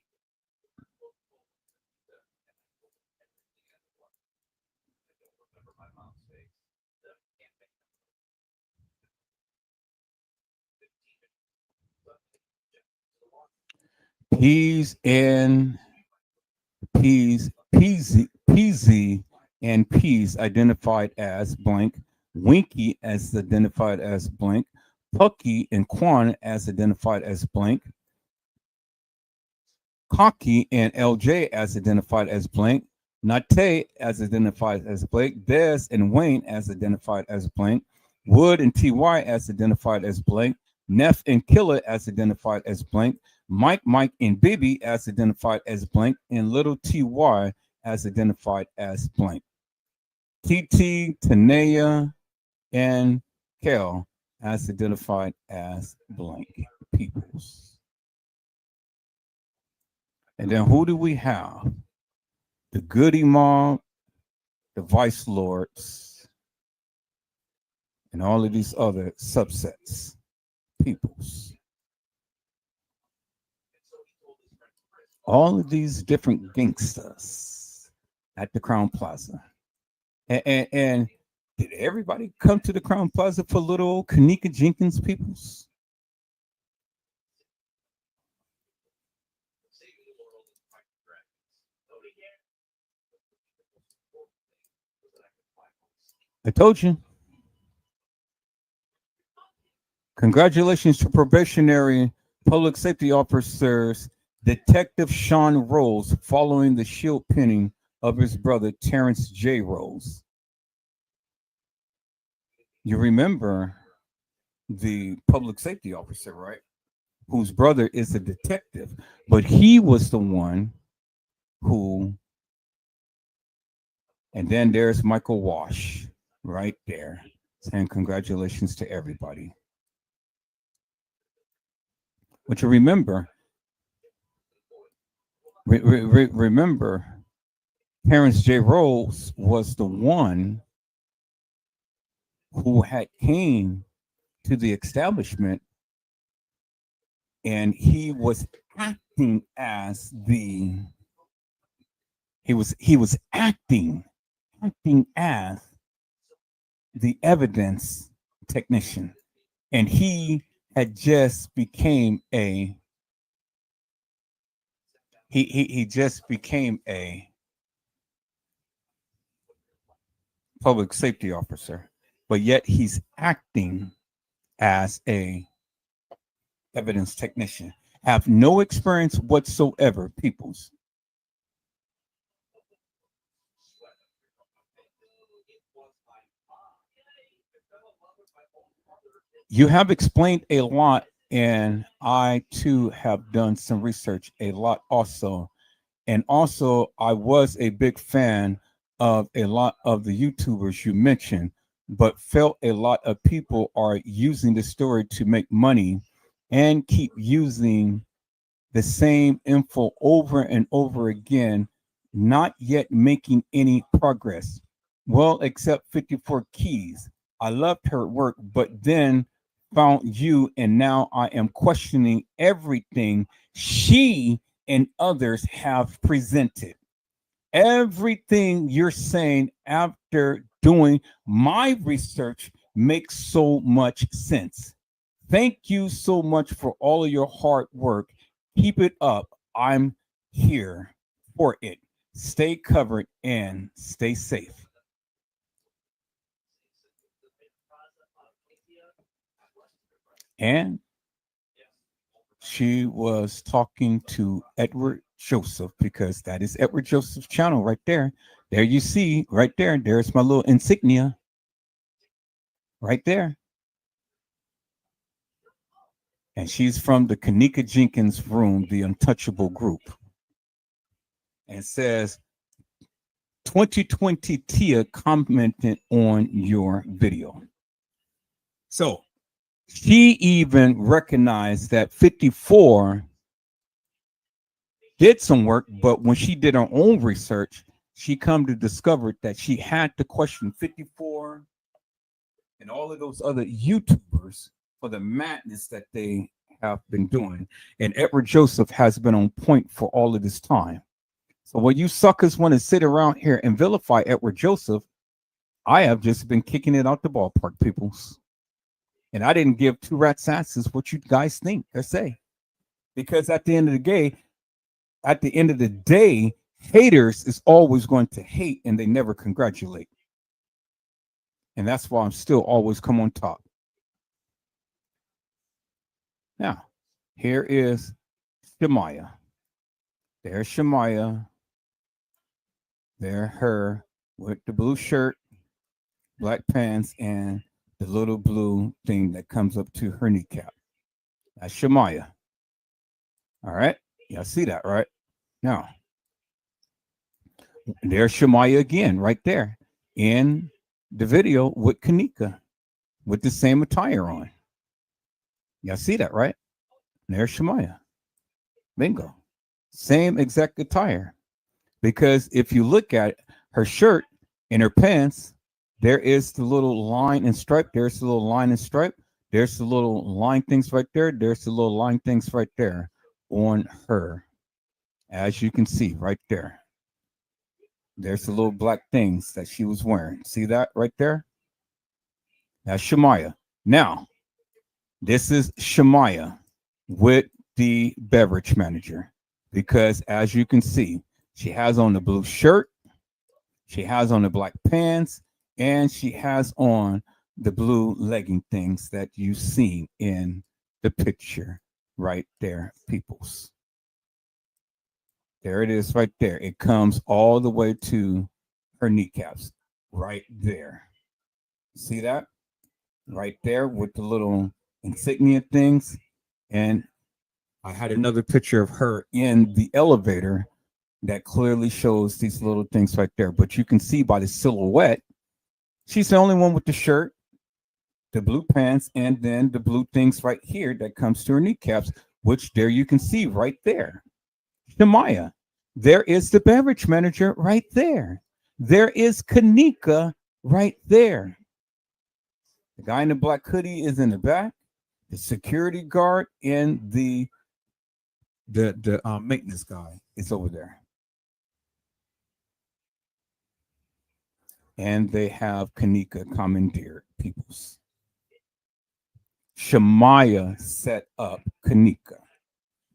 P's and P's, PZ and P's identified as blank, Winky as identified as blank, Pucky and Quan as identified as blank, Cocky and LJ as identified as blank, Nate as identified as blank, Des and Wayne as identified as blank, Wood and TY as identified as blank, Neff and Killer as identified as blank, Mike, and Bibi as identified as blank, and Little TY as identified as blank. TT, Tanea, and Kel as identified as blank peoples. And then who do we have? The Goody Mob, the Vice Lords, and all of these other subsets, peoples. All of these different gangsters at the Crown Plaza. And Did everybody come to the Crown Plaza for little old Kenneka Jenkins, peoples? I told you. Congratulations to probationary public safety officers Detective Sean Rose following the shield pinning of his brother Terrence J. Rose. You remember the public safety officer, right? Whose brother is a detective, but he was the one who, and then there's Michael Wash right there saying congratulations to everybody. But you remember, remember, Terrence J. Rose was the one who had came to the establishment, and he was acting as the he was acting as the evidence technician, and he had just became a he just became a public safety officer, but yet he's acting as a evidence technician. Have no experience whatsoever, peoples. You have explained a lot, and I too have done some research a lot also. And also, I was a big fan of a lot of the YouTubers you mentioned, but felt a lot of people are using the story to make money and keep using the same info over and over again, not yet making any progress. Well, except 54 Keys. I loved her work, but then found you, and now I am questioning everything she and others have presented. Everything you're saying after doing my research makes so much sense. Thank you so much for all of your hard work. Keep it up. I'm here for it. Stay covered and stay safe. And she was talking to Edward Joseph, because that is Edward Joseph's channel right there. There you see, right there. There's my little insignia right there. And she's from the Kenneka Jenkins room, the Untouchable group. And says, 2020 Tia commented on your video. So she even recognized that 54 did some work, but when she did her own research, she come to discover that she had to question 54 and all of those other YouTubers for the madness that they have been doing. And Edward Joseph has been on point for all of this time. So when you suckers want to sit around here and vilify Edward Joseph, I have just been kicking it out the ballpark, peoples. And I didn't give two rat's asses what you guys think or say. Because at the end of the day, haters is always going to hate, and they never congratulate. And that's why I'm still always come on top. Now, here is Shemaya. There's Shemaya. There her with the blue shirt, black pants, and the little blue thing that comes up to her kneecap. That's Shemaya. All right. Y'all see that, right? Now, there's Shemaya again, right there in the video with Kenneka with the same attire on. Y'all see that, right? There's Shemaya. Bingo. Same exact attire. Because if you look at her shirt and her pants, there is the little line and stripe. There's the little line and stripe. There's the little line things right there. There's the little line things right there on her. As you can see right there. There's the little black things that she was wearing. See that right there? That's Shemaya. Now, this is Shemaya with the beverage manager, because as you can see, she has on the blue shirt, she has on the black pants, and she has on the blue legging things that you see in the picture right there, peoples. There it is right there. It comes all the way to her kneecaps right there. See that? Right there with the little insignia things. And I had another picture of her in the elevator that clearly shows these little things right there. But you can see by the silhouette, she's the only one with the shirt, the blue pants, and then the blue things right here that comes to her kneecaps, which there you can see right there. Shemaya. There is the beverage manager right there. There is Kenneka right there. The guy in the black hoodie is in the back. The security guard and the maintenance guy is over there. And they have Kenneka commandeered peoples. Shemaya set up Kenneka.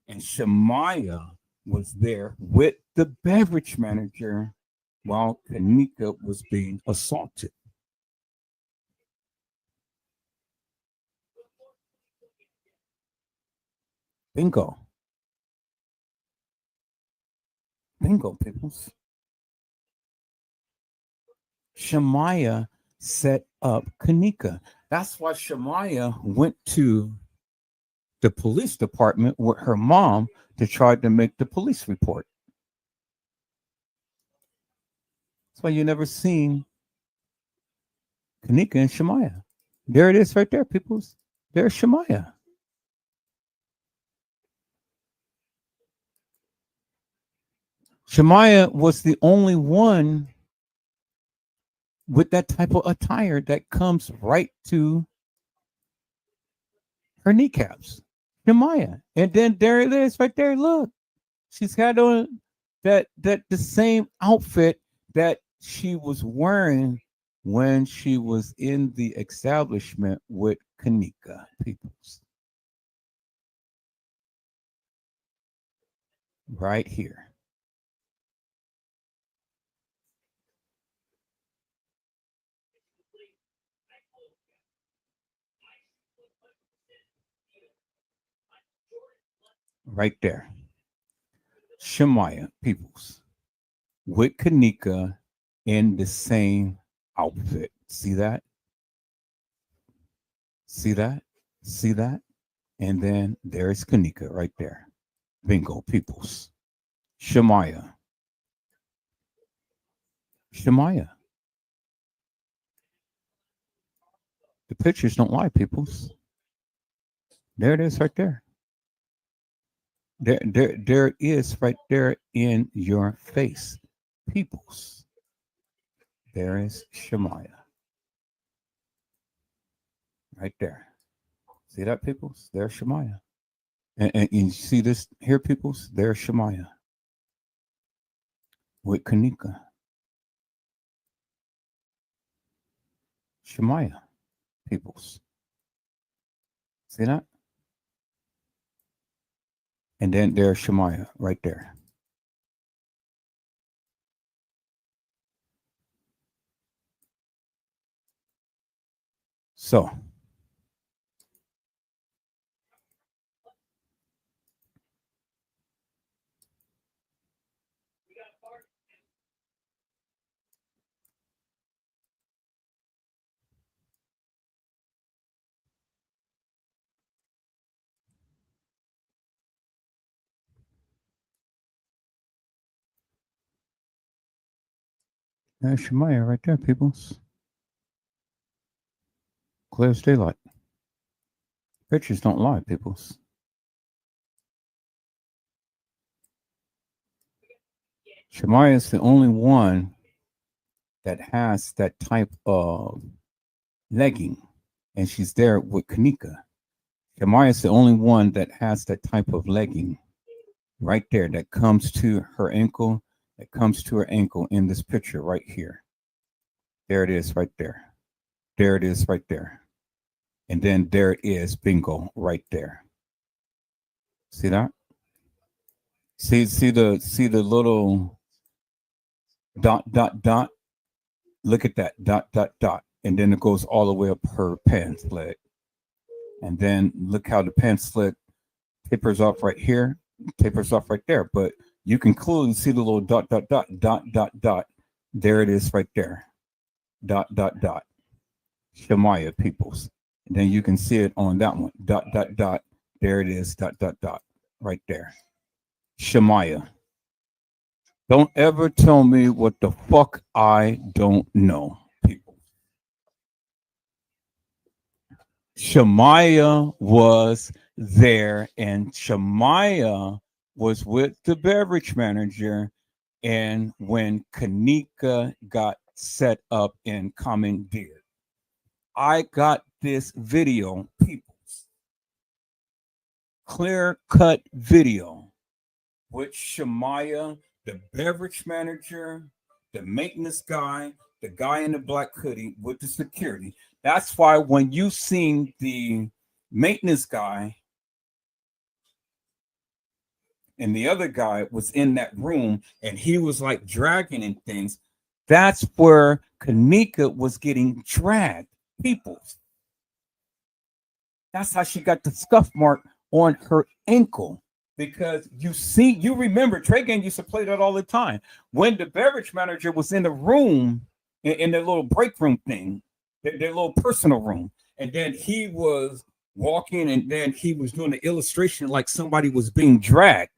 And Shemaya was there with the beverage manager while Kenneka was being assaulted. Bingo. Bingo, peoples. Shemaya set up Kenneka. That's why Shemaya went to the police department with her mom to try to make the police report. That's why you never seen Kenneka and Shemaya. There it is right there, peoples. There's Shemaya. Shemaya was the only one with that type of attire that comes right to her kneecaps. Shemaya. And then there it is right there. Look, she's got on that the same outfit that she was wearing when she was in the establishment with Kenneka, peoples. Right here. Right there. Shemaya, peoples, with Kenneka in the same outfit. See that? See that? See that? And then there's Kenneka right there. Bingo, peoples. Shemaya. Shemaya. The pictures don't lie, peoples. There it is right there. There it is right there in your face, peoples. There is Shemaya. Right there. See that, peoples? There's Shemaya. And you see this here, peoples? There's Shemaya. With Kenneka. Shemaya, peoples. See that? And then there's Shemaya right there. So, there's Shemaya right there, peoples. Clear as daylight. Pictures don't lie, peoples. Shemaya is the only one that has that type of legging, and she's there with Kenneka. Shemaya is the only one that has that type of legging right there that comes to her ankle, in this picture right here. There it is right there. There it is right there. And then there it is, bingo, right there. See that? See the little dot dot dot. Look at that dot dot dot, and then it goes all the way up her pants leg. And then look how the pants leg tapers off right here, tapers off right there. But you can clearly see the little dot dot dot dot dot dot. There it is right there. Dot dot dot. Shemaya Peoples. And then you can see it on that one. Dot dot dot. There it is. Dot dot dot. Right there. Shemaya. Don't ever tell me what the fuck I don't know, people. Shemaya was there, and Shemaya was with the beverage manager. And when Kenneka got set up and commandeered, I got this video, people, clear cut video with Shemaya, the beverage manager, the maintenance guy, the guy in the black hoodie with the security. That's why when you seen the maintenance guy and the other guy was in that room and he was like dragging and things, that's where Kenneka was getting dragged. People. That's how she got the scuff mark on her ankle. Because you remember, Trey Gang used to play that all the time. When the beverage manager was in the room, in their little break room thing, their little personal room, and then he was walking and then he was doing the illustration like somebody was being dragged.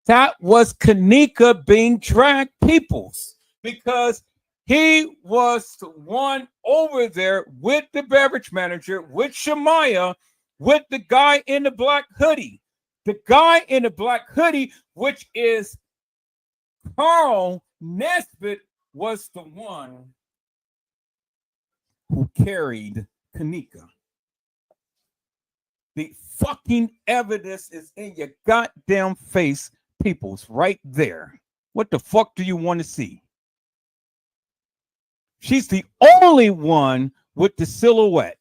That was Kenneka being dragged, peoples, because he was the one over there with the beverage manager, with Shemaya, with the guy in the black hoodie. The guy in the black hoodie, which is Carl Nesbitt, was the one who carried Kenneka. The fucking evidence is in your goddamn face, peoples, right there. What the fuck do you want to see? She's the only one with the silhouette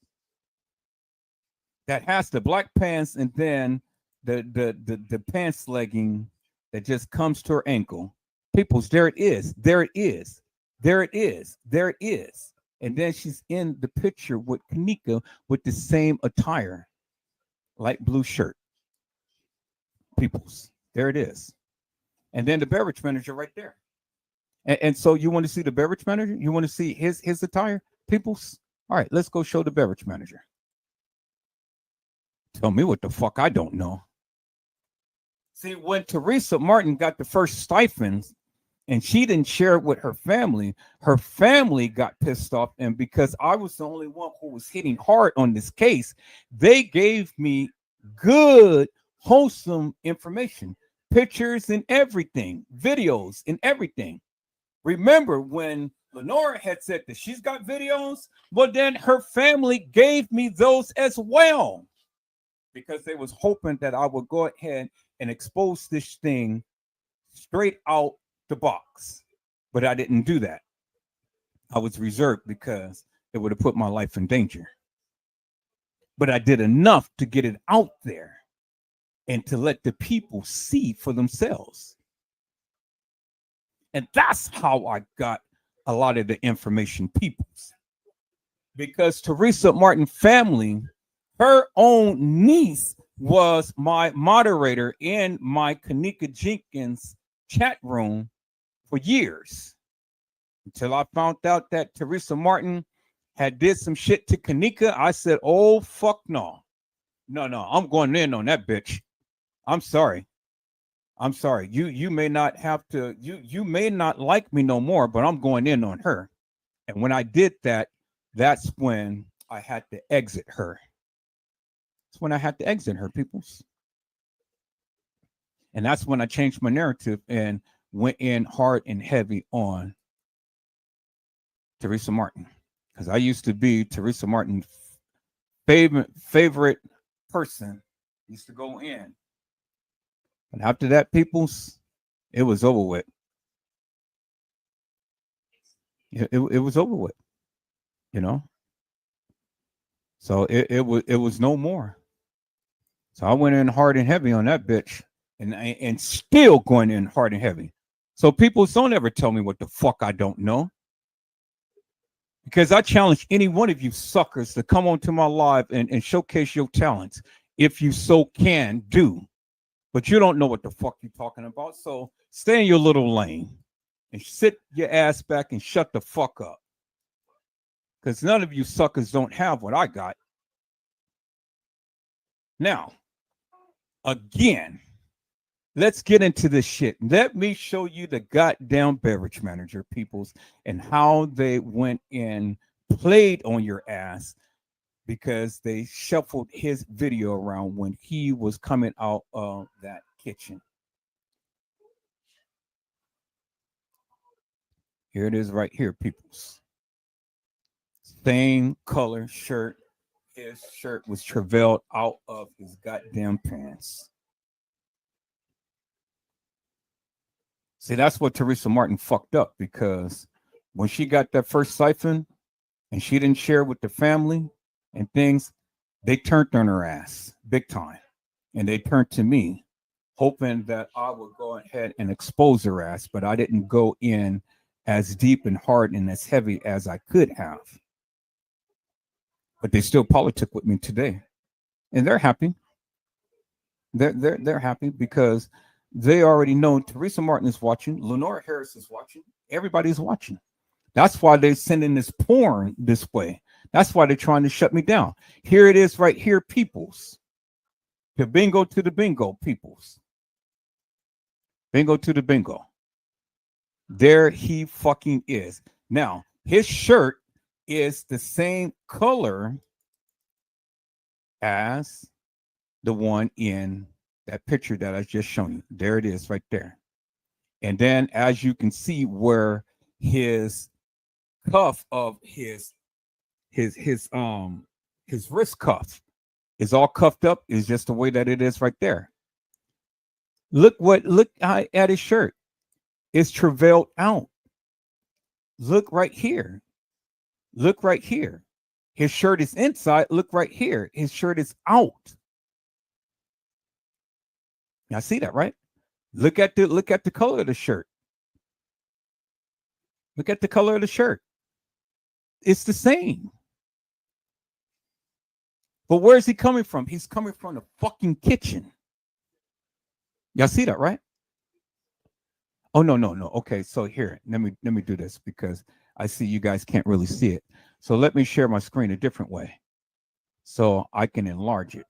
that has the black pants and then the pants legging that just comes to her ankle. Peoples, there it is. There it is. There it is. There it is. And then she's in the picture with Kenneka with the same attire, light blue shirt. Peoples, there it is. And then the beverage manager right there. And so you want to see the beverage manager? You want to see his attire? Peoples? All right, let's go show the beverage manager. Tell me what the fuck I don't know. See, when Teresa Martin got the first stipends and she didn't share it with her family got pissed off. And because I was the only one who was hitting hard on this case, they gave me good, wholesome information, pictures and everything, videos and everything. Remember when Lenora had said that she's got videos? Well, then her family gave me those as well, because they was hoping that I would go ahead and expose this thing straight out the box. But I didn't do that. I was reserved because it would have put my life in danger. But I did enough to get it out there and to let the people see for themselves. And that's how I got a lot of the information, peoples. Because Teresa Martin family, her own niece was my moderator in my Kenneka Jenkins chat room for years, until I found out that Teresa Martin had did some shit to Kenneka. I said, oh, fuck no. No, I'm going in on that bitch. I'm sorry. You may not have to, you may not like me no more, but I'm going in on her. And when I did that, that's when I had to exit her. That's when I had to exit her, peoples. And that's when I changed my narrative and went in hard and heavy on Teresa Martin. Because I used to be Teresa Martin's favorite person. Used to go in. And after that, peoples, it was over with. It was over with, you know. So it was no more. So I went in hard and heavy on that bitch, and still going in hard and heavy. So people don't ever tell me what the fuck I don't know, because I challenge any one of you suckers to come onto my live and showcase your talents if you so can do. But you don't know what the fuck you're talking about. So stay in your little lane and sit your ass back and shut the fuck up. Because none of you suckers don't have what I got. Now, again, let's get into this shit. Let me show you the goddamn beverage manager, peoples, and how they went and played on your ass because they shuffled his video around when he was coming out of that kitchen. Here it is right here, peoples. Same color shirt. His shirt was travailed out of his goddamn pants. See, that's what Teresa Martin fucked up, because when she got that first siphon and she didn't share with the family and things, they turned on her ass big time. And they turned to me, hoping that I would go ahead and expose her ass, but I didn't go in as deep and hard and as heavy as I could have. But they still politic with me today. And they're happy. They're happy because they already know Teresa Martin is watching, Lenora Harris is watching, everybody's watching. That's why they're sending this porn this way. That's why they're trying to shut me down. Here it is right here, peoples. The bingo to the bingo, peoples. Bingo to the bingo. There he fucking is. Now, his shirt is the same color as the one in that picture that I just shown you. There it is right there. And then as you can see where his cuff of his wrist cuff is all cuffed up is just the way that it is right there. Look at his shirt. It's travailed out. Look right here. Look right here. His shirt is inside. Look right here. His shirt is out. Now see that, right? Look at the color of the shirt. Look at the color of the shirt. It's the same. But where is he coming from? He's coming from the fucking kitchen. Y'all see that, right? Oh, no. Okay, so here, let me do this because I see you guys can't really see it. So let me share my screen a different way so I can enlarge it.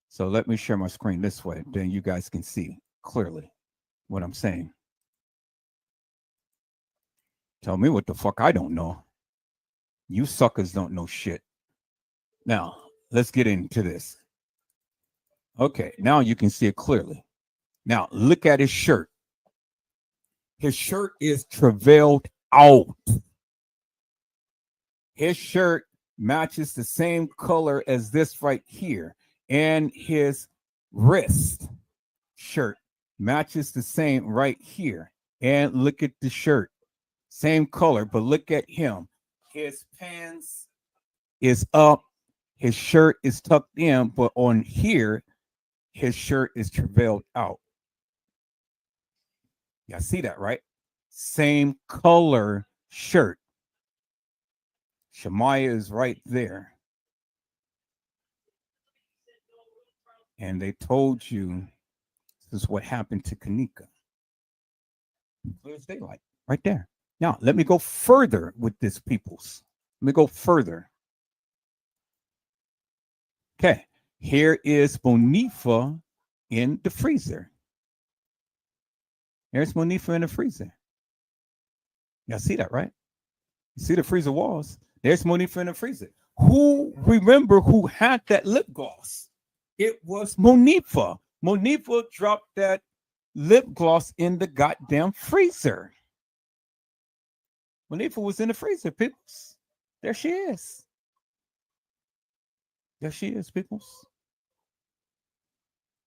So let me share my screen this way. Then you guys can see clearly what I'm saying. Tell me what the fuck I don't know. You suckers don't know shit. Now, let's get into this. Okay, now you can see it clearly. Now, look at his shirt. His shirt is travailed out. His shirt matches the same color as this right here. And his wrist shirt matches the same right here. And look at the shirt. Same color, but look at him. His pants is up. His shirt is tucked in, but on here, his shirt is travailed out. Y'all see that, right? Same color shirt. Shamaya is right there. And they told you this is what happened to Kenneka. Clear as daylight, right there. Now, let me go further with this, peoples. Let me go further. Okay, here is Monifa in the freezer. There's Monifa in the freezer. Y'all see that, right? You see the freezer walls? There's Monifa in the freezer. Remember who had that lip gloss? It was Monifa. Monifa dropped that lip gloss in the goddamn freezer. Monifa was in the freezer, peoples. There she is. There she is, peoples.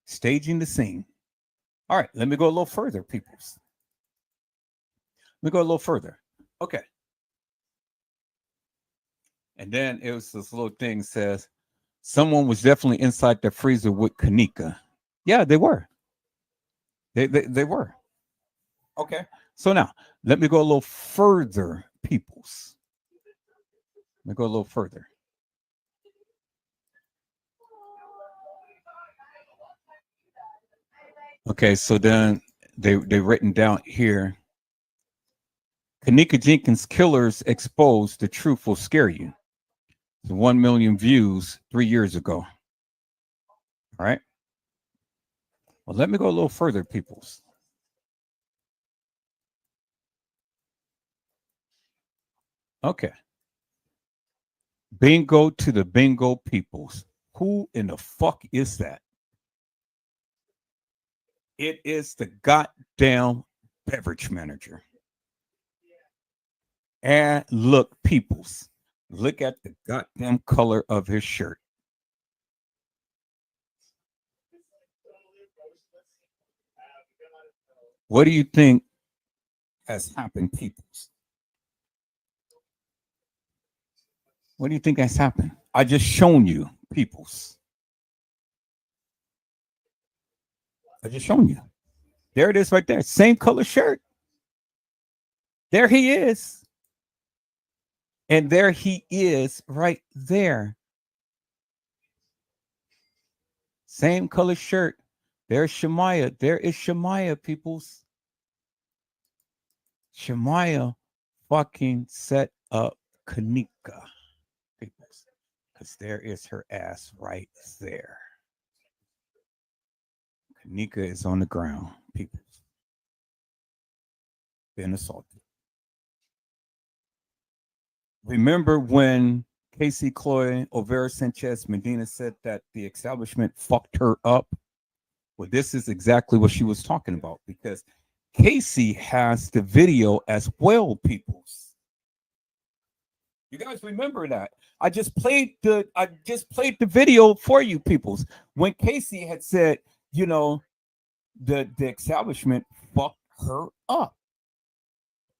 Staging the scene. All right, let me go a little further, peoples. Let me go a little further. Okay. And then it was this little thing says, someone was definitely inside the freezer with Kenneka. Yeah, they were. They were. Okay. So now let me go a little further, peoples. Let me go a little further. Okay, so then they written down here. Kenneka Jenkins killers exposed. The truth will scare you. 1 million views 3 years ago. All right. Well, let me go a little further, peoples. Okay. Bingo to the bingo peoples. Who in the fuck is that? It is the goddamn beverage manager. And look, peoples, look at the goddamn color of his shirt. What do you think has happened, peoples? What do you think has happened? I just shown you, peoples. I just shown you. There it is right there. Same color shirt. There he is. And there he is right there. Same color shirt. There's Shemaya. There is Shemaya, peoples. Shemaya fucking set up Kenneka, peoples. Because there is her ass right there. Kenneka is on the ground, peoples. Being assaulted. Remember when Casey Chloe Overa Sanchez Medina said that the establishment fucked her up? Well, this is exactly what she was talking about, because Casey has the video as well, peoples. You guys remember that? I just played the video for you, peoples. When Casey had said, you know, the establishment fucked her up.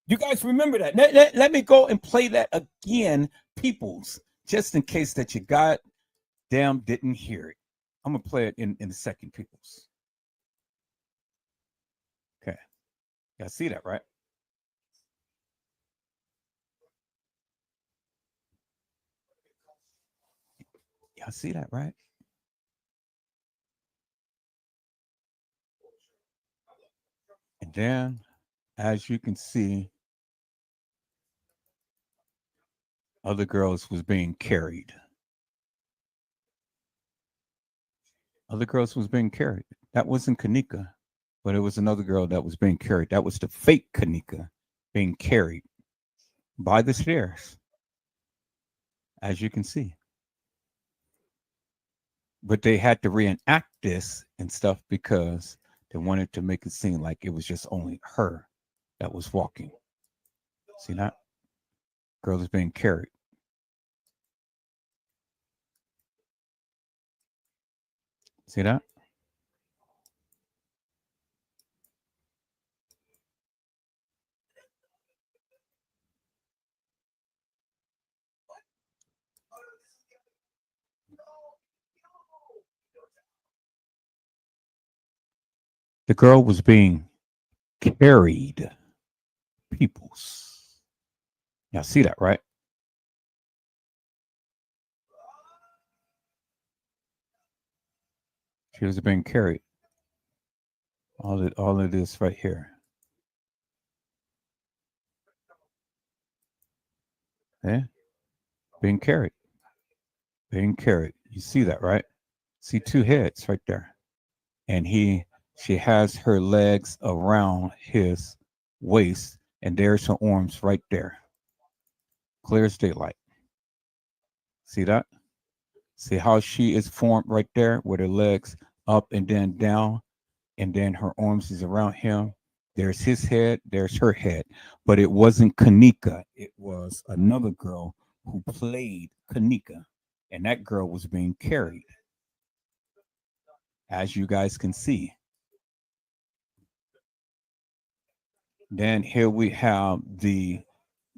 You guys remember that? Let me go and play that again, peoples, just in case that you goddamn didn't hear it. I'm gonna play it in a second, peoples. Okay, y'all see that, right? Y'all see that, right? And then, as you can see, other girls was being carried. Other girls was being carried. That wasn't Kenneka, but it was another girl that was being carried. That was the fake Kenneka being carried by the stairs, as you can see. But they had to reenact this and stuff because they wanted to make it seem like it was just only her that was walking. See that? Girl is being carried. See that? The girl was being carried. Peoples. Y'all see that, right? She was being carried. All of this right here. Yeah? Being carried. Being carried. You see that, right? See two heads right there. And she has her legs around his waist, and there's her arms right there. Clear as daylight. See that? See how she is formed right there with her legs up and then down, and then her arms is around him. There's his head, there's her head. But it wasn't Kenneka. It was another girl who played Kenneka, and that girl was being carried, as you guys can see. Then here we have the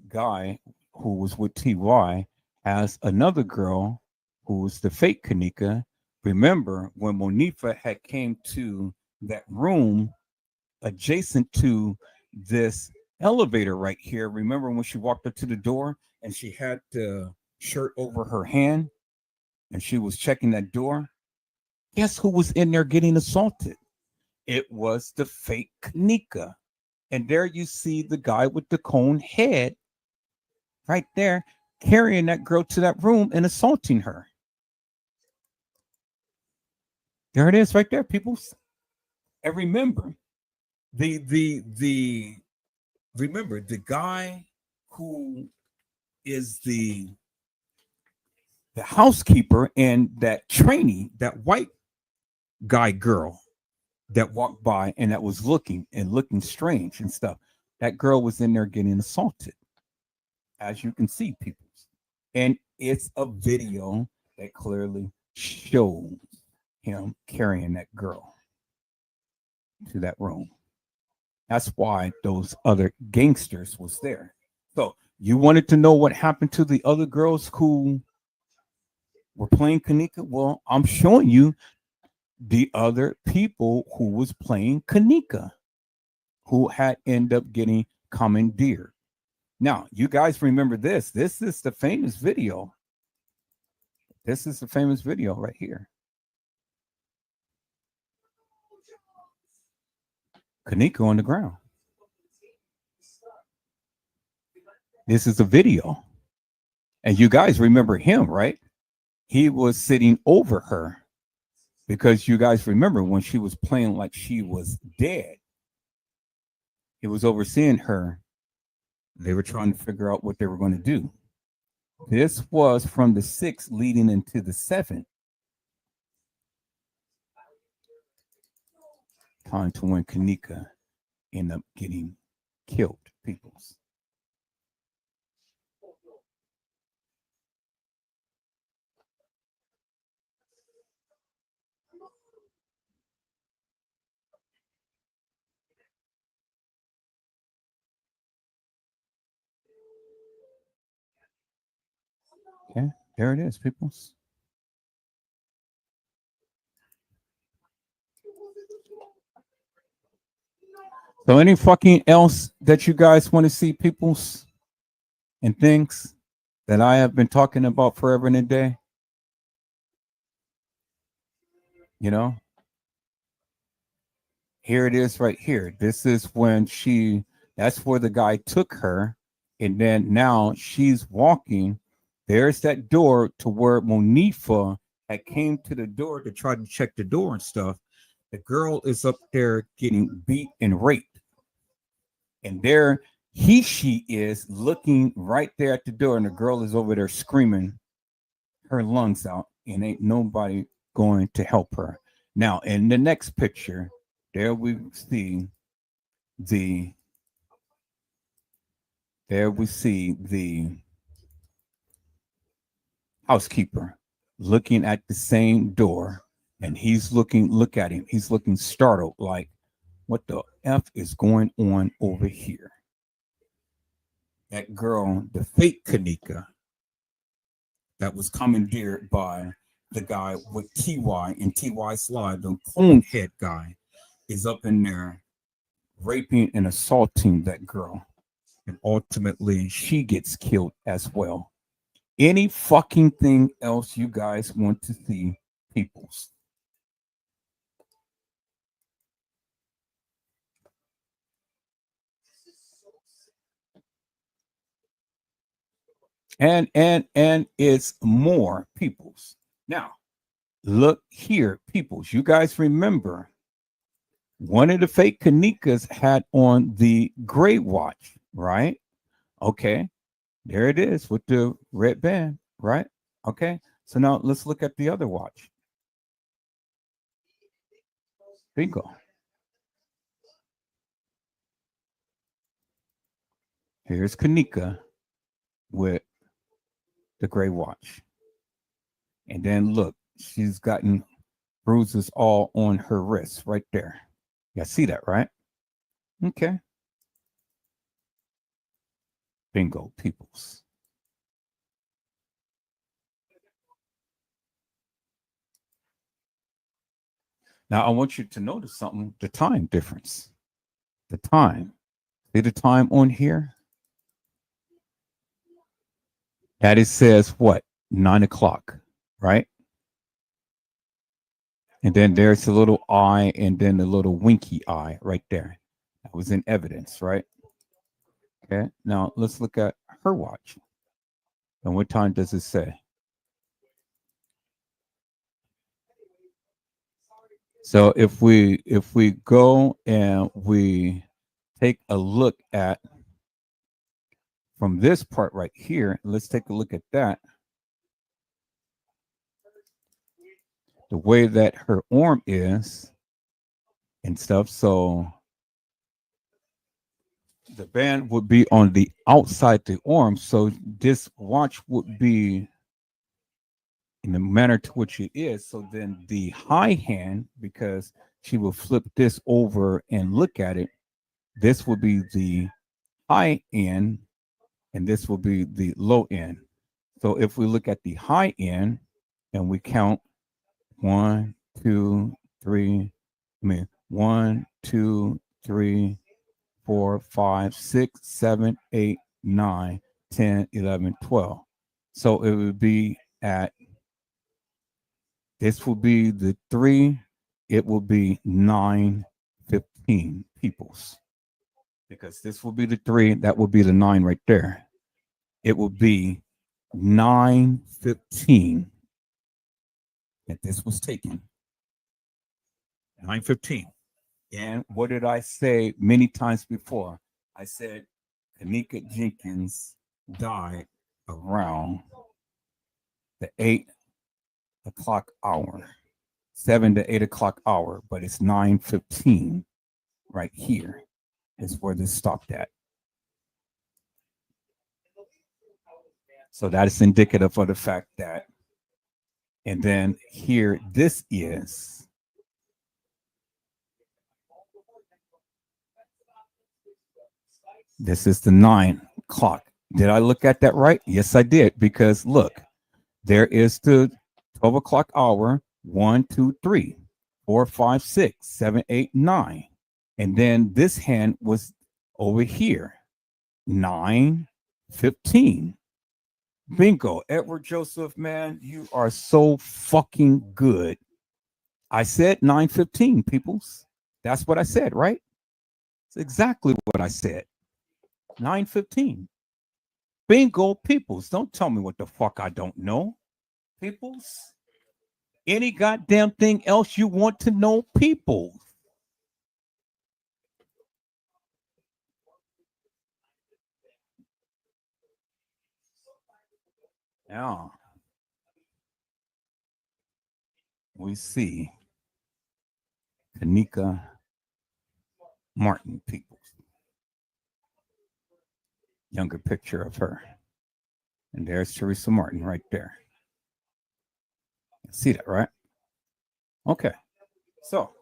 guy who was with TY has another girl who's the fake Kenneka. Remember when Monifa had came to that room adjacent to this elevator right here? Remember when she walked up to the door and she had the shirt over her hand and she was checking that door? Guess who was in there getting assaulted? It was the fake Kenneka. And there you see the guy with the cone head right there carrying that girl to that room and assaulting her. There it is right there, people. And remember, remember the guy who is the housekeeper and that trainee, that white guy girl that walked by and that was looking strange and stuff. That girl was in there getting assaulted, as you can see, people. And it's a video that clearly shows him carrying that girl to that room. That's why those other gangsters was there. So you wanted to know what happened to the other girls who were playing Kenneka? Well, I'm showing you the other people who was playing Kenneka, who had ended up getting commandeered. Now, you guys remember this. This is the famous video. This is the famous video right here. Kenneka on the ground. This is a video. And you guys remember him, right? He was sitting over her because you guys remember when she was playing like she was dead. He was overseeing her. They were trying to figure out what they were going to do. This was from the 6th leading into the 7th. Time to when Kenneka ended up getting killed, peoples. Okay, there it is, peoples. So any fucking else that you guys want to see, peoples, and things that I have been talking about forever and a day? You know, here it is right here. This is when that's where the guy took her. And then now she's walking. There's that door to where Monifa had came to the door to try to check the door and stuff. The girl is up there getting beat and raped. And there she is looking right there at the door, and the girl is over there screaming her lungs out, and ain't nobody going to help her. Now, in the next picture, there we see the housekeeper looking at the same door, and look at him. He's looking startled, like, what the F is going on over here? That girl, the fake Kenneka, that was commandeered by the guy with TY and TY Slide, the cone head guy, is up in there raping and assaulting that girl. And ultimately, she gets killed as well. Any fucking thing else you guys want to see, peoples? And it's more, peoples. Now, look here, peoples. You guys remember one of the fake Kennekas had on the gray watch, right? Okay, there it is with the red band, right? Okay, so now let's look at the other watch. Bingo. Here's Kenneka with the gray watch. And then look, she's gotten bruises all on her wrists right there. You see that, right? Okay. Bingo, peoples. Now I want you to notice something, the time difference. The time. See the time on here? That it says what? 9 o'clock, right? And then there's a little eye and then a little winky eye right there. That was in evidence, right? Okay. Now let's look at her watch. And what time does it say? So if we go and we take a look at from this part right here, let's take a look at that. The way that her arm is and stuff. So the band would be on the outside the arm. So this watch would be in the manner to which it is. So then the high hand, because she will flip this over and look at it, this will be the high end and this will be the low end. So if we look at the high end and we count 1, 2, 3, 1, 2, 3, 4, 5, 6, 7, 8, 9, 10, 11, 12. So it would be at, this will be the 3, it will be 9:15 peoples. Because this will be the 3, that will be the 9 right there. It will be 9:15 that this was taken. 9:15. And what did I say many times before? I said Kenneka Jenkins died around the 8 o'clock hour, 7 to 8 o'clock hour, but it's 9:15 right here is where this stopped at. So that is indicative of the fact that, and then here, this is the 9 o'clock. Did I look at that right? Yes, I did. Because look, there is the 12 o'clock hour, 1, 2, 3, 4, 5, 6, 7, 8, 9. And then this hand was over here, 9:15. Bingo. Edward Joseph, man, you are so fucking good. I said 9:15, peoples. That's what I said, right? It's exactly what I said. 9:15. Bingo, peoples. Don't tell me what the fuck I don't know. Peoples. Any goddamn thing else you want to know, people. Now, we see Kenneka Martin, people. Younger picture of her. And there's Teresa Martin right there. See that, right? Okay. So,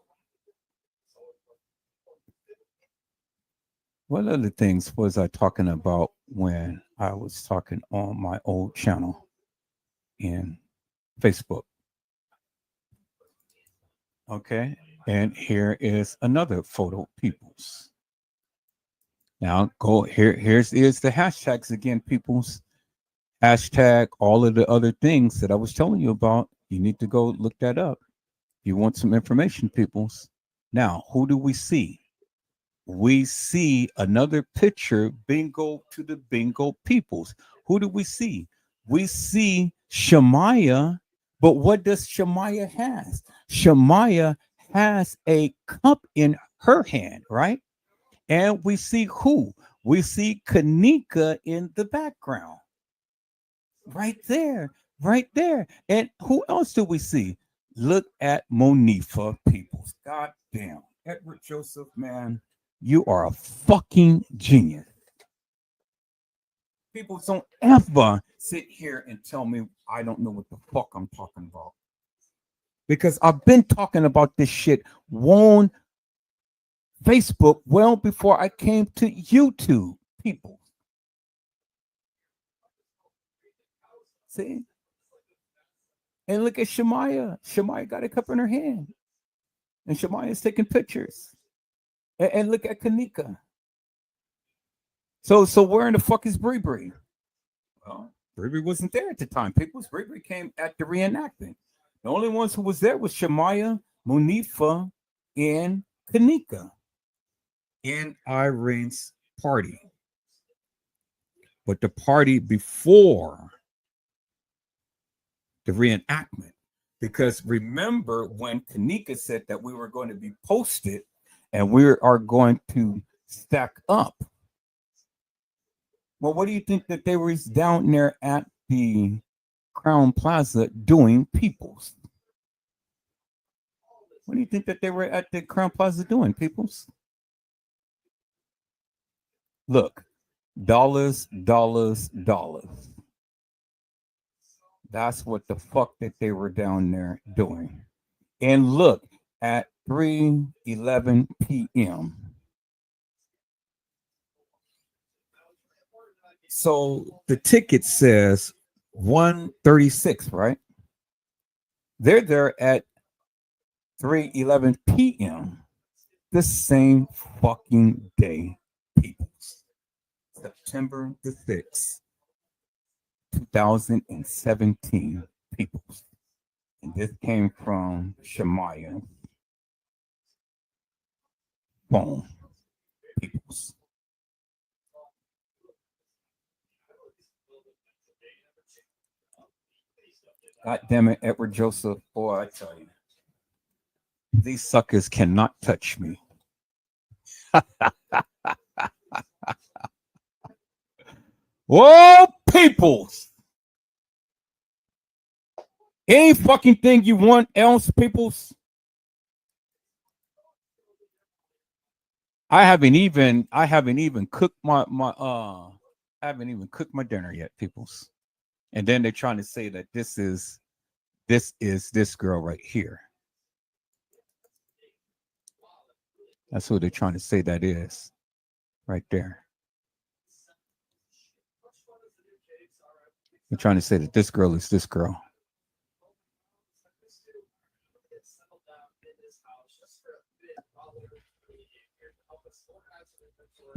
what other things was I talking about when I was talking on my old channel in Facebook? Okay. And here is another photo, peoples. Now go here. Here's the hashtags again, peoples. Hashtag all of the other things that I was telling you about. You need to go look that up. You want some information, peoples. Now, who do we see? We see another picture, bingo to the bingo peoples. Who do we see? We see Shemaya, but what does Shemaya has? Shemaya has a cup in her hand, right? And we see who? We see Kenneka in the background. Right there, right there. And who else do we see? Look at Monifa, peoples. God damn. Edward Joseph, man, you are a fucking genius. People don't ever sit here and tell me I don't know what the fuck I'm talking about. Because I've been talking about this shit on Facebook well before I came to YouTube, people. See? And look at Shemaya. Shemaya got a cup in her hand. And Shemaya's taking pictures. And look at Kenneka. So where in the fuck is Bree Bree? Well, Bree Bree wasn't there at the time. Bree Bree came at the reenactment. The only ones who was there was Shemaya, Munifa, and Kenneka in Irene's party. But the party before the reenactment, because remember when Kenneka said that we were going to be posted and we are going to stack up. Well, what do you think that they were down there at the Crown Plaza doing, peoples? What do you think that they were at the Crown Plaza doing, peoples? Look, dollars. That's what the fuck that they were down there doing. And look, at 3:11 p.m. So the ticket says 1:36, right? They're there at 3:11 p.m. the same fucking day, people. September the 6th, 2017, people. And this came from Shemaya phone, peoples. God damn it, Edward Joseph. Boy, I tell you, these suckers cannot touch me. Whoa, peoples. Any fucking thing you want else, peoples. I haven't even cooked my dinner yet, peoples. And then they're trying to say that this is this girl right here. That's who they're trying to say that is, right there. They're trying to say that this girl is this girl.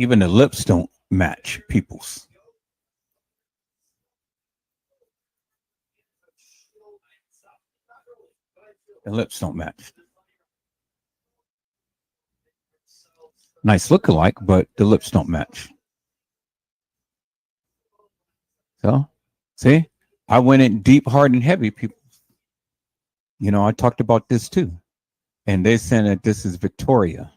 Even the lips don't match, peoples. The lips don't match. Nice look-alike, but the lips don't match. So, see, I went in deep, hard, and heavy, people. You know, I talked about this too. And they said that this is Victoria.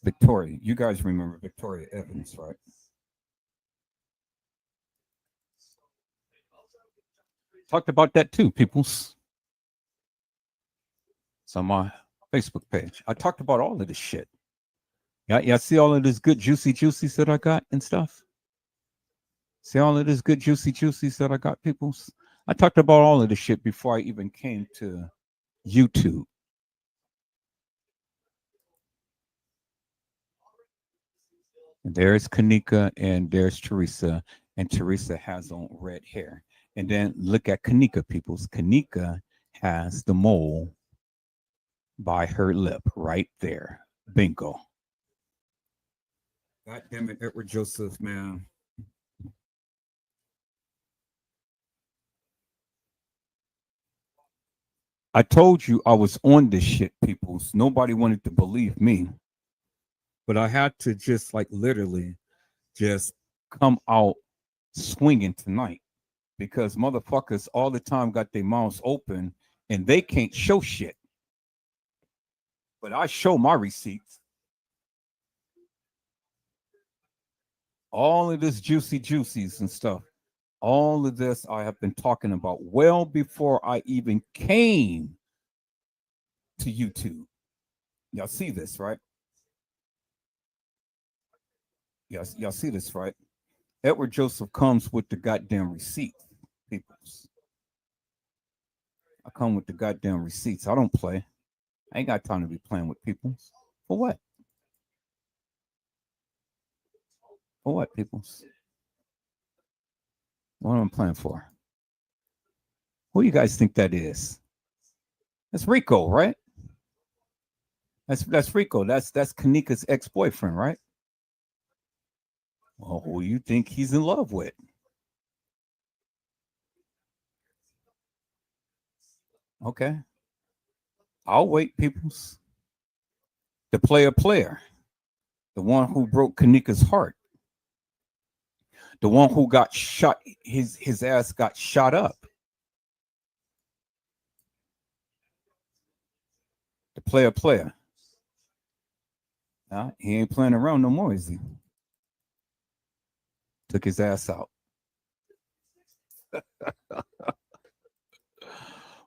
Victoria. You guys remember Victoria Evans, right? Talked about that too, peoples. It's on my Facebook page. I talked about all of this shit. Yeah, see all of this good juicies that I got and stuff? See all of this good juicies that I got, peoples? I talked about all of this shit before I even came to YouTube. And there's Kenneka and there's Teresa. And Teresa has on red hair. And then look at Kenneka, peoples. Kenneka has the mole by her lip right there. Bingo. God damn it, Edward Joseph, man. I told you I was on this shit, peoples. Nobody wanted to believe me. But I had to just like literally just come out swinging tonight because motherfuckers all the time got their mouths open and they can't show shit. But I show my receipts. All of this juicies and stuff. All of this I have been talking about well before I even came to YouTube. Y'all see this, right? Yes, y'all see this, right? Edward Joseph comes with the goddamn receipts, peoples. I come with the goddamn receipts. I don't play. I ain't got time to be playing with people. For what? For what, peoples? What am I playing for? Who you guys think that is? That's Rico, right? That's Rico. That's Kenneka's ex-boyfriend, right? Well, who you think he's in love with? Okay. I'll wait, peoples. The player. The one who broke Kenneka's heart. The one who got shot, his ass got shot up. The player. He ain't playing around no more, is he? Took his ass out.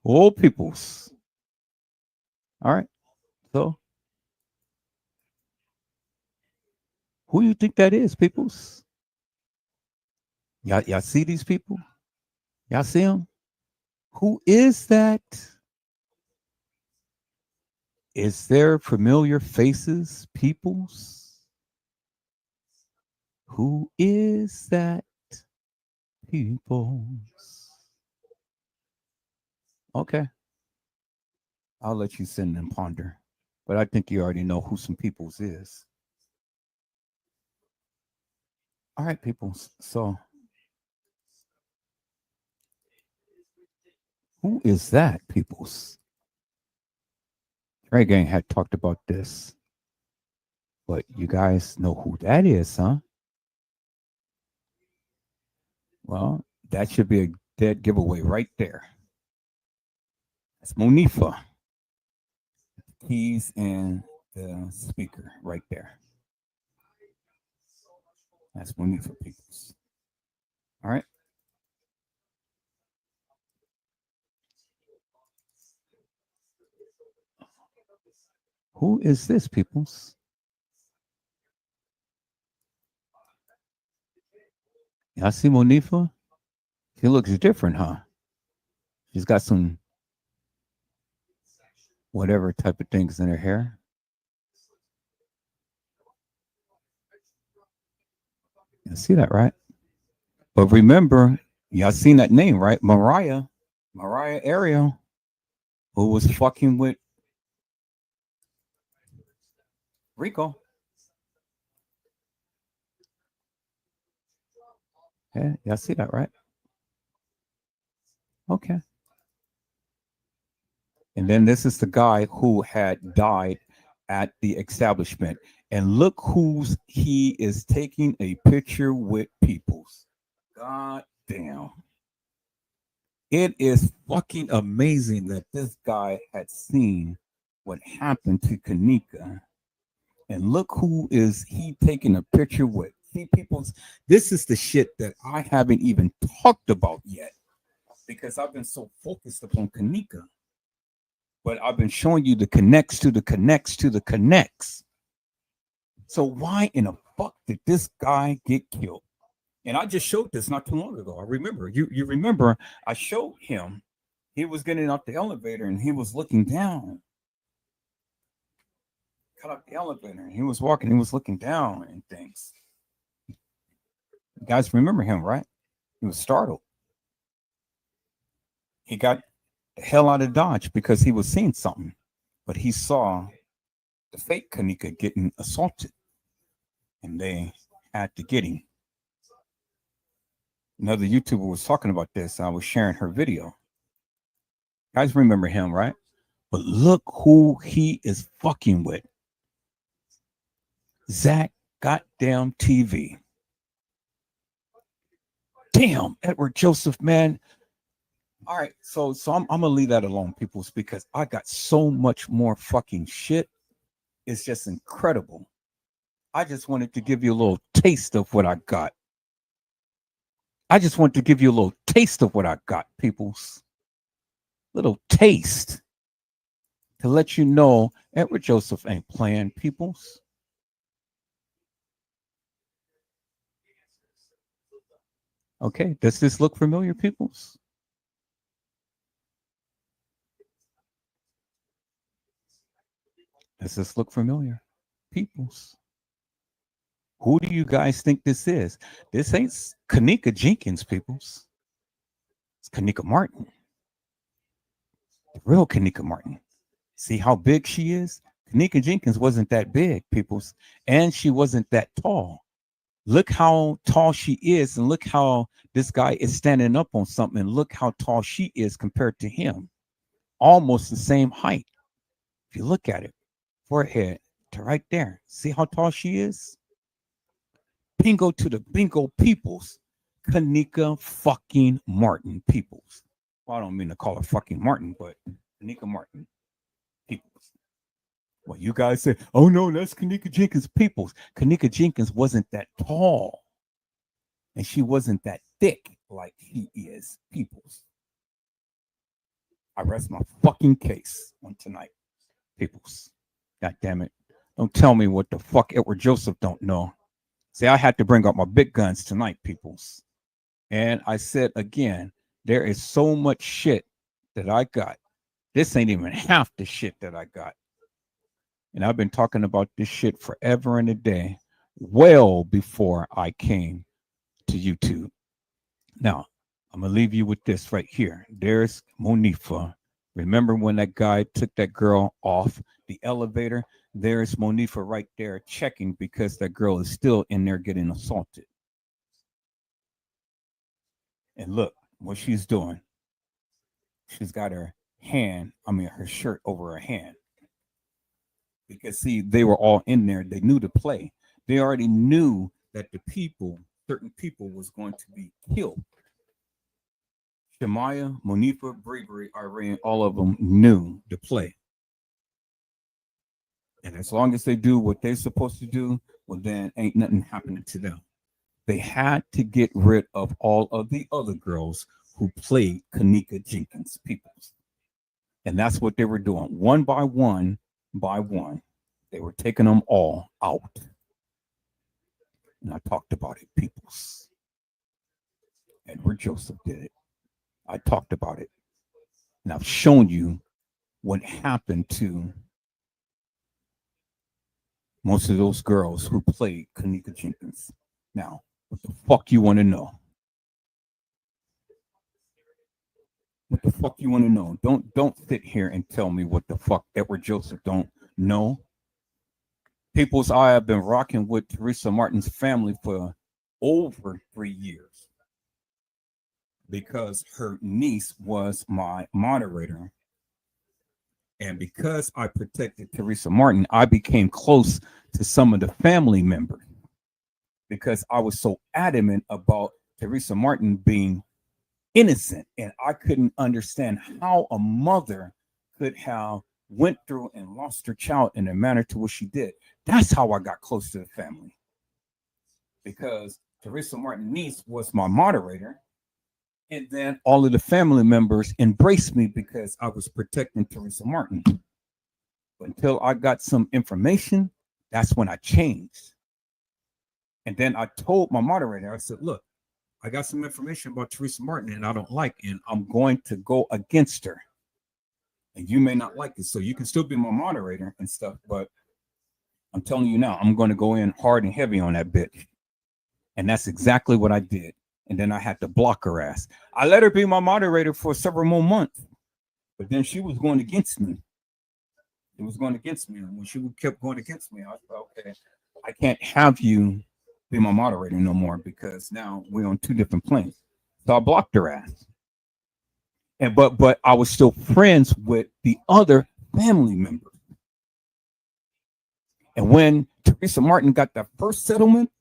All peoples. All right. So, who you think that is, peoples? Y'all see these people? Y'all see them? Who is that? Is there familiar faces, peoples? Who is that, peoples? Okay. I'll let you sit and ponder. But I think you already know who some peoples is. All right, peoples. So, who is that, peoples? Trey Gang had talked about this. But you guys know who that is, huh? Well, that should be a dead giveaway right there. That's Monifa. Keys and the speaker right there. That's Monifa, peoples. All right. Who is this, peoples? Y'all see Monifa? She looks different, huh? She's got some whatever type of things in her hair. You see that, right? But remember, y'all seen that name, right? Mariah Ariel, who was fucking with Rico. Yeah, y'all see that, right? Okay. And then this is the guy who had died at the establishment. And look who's he is taking a picture with, peoples. God damn. It is fucking amazing that this guy had seen what happened to Kenneka. And look who is he taking a picture with. See, peoples, this is the shit that I haven't even talked about yet because I've been so focused upon Kenneka. But I've been showing you the connects to the connects to the connects. So why in the fuck did this guy get killed? And I just showed this not too long ago. I remember. You remember I showed him. He was getting out the elevator and he was looking down. Cut out the elevator and he was walking. He was looking down and things. You guys remember him, right? He was startled. He got the hell out of Dodge because he was seeing something. But he saw the fake Kenneka getting assaulted. And they had to get him. Another YouTuber was talking about this. I was sharing her video. You guys remember him, right? But look who he is fucking with. Zach goddamn TV. Damn, Edward Joseph, man. All right, so I'm gonna leave that alone, peoples, because I got so much more fucking shit. It's just incredible. I just wanted to give you a little taste of what I got. I just want to give you a little taste of what I got, peoples. Little taste to let you know Edward Joseph ain't playing, peoples. Okay, does this look familiar, peoples? Does this look familiar, peoples? Who do you guys think this is? This ain't Kenneka Jenkins, peoples. It's Kenneka Martin. The real Kenneka Martin. See how big she is? Kenneka Jenkins wasn't that big, peoples, and she wasn't that tall. Look how tall she is, and look how this guy is standing up on something, and look how tall she is compared to him. Almost the same height. If you look at it, forehead to right there. See how tall she is? Bingo to the bingo peoples. Kenneka fucking Martin peoples. Well, I don't mean to call her fucking Martin, but Kenneka Martin peoples. Well, you guys say, oh no, that's Kenneka Jenkins peoples. Kenneka Jenkins wasn't that tall. And she wasn't that thick like he is peoples. I rest my fucking case on tonight, peoples. God damn it. Don't tell me what the fuck Edward Joseph don't know. See, I had to bring out my big guns tonight, peoples. And I said again, there is so much shit that I got. This ain't even half the shit that I got. And I've been talking about this shit forever and a day, well before I came to YouTube. Now, I'm going to leave you with this right here. There's Monifa. Remember when that guy took that girl off the elevator? There's Monifa right there checking because that girl is still in there getting assaulted. And look what she's doing. She's got her shirt over her hand. Because, see, they were all in there. They knew the play. They already knew that certain people was going to be killed. Shemaya, Monifa, Bravery, Irene, all of them knew the play. And as long as they do what they're supposed to do, well, then ain't nothing happening to them. They had to get rid of all of the other girls who played Kenneka Jenkins peoples. And that's what they were doing. One by one, they were taking them all out. And I talked about it, peoples. Edward Joseph did it. I talked about it. And I've shown you what happened to most of those girls who played Kenneka Jenkins. Now, what the fuck you want to know? What the fuck you want to know? Don't sit here and tell me what the fuck Edward Joseph don't know. People's I have been rocking with Teresa Martin's family for over 3 years because her niece was my moderator. And because I protected Teresa Martin, I became close to some of the family members because I was so adamant about Teresa Martin being innocent. And I couldn't understand how a mother could have went through and lost her child in a manner to what she did. That's how I got close to the family. Because Teresa Martin's niece was my moderator. And then all of the family members embraced me because I was protecting Teresa Martin. But until I got some information, that's when I changed. And then I told my moderator, I said, look, I got some information about Teresa Martin and I don't like it, and I'm going to go against her. And you may not like it, so you can still be my moderator and stuff, but I'm telling you now, I'm going to go in hard and heavy on that bitch. And that's exactly what I did. And then I had to block her ass. I let her be my moderator for several more months, but then she was going against me. It was going against me. And when she kept going against me, I thought, okay, I can't have you be my moderator no more because now we're on two different planes. So I blocked her ass. And but I was still friends with the other family members. And when Teresa Martin got that first settlement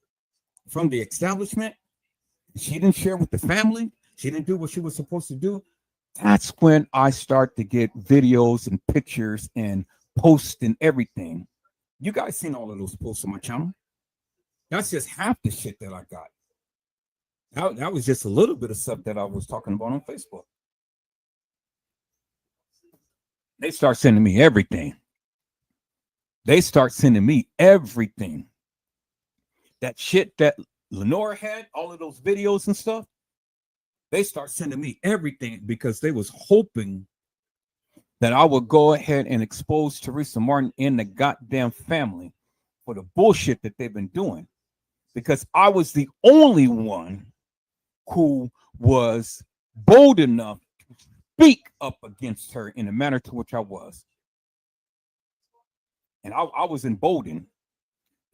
from the establishment, she didn't share with the family. She didn't do what she was supposed to do. That's when I start to get videos and pictures and posts and everything. You guys seen all of those posts on my channel. That's just half the shit that I got. That was just a little bit of stuff that I was talking about on Facebook. They start sending me everything. They start sending me everything. That shit that Lenora had, all of those videos and stuff, they start sending me everything because they was hoping that I would go ahead and expose Teresa Martin and the goddamn family for the bullshit that they've been doing. Because I was the only one who was bold enough speak up against her in the manner to which I was. And I was emboldened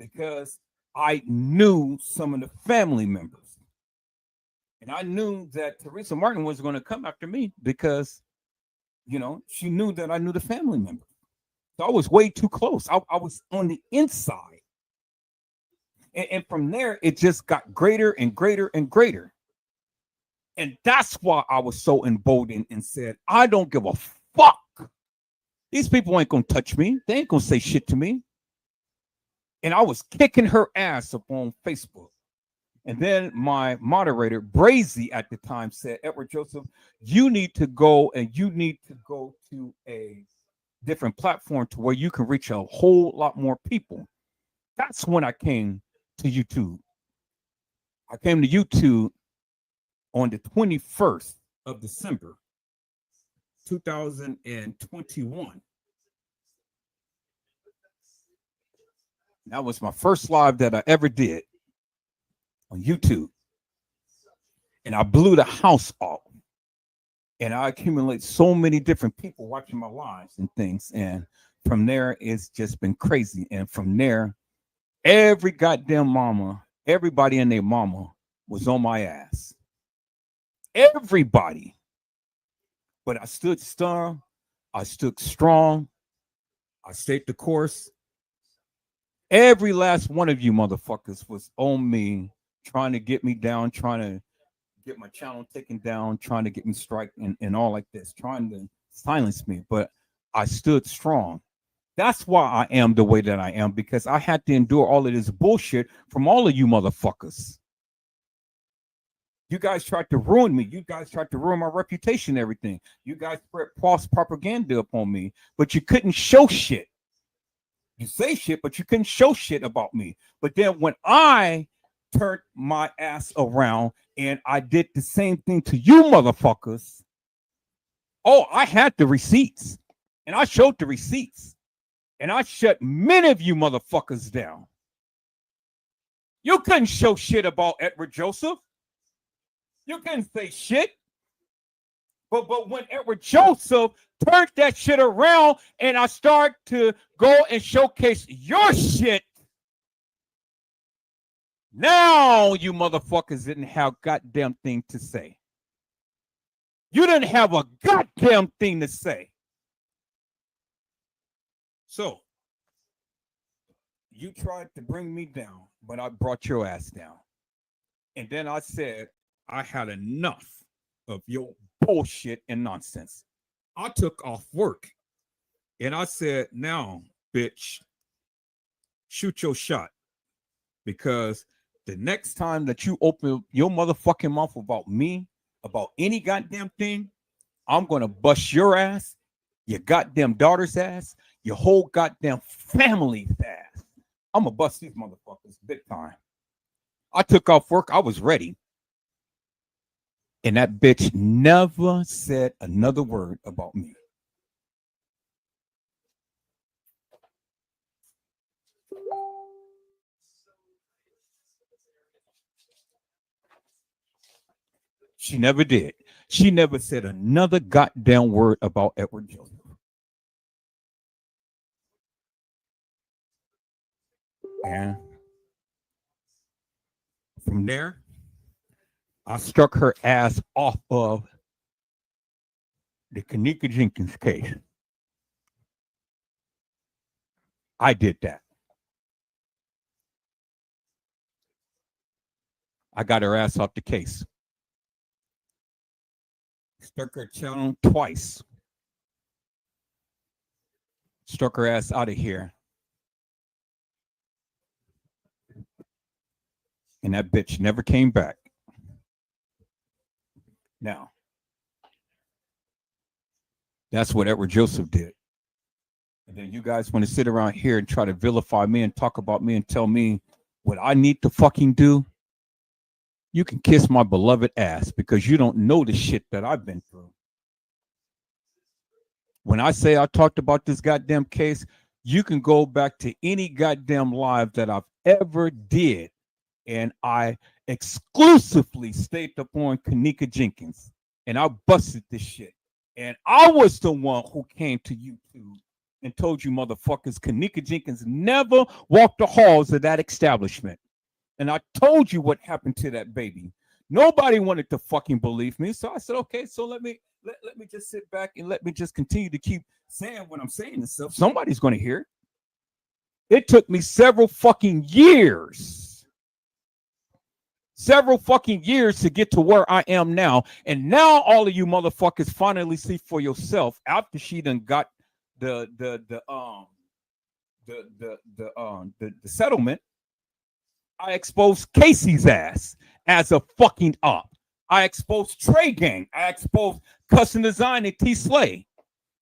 because I knew some of the family members. And I knew that Teresa Martin was going to come after me because, she knew that I knew the family members. So I was way too close. I was on the inside. And from there, it just got greater and greater and greater. And that's why I was so emboldened and said, I don't give a fuck. These people ain't going to touch me. They ain't going to say shit to me. And I was kicking her ass up on Facebook. And then my moderator, Brazy, at the time said, Edward Joseph, you need to go to a different platform to where you can reach a whole lot more people. That's when I came to YouTube. I came to YouTube on the 21st of December, 2021. That was my first live that I ever did on YouTube. And I blew the house off. And I accumulate so many different people watching my lives and things. And from there, it's just been crazy. And from there, every goddamn mama, everybody and their mama was on my ass. Everybody. But I stood strong. I stood strong. I stayed the course. Every last one of you motherfuckers was on me, trying to get me down, trying to get my channel taken down, trying to get me striked and all like this, trying to silence me. But I stood strong. That's why I am the way that I am, because I had to endure all of this bullshit from all of you motherfuckers. You guys tried to ruin me. You guys tried to ruin my reputation and everything. You guys spread false propaganda upon me, but you couldn't show shit. You say shit, but you couldn't show shit about me. But then when I turned my ass around and I did the same thing to you motherfuckers, I had the receipts. And I showed the receipts. And I shut many of you motherfuckers down. You couldn't show shit about Edward Joseph. You couldn't say shit. But when Edward Joseph turned that shit around and I start to go and showcase your shit, now you motherfuckers didn't have goddamn thing to say. You didn't have a goddamn thing to say. So, you tried to bring me down, but I brought your ass down. And then I said, I had enough of your bullshit and nonsense. I took off work and I said, now, bitch, shoot your shot. Because the next time that you open your motherfucking mouth about me, about any goddamn thing, I'm going to bust your ass, your goddamn daughter's ass, your whole goddamn family's ass. I'm going to bust these motherfuckers big time. I took off work. I was ready. And that bitch never said another word about me. She never did. She never said another goddamn word about Edward Joseph. And from there, I struck her ass off of the Kenneka Jenkins case. I did that. I got her ass off the case. Struck her channel twice. Struck her ass out of here. And that bitch never came back. Now, that's what Edward Joseph did. And then you guys want to sit around here and try to vilify me and talk about me and tell me what I need to fucking do. You can kiss my beloved ass because you don't know the shit that I've been through. When I say I talked about this goddamn case, you can go back to any goddamn live that I've ever did. And I exclusively stayed upon Kenneka Jenkins. And I busted this shit. And I was the one who came to YouTube and told you motherfuckers Kenneka Jenkins never walked the halls of that establishment. And I told you what happened to that baby. Nobody wanted to fucking believe me. So I said, okay, so let me just sit back and let me just continue to keep saying what I'm saying and stuff. Somebody's going to hear it. It took me several fucking years to get to where I am now. And now all of you motherfuckers finally see for yourself after she done got the settlement. I exposed Casey's ass as a fucking op. I exposed Trey Gang. I exposed Custom Design and T Slay.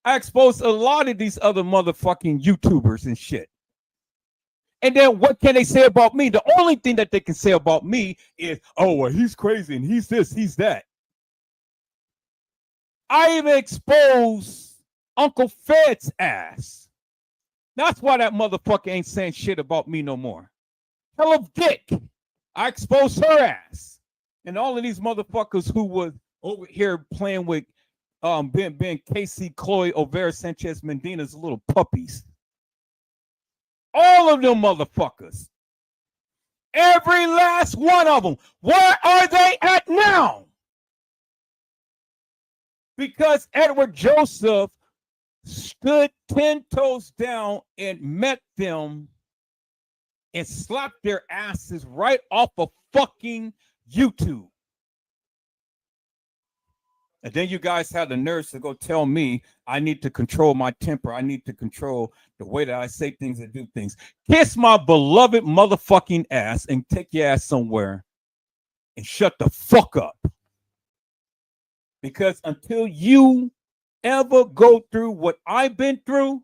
I exposed a lot of these other motherfucking YouTubers and shit. And then what can they say about me? The only thing that they can say about me is, oh, well, he's crazy and he's this, he's that. I even exposed Uncle Fed's ass. That's why that motherfucker ain't saying shit about me no more. Hell of Dick. I exposed her ass. And all of these motherfuckers who was over here playing with Ben Casey, Chloe, Overa, Sanchez, Medina's little puppies. All of them motherfuckers. Every last one of them. Where are they at now? Because Edward Joseph stood 10 toes down and met them and slapped their asses right off of fucking YouTube. And then you guys had the nerves to go tell me I need to control my temper. I need to control the way that I say things and do things. Kiss my beloved motherfucking ass and take your ass somewhere and shut the fuck up. Because until you ever go through what I've been through,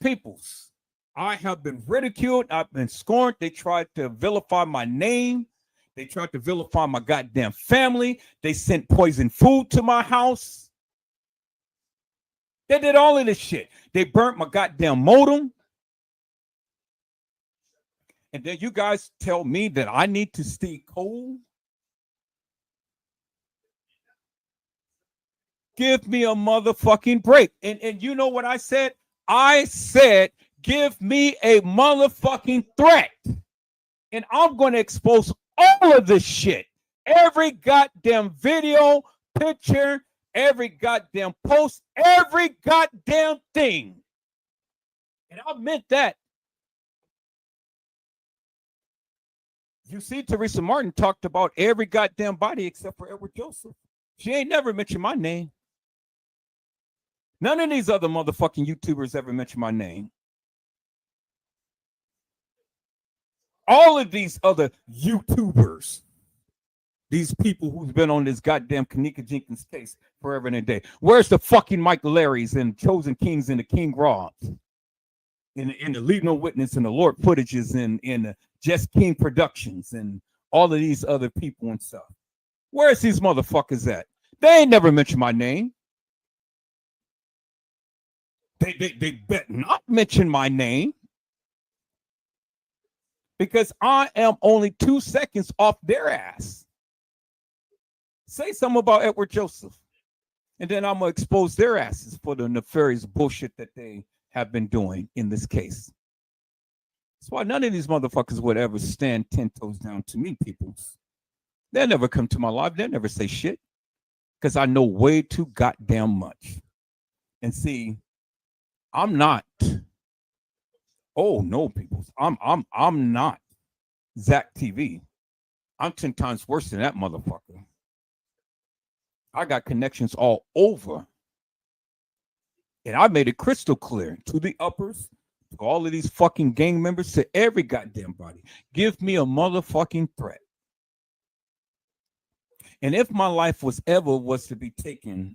peoples, I have been ridiculed. I've been scorned. They tried to vilify my name. They tried to vilify my goddamn family. They sent poison food to my house. They did all of this shit. They burnt my goddamn modem. And then you guys tell me that I need to stay cool? Give me a motherfucking break. And you know what I said? I said, give me a motherfucking threat. And I'm going to expose all of this shit. Every goddamn video, picture, every goddamn post, every goddamn thing. And I meant that. You see, Teresa Martin talked about every goddamn body except for Edward Joseph. She ain't never mentioned my name. None of these other motherfucking YouTubers ever mentioned my name. All of these other YouTubers, these people who's been on this goddamn Kenneka Jenkins case forever and a day. Where's the fucking Mike Larrys and Chosen Kings and the King Robs? In the Leave No Witness and the Lord Footages and in the Just King Productions and all of these other people and stuff. Where's these motherfuckers at? They ain't never mentioned my name. They bet not mention my name. Because I am only 2 seconds off their ass. Say something about Edward Joseph. And then I'm going to expose their asses for the nefarious bullshit that they have been doing in this case. That's why none of these motherfuckers would ever stand 10 toes down to me, peoples. They'll never come to my live. They'll never say shit. Because I know way too goddamn much. And see, I'm not. Oh no, people! I'm not Zach TV. I'm 10 times worse than that motherfucker. I got connections all over, and I made it crystal clear to the uppers, to all of these fucking gang members, to every goddamn body. Give me a motherfucking threat, and if my life was to be taken,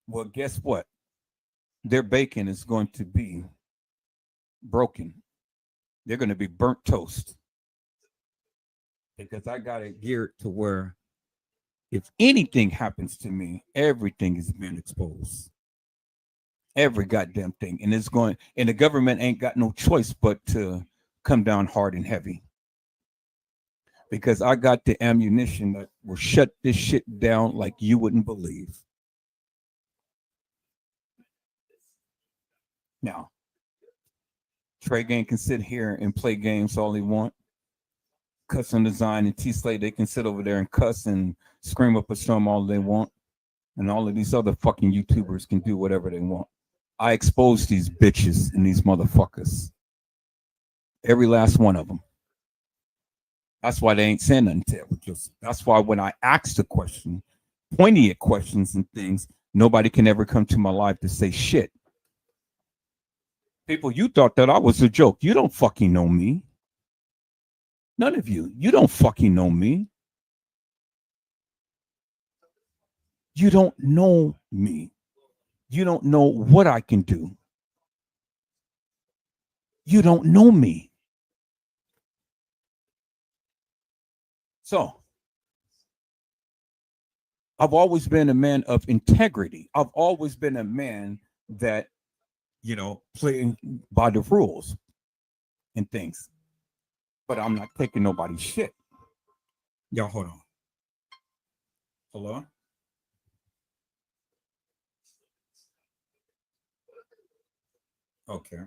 well, guess what? Their bacon is going to be broken. They're going to be burnt toast. Because I got it geared to where if anything happens to me, everything is being exposed. Every goddamn thing. And it's going, and the government ain't got no choice but to come down hard and heavy. because I got the ammunition that will shut this shit down like you wouldn't believe. Now, Trey Gang can sit here and play games all he want. Custom Design and T-Slate, they can sit over there and cuss and scream up a storm all they want. And all of these other fucking YouTubers can do whatever they want. I expose these bitches and these motherfuckers. Every last one of them. That's why they ain't saying nothing to it. That's why when I ask the question, pointy questions and things, nobody can ever come to my life to say shit. People, you thought that I was a joke. You don't fucking know me. None of you. You don't fucking know me. You don't know me. You don't know what I can do. You don't know me. So, I've always been a man of integrity. I've always been a man that, playing by the rules and things. But I'm not taking nobody's shit. Y'all, hold on. Hello? Okay.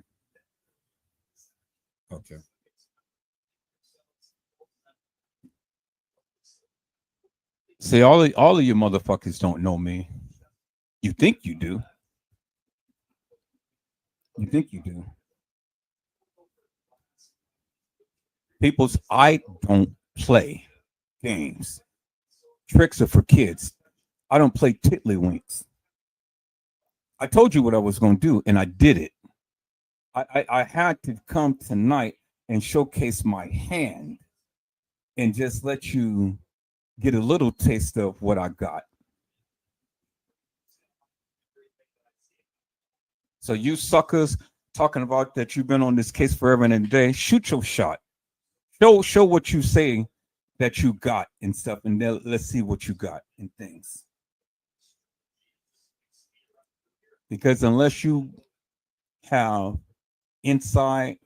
See, all of you motherfuckers don't know me. You think you do. People's, I don't play games. Tricks are for kids. I don't play tiddlywinks. I told you what I was going to do, and I did it. I had to come tonight and showcase my hand and just let you get a little taste of what I got. So you suckers talking about that you've been on this case forever and a day, shoot your shot. Show what you say that you got and stuff, and then let's see what you got and things. Because unless you have insight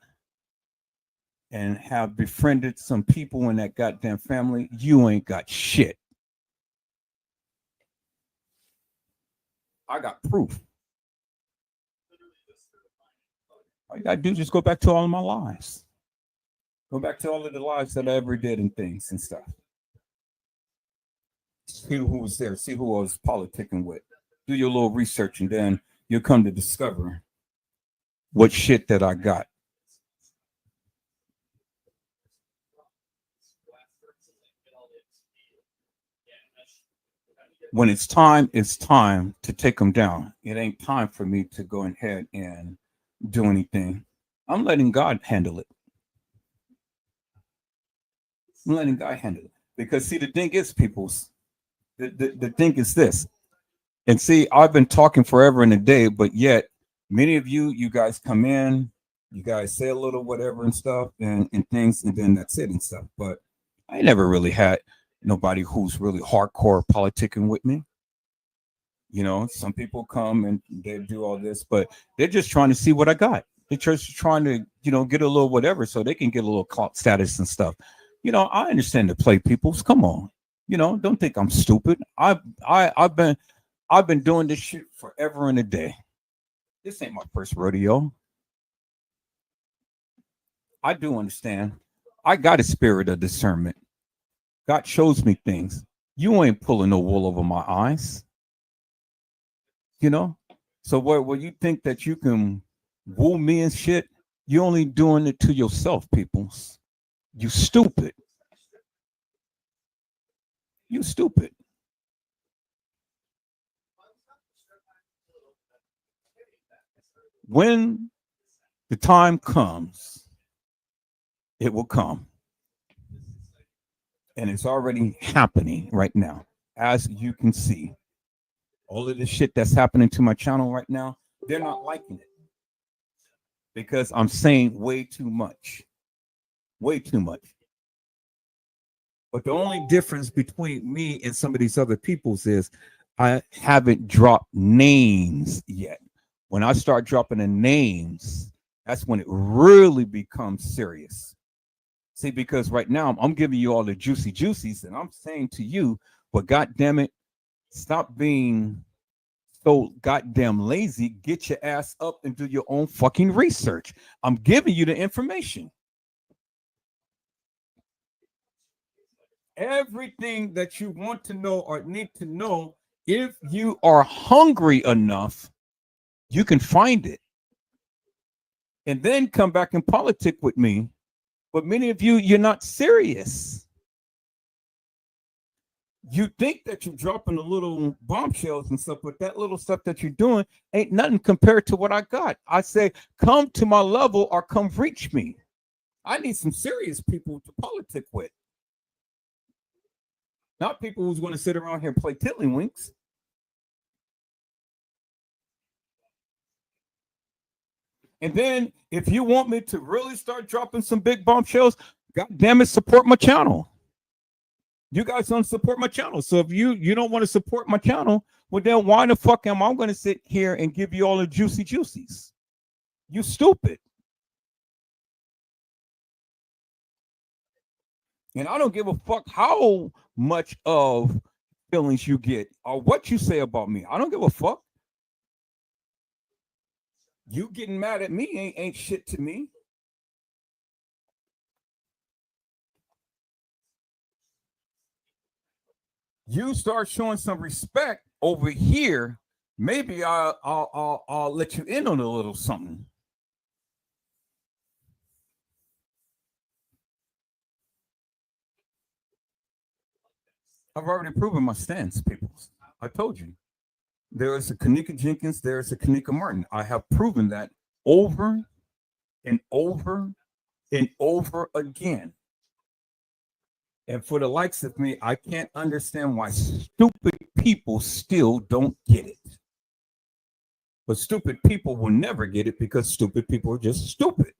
and have befriended some people in that goddamn family, you ain't got shit. I got proof. All you gotta do is just go back to all of my lives. Go back to all of the lives that I ever did and things and stuff. See who was there. See who I was politicking with. Do your little research, and then you'll come to discover what shit that I got. When it's time to take them down. It ain't time for me to go ahead and do anything. I'm letting God handle it. Because see, the thing is, peoples, the thing is this. And see, I've been talking forever and a day, but yet many of you guys come in, you guys say a little whatever and stuff and things, and then that's it and stuff. But I never really had nobody who's really hardcore politicking with me. Some people come and they do all this, but they're just trying to see what I got. They're just trying to, get a little whatever so they can get a little clout status and stuff. I understand the play, peoples. Come on. Don't think I'm stupid. I've been doing this shit forever and a day. This ain't my first rodeo. I do understand. I got a spirit of discernment. God shows me things. You ain't pulling no wool over my eyes. So where you think that you can woo me and shit, you're only doing it to yourself, peoples. You stupid. When the time comes, it will come. And it's already happening right now. As you can see, all of this shit that's happening to my channel right now, they're not liking it. Because I'm saying way too much. But the only difference between me and some of these other peoples is I haven't dropped names yet. When I start dropping the names, that's when it really becomes serious. See, because right now I'm giving you all the juicy juicies, and I'm saying to you, but God damn it, stop being so goddamn lazy. Get your ass up and do your own fucking research. I'm giving you the information. Everything that you want to know or need to know, if you are hungry enough, you can find it. And then come back and politic with me. But many of you, you're not serious. You think that you're dropping the little bombshells and stuff, but that little stuff that you're doing ain't nothing compared to what I got. I say, come to my level or come reach me. I need some serious people to politic with. Not people who's going to sit around here and play tiddlywinks. And then if you want me to really start dropping some big bombshells, God damn it, support my channel. You guys don't support my channel. So if you don't want to support my channel, well then why the fuck am I going to sit here and give you all the juicy juicies? You stupid. And I don't give a fuck how much of feelings you get or what you say about me. I don't give a fuck. You getting mad at me ain't shit to me. You start showing some respect over here, maybe I'll let you in on a little something. I've already proven my stance, people. I told you. There is a Kenneka Jenkins, there is a Kenneka Martin. I have proven that over and over and over again. And for the likes of me, I can't understand why stupid people still don't get it. But stupid people will never get it because stupid people are just stupid.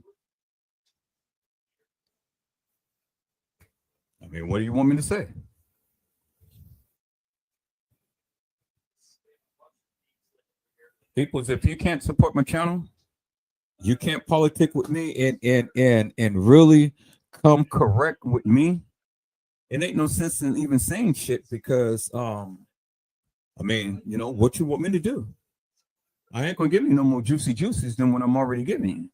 I mean, what do you want me to say? People, if you can't support my channel, you can't politic with me and really come correct with me. It ain't no sense in even saying shit because I mean, you know, what you want me to do? I ain't gonna give you no more juicy juices than what I'm already giving you.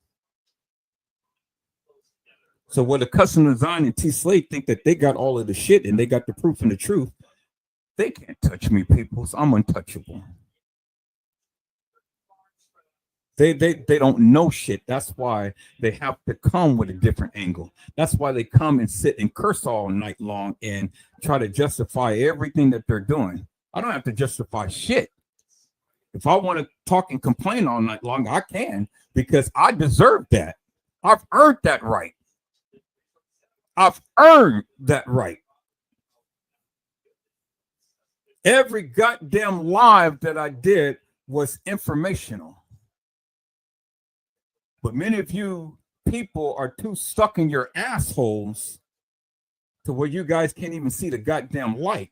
So what the custom design and T Slate think that they got all of the shit and they got the proof and the truth, they can't touch me, people. So I'm untouchable. They don't know shit. That's why they have to come with a different angle. That's why they come and sit and curse all night long and try to justify everything that they're doing. I don't have to justify shit. If I want to talk and complain all night long, I can because I deserve that. I've earned that right. I've earned that right. Every goddamn live that I did was informational. But many of you people are too stuck in your assholes to where you guys can't even see the goddamn light.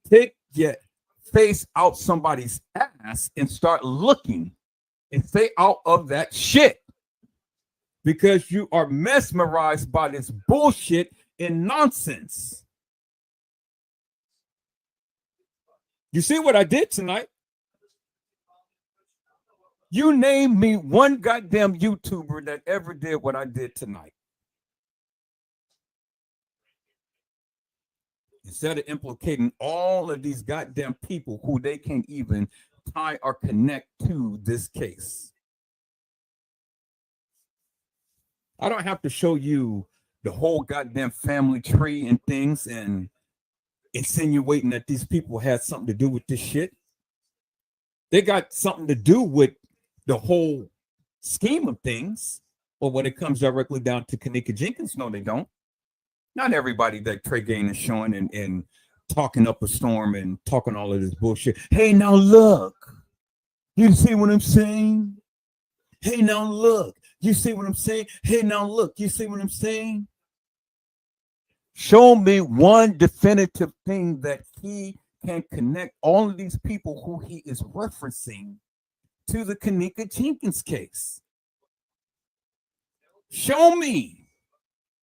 Take your face out somebody's ass and start looking and stay out of that shit because you are mesmerized by this bullshit and nonsense. You see what I did tonight? You name me one goddamn YouTuber that ever did what I did tonight. Instead of implicating all of these goddamn people who they can't even tie or connect to this case. I don't have to show you the whole goddamn family tree and things and insinuating that these people had something to do with this shit. They got something to do with the whole scheme of things, or when it comes directly down to Kenneka Jenkins, no, they don't. Not everybody that Trey Gain is showing and talking up a storm and talking all of this bullshit. Hey, now look, you see what I'm saying? Hey, now look, you see what I'm saying? Hey, now look, you see what I'm saying? Show me one definitive thing that he can connect all of these people who he is referencing to the Kenneka Jenkins case. Show me.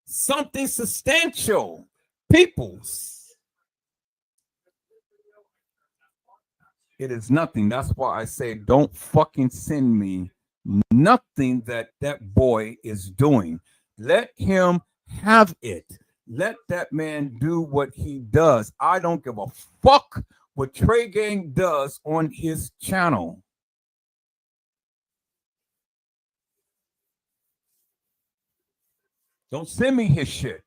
something substantial, peoples. It is nothing. That's why I say don't fucking send me nothing that boy is doing. Let him have it. Let that man do what he does. I don't give a fuck what Trey Gang does on his channel. Don't send me his shit.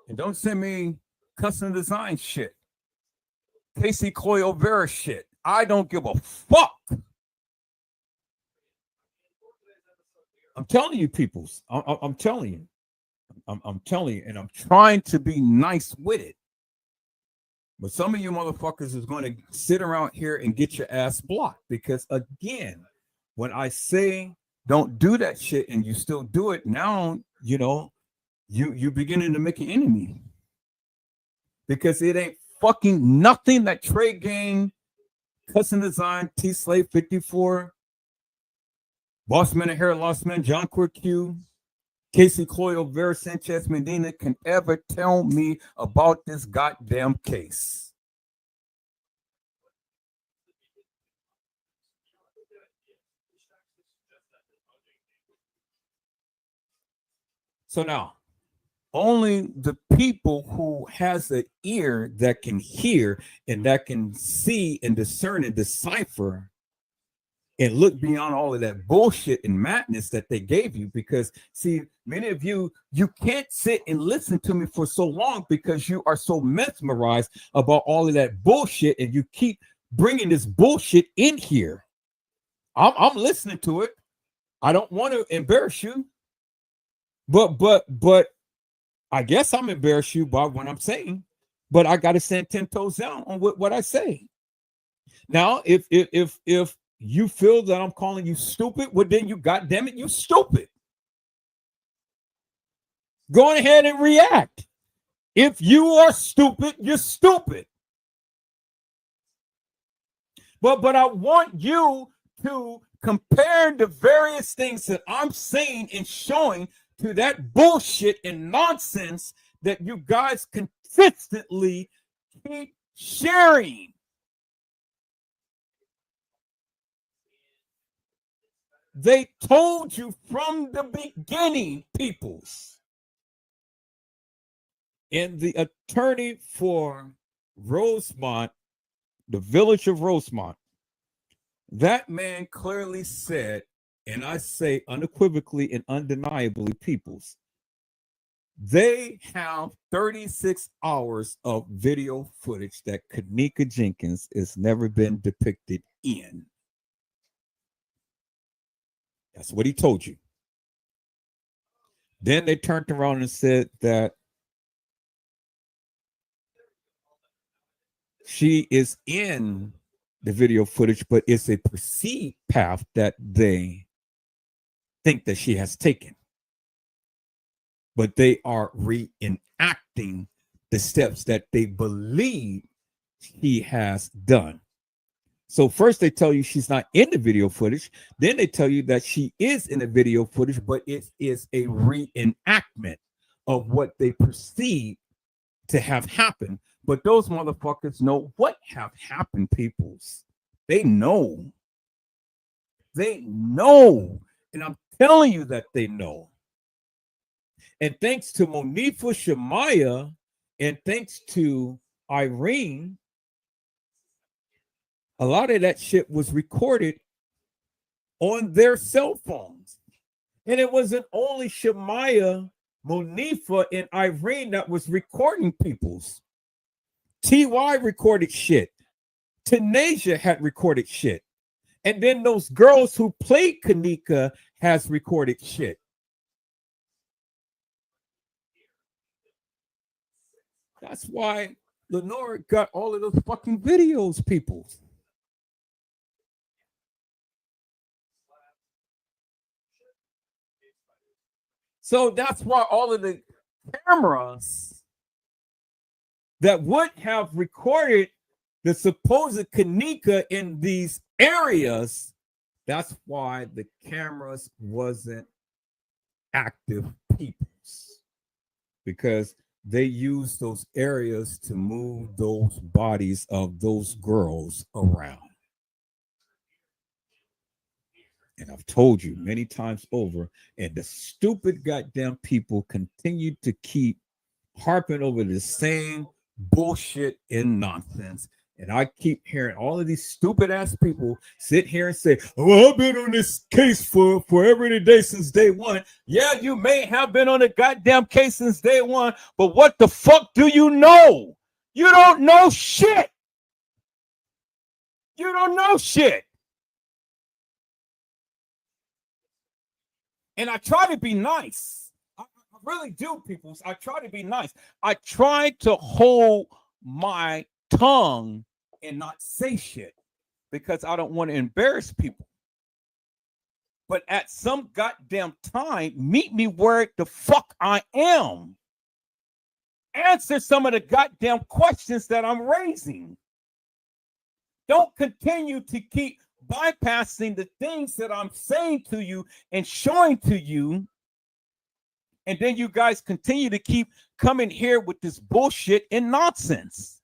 And don't send me custom design shit. Casey Coyle Vera shit. I don't give a fuck. I'm telling you, peoples. I'm telling you. I'm telling you, and I'm trying to be nice with it. But some of you motherfuckers is going to sit around here and get your ass blocked. Because again, when I say don't do that shit and you still do it, now, you know, you beginning to make an enemy. Because it ain't fucking nothing that Trey Gang, Custom Design, T-Slave 54, Bossman and Hair Lost Man, John Q, Casey Cloyo, Vera Sanchez Medina can ever tell me about this goddamn case. So now, only the people who has an ear that can hear and that can see and discern and decipher and look beyond all of that bullshit and madness that they gave you. Because see, many of you can't sit and listen to me for so long because you are so mesmerized about all of that bullshit and you keep bringing this bullshit in here. I'm listening to it. I don't want to embarrass you, but I guess I'm embarrassed you by what I'm saying, but I got to stand 10 toes down on what I say. Now, if you feel that I'm calling you stupid, well, then you goddamn it, you stupid. Go ahead and react. If you are stupid, you're stupid. But I want you to compare the various things that I'm saying and showing to that bullshit and nonsense that you guys consistently keep sharing. They told you from the beginning, peoples. And the attorney for Rosemont, the village of Rosemont, that man clearly said, and I say unequivocally and undeniably, peoples, they have 36 hours of video footage that Kenneka Jenkins has never been depicted in. That's what he told you. Then they turned around and said that she is in the video footage, but it's a perceived path that they think that she has taken. But they are reenacting the steps that they believe he has done. So first they tell you she's not in the video footage. Then they tell you that she is in the video footage, but it is a reenactment of what they perceive to have happened. But those motherfuckers know what have happened, peoples. They know. They know. And I'm telling you that they know. And thanks to Monifa Shamaya and thanks to Irene, a lot of that shit was recorded on their cell phones. And it wasn't only Shamaya, Monifa, and Irene that was recording peoples. TY recorded shit. Tanasia had recorded shit. And then those girls who played Kenneka has recorded shit. That's why Lenore got all of those fucking videos, people. So that's why all of the cameras that would have recorded the supposed Kenneka in these areas. That's why the cameras wasn't active peoples, because they used those areas to move those bodies of those girls around. And I've told you many times over, and the stupid goddamn people continue to keep harping over the same bullshit and nonsense. And I keep hearing all of these stupid ass people sit here and say, "Oh, I've been on this case for every day since day one." Yeah, you may have been on a goddamn case since day one, but what the fuck do you know? You don't know shit. You don't know shit. And I try to be nice. I really do, people. I try to be nice. I try to hold my tongue and not say shit because I don't want to embarrass people. But at some goddamn time, meet me where the fuck I am. Answer some of the goddamn questions that I'm raising. Don't continue to keep bypassing the things that I'm saying to you and showing to you. And then you guys continue to keep coming here with this bullshit and nonsense.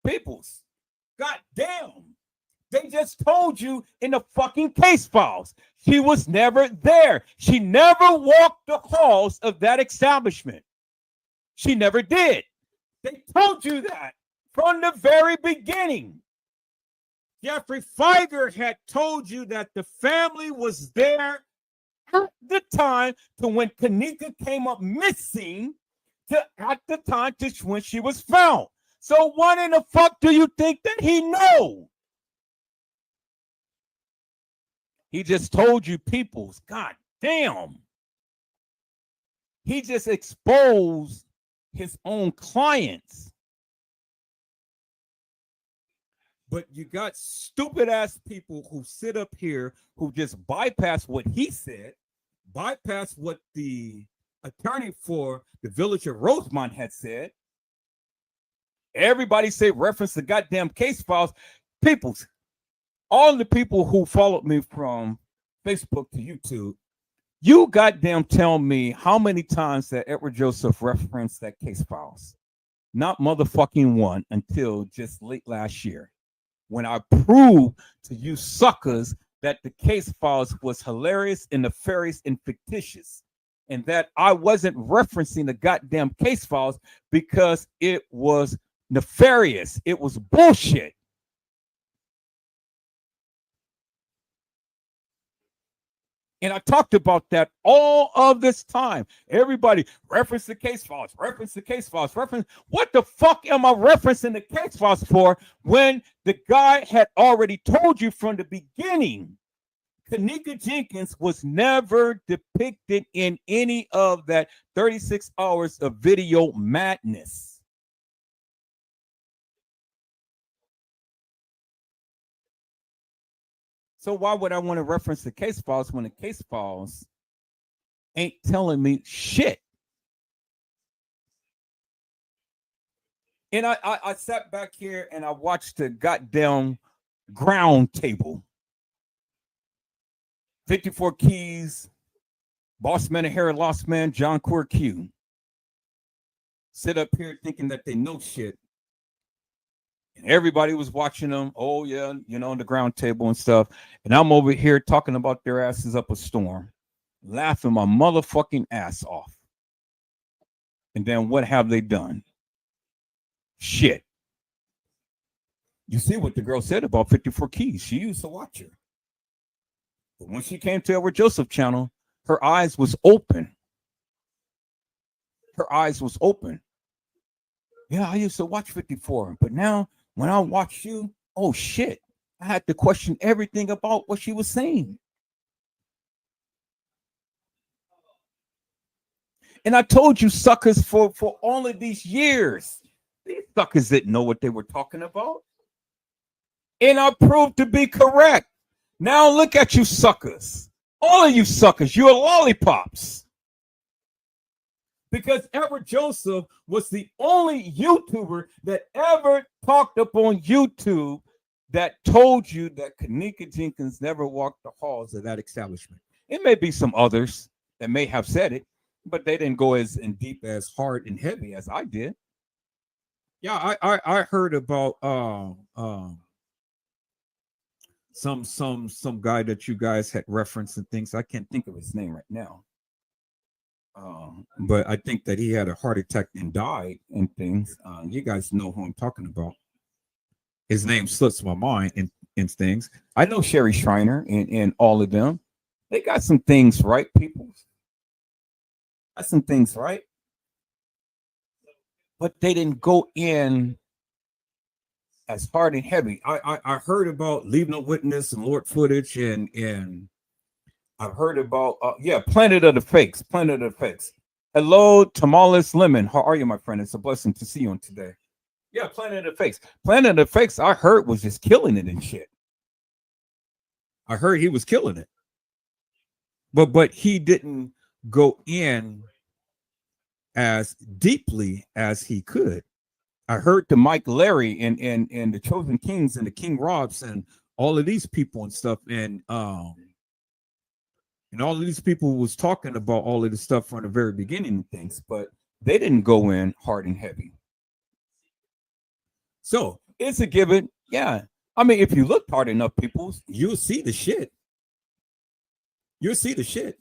Peoples, goddamn, they just told you in the fucking case files she was never there. She never walked the halls of that establishment. She never did. They told you that from the very beginning. Jeffrey Feiger had told you that the family was there at the time to when Kenneka came up missing to at the time to when she was found. So what in the fuck do you think that he know? He just told you peoples. God damn. He just exposed his own clients. But you got stupid ass people who sit up here who just bypass what he said, bypass what the attorney for the village of Rosemont had said. Everybody say reference the goddamn case files. Peoples, all the people who followed me from Facebook to YouTube, you goddamn tell me how many times that Edward Joseph referenced that case files. Not motherfucking one until just late last year, when I proved to you suckers that the case files was hilarious and nefarious and fictitious, and that I wasn't referencing the goddamn case files because it was nefarious. It was bullshit. And I talked about that all of this time. Everybody reference the case files, reference the case files, reference. What the fuck am I referencing the case files for when the guy had already told you from the beginning? Kenneka Jenkins was never depicted in any of that 36 hours of video madness. So why would I want to reference the case files when the case files ain't telling me shit? And I sat back here and I watched the goddamn ground table. 54 Keys, Boss Man and Harry Lost Man, John Q. Sit up here thinking that they know shit. And everybody was watching them. Oh, yeah, you know, on the ground table and stuff. And I'm over here talking about their asses up a storm, laughing my motherfucking ass off. And then what have they done? Shit. You see what the girl said about 54 Keys. She used to watch her. But when she came to Edward Joseph channel, her eyes was open. Her eyes was open. Yeah, I used to watch 54, but now when I watch you, oh shit, I had to question everything about what she was saying. And I told you suckers for all of these years, these suckers didn't know what they were talking about. And I proved to be correct. Now look at you suckers. All of you suckers, you're lollipops. because Edward Joseph was the only YouTuber that ever talked up on YouTube that told you that Kenneka Jenkins never walked the halls of that establishment. It may be some others that may have said it, but they didn't go as in deep, as hard and heavy as I did. Yeah, I heard about some guy that you guys had referenced and things. I can't think of his name right now. But I think that he had a heart attack and died and things. You guys know who I'm talking about. His name slips my mind and things. I know Sherry Shriner and all of them. They got some things right, people. Got some things right. But they didn't go in as hard and heavy. I heard about Leave No Witness and Lord Footage and I've heard about Planet of the Fakes. Planet of the Fakes. Hello, Tamales Lemon. How are you, my friend? It's a blessing to see you on today. Yeah, Planet of the Fakes. Planet of the Fakes, I heard, was just killing it and shit. I heard he was killing it. But he didn't go in as deeply as he could. I heard the Mike Larry and the Chosen Kings and the King Robs and all of these people and stuff, and all of these people was talking about all of this stuff from the very beginning of things, but they didn't go in hard and heavy. So it's a given. Yeah. I mean, if you look hard enough, people, you'll see the shit. You'll see the shit.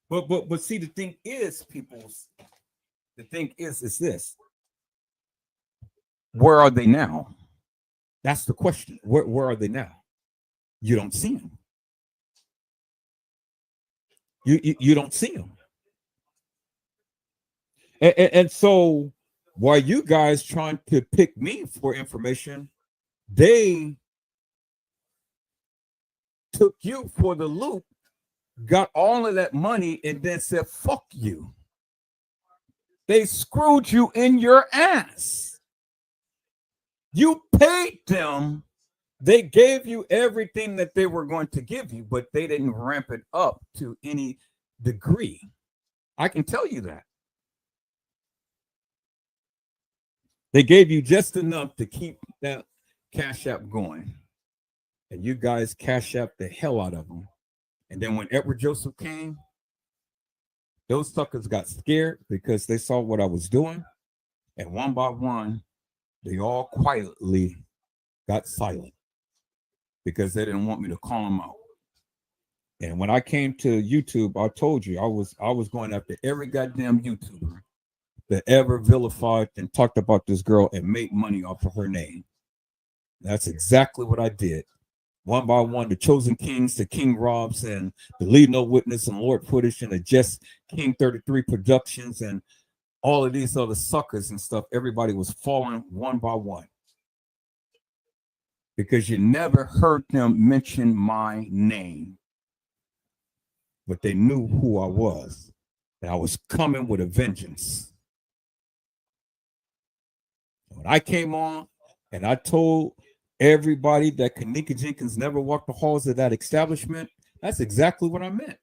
But see, the thing is, peoples, the thing is this. Where are they now? That's the question. Where are they now? You don't see them. You don't see them. And so while you guys trying to pick me for information, they took you for the loop, got all of that money, and then said, fuck you. They screwed you in your ass. You paid them. They gave you everything that they were going to give you, but they didn't ramp it up to any degree. I can tell you that. They gave you just enough to keep that Cash App going. And you guys Cash App the hell out of them. And then when Edward Joseph came, those suckers got scared because they saw what I was doing. And one by one, they all quietly got silent because they didn't want me to call them out. And when I came to YouTube, I told you I was going after every goddamn YouTuber that ever vilified and talked about this girl and made money off of her name. That's exactly what I did. One by one, the Chosen Kings, the King Robs, and the Leave No Witness and Lord Footage and the Just King 33 Productions and all of these other suckers and stuff. Everybody was falling one by one because you never heard them mention my name, but they knew who I was, and I was coming with a vengeance. When I came on and I told everybody that Kenneka Jenkins never walked the halls of that establishment, that's exactly what I meant.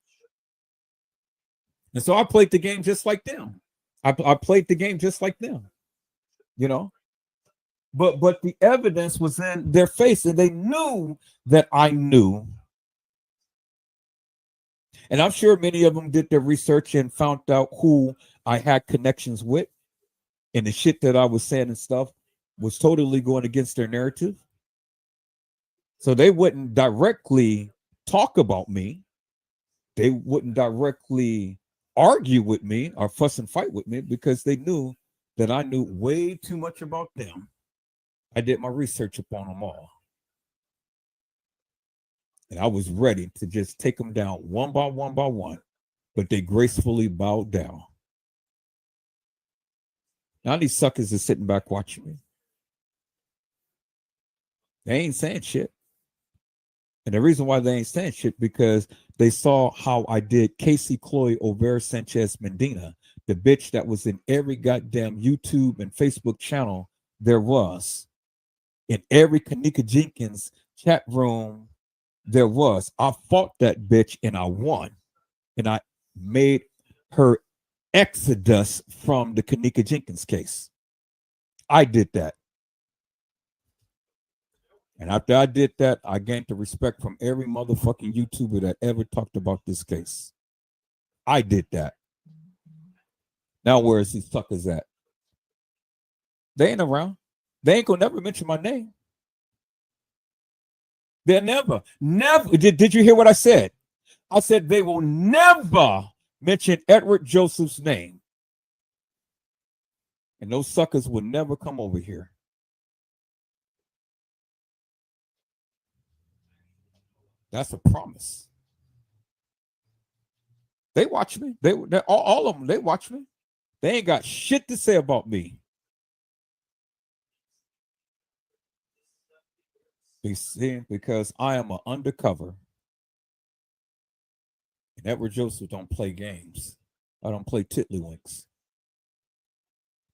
And so I played the game just like them. I played the game just like them, you know. But the evidence was in their face, and they knew that I knew. And I'm sure many of them did their research and found out who I had connections with, and the shit that I was saying and stuff was totally going against their narrative. So they wouldn't directly talk about me. They wouldn't directly argue with me or fuss and fight with me because they knew that I knew way too much about them. I did my research upon them all. And I was ready to just take them down one by one, but they gracefully bowed down. Now these suckers are sitting back watching me. They ain't saying shit. And the reason why they ain't saying shit because they saw how I did Casey Chloe O'Vera Sanchez Medina, the bitch that was in every goddamn YouTube and Facebook channel there was. In every Kenneka Jenkins chat room there was. I fought that bitch and I won. And I made her exodus from the Kenneka Jenkins case. I did that. And after I did that, I gained the respect from every motherfucking YouTuber that ever talked about this case. I did that. Now where is these suckers at? They ain't around. They ain't gonna never mention my name. They'll never. Did you hear what I said? I said they will never mention Edward Joseph's name. And those suckers will never come over here. That's a promise. They watch me. They all of them, they watch me. They ain't got shit to say about me. You see, because I am an undercover. And Edward Joseph don't play games. I don't play tiddlywinks.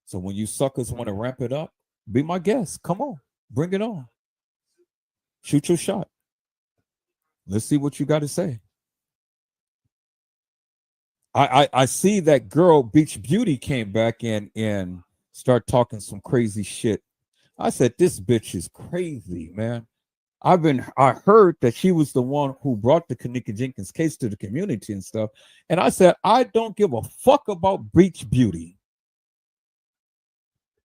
So when you suckers want to ramp it up, be my guest. Come on. Bring it on. Shoot your shot. Let's see what you got to say. I see that girl Beach Beauty came back in and start talking some crazy shit. I said, this bitch is crazy, man. I heard that she was the one who brought the Kenneka Jenkins case to the community and stuff. And I said, I don't give a fuck about Beach Beauty.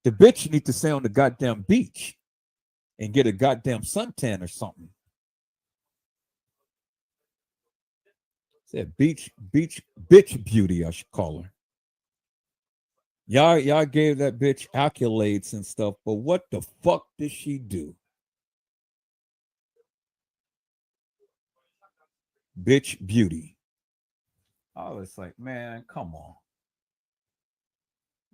The bitch need to stay on the goddamn beach and get a goddamn suntan or something. Said bitch beauty, I should call her. Y'all gave that bitch accolades and stuff, but what the fuck did she do? Bitch beauty. I was like, man, come on.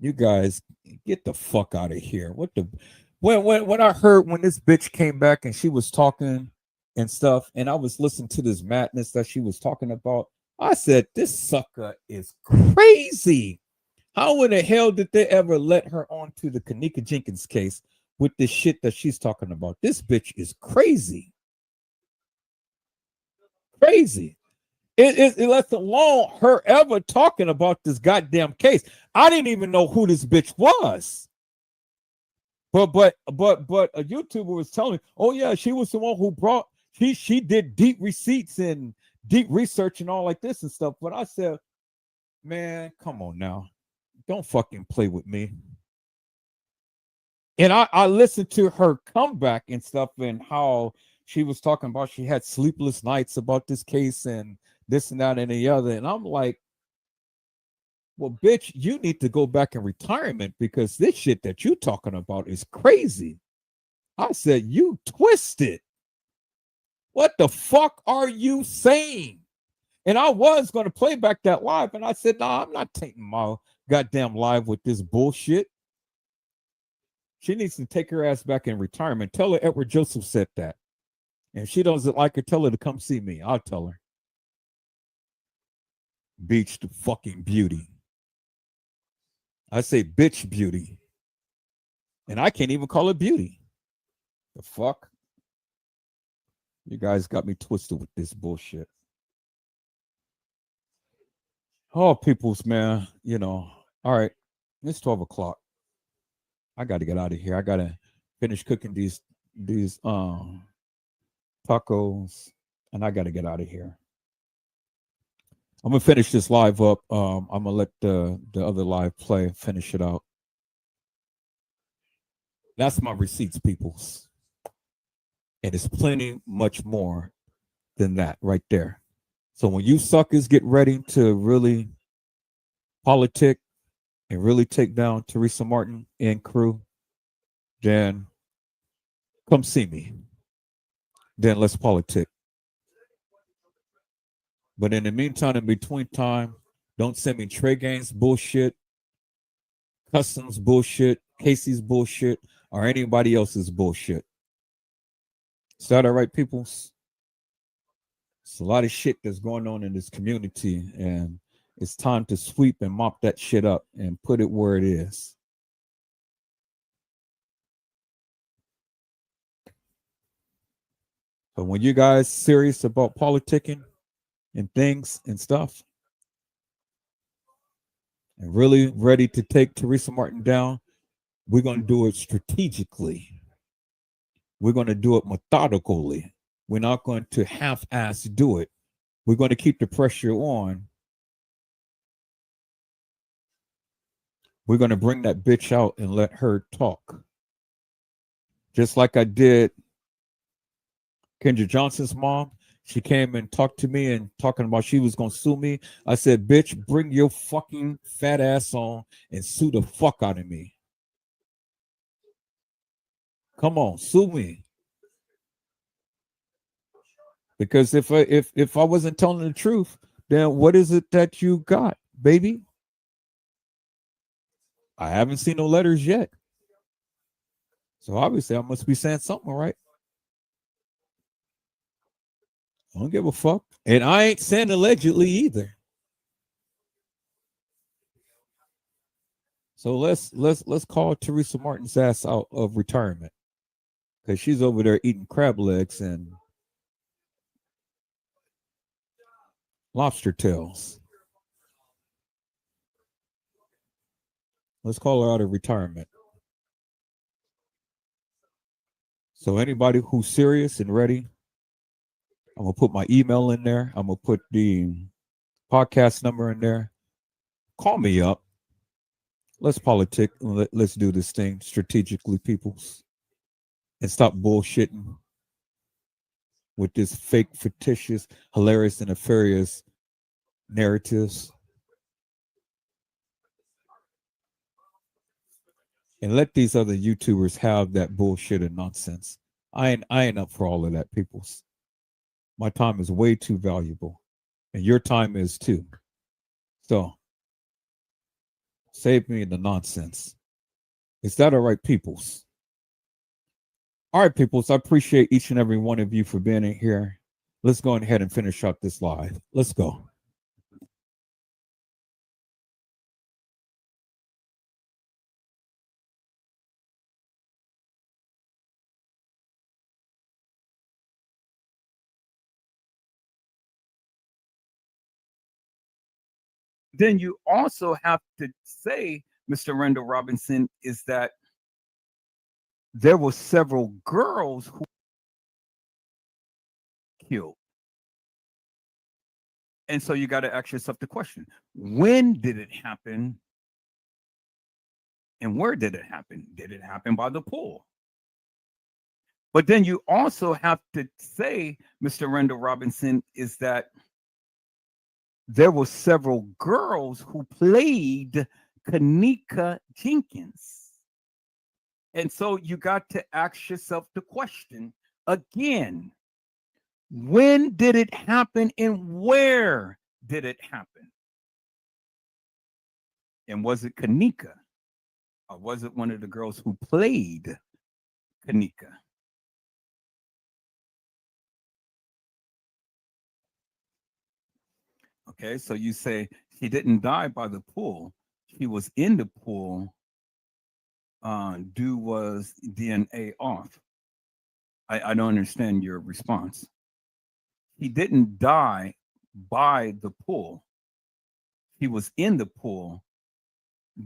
You guys get the fuck out of here. What the when I heard when this bitch came back and she was talking and stuff, and I was listening to this madness that she was talking about, I said, this sucker is crazy. How in the hell did they ever let her on to the Kenneka Jenkins case with this shit that she's talking about? This bitch is crazy. Crazy. It lets alone her ever talking about this goddamn case. I didn't even know who this bitch was. But a YouTuber was telling me, oh yeah, she was the one who brought, she did deep receipts and deep research and all like this and stuff. But I said, man, come on now. Don't fucking play with me. And I listened to her comeback and stuff and how she was talking about she had sleepless nights about this case and this and that and the other. And I'm like, well, bitch, you need to go back in retirement because this shit that you talking about is crazy. I said, you twisted. What the fuck are you saying? And I was going to play back that live. And I said, no, I'm not taking my goddamn live with this bullshit. She needs to take her ass back in retirement. Tell her Edward Joseph said that. And if she doesn't like her, tell her to come see me. I'll tell her. Beach to fucking beauty. I say bitch beauty. And I can't even call her beauty. The fuck? You guys got me twisted with this bullshit. Oh, peoples, man. You know. All right. It's 12 o'clock. I got to get out of here. I got to finish cooking these tacos. And I got to get out of here. I'm going to finish this live up. I'm going to let the other live play, finish it out. That's my receipts, peoples. And it's plenty much more than that right there. So when you suckers get ready to really politic and really take down Teresa Martin and crew, then come see me. Then let's politic. But in the meantime, in between time, don't send me Trey Gaines bullshit, Customs bullshit, Casey's bullshit, or anybody else's bullshit. Is that all right, peoples? It's a lot of shit that's going on in this community, and it's time to sweep and mop that shit up and put it where it is. But when you guys serious about politicking and things and stuff, and really ready to take Teresa Martin down, we're going to do it strategically. We're going to do it methodically. We're not going to half-ass do it. We're going to keep the pressure on. We're going to bring that bitch out and let her talk. Just like I did Kendra Johnson's mom. She came and talked to me and talking about she was going to sue me. I said, bitch, bring your fucking fat ass on and sue the fuck out of me. Come on, sue me. Because if I wasn't telling the truth, then what is it that you got, baby? I haven't seen no letters yet. So obviously I must be saying something, right? I don't give a fuck. And I ain't saying allegedly either. So let's call Teresa Martin's ass out of retirement. Because she's over there eating crab legs and lobster tails. Let's call her out of retirement. So anybody who's serious and ready, I'm going to put my email in there. I'm going to put the podcast number in there. Call me up. Let's politic. Let's do this thing strategically, peoples. And stop bullshitting with this fake, fictitious, hilarious, and nefarious narratives. And let these other YouTubers have that bullshit and nonsense. I ain't up for all of that, peoples. My time is way too valuable. And your time is too. So, save me the nonsense. Is that all right, peoples? All right, peoples, I appreciate each and every one of you for being in here. Let's go ahead and finish up this live. Let's go. Then you also have to say, Mr. Randall Robinson, is that there were several girls who killed. And so you got to ask yourself the question, when did it happen? And where did it happen? Did it happen by the pool? But then you also have to say, Mr. Randall Robinson, is that there were several girls who played Kenneka Jenkins. And so you got to ask yourself the question again, when did it happen and where did it happen? And was it Kenneka? Or was it one of the girls who played Kenneka? Okay, so you say she didn't die by the pool. She was in the pool. Due was DNA off. I don't understand your response. He didn't die by the pool. He was in the pool.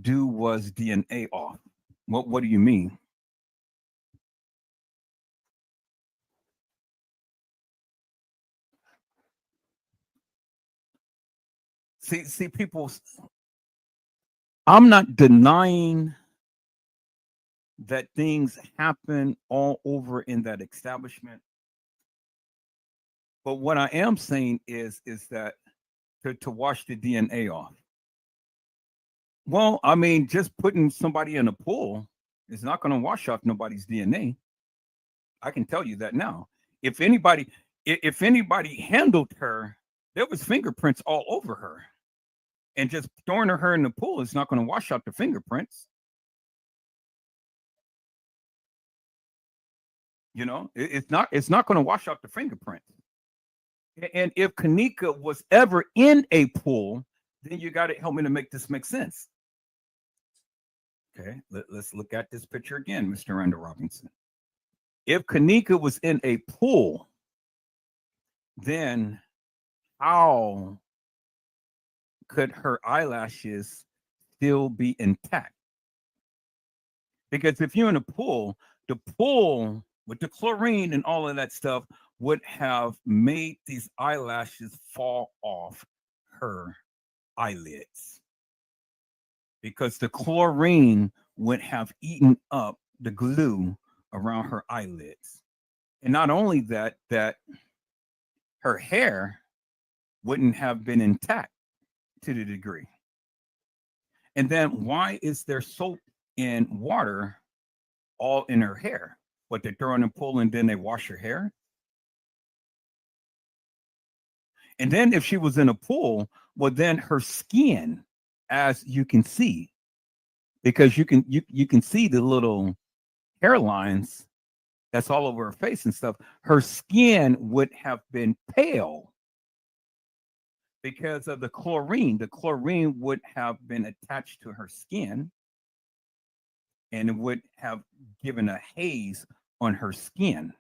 Due was DNA off. What do you mean? See, people, I'm not denying that things happen all over in that establishment. But what I am saying is that to wash the DNA off. Well, I mean, just putting somebody in a pool is not going to wash off nobody's DNA. I can tell you that now. If anybody handled her, there was fingerprints all over her. And just throwing her in the pool is not going to wash out the fingerprints. You know, it's not going to wash out the fingerprints. And if Kenneka was ever in a pool, then you got to help me to make this make sense. Okay, let's look at this picture again, Mr. Randall Robinson. If Kenneka was in a pool, then how could her eyelashes still be intact. Because if you're in a pool, the pool with the chlorine and all of that stuff would have made these eyelashes fall off her eyelids. Because the chlorine would have eaten up the glue around her eyelids. And not only that, her hair wouldn't have been intact to the degree. And then why is there soap and water all in her hair? What, they throw in the pool and then they wash her hair? And then if she was in a pool, well, then her skin, as you can see, because you can see the little hairlines that's all over her face and stuff, her skin would have been pale because of the chlorine. The chlorine would have been attached to her skin, and it would have given a haze on her skin.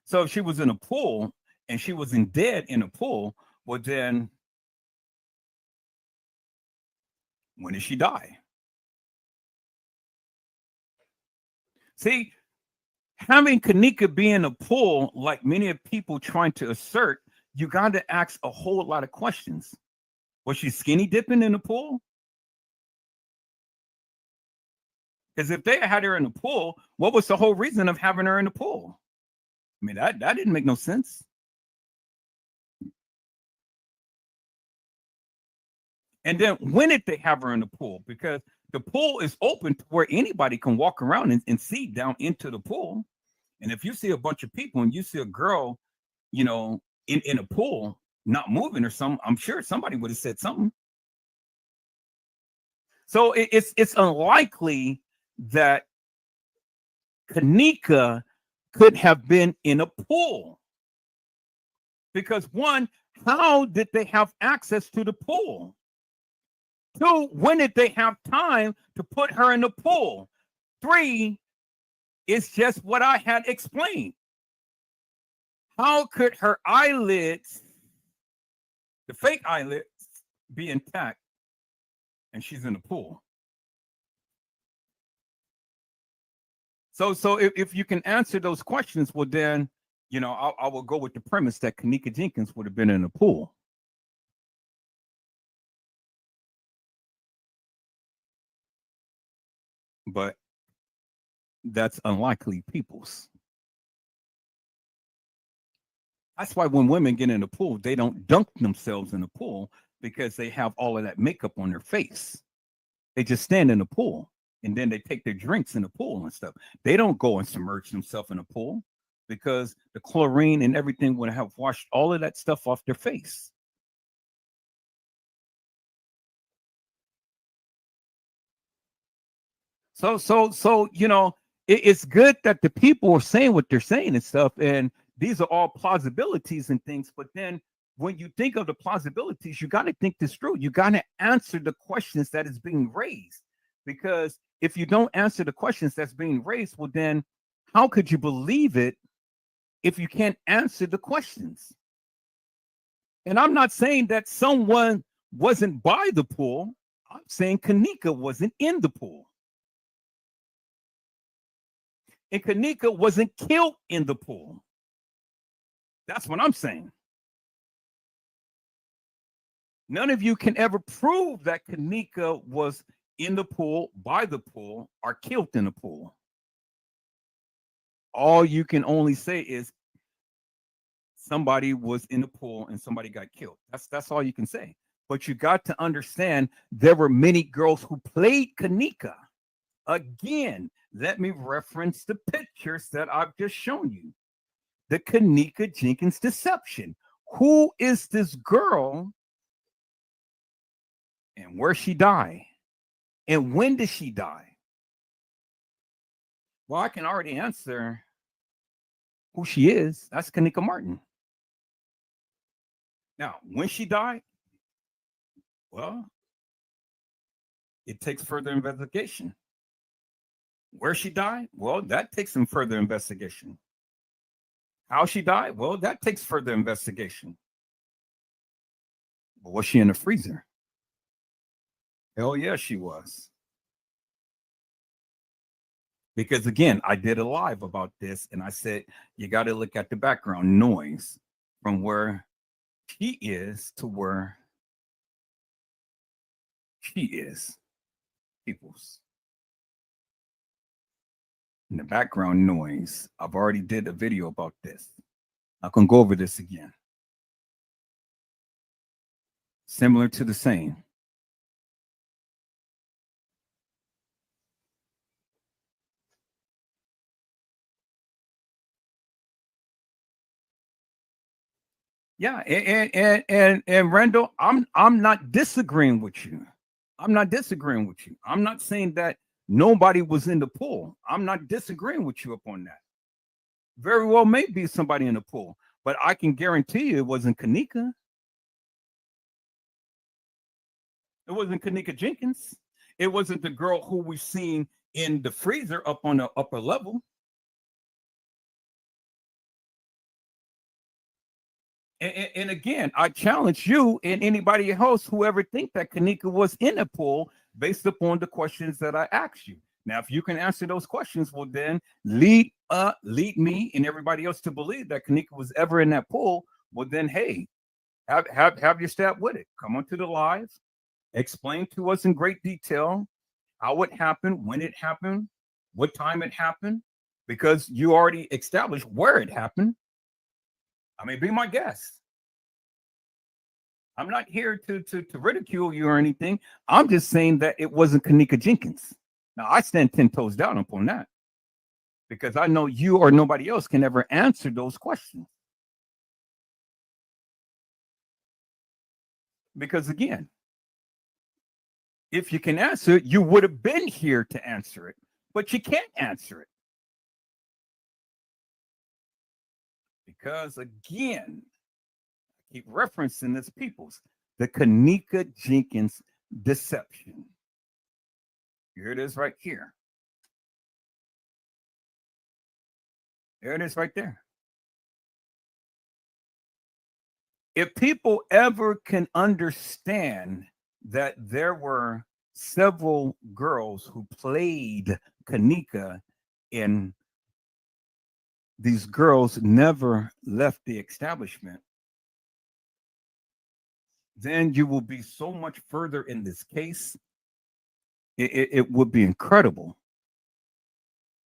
So if she was in a pool and she wasn't dead in a pool, well, then when did she die? See, having Kenneka be in a pool, like many of people trying to assert, you got to ask a whole lot of questions. Was she skinny dipping in the pool? Because if they had her in the pool, what was the whole reason of having her in the pool? I mean, that didn't make no sense. And then when did they have her in the pool? Because the pool is open to where anybody can walk around and see down into the pool. And if you see a bunch of people and you see a girl, in a pool not moving or something, I'm sure somebody would have said something. So it's unlikely that Kenneka could have been in a pool. Because one, how did they have access to the pool? Two, when did they have time to put her in the pool? Three, it's just what I had explained. How could her eyelids, the fake eyelids, be intact and she's in the pool? So if you can answer those questions, well then, I will go with the premise that Kenneka Jenkins would have been in the pool. But that's unlikely, peoples. That's why when women get in the pool, they don't dunk themselves in the pool because they have all of that makeup on their face. They just stand in the pool and then they take their drinks in the pool and stuff. They don't go and submerge themselves in a pool because the chlorine and everything would have washed all of that stuff off their face. So it's good that the people are saying what they're saying and stuff, and these are all plausibilities and things. But then when you think of the plausibilities, you got to think this through. You got to answer the questions that is being raised, because if you don't answer the questions that's being raised, well, then how could you believe it if you can't answer the questions? And I'm not saying that someone wasn't by the pool. I'm saying Kenneka wasn't in the pool. And Kenneka wasn't killed in the pool. That's what I'm saying. None of you can ever prove that Kenneka was in the pool, by the pool, or killed in the pool. All you can only say is somebody was in the pool and somebody got killed. That's all you can say. But you got to understand there were many girls who played Kenneka. Again, let me reference the pictures that I've just shown you. The Kenneka Jenkins deception. Who is this girl and where she died? And when did she die? Well, I can already answer who she is. That's Kenneka Martin. Now, when she died, well, it takes further investigation. Where she died? Well, that takes some further investigation. How she died? Well, that takes further investigation. But was she in the freezer? Hell yeah, she was. Because again, I did a live about this and I said, you got to look at the background noise from where he is to where she is. Peoples. And the background noise, I've already did a video about this. I can go over this again. Similar to the same. Yeah, and Randall, I'm not disagreeing with you. I'm not disagreeing with you. I'm not saying that nobody was in the pool. I'm not disagreeing with you upon that. Very well may be somebody in the pool, but I can guarantee you it wasn't Kenneka. It wasn't Kenneka Jenkins. It wasn't the girl who we've seen in the freezer up on the upper level. And again, I challenge you and anybody else who ever think that Kenneka was in a pool based upon the questions that I asked you. Now, if you can answer those questions, well, then lead me and everybody else to believe that Kenneka was ever in that pool. Well, then, hey, have your stab with it. Come onto the live, explain to us in great detail how it happened, when it happened, what time it happened, because you already established where it happened. I mean, be my guest. I'm not here to ridicule you or anything. I'm just saying that it wasn't Kenneka Jenkins. Now, I stand 10 toes down upon that because I know you or nobody else can ever answer those questions. Because again, if you can answer it, you would have been here to answer it, but you can't answer it. Because again, I keep referencing this people's, the Kenneka Jenkins deception. Here it is right here. There it is right there. If people ever can understand that there were several girls who played Kenneka and these girls never left the establishment, then you will be so much further in this case. It would be incredible.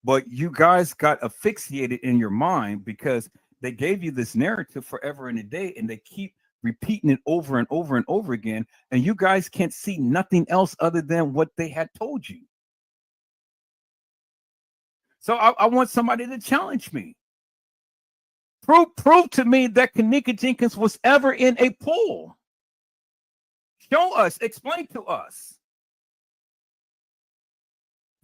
But you guys got asphyxiated in your mind because they gave you this narrative forever and a day, and they keep repeating it over and over and over again. And you guys can't see nothing else other than what they had told you. So I want somebody to challenge me. Prove to me that Kenneka Jenkins was ever in a pool. Show us, explain to us.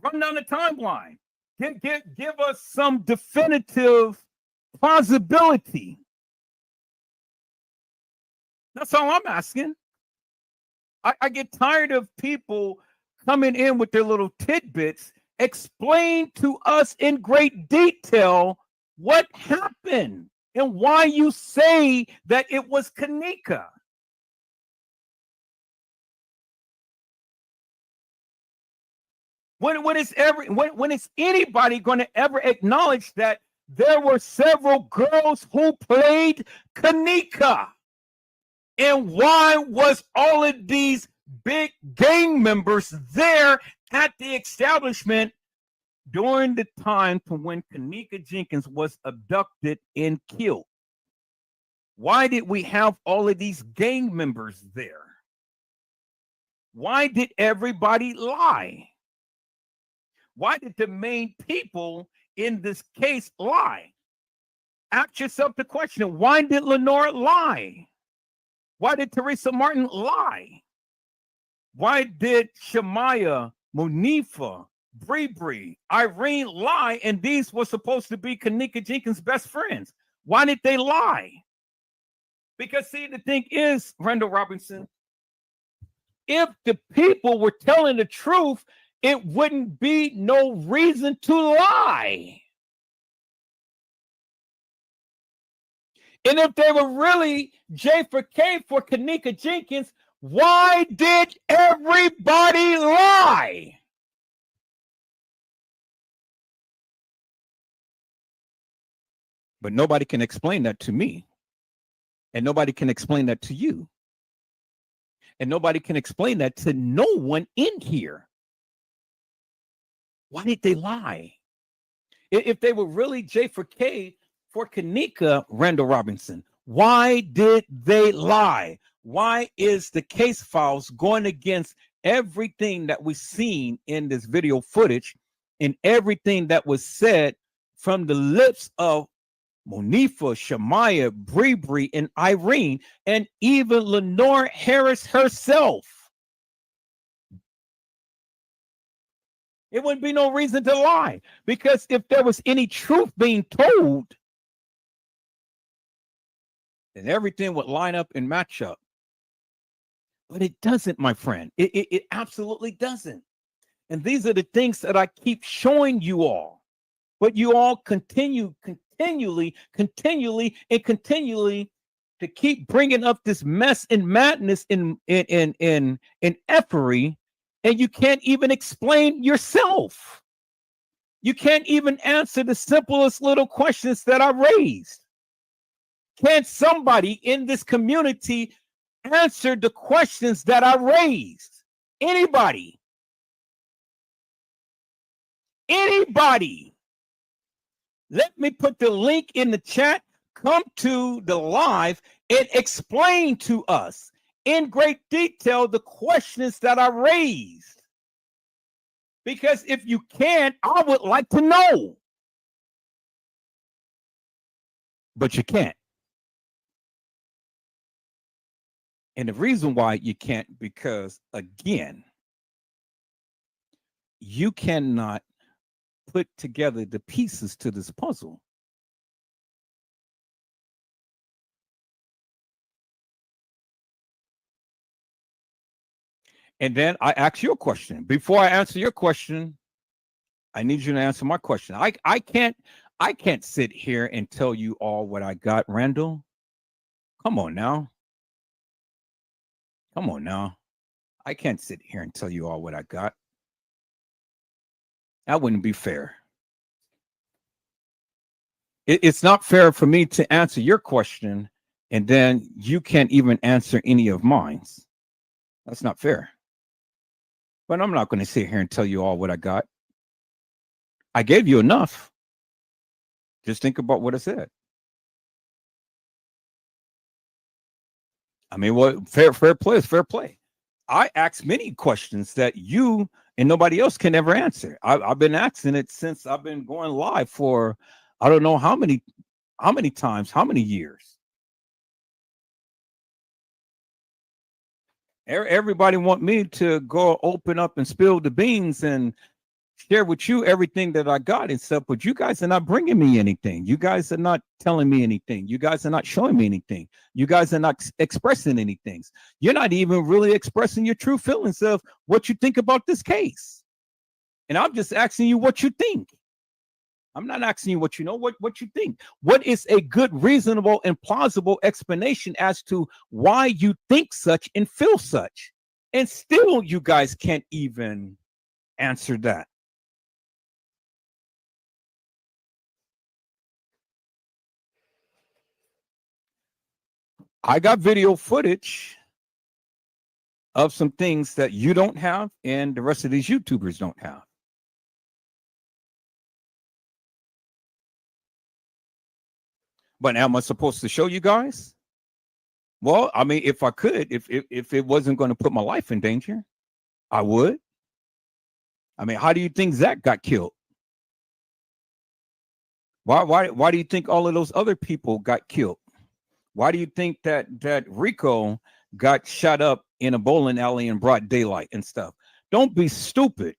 Run down the timeline. Give us some definitive plausibility. That's all I'm asking. I get tired of people coming in with their little tidbits. Explain to us in great detail what happened and why you say that it was Kenneka. When is anybody going to ever acknowledge that there were several girls who played Kenneka? And why was all of these big gang members there at the establishment during the time to when Kenneka Jenkins was abducted and killed? Why did we have all of these gang members there? Why did everybody lie? Why did the main people in this case lie? Ask yourself the question, why did Lenore lie? Why did Teresa Martin lie? Why did Shamaya, Munifa, Bree, Irene lie, and these were supposed to be Kenneka Jenkins' best friends? Why did they lie? Because see, the thing is, Randall Robinson, if the people were telling the truth, it wouldn't be no reason to lie. And if they were really J for K for Kenneka Jenkins, why did everybody lie? But nobody can explain that to me. And nobody can explain that to you. And nobody can explain that to no one in here. Why did they lie? If they were really J for K for Kenneka Randall Robinson, why did they lie? Why is the case files going against everything that we've seen in this video footage and everything that was said from the lips of Monifa, Shamaya, Bree, and Irene, and even Lenore Harris herself? It wouldn't be no reason to lie, because if there was any truth being told, then everything would line up and match up. But it doesn't, my friend. It absolutely doesn't. And these are the things that I keep showing you all. But you all continually to keep bringing up this mess and madness in effery, and you can't even explain yourself. You can't even answer the simplest little questions that I raised. Can somebody in this community answer the questions that I raised? Anybody? Anybody? Let me put the link in the chat. Come to the live and explain to us in great detail the questions that I raised. Because if you can't, I would like to know. But you can't. And the reason why you can't, because again, you cannot put together the pieces to this puzzle. And then I ask you a question. Before I answer your question, I need you to answer my question. I can't sit here and tell you all what I got, Randall. Come on now. Come on now. I can't sit here and tell you all what I got. That wouldn't be fair. It's not fair for me to answer your question and then you can't even answer any of mine. That's not fair. But I'm not going to sit here and tell you all what I got. I gave you enough. Just think about what I said. I mean, what fair play is fair play. I ask many questions that you and nobody else can ever answer. I've been asking it since I've been going live for I don't know how many times, how many years. Everybody want me to go open up and spill the beans and share with you everything that I got and stuff, but you guys are not bringing me anything. You guys are not telling me anything. You guys are not showing me anything. You guys are not expressing anything. You're not even really expressing your true feelings of what you think about this case. And I'm just asking you what you think. I'm not asking you what you know, what you think. What is a good, reasonable, and plausible explanation as to why you think such and feel such? And still you guys can't even answer that. I got video footage of some things that you don't have and the rest of these YouTubers don't have. But am I supposed to show you guys? Well, I mean, if I could, if it wasn't going to put my life in danger, I would. I mean, how do you think Zach got killed? Why do you think all of those other people got killed? Why do you think that Rico got shot up in a bowling alley in broad daylight and stuff? Don't be stupid.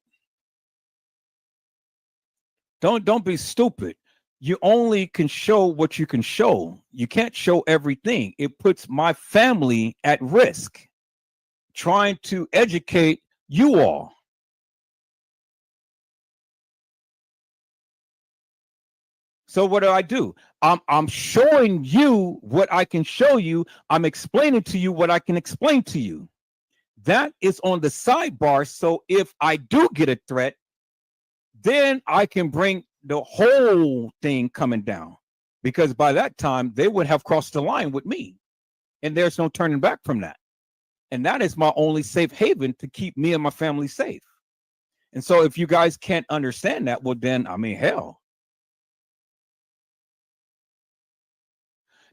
Don't be stupid. You only can show what you can show. You can't show everything. It puts my family at risk trying to educate you all. So what do? I'm showing you what I can show you. I'm explaining to you what I can explain to you. That is on the sidebar. So if I do get a threat, then I can bring the whole thing coming down, because by that time they would have crossed the line with me, and there's no turning back from that. And that is my only safe haven to keep me and my family safe. And so if you guys can't understand that, well then, I mean, hell.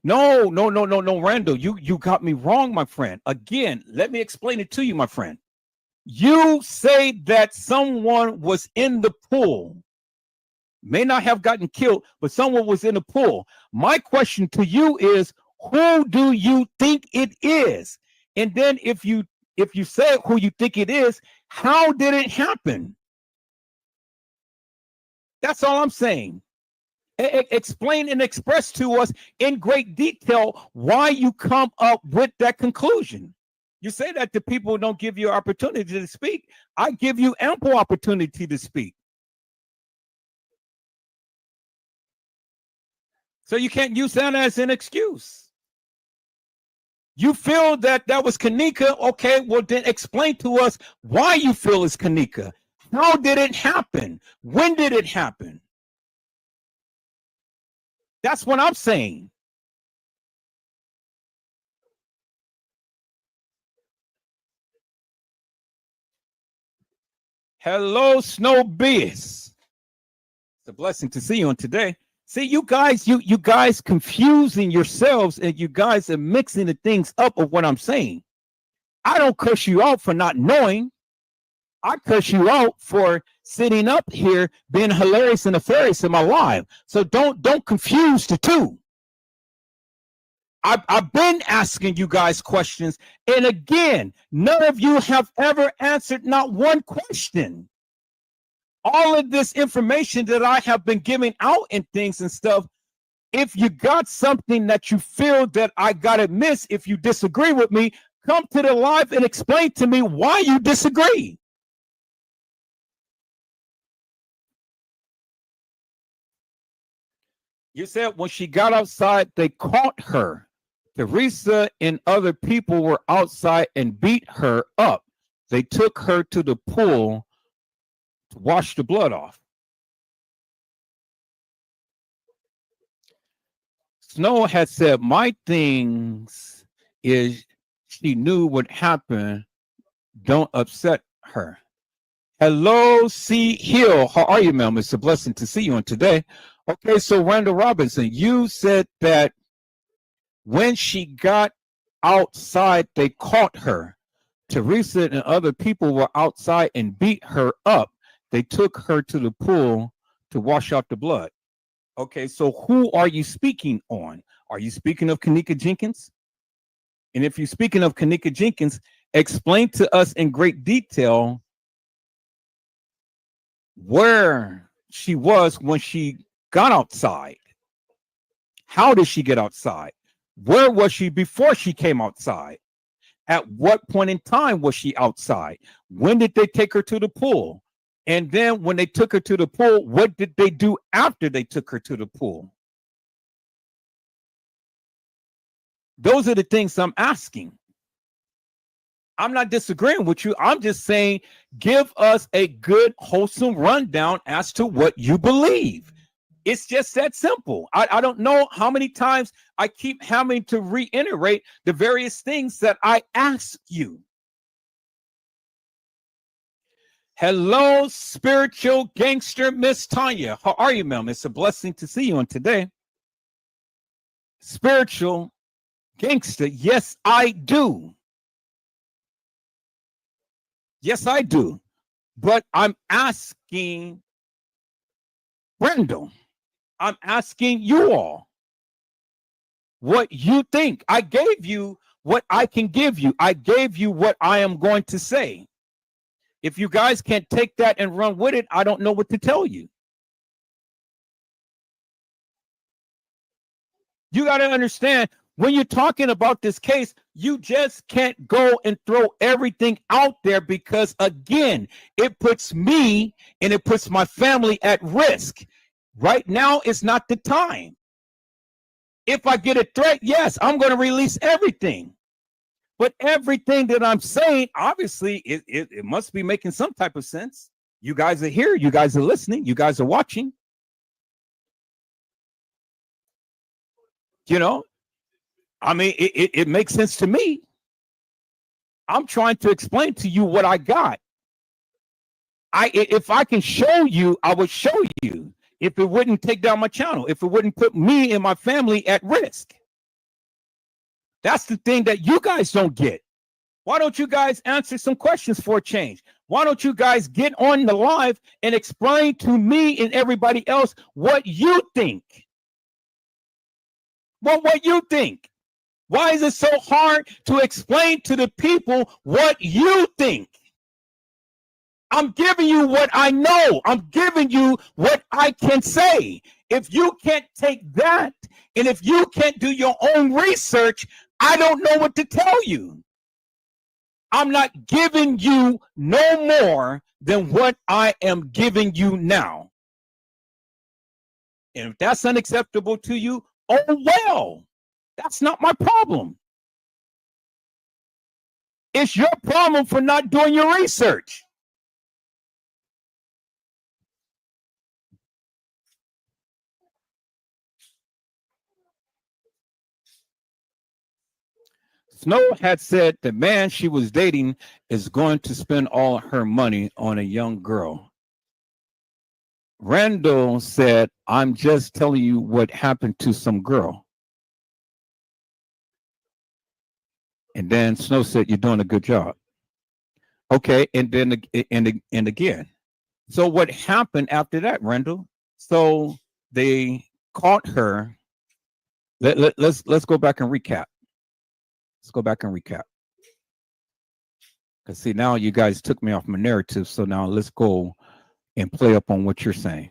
No, Randall, you got me wrong, my friend. Again, let me explain it to you, my friend. You say that someone was in the pool, may not have gotten killed, but someone was in the pool. My question to you is, who do you think it is? And then if you say who you think it is, how did it happen? That's all I'm saying. Explain and express to us in great detail why you come up with that conclusion. You say that the people don't give you opportunity to speak. I give you ample opportunity to speak. So you can't use that as an excuse. You feel that was Kenneka. Okay, well then explain to us why you feel it's Kenneka. How did it happen? When did it happen? That's what I'm saying. Hello, Snow Beast. It's a blessing to see you on today. See, you guys confusing yourselves, and you guys are mixing the things up of what I'm saying. I don't cuss you out for not knowing. I cuss you out for sitting up here being hilarious and nefarious in my life. So don't confuse the two. I've been asking you guys questions, and again, none of you have ever answered not one question. All of this information that I have been giving out and things and stuff, if you got something that you feel that I gotta miss, if you disagree with me, come to the live and explain to me why you disagree. You said when she got outside, they caught her. Teresa and other people were outside and beat her up. They took her to the pool to wash the blood off. Snow had said, my things is she knew what happened. Don't upset her. Hello, C. Hill. How are you, ma'am? It's a blessing to see you on today. Okay, so Randall Robinson, you said that when she got outside, they caught her. Teresa and other people were outside and beat her up. They took her to the pool to wash out the blood. Okay, so who are you speaking on? Are you speaking of Kenneka Jenkins? And if you're speaking of Kenneka Jenkins, explain to us in great detail where she was when she got outside. How did she get outside? Where was she before she came outside? At what point in time was she outside? When did they take her to the pool? And then when they took her to the pool, what did they do after they took her to the pool? Those are the things I'm asking. I'm not disagreeing with you. I'm just saying, give us a good, wholesome rundown as to what you believe. It's just that simple. I don't know how many times I keep having to reiterate the various things that I ask you. Hello, spiritual gangster, Miss Tanya. How are you, ma'am? It's a blessing to see you on today. Spiritual gangster. Yes, I do. Yes, I do. But I'm asking Brendel. I'm asking you all what you think. I gave you what I can give you. I gave you what I am going to say. If you guys can't take that and run with it, I don't know what to tell you. You got to understand, when you're talking about this case, you just can't go and throw everything out there, because again, it puts me and it puts my family at risk. Right now is not the time. If I get a threat, yes, I'm going to release everything. But everything that I'm saying, obviously, it must be making some type of sense. You guys are here. You guys are listening. You guys are watching. You know, I mean, it makes sense to me. I'm trying to explain to you what I got. If I can show you, I would show you. If it wouldn't take down my channel, if it wouldn't put me and my family at risk. That's the thing that you guys don't get. Why don't you guys answer some questions for a change? Why don't you guys get on the live and explain to me and everybody else what you think? Well, what you think? Why is it so hard to explain to the people what you think? I'm giving you what I know. I'm giving you what I can say. If you can't take that, and if you can't do your own research, I don't know what to tell you. I'm not giving you no more than what I am giving you now. And if that's unacceptable to you, oh well, that's not my problem. It's your problem for not doing your research. Snow had said the man she was dating is going to spend all her money on a young girl. Randall said, I'm just telling you what happened to some girl. And then Snow said, you're doing a good job. Okay, and then and again. So what happened after that, Randall? So they caught her. Let's go back and recap. Let's go back and recap. Because see, now you guys took me off my narrative. So now let's go and play up on what you're saying.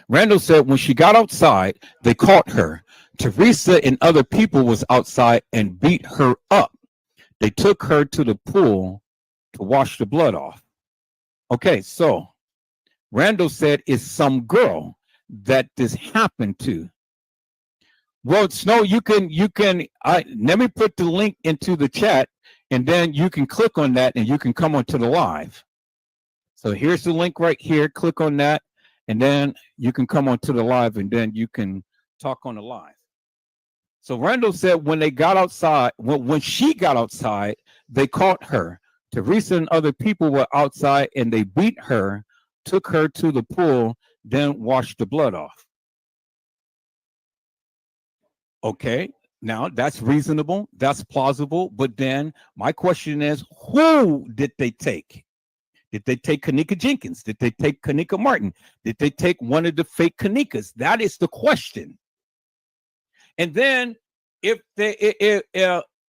Randall said when she got outside, they caught her. Teresa and other people was outside and beat her up. They took her to the pool to wash the blood off. Okay, so Randall said it's some girl that this happened to. Well, Snow, you can let me put the link into the chat, and then you can click on that and you can come onto the live. So here's the link right here. Click on that, and then you can come onto the live, and then you can talk on the live. So Randall said when they got outside, when she got outside, they caught her. Teresa and other people were outside and they beat her, took her to the pool, then washed the blood off. Okay, now that's reasonable, that's plausible, but then my question is, who did they take? Did they take Kenneka Jenkins? Did they take Kenneka Martin? Did they take one of the fake Kennekas? That is the question. And then if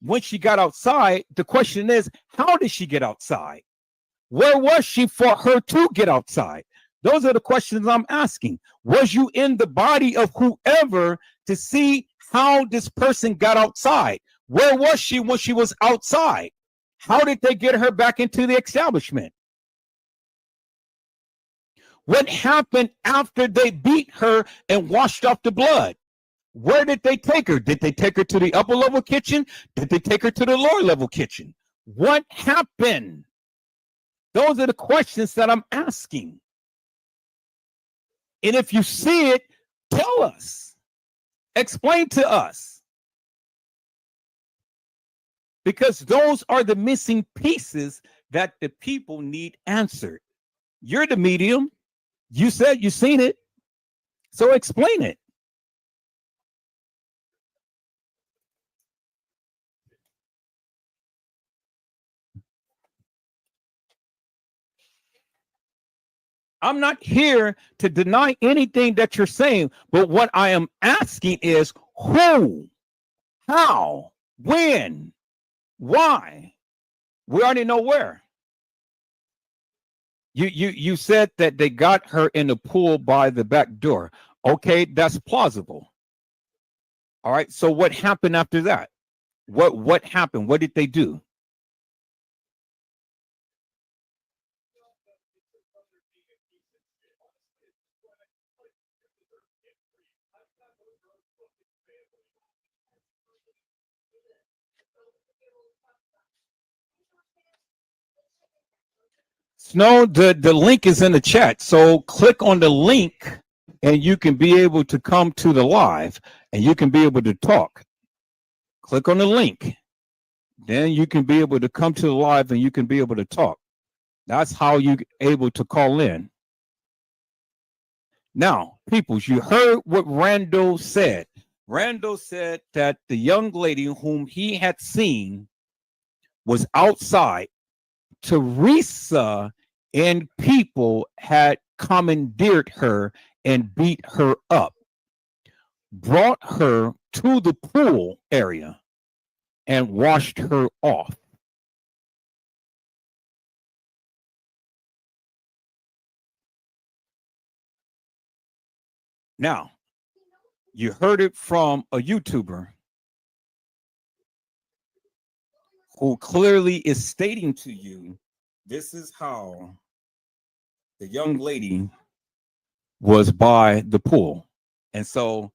when she got outside, the question is, how did she get outside? Where was she for her to get outside? Those are the questions I'm asking. Was you in the body of whoever to see how this person got outside? Where was she when she was outside? How did they get her back into the establishment? What happened after they beat her and washed off the blood? Where did they take her? Did they take her to the upper level kitchen? Did they take her to the lower level kitchen? What happened? Those are the questions that I'm asking. And if you see it, tell us. Explain to us. Because those are the missing pieces that the people need answered. You're the medium. You said you've seen it. So explain it. I'm not here to deny anything that you're saying, but what I am asking is who, how, when, why? We already know where. You said that they got her in the pool by the back door. Okay, that's plausible. All right, so what happened after that? What happened? What did they do? Snow, the link is in the chat. So click on the link and you can be able to come to the live and you can be able to talk. Click on the link. Then you can be able to come to the live and you can be able to talk. That's how you're able to call in. Now, peoples, you heard what Randall said. Randall said that the young lady whom he had seen was outside. Teresa and people had commandeered her and beat her up, brought her to the pool area, and washed her off. Now, you heard it from a YouTuber who clearly is stating to you, this is how the young lady was by the pool. And so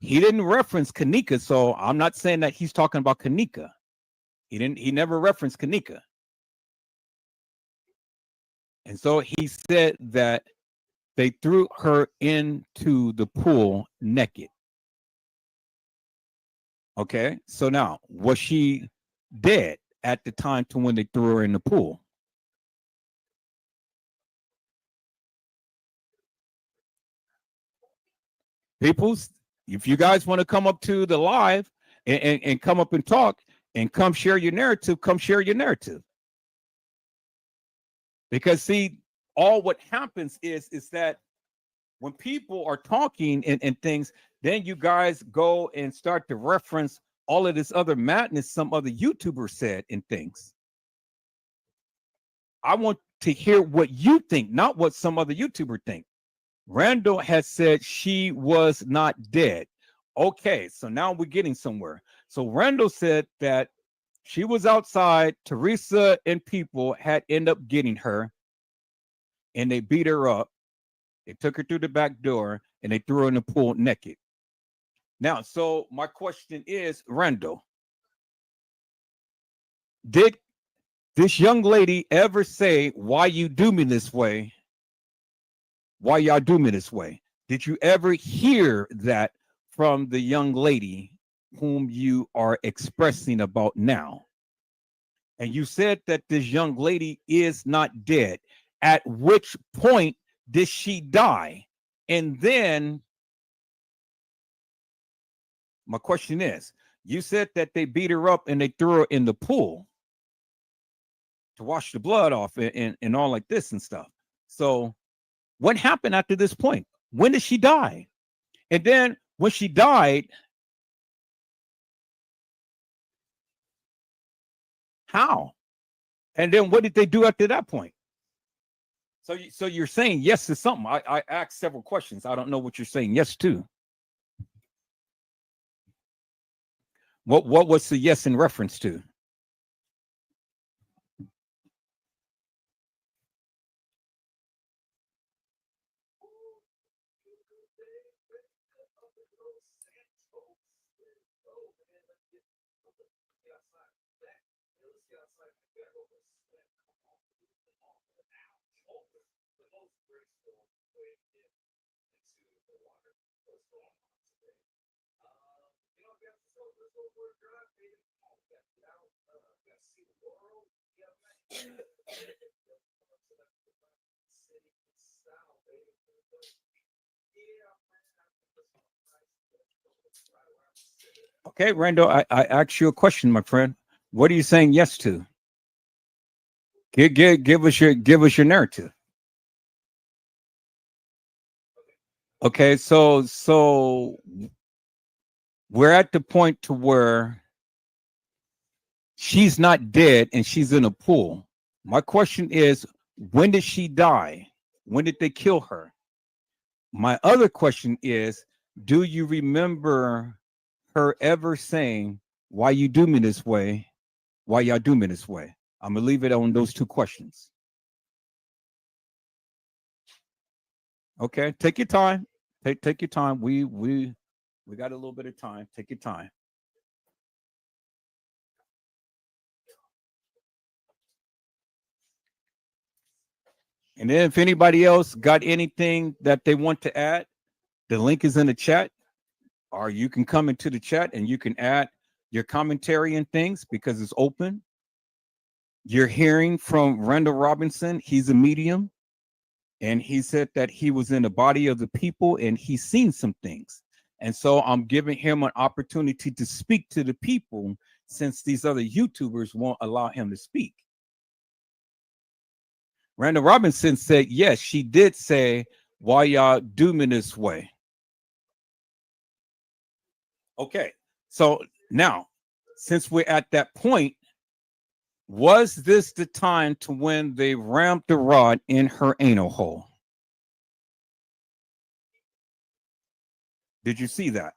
he didn't reference Kenneka. So I'm not saying that he's talking about Kenneka. He never referenced Kenneka. And so he said that they threw her into the pool naked. Okay. So now, was she dead at the time to when they threw her in the pool? Peoples, if you guys want to come up to the live and come up and talk and come share your narrative, come share your narrative. Because see, all what happens is that when people are talking and things, then you guys go and start to reference all of this other madness some other YouTuber said and things. I want to hear what you think, not what some other YouTuber think. Randall has said she was not dead. Okay, so now we're getting somewhere. So Randall said that she was outside. Teresa and people had ended up getting her, and they beat her up. They took her through the back door, and they threw her in the pool naked. Now, so my question is, Randall, did this young lady ever say, why you do me this way? Why y'all do me this way? Did you ever hear that from the young lady whom you are expressing about now? And you said that this young lady is not dead. At which point did she die? And then my question is, you said that they beat her up and they threw her in the pool to wash the blood off and all like this and stuff. So what happened after this point? When did she die? And then when she died, how? And then what did they do after that point? So you're saying yes to something. I asked several questions. I don't know what you're saying yes to. What was the yes in reference to? Okay, Randall, I asked you a question, my friend. What are you saying yes to? Give us your narrative. Okay, so we're at the point to where she's not dead and she's in a pool. My question is, when did she die? When did they kill her? My other question is, do you remember her ever saying, why you do me this way? Why y'all do me this way? I'm gonna leave it on those two questions. Okay, take your time. Take your time. We got a little bit of time. Take your time. And then if anybody else got anything that they want to add, the link is in the chat, or you can come into the chat and you can add your commentary and things because it's open. You're hearing from Randall Robinson. He's a medium, and he said that he was in the body of the people and he's seen some things. And so I'm giving him an opportunity to speak to the people since these other YouTubers won't allow him to speak. Randall Robinson said, yes, she did say, why y'all do me this way? Okay, so now, since we're at that point, was this the time to when they rammed the rod in her anal hole? Did you see that?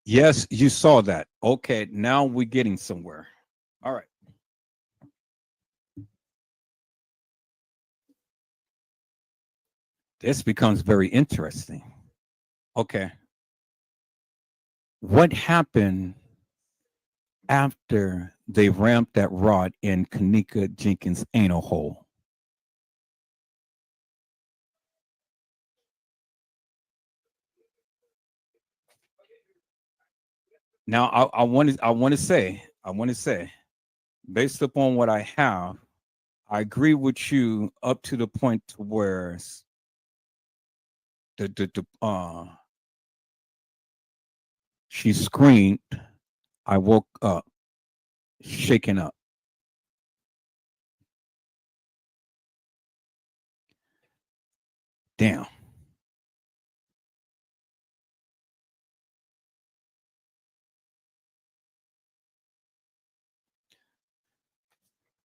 Yes, you saw that. Okay, now we're getting somewhere. All right. This becomes very interesting. Okay. What happened after they ramped that rod in Kenneka Jenkins' anal hole? Now, I want to say, based upon what I have, I agree with you up to the point to where she screamed, I woke up, shaken up. Damn.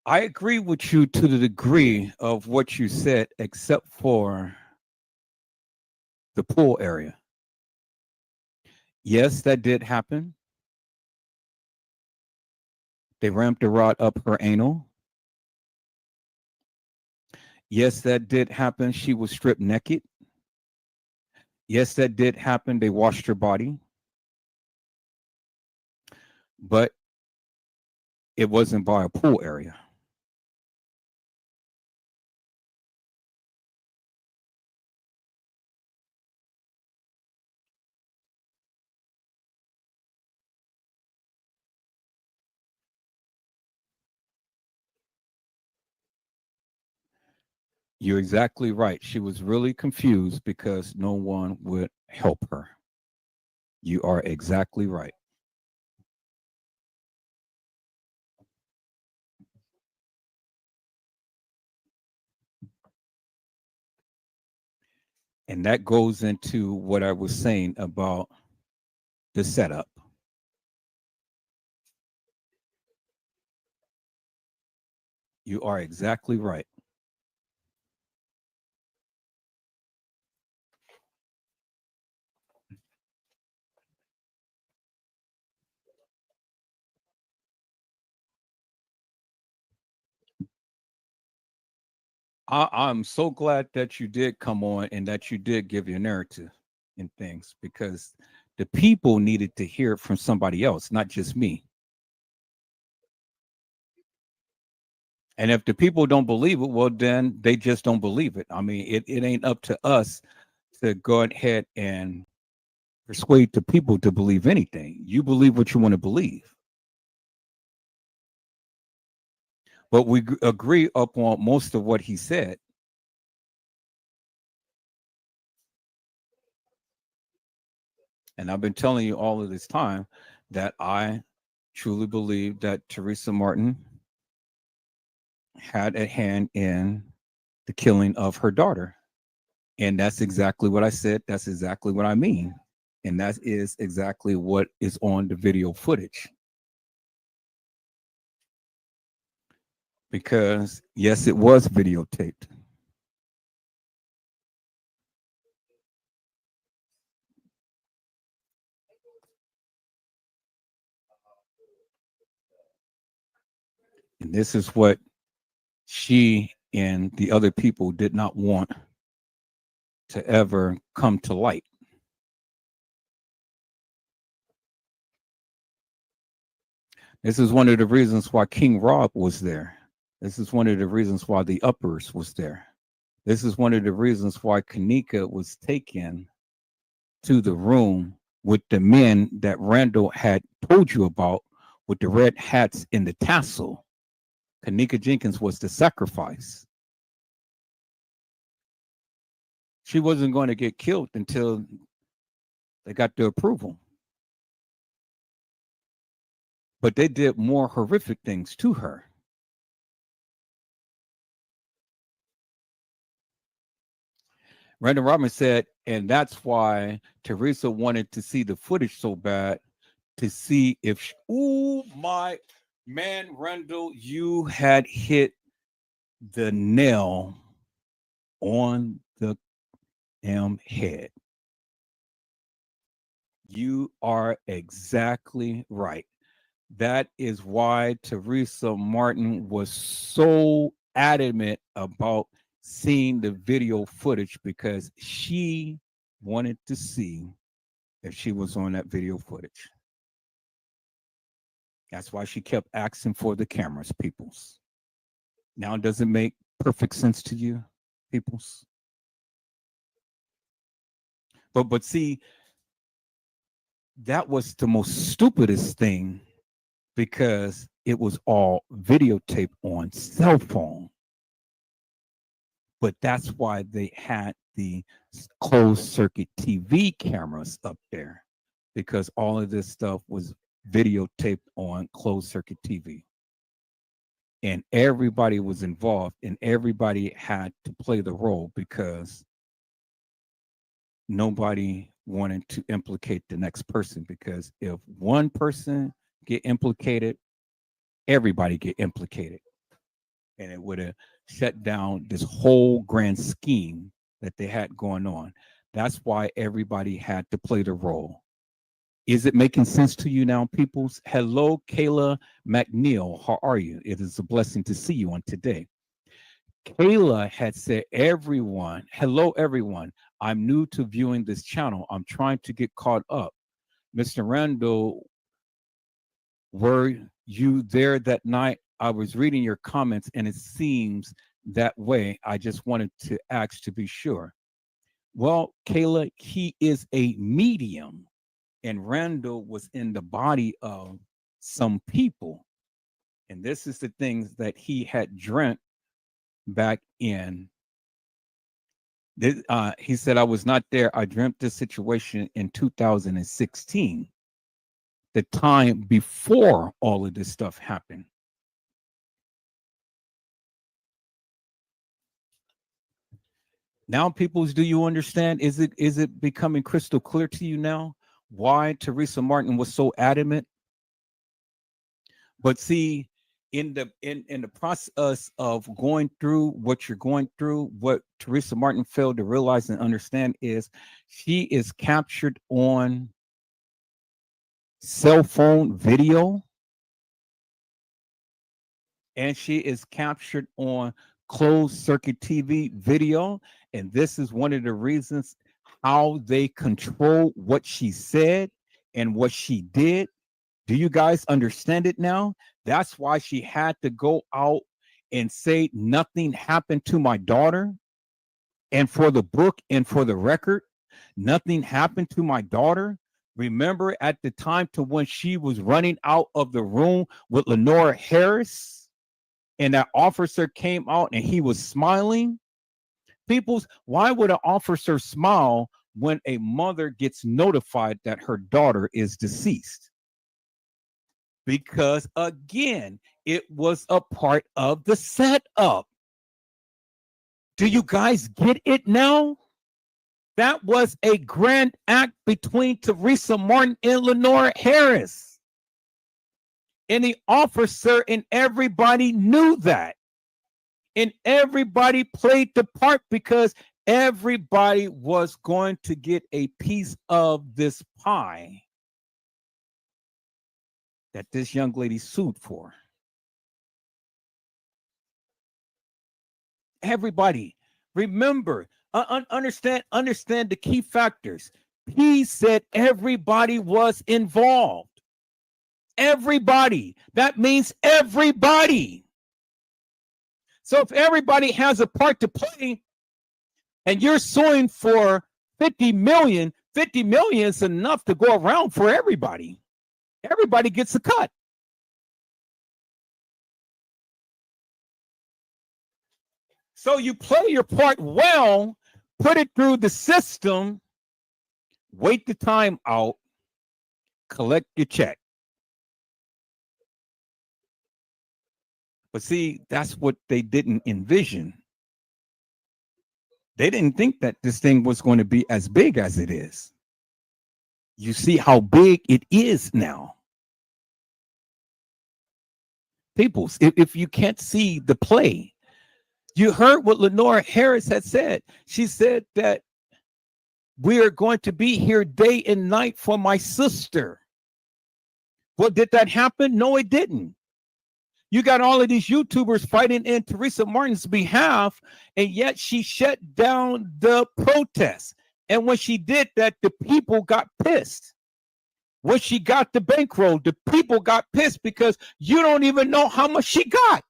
I agree with you to the degree of what you said, except for the pool area. Yes, that did happen. They ramped the rod up her anal. Yes, that did happen. She was stripped naked. Yes, that did happen. They washed her body. But it wasn't by a pool area. You're exactly right. She was really confused because no one would help her. You are exactly right. And that goes into what I was saying about the setup. You are exactly right. I'm so glad that you did come on and that you did give your narrative and things because the people needed to hear it from somebody else, not just me. And if the people don't believe it, well, then they just don't believe it. I mean, it ain't up to us to go ahead and persuade the people to believe anything. You believe what you want to believe. But we agree upon most of what he said. And I've been telling you all of this time that I truly believe that Teresa Martin had a hand in the killing of her daughter. And that's exactly what I said. That's exactly what I mean. And that is exactly what is on the video footage. Because, yes, it was videotaped. And this is what she and the other people did not want to ever come to light. This is one of the reasons why King Rob was there. This is one of the reasons why the Uppers was there. This is one of the reasons why Kenneka was taken to the room with the men that Randall had told you about with the red hats and the tassel. Kenneka Jenkins was the sacrifice. She wasn't going to get killed until they got the approval. But they did more horrific things to her. Randall Robbins said, and that's why Teresa wanted to see the footage so bad to see if, oh my man, Randall, you had hit the nail on the head. You are exactly right. That is why Teresa Martin was so adamant about seeing the video footage, because she wanted to see if she was on that video footage. That's why she kept asking for the cameras, peoples. Now, does it make perfect sense to you, peoples? But see, that was the most stupidest thing, because it was all videotaped on cell phone. But that's why they had the closed circuit TV cameras up there, because all of this stuff was videotaped on closed circuit TV. And everybody was involved, and everybody had to play the role, because nobody wanted to implicate the next person, because if one person get implicated, everybody get implicated. And it would have shut down this whole grand scheme that they had going on. That's why everybody had to play the role. Is it making sense to you now, peoples? Hello, Kayla McNeil. How are you? It is a blessing to see you on today. Kayla had said, everyone, hello, everyone. I'm new to viewing this channel. I'm trying to get caught up. Mr. Randall, were you there that night? I was reading your comments, and it seems that way. I just wanted to ask to be sure. Well, Kayla, he is a medium, and Randall was in the body of some people. And this is the things that he had dreamt back in. He said, I was not there. I dreamt this situation in 2016, the time before all of this stuff happened. Now, peoples, do you understand? Is it becoming crystal clear to you now why Teresa Martin was so adamant? But see, in the process of going through what you're going through, what Teresa Martin failed to realize and understand is she is captured on cell phone video, and she is captured on closed circuit TV video. And this is one of the reasons how they control what she said and what she did. Do you guys understand it now? That's why she had to go out and say nothing happened to my daughter. And for the book and for the record, nothing happened to my daughter. Remember at the time to when she was running out of the room with Lenora Harris, and that officer came out and he was smiling? Peoples, why would an officer smile when a mother gets notified that her daughter is deceased? Because again, it was a part of the setup. Do you guys get it now? That was a grand act between Teresa Martin and Lenora Harris. And the officer and everybody knew that. And everybody played the part, because everybody was going to get a piece of this pie that this young lady sued for. everybody. Remember, understand the key factors. He said everybody was involved. Everybody. That means everybody. So if everybody has a part to play and you're suing for 50 million is enough to go around for everybody. Everybody gets a cut. So you play your part well, put it through the system, wait the time out, collect your check. But see, that's what they didn't envision. They didn't think that this thing was going to be as big as it is. You see how big it is now. People, if you can't see the play, you heard what Lenora Harris had said. She said that we are going to be here day and night for my sister. Well, did that happen? No, it didn't. You got all of these YouTubers fighting in Teresa Martin's behalf, and yet she shut down the protests. And when she did that, the people got pissed. When she got the bankroll, the people got pissed because you don't even know how much she got.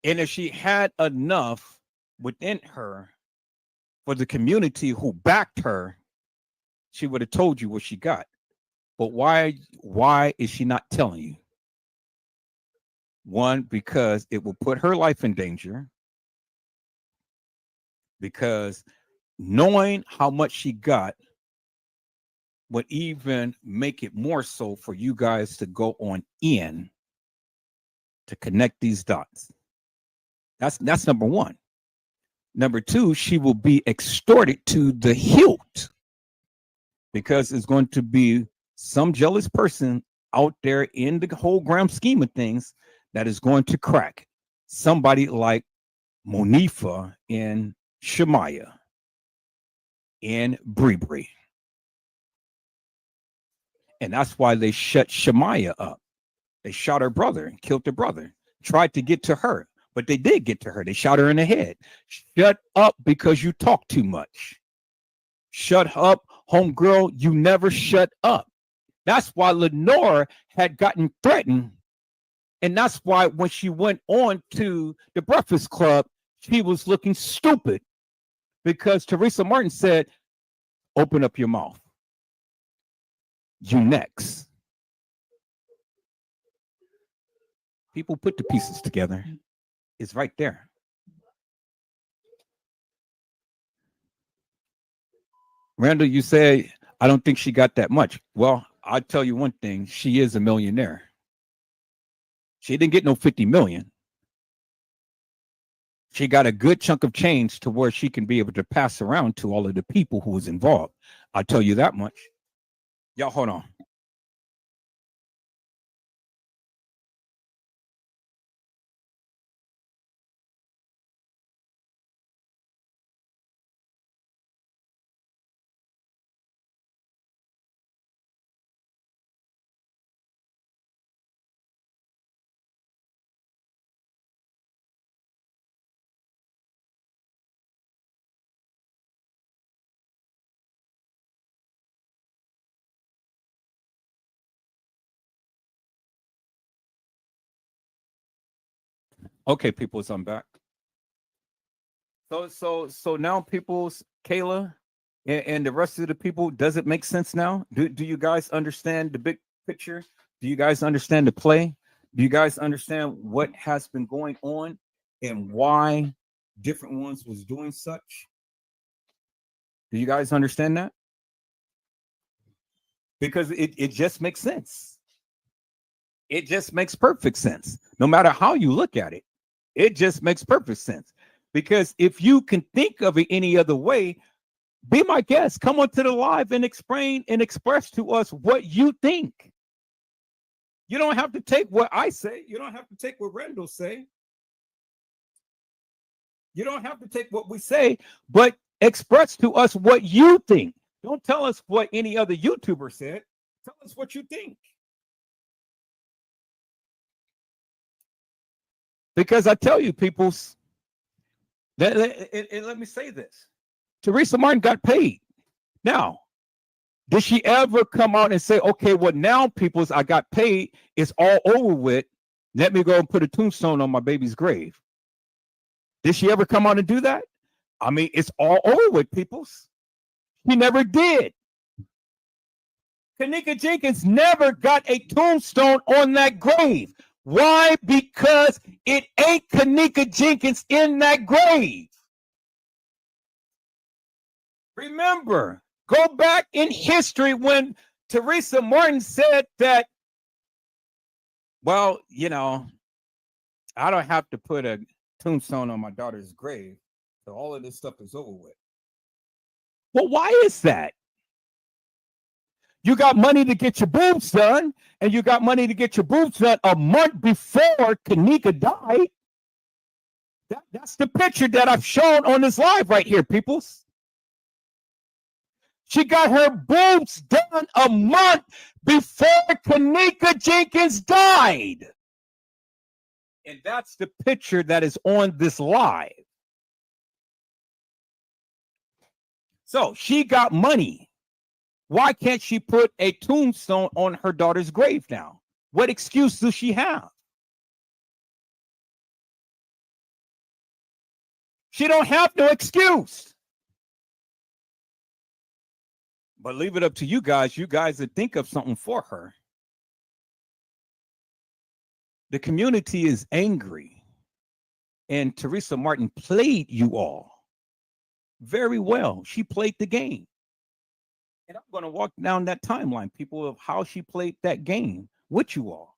And if she had enough within her for the community who backed her, she would have told you what she got. But why is she not telling you? One, because it will put her life in danger. Because knowing how much she got would even make it more so for you guys to go on in to connect these dots. That's number one. Number two, she will be extorted to the hilt because it's going to be some jealous person out there in the whole grand scheme of things that is going to crack. Somebody like Monifa and Shemaya and Bree. And that's why they shut Shemaya up. They shot her brother and killed her brother. Tried to get to her, but they did get to her. They shot her in the head. Shut up because you talk too much. Shut up, homegirl. You never shut up. That's why Lenore had gotten threatened. And that's why when she went on to the Breakfast Club, she was looking stupid because Teresa Martin said, open up your mouth. You next. People put the pieces together. It's right there. Randall, you say, I don't think she got that much. Well, I'll tell you one thing. She is a millionaire. She didn't get no 50 million. She got a good chunk of change to where she can be able to pass around to all of the people who was involved. I'll tell you that much. Y'all hold on. Okay, people, I'm back. So now people's Kayla and the rest of the people, does it make sense now? Do you guys understand the big picture? Do you guys understand the play? Do you guys understand what has been going on and why different ones was doing such? Do you guys understand that? Because it just makes sense. It just makes perfect sense. No matter how you look at it, it just makes perfect sense. Because if you can think of it any other way, be my guest. Come on to the live and explain and express to us what you think. You don't have to take what I say. You don't have to take what Randall say. You don't have to take what we say, but express to us what you think. Don't tell us what any other YouTuber said. Tell us what you think. Because I tell you, peoples, let me say this. Teresa Martin got paid. Now, did she ever come out and say, okay, well, now, peoples, I got paid. It's all over with. Let me go and put a tombstone on my baby's grave. Did she ever come out and do that? I mean, it's all over with, peoples. She never did. Kenneka Jenkins never got a tombstone on that grave. Why? Because it ain't Kenneka Jenkins in that grave. Remember, go back in history when Teresa Martin said that, well, you know, I don't have to put a tombstone on my daughter's grave, so all of this stuff is over with. Well, why is that? You got money to get your boobs done, and you got money to get your boobs done a month before Kenneka died. That's the picture that I've shown on this live right here, peoples. She got her boobs done a month before Kenneka Jenkins died. And that's the picture that is on this live. So she got money. Why can't she put a tombstone on her daughter's grave now? What excuse does she have? She don't have no excuse. But leave it up to you guys. You guys to think of something for her. The community is angry. And Teresa Martin played you all very well. She played the game. And I'm going to walk down that timeline, people, of how she played that game with you all.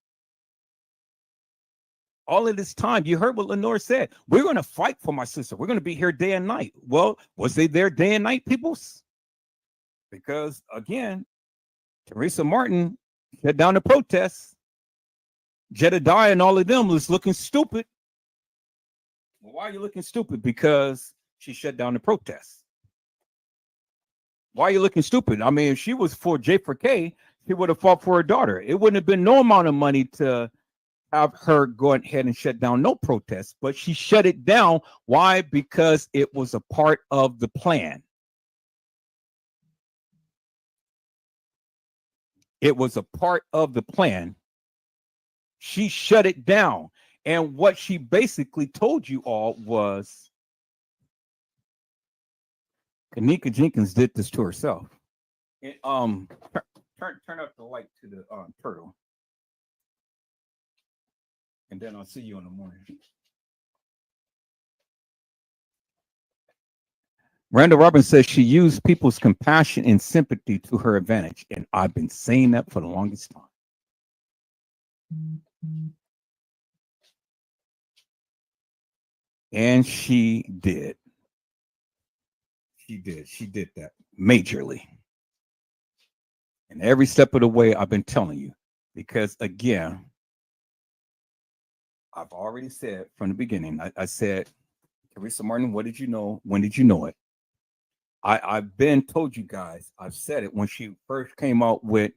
All of this time, you heard what Lenore said. We're going to fight for my sister. We're going to be here day and night. Well, was they there day and night, peoples? Because, again, Teresa Martin shut down the protests. Jedediah and all of them was looking stupid. Well, why are you looking stupid? Because she shut down the protests. Why are you looking stupid? I mean, if she was for J4K, she would have fought for her daughter. It wouldn't have been no amount of money to have her go ahead and shut down no protests, but she shut it down. Why? Because it was a part of the plan. It was a part of the plan. She shut it down. And what she basically told you all was Kenneka Jenkins did this to herself. It, turn up the light to the turtle. And then I'll see you in the morning. Randall Robbins says she used people's compassion and sympathy to her advantage. And I've been saying that for the longest time. And she did. She did that majorly. And every step of the way, I've been telling you. Because again, I've already said from the beginning, I said, Teresa Martin, what did you know? When did you know it? I've been told you guys, I've said it when she first came out with,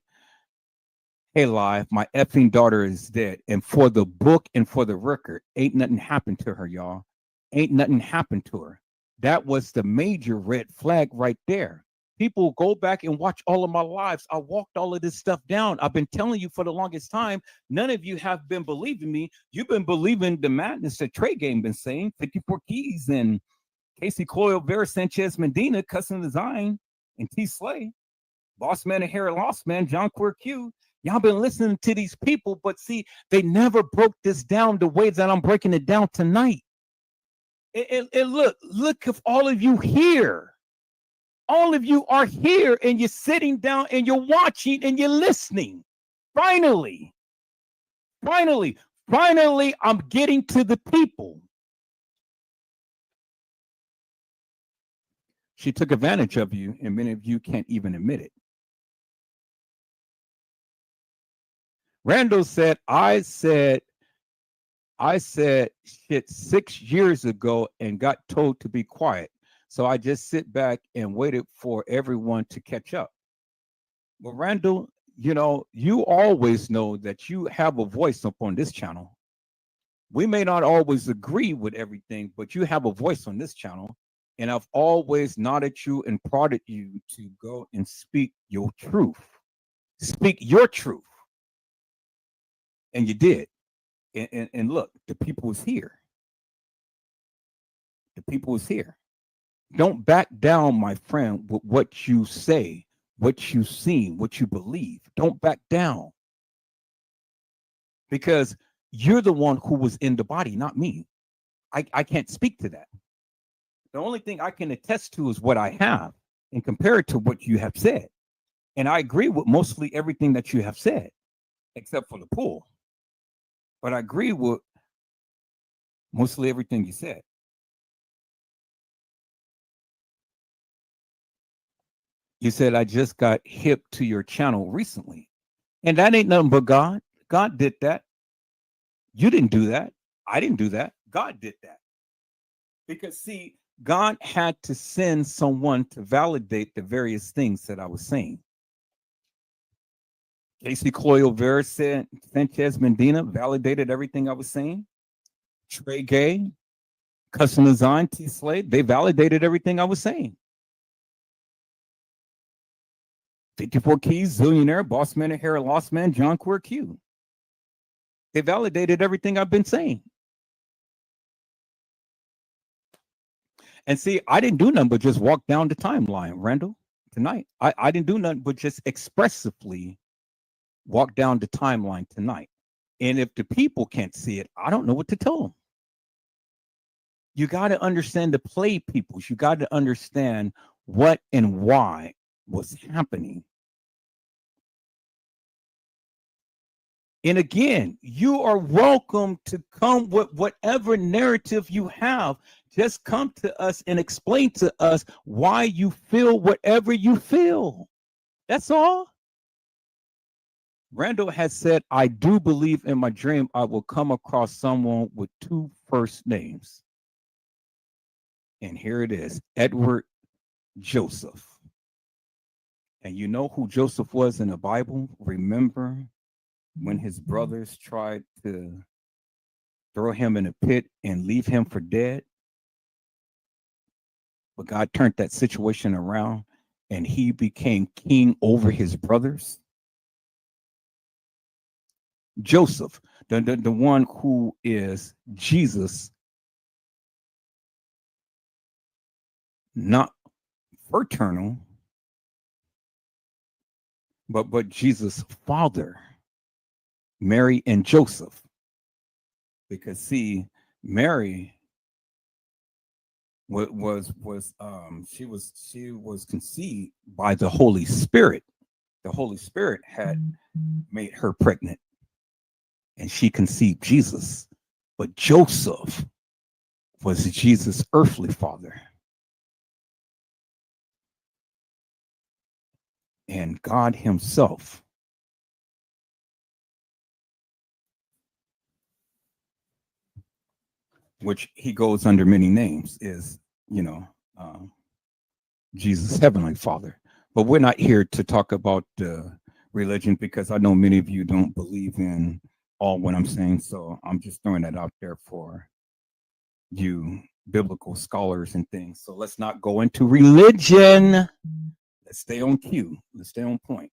hey, live, my effing daughter is dead. And for the book and for the record, ain't nothing happened to her, y'all. Ain't nothing happened to her. That was the major red flag right there. People go back and watch all of my lives. I walked all of this stuff down. I've been telling you for the longest time. None of you have been believing me. You've been believing the madness that Trey Game been saying. 54 Keys and Casey Coyle, Vera Sanchez Medina, Custom Design, and T Slay. Boss Man and Harry Lost Man, John Queer Q. Y'all been listening to these people, but see, they never broke this down the way that I'm breaking it down tonight. And look if all of you here. All of you are here and you're sitting down and you're watching and you're listening. Finally, I'm getting to the people. She took advantage of you, and many of you can't even admit it. Randall said, I said shit 6 years ago and got told to be quiet. So I just sit back and waited for everyone to catch up. Well, Randall, you know, you always know that you have a voice up on this channel. We may not always agree with everything, but you have a voice on this channel. And I've always nodded you and prodded you to go and speak your truth. Speak your truth. And you did. And look, the people is here. The people is here. Don't back down, my friend, with what you say, what you seen, what you believe. Don't back down. Because you're the one who was in the body, not me. I can't speak to that. The only thing I can attest to is what I have and compare it to what you have said. And I agree with mostly everything that you have said, except for the pool. But I agree with mostly everything you said. You said, I just got hip to your channel recently. And that ain't nothing but God. God did that. You didn't do that. I didn't do that. God did that. Because, see, God had to send someone to validate the various things that I was saying. Casey Cloyo Vera said, Sanchez Medina validated everything I was saying. Trey Gay, Custom Design, T Slade, they validated everything I was saying. 54 Keys, Zillionaire, Boss Man, Hair Lost Man, John Queer Q. They validated everything I've been saying. And see, I didn't do nothing but just walk down the timeline, Randall, tonight. I didn't do nothing but just expressively walk down the timeline tonight. And if the people can't see it, I don't know what to tell them. You got to understand the play peoples. You got to understand what and why was happening. And again, you are welcome to come with whatever narrative you have. Just come to us and explain to us why you feel whatever you feel. That's all. Randall has said, I do believe in my dream I will come across someone with 2 first names. And here it is, Edward Joseph. And you know who Joseph was in the Bible? Remember when his brothers tried to throw him in a pit and leave him for dead? But God turned that situation around and he became king over his brothers. Joseph, the one who is Jesus, not fraternal, but Jesus' father, Mary and Joseph. Because see, Mary was conceived by the Holy Spirit. The Holy Spirit had made her pregnant, and she conceived Jesus. But Joseph was Jesus' earthly father. And God himself which he goes under many names, is, Jesus' heavenly father. But we're not here to talk about religion because I know many of you don't believe in all what I'm saying. So I'm just throwing that out there for you biblical scholars and things. So let's not go into religion. Let's stay on cue. Let's stay on point.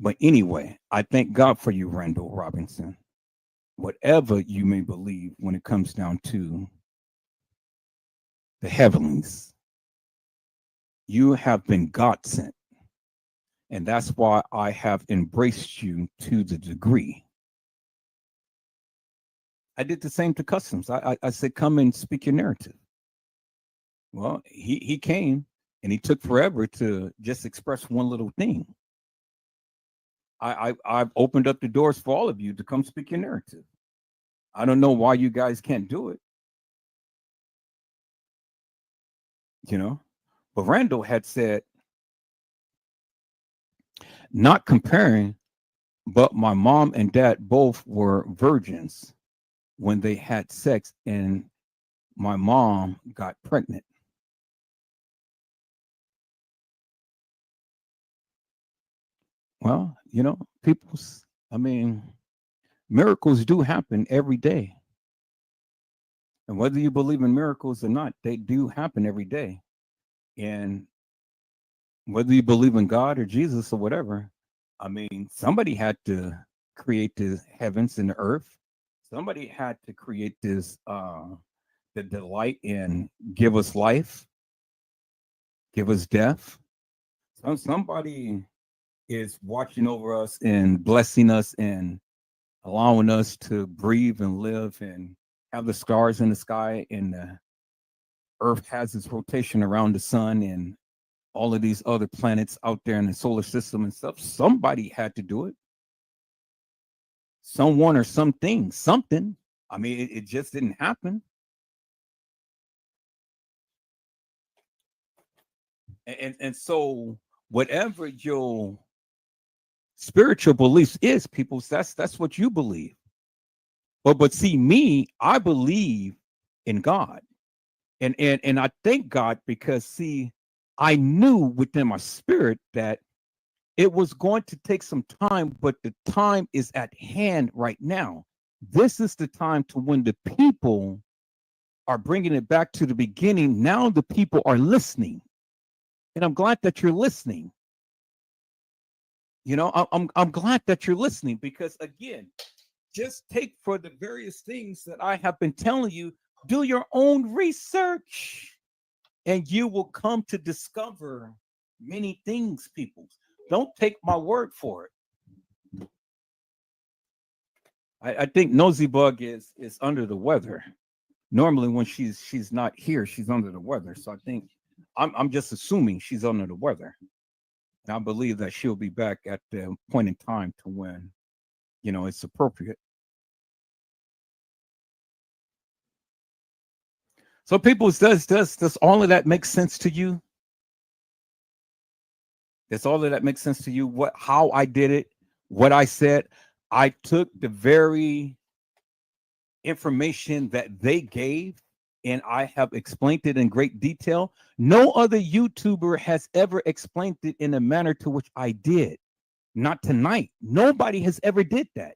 But anyway, I thank God for you, Randall Robinson. Whatever you may believe when it comes down to the heavenlies, you have been God sent. And that's why I have embraced you to the degree. I did the same to Customs. I said, come and speak your narrative. Well, he came and he took forever to just express one little thing. I've opened up the doors for all of you to come speak your narrative. I don't know why you guys can't do it. But Randall had said, not comparing, but my mom and dad both were virgins when they had sex and my mom got pregnant. Well, people's, Miracles do happen every day. And whether you believe in miracles or not, they do happen every day. And whether you believe in God or Jesus or whatever, I mean, somebody had to create the heavens and the earth. Somebody had to create this the delight and give us life, give us death. Somebody is watching over us and blessing us and allowing us to breathe and live and have the stars in the sky, and the earth has its rotation around the sun and all of these other planets out there in the solar system and stuff. Somebody had to do it. Someone or something, something. I mean, it just didn't happen. And so whatever your spiritual beliefs is, people, that's what you believe. But see, me, I believe in God. And I thank God because, see, I knew within my spirit that it was going to take some time, but the time is at hand right now. This is the time to when the people are bringing it back to the beginning. Now the people are listening, and I'm glad that you're listening. You know, I'm glad that you're listening because, again, just take for the various things that I have been telling you, do your own research, and you will come to discover many things, people. Don't take my word for it. I think Nosy Bug is under the weather. Normally, when she's not here, she's under the weather. So I think I'm just assuming she's under the weather. And I believe that she'll be back at the point in time to when, you know, it's appropriate. So people, does all of that make sense to you? Does all of that make sense to you? How I did it, what I said? I took the very information that they gave and I have explained it in great detail. No other YouTuber has ever explained it in a manner to which I did. Not tonight. Nobody has ever did that.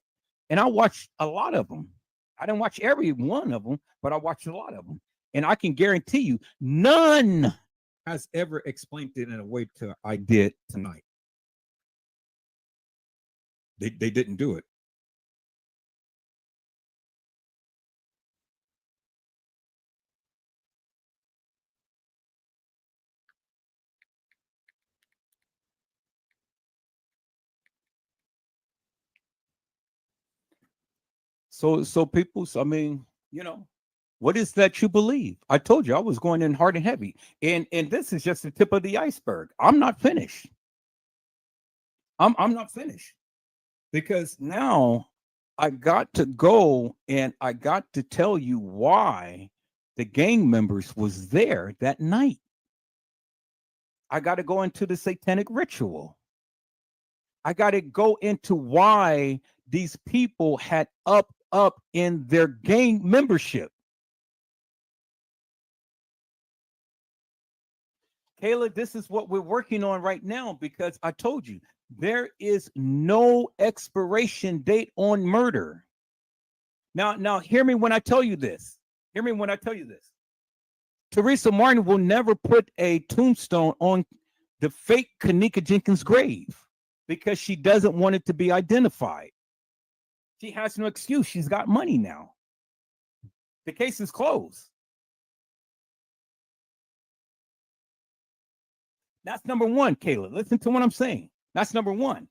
And I watched a lot of them. I didn't watch every one of them, but I watched a lot of them. And I can guarantee you, none has ever explained it in a way to I did tonight. They didn't do it. So people, I mean, you know, what is that you believe? I told you I was going in hard and heavy. And this is just the tip of the iceberg. I'm not finished. I'm not finished. Because now I got to go and I got to tell you why the gang members was there that night. I got to go into the satanic ritual. I got to go into why these people had up in their gang membership. Kayla, this is what we're working on right now because I told you there is no expiration date on murder. Now hear me when I tell you this. Hear me when I tell you this. Teresa Martin will never put a tombstone on the fake Kenneka Jenkins grave because she doesn't want it to be identified. She has no excuse. She's got money now. The case is closed. That's number one, Kayla. Listen to what I'm saying. That's number one.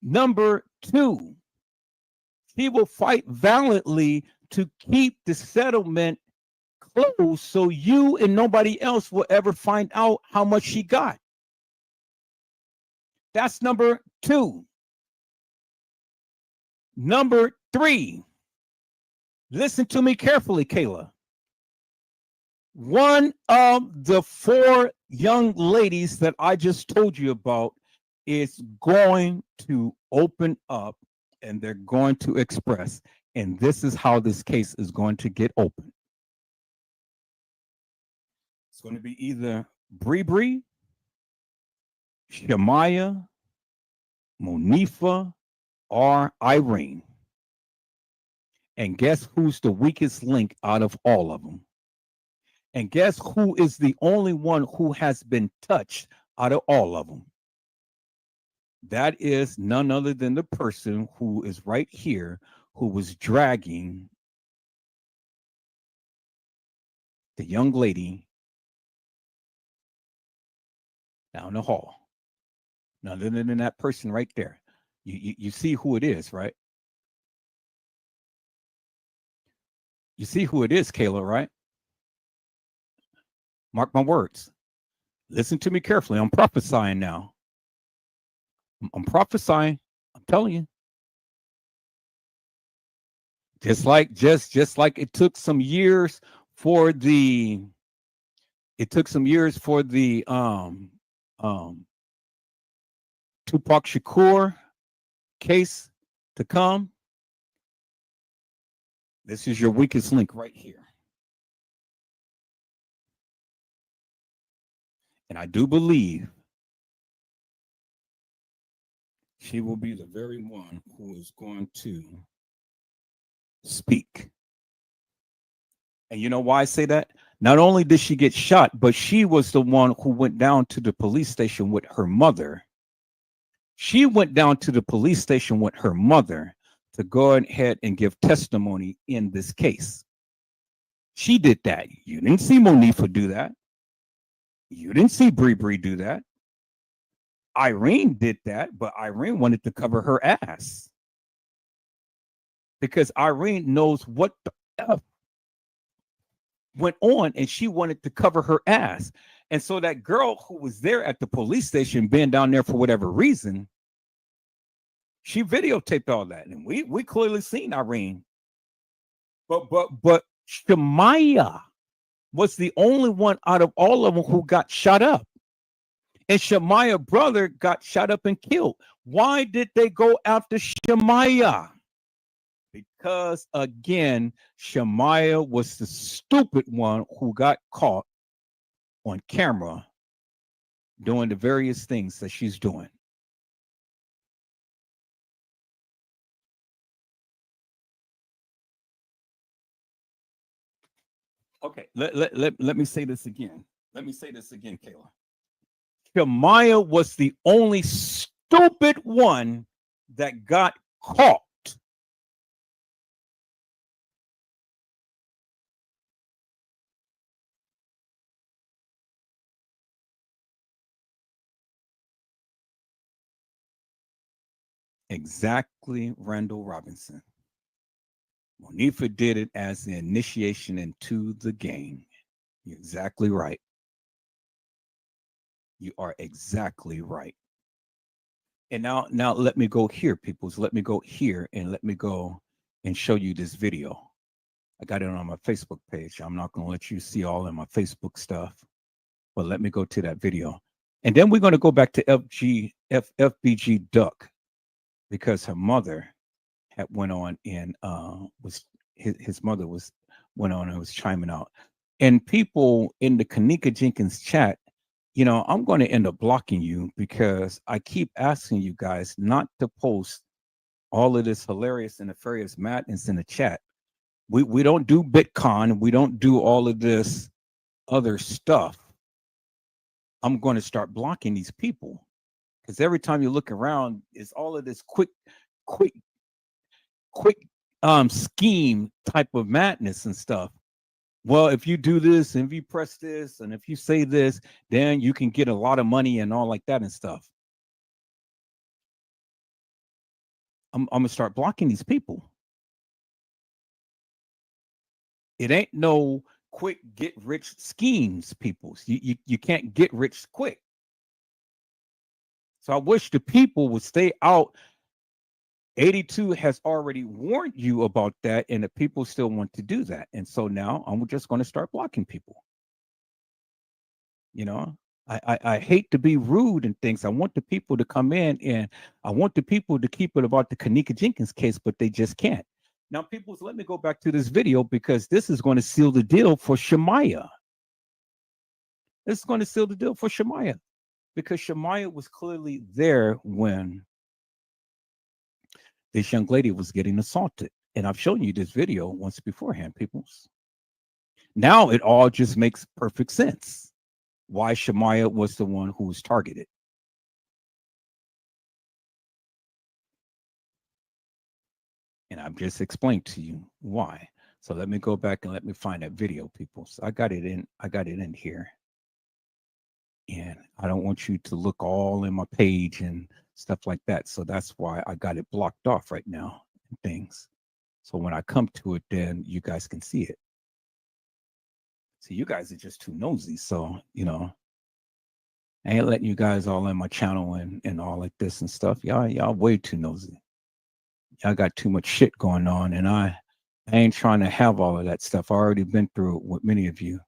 Number two, she will fight valiantly to keep the settlement closed so you and nobody else will ever find out how much she got. That's number two. Number three, listen to me carefully, Kayla. One of the four young ladies that I just told you about is going to open up and they're going to express. And this is how this case is going to get open. It's going to be either Bree, Shamaya, Monifa, are Irene. And guess who's the weakest link out of all of them? And guess who is the only one who has been touched out of all of them? That is none other than the person who is right here, who was dragging the young lady down the hall. None other than that person right there. You see who it is, right? You see who it is, Kayla, right? Mark my words. Listen to me carefully. I'm prophesying now. I'm prophesying. I'm telling you. Just like it took some years for the Tupac Shakur case to come. This is your weakest link right here. And I do believe she will be the very one who is going to speak. And you know why I say that? Not only did she get shot, but she was the one who went down to the police station with her mother. She went down to the police station with her mother to go ahead and give testimony in this case. She did that. You didn't see Monifa do that. You didn't see Bree do that. Irene did that, but Irene wanted to cover her ass. Because Irene knows what the F went on, and she wanted to cover her ass. And so that girl who was there at the police station, being down there for whatever reason, she videotaped all that. And we clearly seen Irene. But Shamaya was the only one out of all of them who got shot up. And Shemaya's brother got shot up and killed. Why did they go after Shemaiah? Because, again, Shemaiah was the stupid one who got caught on camera doing the various things that she's doing. Okay, let me say this again. Let me say this again, Kayla. Shemaiah was the only stupid one that got caught. Exactly, Randall Robinson. Monifa did it as the initiation into the game. You're exactly right. You are exactly right. And now let me go here, peoples. Let me go here and let me go and show you this video. I got it on my Facebook page. I'm not going to let you see all of my Facebook stuff, but let me go to that video. And then we're going to go back to FBG Duck, because her mother had went on and was his mother was went on and was chiming out. And people in the Kenneka Jenkins chat, you know, I'm going to end up blocking you because I keep asking you guys not to post all of this hilarious and nefarious madness in the chat. We don't do Bitcoin. We don't do all of this other stuff. I'm going to start blocking these people because every time you look around, it's all of this quick scheme type of madness and stuff. Well, if you do this and if you press this and if you say this, then you can get a lot of money and all like that and stuff. I'm gonna start blocking these people. It ain't no quick get rich schemes, people. You can't get rich quick. So I wish the people would stay out. 82 has already warned you about that, and the people still want to do that. And so now I'm just going to start blocking people. You know, I hate to be rude and things. I want the people to come in, and I want the people to keep it about the Kenneka Jenkins case, but they just can't. Now, people, let me go back to this video because this is going to seal the deal for Shemaiah. This is going to seal the deal for Shemaiah because Shemaiah was clearly there when this young lady was getting assaulted. And I've shown you this video once beforehand, peoples. Now it all just makes perfect sense why Shamaya was the one who was targeted. And I've just explained to you why. So let me go back and let me find that video, people. So I got it in here. And I don't want you to look all in my page and stuff like that. So that's why I got it blocked off right now and things. So when I come to it, then you guys can see it. See, you guys are just too nosy. So, you know, I ain't letting you guys all in my channel and all like this and stuff. Y'all way too nosy. Y'all got too much shit going on, and I ain't trying to have all of that stuff. I already been through it with many of you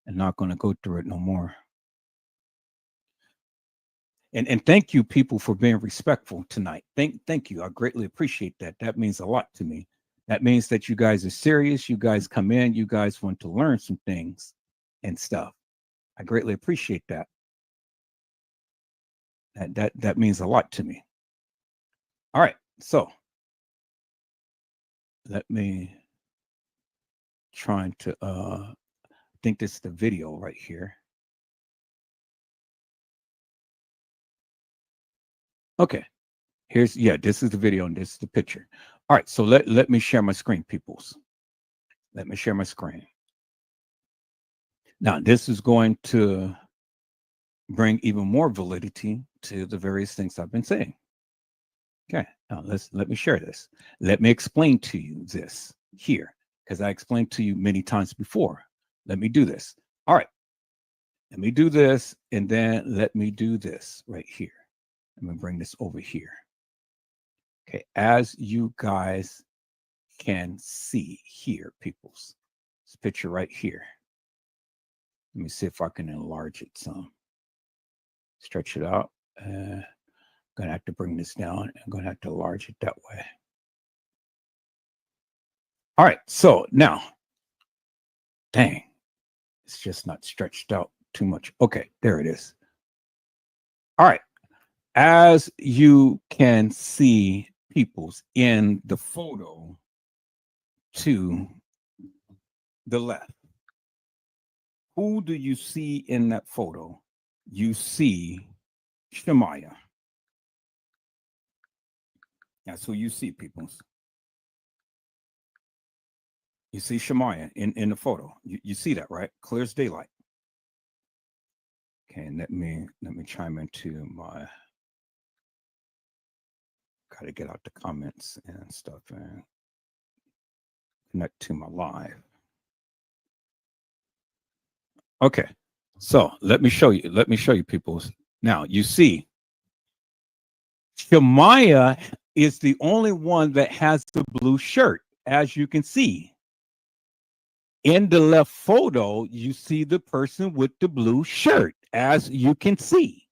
and not going to go through it no more. And thank you, people, for being respectful tonight. Thank you. I greatly appreciate that. That means a lot to me. That means that you guys are serious. You guys come in. You guys want to learn some things and stuff. I greatly appreciate that. That means a lot to me. All right. So let me trying to I think this is the video right here. Okay. This is the video and this is the picture. All right, so let me share my screen, peoples. Let me share my screen. Now, this is going to bring even more validity to the various things I've been saying. Okay, now let me share this. Let me explain to you this here, because I explained to you many times before. Let me do this. All right, let me do this, and then let me do this right here. Let me bring this over here. Okay, as you guys can see here, peoples, this picture right here. Let me see if I can enlarge it some. Stretch it out. I'm gonna have to bring this down. I'm gonna have to enlarge it that way. All right, so now, dang, it's just not stretched out too much. Okay, there it is. All right, as you can see, peoples, in the photo to the left, who do you see in that photo? You see Shamaya. That's who you see, peoples. You see Shamaya in the photo. You see that, right? Clear as daylight. Okay, and let me chime into my. Got to get out the comments and stuff and connect to my live. Okay, so let me show you. Let me show you, people. Now you see, Shamaya is the only one that has the blue shirt, as you can see. In the left photo, you see the person with the blue shirt, as you can see.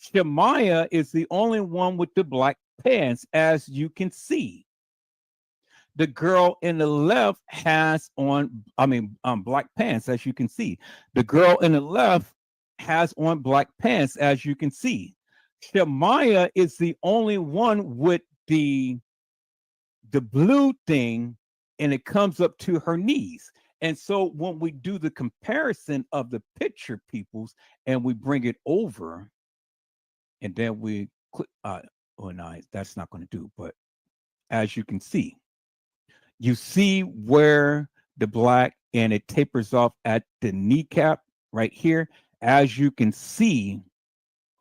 Shamaya is the only one with the black pants, as you can see. The girl in the left has on, black pants, as you can see. The girl in the left has on black pants, as you can see. Shamaya is the only one with the blue thing, and it comes up to her knees. And so when we do the comparison of the picture, peoples, and we bring it over, and then we click, no, that's not going to do, but as you can see, you see where the black and it tapers off at the kneecap right here. As you can see,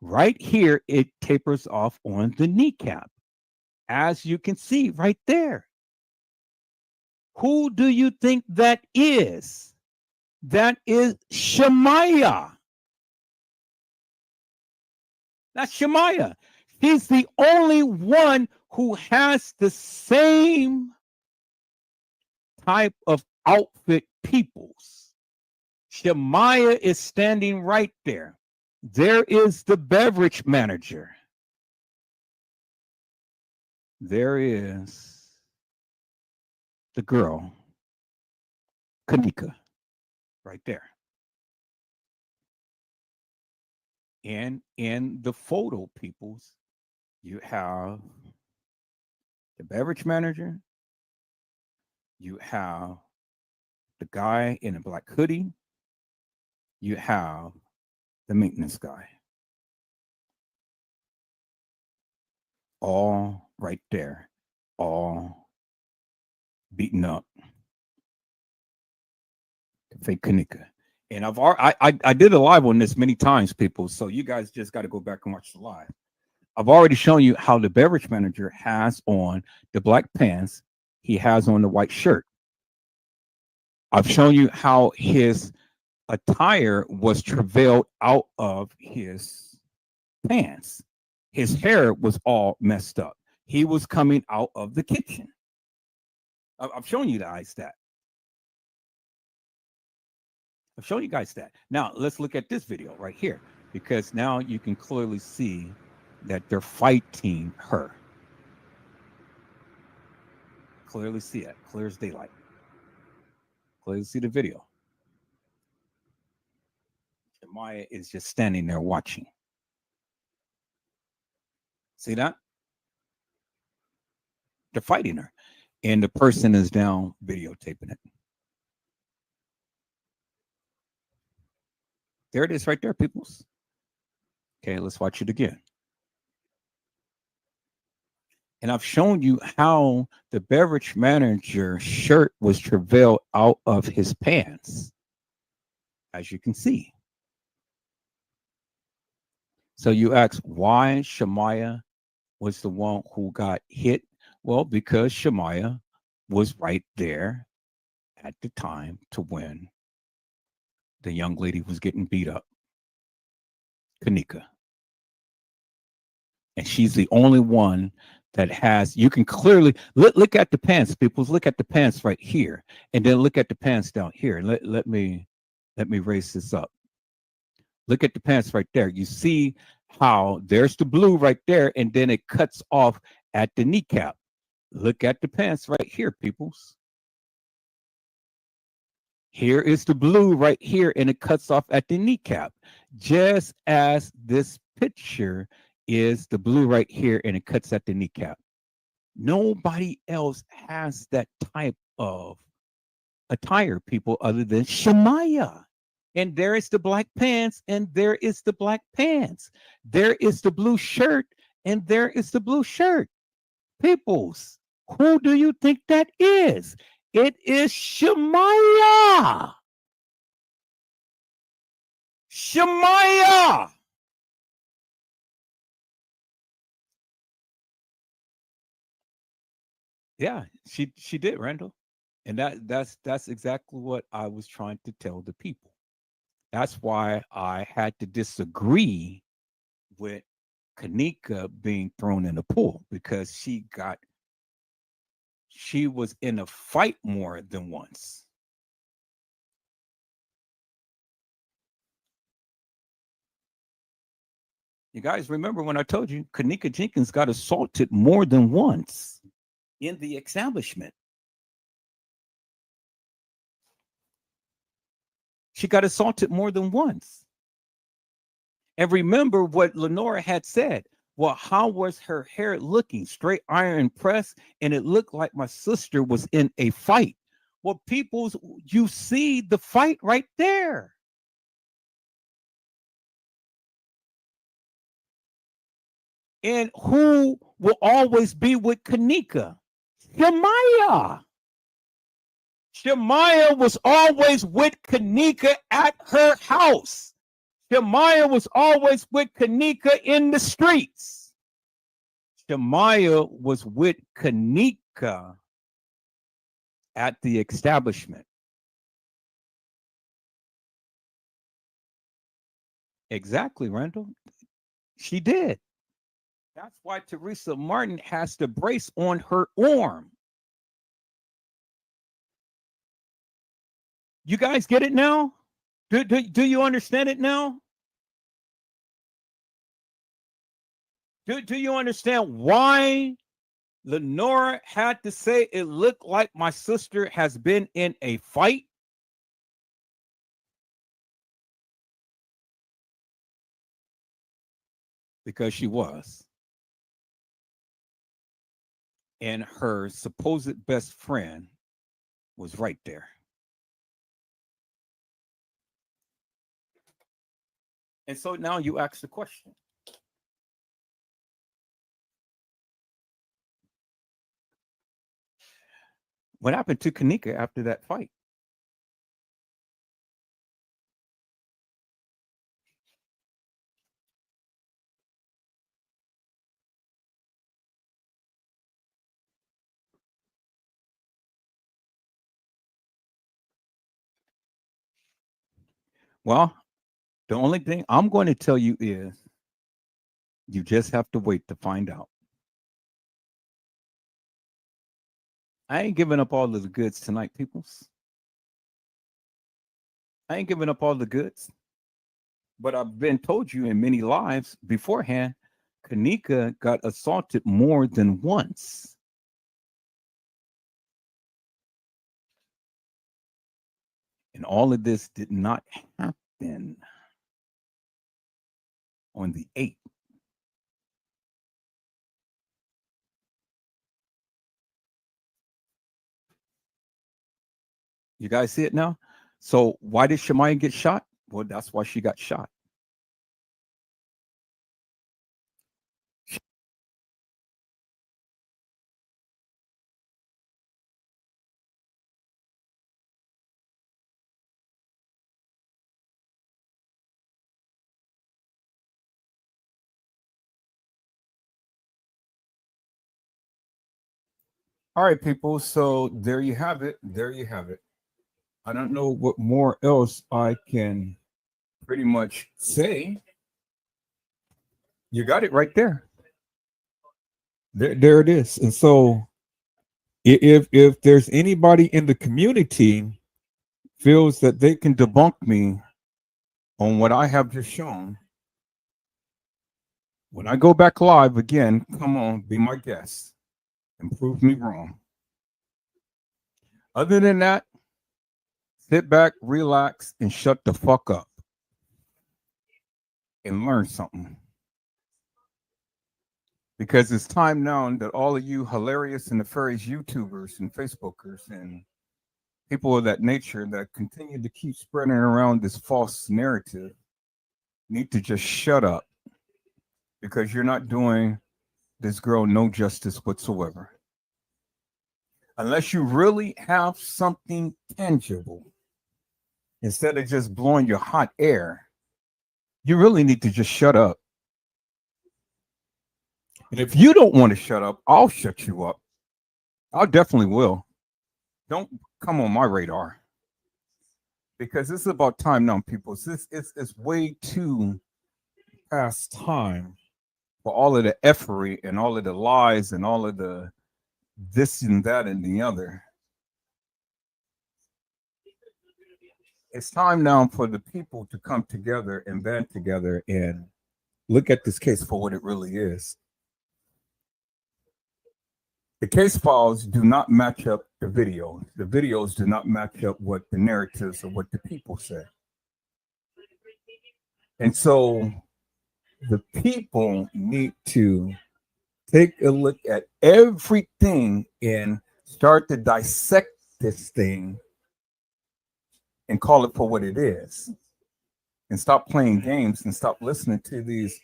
right here, it tapers off on the kneecap. As you can see right there. Who do you think that is? That is Shamaya. That's Shamaya. He's the only one who has the same type of outfit, peoples. Shamaya is standing right there. There is the beverage manager. There is the girl, Kenneka, right there. And in the photo, peoples, you have the beverage manager, you have the guy in a black hoodie, you have the maintenance guy. All right there, all beaten up. Fake Kenneka. And I did a live on this many times, people. So you guys just got to go back and watch the live. I've already shown you how the beverage manager has on the black pants. He has on the white shirt. I've shown you how his attire was travailed out of his pants. His hair was all messed up. He was coming out of the kitchen. I've shown you guys that. I've shown you guys that. Now, let's look at this video right here, because now you can clearly see that they're fighting her. Clearly see it, clear as daylight. Clearly see the video. And Maya is just standing there watching. See that? They're fighting her. And the person is down videotaping it. There it is right there, peoples. Okay, let's watch it again. And I've shown you how the beverage manager's shirt was travailed out of his pants, as you can see. So you ask why Shamaya was the one who got hit. Well, because Shamaya was right there at the time to when the young lady was getting beat up, Kenneka. And she's the only one that has, you can clearly, look at the pants, people. Look at the pants right here. And then look at the pants down here. Let me raise this up. Look at the pants right there. You see how there's the blue right there, and then it cuts off at the kneecap. Look at the pants right here, peoples. Here is the blue right here, and it cuts off at the kneecap, just as this picture is the blue right here, and it cuts at the kneecap. Nobody else has that type of attire, people, other than Shamaya. And there is the black pants, and there is the black pants. There is the blue shirt, and there is the blue shirt. Peoples, who do you think that is? It is Shamaya. Shamaya. Yeah, she did, Randall. And that's exactly what I was trying to tell the people. That's why I had to disagree with Kenneka being thrown in the pool, because she was in a fight more than once. You guys remember when I told you Kenneka Jenkins got assaulted more than once in the establishment? She got assaulted more than once. And remember what Lenora had said. Well, how was her hair looking? Straight iron press, and it looked like my sister was in a fight. Well, people, you see the fight right there. And who will always be with Kenneka? Shamaya. Shamaya was always with Kenneka at her house. Shamaya was always with Kenneka in the streets. Shamaya was with Kenneka at the establishment. Exactly, Randall. She did. That's why Teresa Martin has the brace on her arm. You guys get it now? Do you understand it now? Do you understand why Lenora had to say it looked like my sister has been in a fight? Because she was. and her supposed best friend was right there. And so now you ask the question. What happened to Kenneka after that fight? Well, the only thing I'm going to tell you is you just have to wait to find out. I ain't giving up all of the goods tonight, peoples. I ain't giving up all the goods. But I've been told you in many lives beforehand, Kenneka got assaulted more than once. And all of this did not happen on the 8th. You guys see it now? So why did Shemaya get shot? Well, that's why she got shot. All right, people. So there you have it. There you have it. I don't know what more else I can pretty much say. You got it right there. There it is. And so if there's anybody in the community feels that they can debunk me on what I have just shown, when I go back live again, come on, be my guest and prove me wrong. Other than that, sit back, relax, and shut the fuck up and learn something. Because it's time now that all of you hilarious and nefarious YouTubers and Facebookers and people of that nature that continue to keep spreading around this false narrative need to just shut up, because you're not doing this girl no justice whatsoever. Unless you really have something tangible, instead of just blowing your hot air, you really need to just shut up. And if you don't want to shut up, I'll shut you up. I definitely will. Don't come on my radar. Because this is about time now, people. It's way too past time for all of the effery and all of the lies and all of the this and that and the other. It's time now for the people to come together and band together and look at this case for what it really is. The case files do not match up the videos. The videos do not match up what the narratives or what the people say. And so the people need to take a look at everything and start to dissect this thing and call it for what it is. And stop playing games and stop listening to these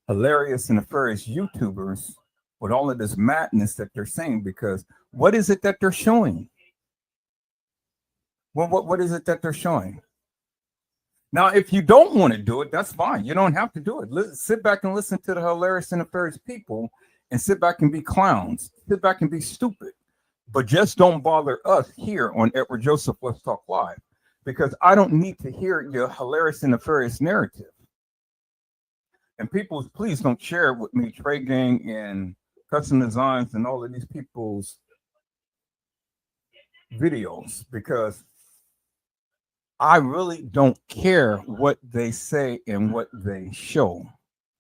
hilarious and nefarious YouTubers with all of this madness that they're saying, because what is it that they're showing? Well, what is it that they're showing? Now, if you don't want to do it, that's fine. You don't have to do it. Sit back and listen to the hilarious and nefarious people and sit back and be clowns. Sit back and be stupid. But just don't bother us here on Edward Joseph Let's Talk Live, because I don't need to hear your hilarious and nefarious narrative. And people, please don't share with me Trey Gang and Custom Designs and all of these people's videos, because I really don't care what they say and what they show.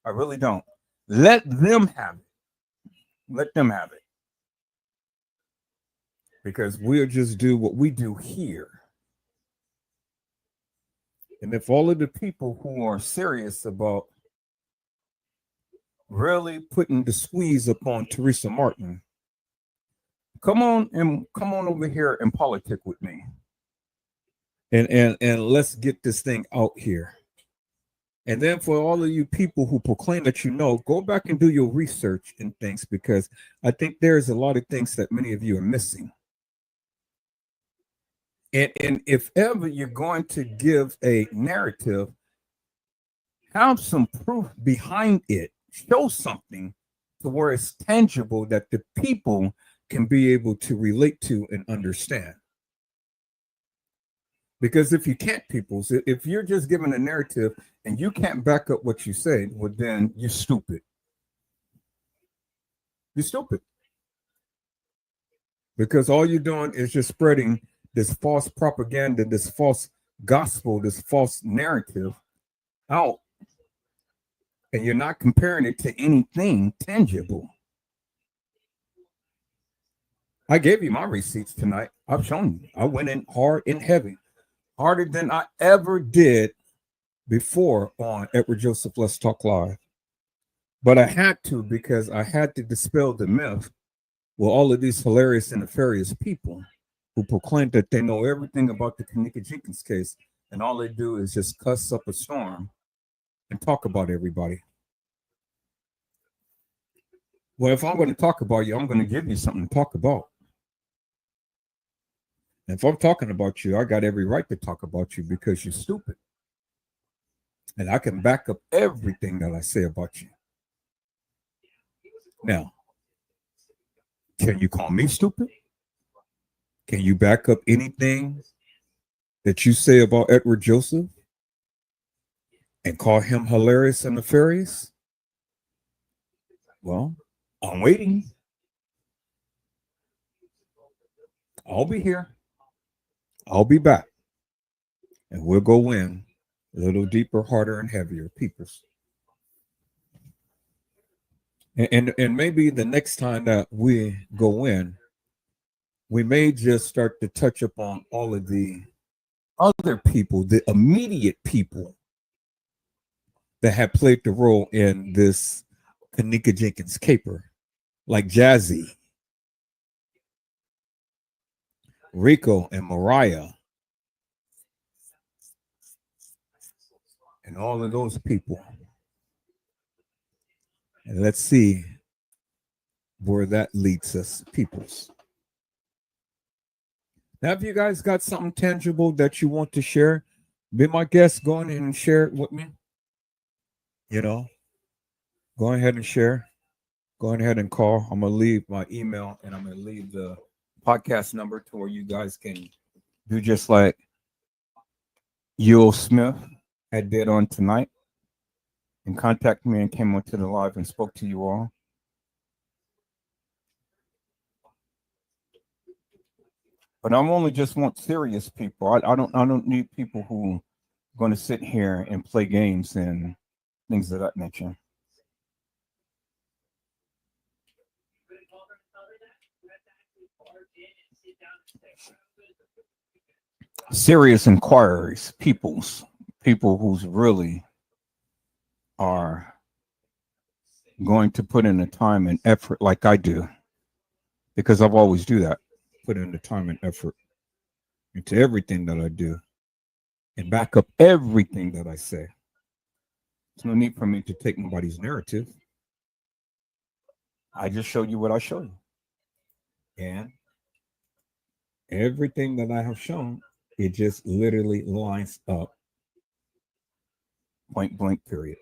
I really don't. Let them have it. Let them have it. Because we'll just do what we do here. And if all of the people who are serious about really putting the squeeze upon Teresa Martin come on over here and politic with me. And let's get this thing out here. And then for all of you people who proclaim that you know, go back and do your research and things, because I think there's a lot of things that many of you are missing. And if ever you're going to give a narrative, have some proof behind it. Show something to where it's tangible that the people can be able to relate to and understand. Because if you can't, if you're just giving a narrative and you can't back up what you say, well, then you're stupid. You're stupid. Because all you're doing is just spreading this false propaganda, this false gospel, this false narrative out. And you're not comparing it to anything tangible. I gave you my receipts tonight. I've shown you. I went in hard and heavy. Harder than I ever did before on Edward Joseph Let's Talk Live. But I had to, because I had to dispel the myth with all of these hilarious and nefarious people who proclaim that they know everything about the Kenneka Jenkins case, and all they do is just cuss up a storm and talk about everybody. Well, if I'm going to talk about you, I'm going to give you something to talk about. And if I'm talking about you, I got every right to talk about you because you're stupid. And I can back up everything that I say about you. Now, can you call me stupid? Can you back up anything that you say about Edward Joseph and call him hilarious and nefarious? Well, I'm waiting. I'll be here. I'll be back. And we'll go in a little deeper, harder, and heavier, peepers. And maybe the next time that we go in, we may just start to touch upon all of the other people, the immediate people that have played the role in this Kenneka Jenkins caper, like Jazzy, Rico, and Mariah, and all of those people. And let's see where that leads us, peoples. Now, if you guys got something tangible that you want to share, be my guest, go ahead and share it with me. You know, go ahead and share. Go ahead and call. I'm going to leave my email, and I'm going to leave the podcast number to where you guys can do just like Yule Smith had did on tonight and contact me and came onto the live and spoke to you all. But I only just want serious people. I don't need people who are going to sit here and play games and things of that nature. Serious inquiries, people who's really are going to put in the time and effort like I do, because I've always do that, put in the time and effort into everything that I do and back up everything that I say. There's no need for me to take nobody's narrative. I just showed you what I showed you. And everything that I have shown, it just literally lines up. Point blank, period.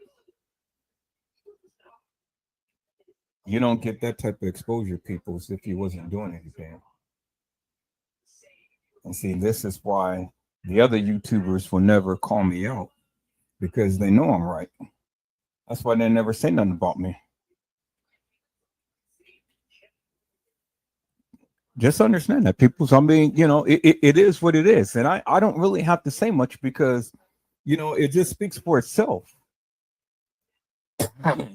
You don't get that type of exposure, people, if you wasn't doing anything. And see, this is why the other YouTubers will never call me out, because they know I'm right. That's why they never say nothing about me. Just understand that, people. So I mean, you know, it is what it is. And I don't really have to say much because, you know, it just speaks for itself.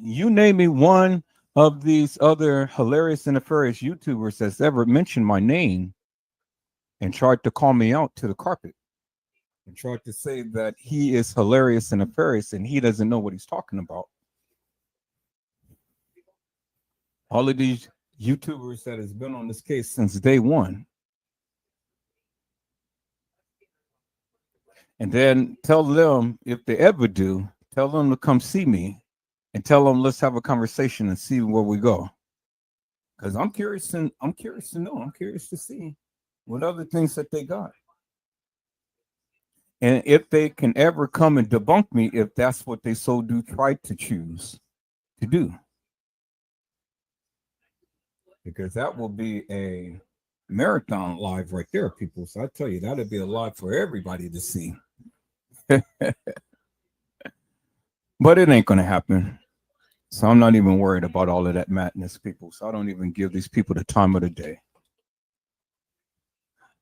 You name me one of these other hilarious and nefarious YouTubers that's ever mentioned my name and tried to call me out to the carpet and tried to say that he is hilarious and nefarious and he doesn't know what he's talking about. All of these YouTubers that has been on this case since day one. And then tell them, if they ever do, tell them to come see me and tell them let's have a conversation and see where we go. Because I'm curious to know. I'm curious to see what other things that they got. And if they can ever come and debunk me, if that's what they so do try to choose to do. Because that will be a marathon live right there, people. So I tell you, that'll be a live for everybody to see. But it ain't going to happen. So I'm not even worried about all of that madness, people. So I don't even give these people the time of the day.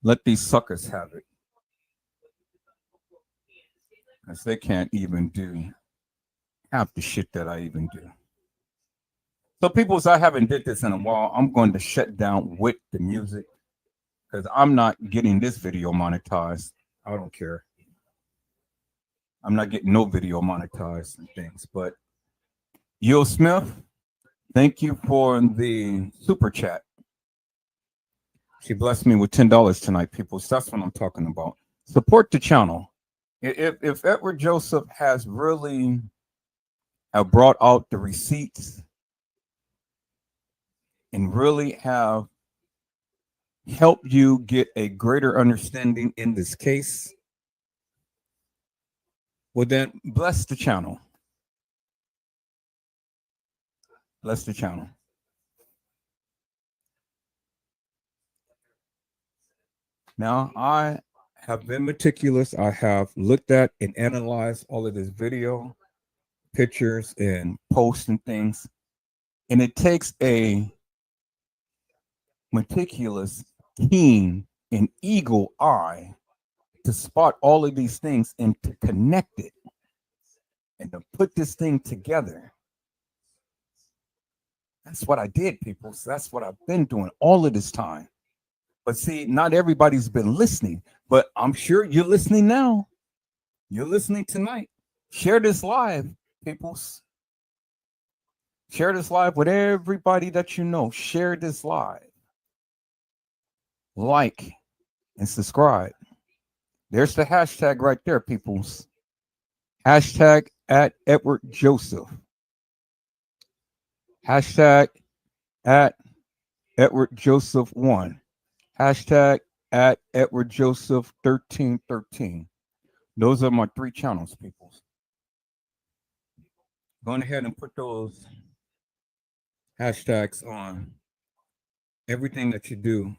Let these suckers have it. Because they can't even do half the shit that I even do. So people, I haven't did this in a while. I'm going to shut down with the music because I'm not getting this video monetized. I don't care. I'm not getting no video monetized and things. But Yo Smith, thank you for the super chat. She blessed me with $10 tonight, people. So that's what I'm talking about. Support the channel. If Edward Joseph has really have brought out the receipts and really have helped you get a greater understanding in this case, well then bless the channel. Bless the channel. Now, I have been meticulous. I have looked at and analyzed all of this video, pictures, and posts and things. And it takes a meticulous, keen, and eagle eye to spot all of these things and to connect it and to put this thing together. That's what I did, people. So that's what I've been doing all of this time. But see, not everybody's been listening, but I'm sure you're listening now. You're listening tonight. Share this live, peoples. Share this live with everybody that you know. Share this live. Like and subscribe. There's the hashtag right there, peoples. Hashtag at Edward Joseph. Hashtag at Edward Joseph 1. Hashtag at Edward Joseph 1313. Those are my 3 channels, people. Go ahead and put those hashtags on everything that you do.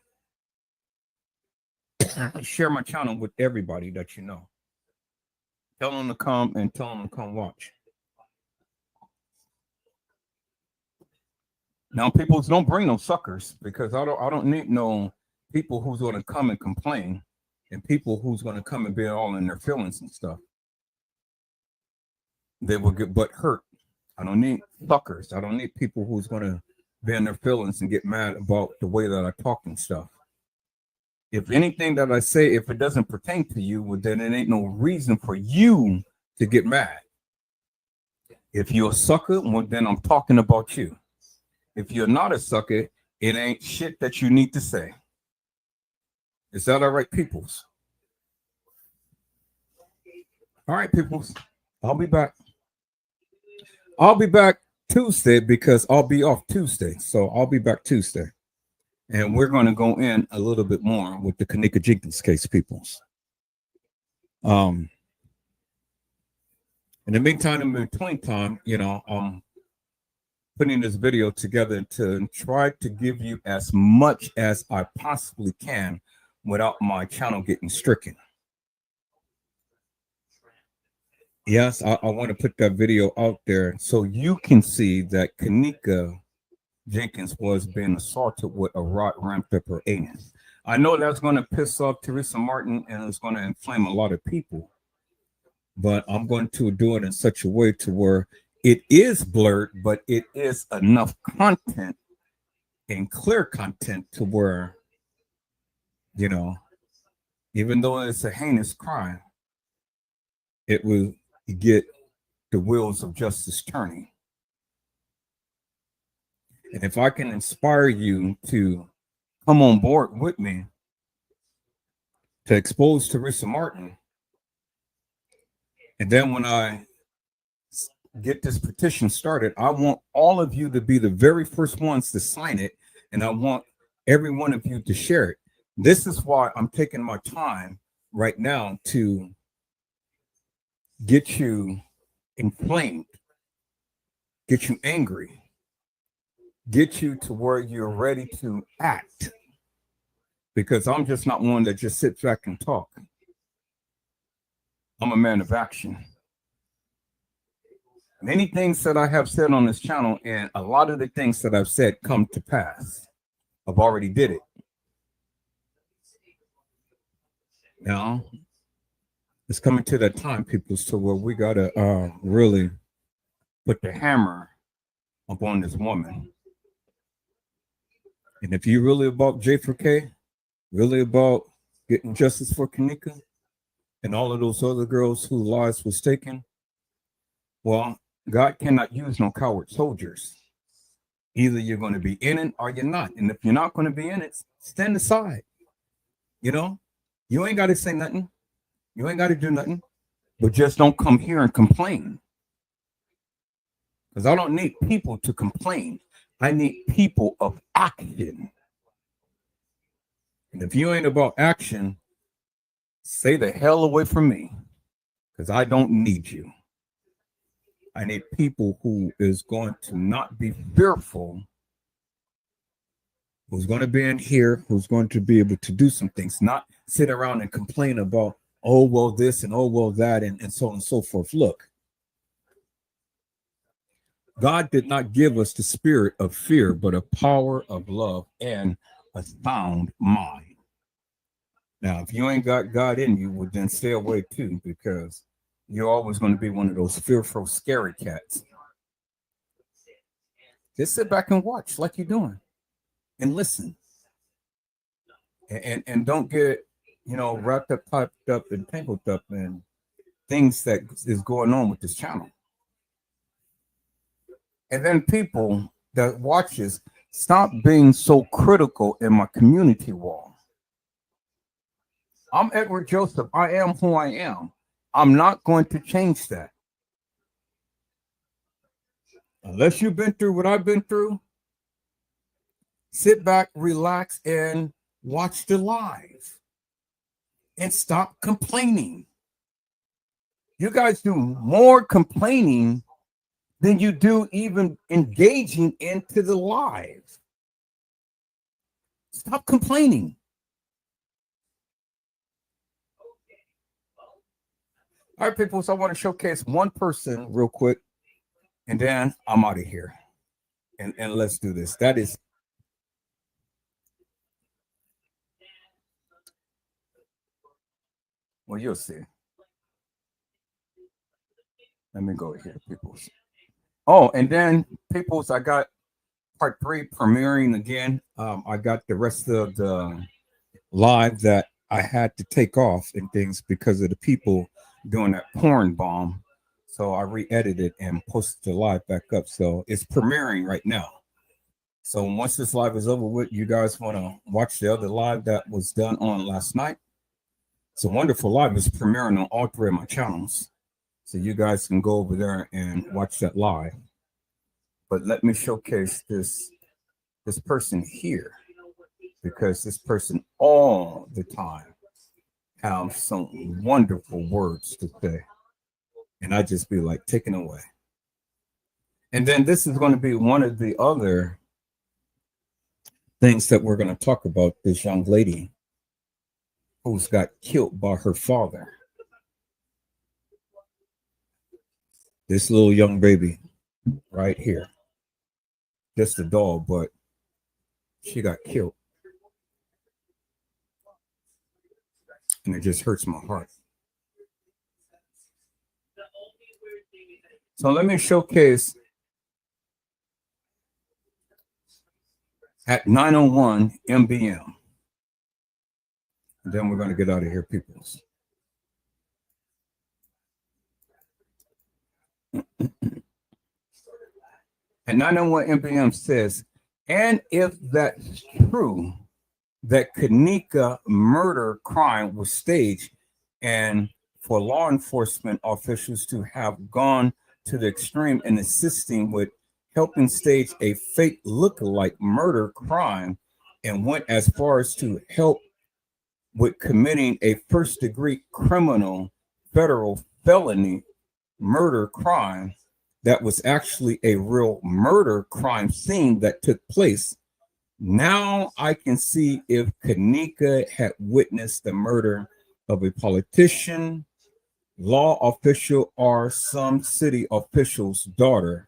Share my channel with everybody that you know. Tell them to come and tell them to come watch. Now, people, don't bring no suckers because I don't need no people who's going to come and complain and people who's going to come and be all in their feelings and stuff. They will get butt hurt. I don't need suckers. I don't need people who's going to be in their feelings and get mad about the way that I talk and stuff. If anything that I say, if it doesn't pertain to you, well, then it ain't no reason for you to get mad. If you're a sucker, well, then I'm talking about you. If you're not a sucker, it ain't shit that you need to say. Is that all right, peoples? All right, peoples. I'll be back. I'll be back Tuesday because I'll be off Tuesday. So I'll be back Tuesday. And we're going to go in a little bit more with the Kenneka Jenkins case, peoples. In the meantime, in between time, I'm putting this video together to try to give you as much as I possibly can without my channel getting stricken. Yes, I want to put that video out there so you can see that Kenneka Jenkins was being assaulted with a rod ramped up her anus. I know that's going to piss off Teresa Martin and it's going to inflame a lot of people, but I'm going to do it in such a way to where it is blurred, but it is enough content and clear content to where, even though it's a heinous crime, it will get the wheels of justice turning. And if I can inspire you to come on board with me to expose Teresa Martin, and then when I get this petition started, I want all of you to be the very first ones to sign it, and I want every one of you to share it. This is why I'm taking my time right now to get you inflamed, get you angry, get you to where you're ready to act, because I'm just not one that just sits back and talk. I'm a man of action. Many things that I have said on this channel, and a lot of the things that I've said come to pass. I've already did it. Now, it's coming to that time, people, so where we got to really put the hammer upon this woman. And if you're really about J4K, really about getting justice for Kenneka and all of those other girls whose lives was taken, well, God cannot use no coward soldiers. Either you're going to be in it or you're not. And if you're not going to be in it, stand aside. You know, you ain't got to say nothing. You ain't got to do nothing. But just don't come here and complain. Because I don't need people to complain. I need people of action. And if you ain't about action, stay the hell away from me. Because I don't need you. I need people who is going to not be fearful, who's going to be in here, who's going to be able to do some things, not sit around and complain about, oh, well, this and oh, well, that, and so on and so forth. Look, God did not give us the spirit of fear, but a power of love and a sound mind. Now, if you ain't got God in you, well, then stay away too, because you're always going to be one of those fearful, scary cats. Just sit back and watch like you're doing and listen. And don't get, wrapped up, typed up, and tangled up in things that is going on with this channel. And then people that watches, stop being so critical in my community wall. I'm Edward Joseph. I am who I am. I'm not going to change that. Unless you've been through what I've been through, sit back, relax, and watch the live. And stop complaining. You guys do more complaining than you do even engaging into the live. Stop complaining. All right, people, so I want to showcase one person real quick, and then I'm out of here. And let's do this. That is well, you'll see. Let me go here, peoples. Oh, and then peoples, I got part 3 premiering again. I got the rest of the live that I had to take off and things because of the people doing that porn bomb. So I re-edited and posted the live back up. So it's premiering right now. So once this live is over with, you guys want to watch the other live that was done on last night. It's a wonderful live. It's premiering on all 3 of my channels. So you guys can go over there and watch that live. But let me showcase this person here, because this person all the time have some wonderful words to say. And I just be like, taken away. And then this is going to be one of the other things that we're going to talk about, this young lady who's got killed by her father. This little young baby right here. Just a doll, but she got killed. And it just hurts my heart. So let me showcase at 9:01 MBM. And then we're going to get out of here, peoples. At 9:01 MBM says, And if that's true, that Kenneka murder crime was staged, and for law enforcement officials to have gone to the extreme in assisting with helping stage a fake look-alike murder crime and went as far as to help with committing a first-degree criminal federal felony murder crime that was actually a real murder crime scene that took place. Now I can see if Kenneka had witnessed the murder of a politician, law official, or some city official's daughter,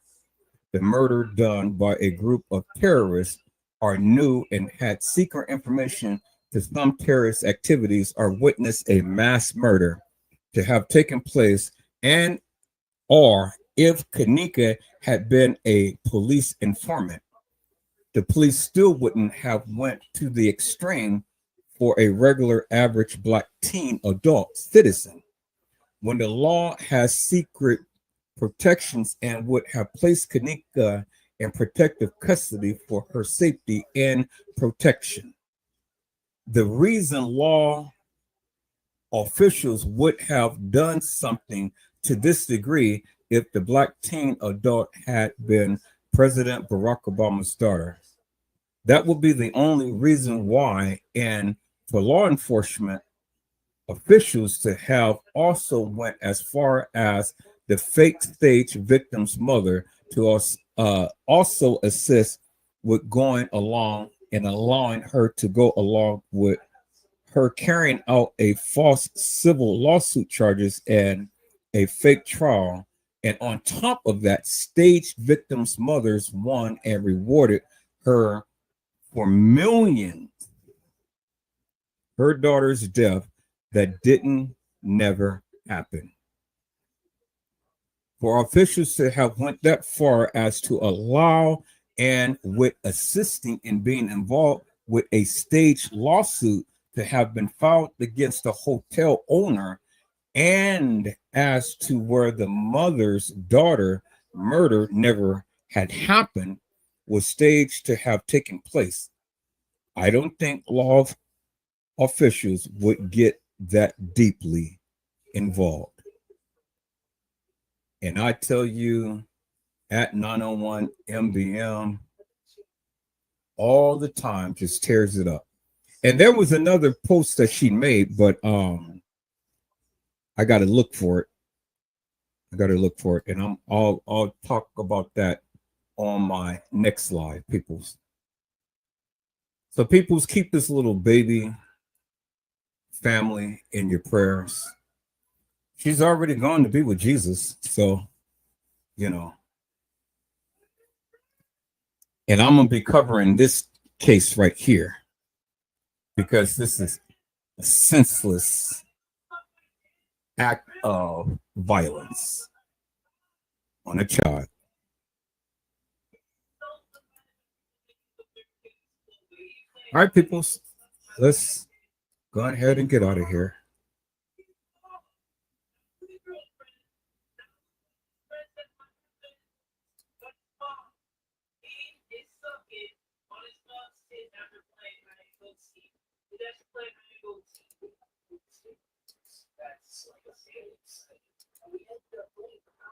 the murder done by a group of terrorists, or knew and had secret information to some terrorist activities, or witnessed a mass murder to have taken place, and or if Kenneka had been a police informant, the police still wouldn't have went to the extreme for a regular average black teen adult citizen. When the law has secret protections and would have placed Kenneka in protective custody for her safety and protection. The reason law officials would have done something to this degree if the black teen adult had been President Barack Obama's daughter. That would be the only reason why. And for law enforcement officials to have also went as far as the fake stage victim's mother to also assist with going along and allowing her to go along with her carrying out a false civil lawsuit charges and a fake trial. And on top of that, staged victims' mothers won and rewarded her for millions. Her daughter's death that didn't never happen. For officials to have went that far as to allow and with assisting in being involved with a staged lawsuit to have been filed against the hotel owner, and as to where the mother's daughter murder never had happened, was staged to have taken place. I don't think law officials would get that deeply involved. And I tell you, at 901 MBM, all the time just tears it up. And there was another post that she made, but I got to look for it. And I'll talk about that on my next live, peoples. So peoples, keep this little baby family in your prayers. She's already gone to be with Jesus, so you know. And I'm gonna be covering this case right here because this is a senseless act of violence on a child. All right, peoples, let's go ahead and get out of here.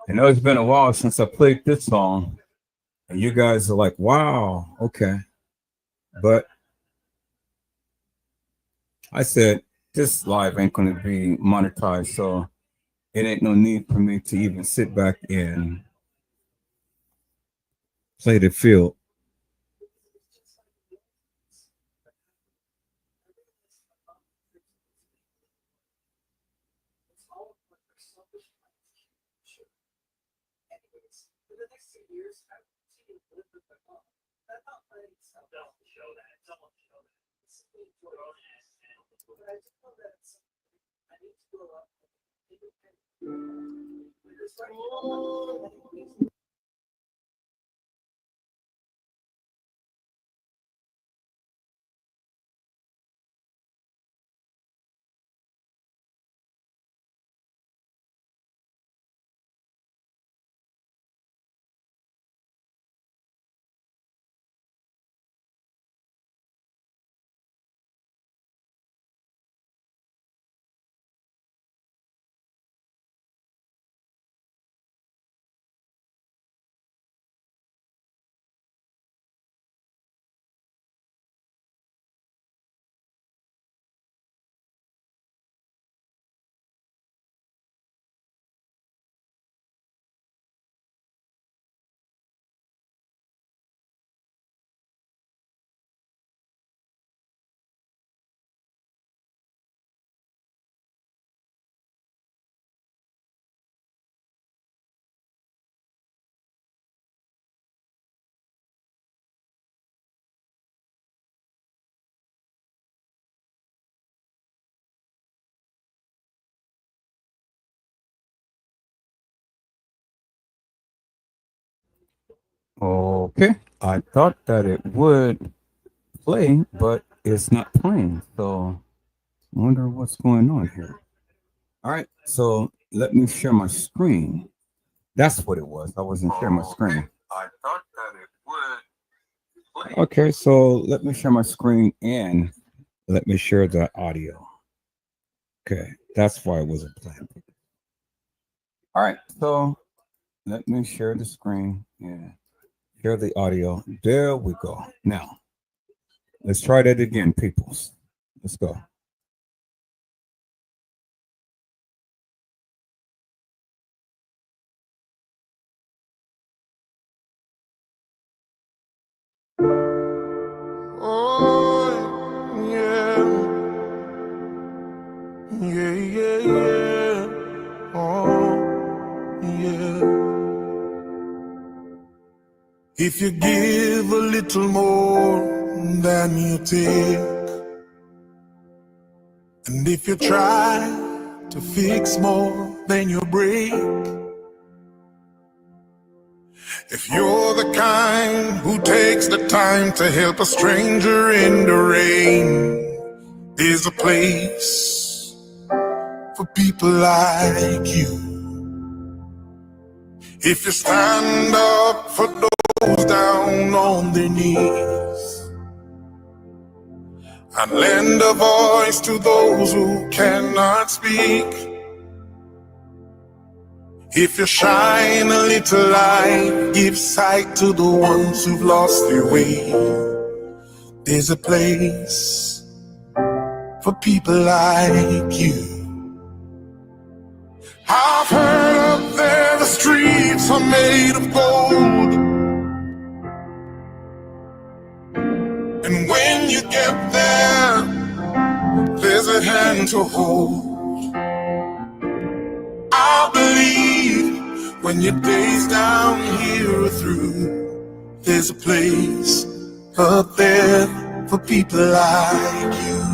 I know it's been a while since I played this song, and you guys are like, wow, okay. But I said, this live ain't going to be monetized, so it ain't no need for me to even sit back and play the field. Okay, I thought that it would play, but it's not playing. So I wonder what's going on here. All right, so let me share my screen. That's what it was. I wasn't sharing my screen. I thought that it would play. Okay, so let me share my screen and let me share the audio. Okay, that's why it wasn't playing. All right, so let me share the screen and share the audio. There we go. Now, let's try that again, peoples. Let's go. Oh, yeah. Yeah, yeah, yeah. Oh, yeah. If you give a little more than you take, and if you try to fix more than you break, if you're the kind who takes the time to help a stranger in the rain, there's a place for people like you. If you stand up for those down on their knees and lend a voice to those who cannot speak, if you shine a little light, give sight to the ones who've lost their way, there's a place for people like you. I've heard up there the streets are made of gold, and when you get there, there's a hand to hold. I believe when your days down here are through, there's a place up there for people like you.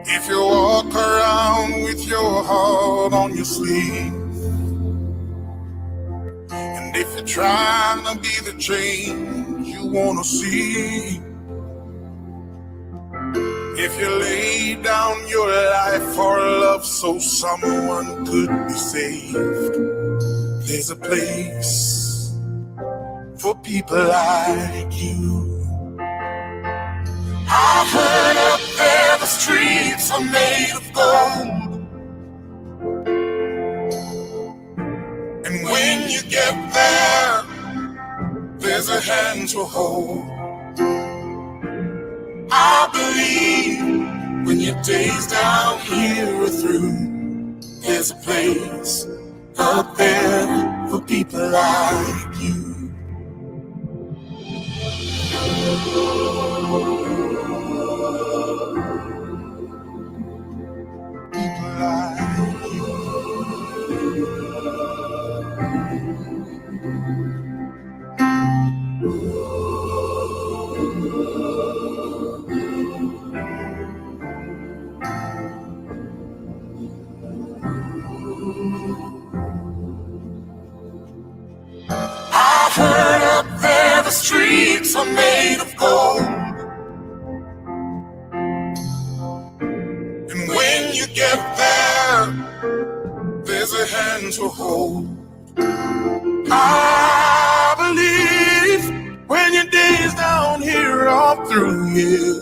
If you walk around with your heart on your sleeve, and if you're trying to be the change you want to see, if you lay down your life for love so someone could be saved, there's a place for people like you. I've heard up there the streets are made of gold, and when you get there, there's a hand to hold. I believe when your days down here are through, there's a place up there for people like you. People like you. I've heard up there the streets are made of gold, and when you get there, there's a hand to hold. I believe when your days down here are through, yeah,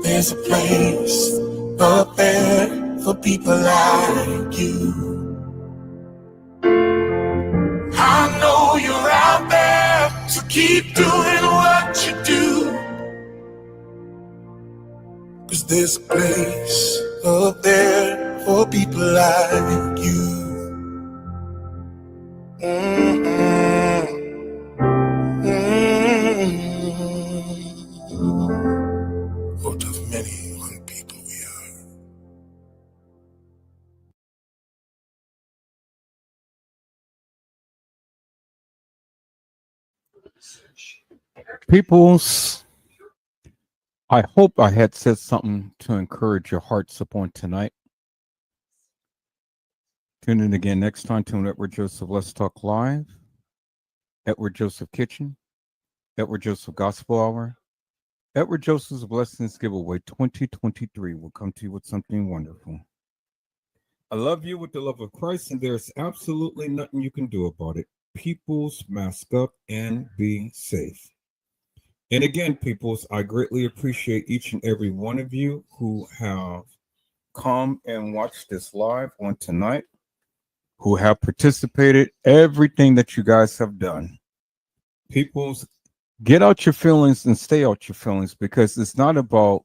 there's a place up there for people like you. I know you're out there, so keep doing what you do, 'cause there's a place up there for people like you. Out of many one people we are. Peoples, I hope I had said something to encourage your hearts upon tonight. Tune in again next time to Network Joseph Let's Talk Live. Edward Joseph Kitchen, Edward Joseph Gospel Hour, Edward Joseph's Blessings Giveaway 2023 will come to you with something wonderful. I love you with the love of Christ, and there's absolutely nothing you can do about it. Peoples, mask up and be safe. And again, peoples, I greatly appreciate each and every one of you who have come and watched this live on tonight, who have participated, everything that you guys have done. Peoples, get out your feelings and stay out your feelings, because it's not about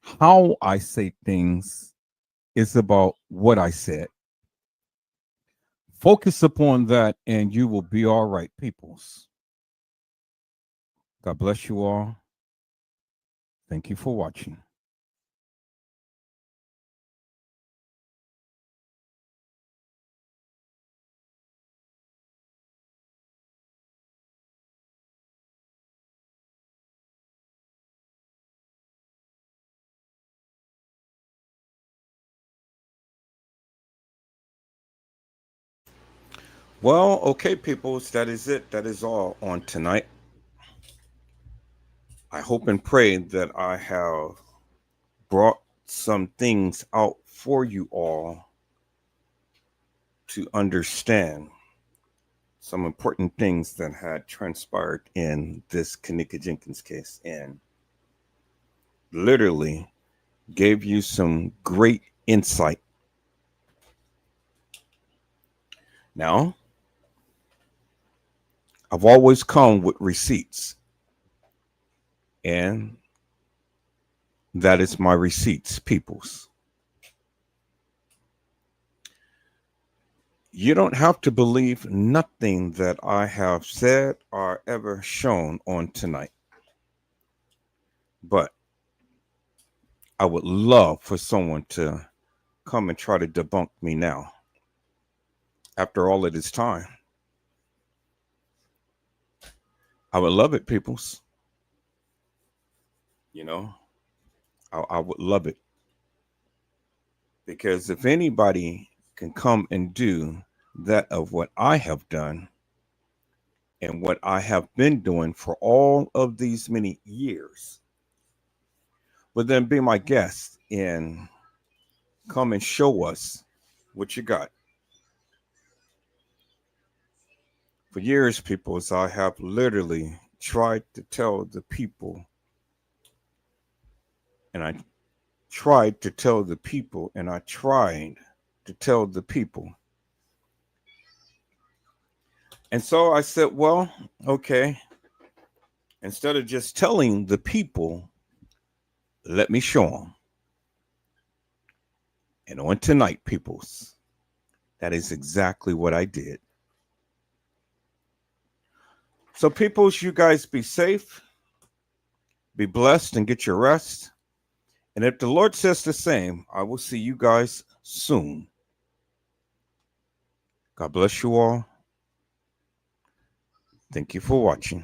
how I say things, it's about what I said. Focus upon that and you will be all right, peoples. God bless you all. Thank you for watching. Well, okay, peoples, that is it. That is all on tonight. I hope and pray that I have brought some things out for you all to understand some important things that had transpired in this Kenneka Jenkins case, and literally gave you some great insight. Now, I've always come with receipts, and that is my receipts, peoples. You don't have to believe nothing that I have said or ever shown on tonight. But I would love for someone to come and try to debunk me now. After all of this time, I would love it, peoples. You know, I would love it. Because if anybody can come and do that of what I have done and what I have been doing for all of these many years, but then be my guest and come and show us what you got. For years, people, I have literally tried to tell the people, and I tried to tell the people, and I tried to tell the people. And so I said, well, okay, instead of just telling the people, let me show them. And on tonight, peoples, that is exactly what I did. So, peoples, you guys be safe, be blessed, and get your rest. And if the Lord says the same, I will see you guys soon. God bless you all. Thank you for watching.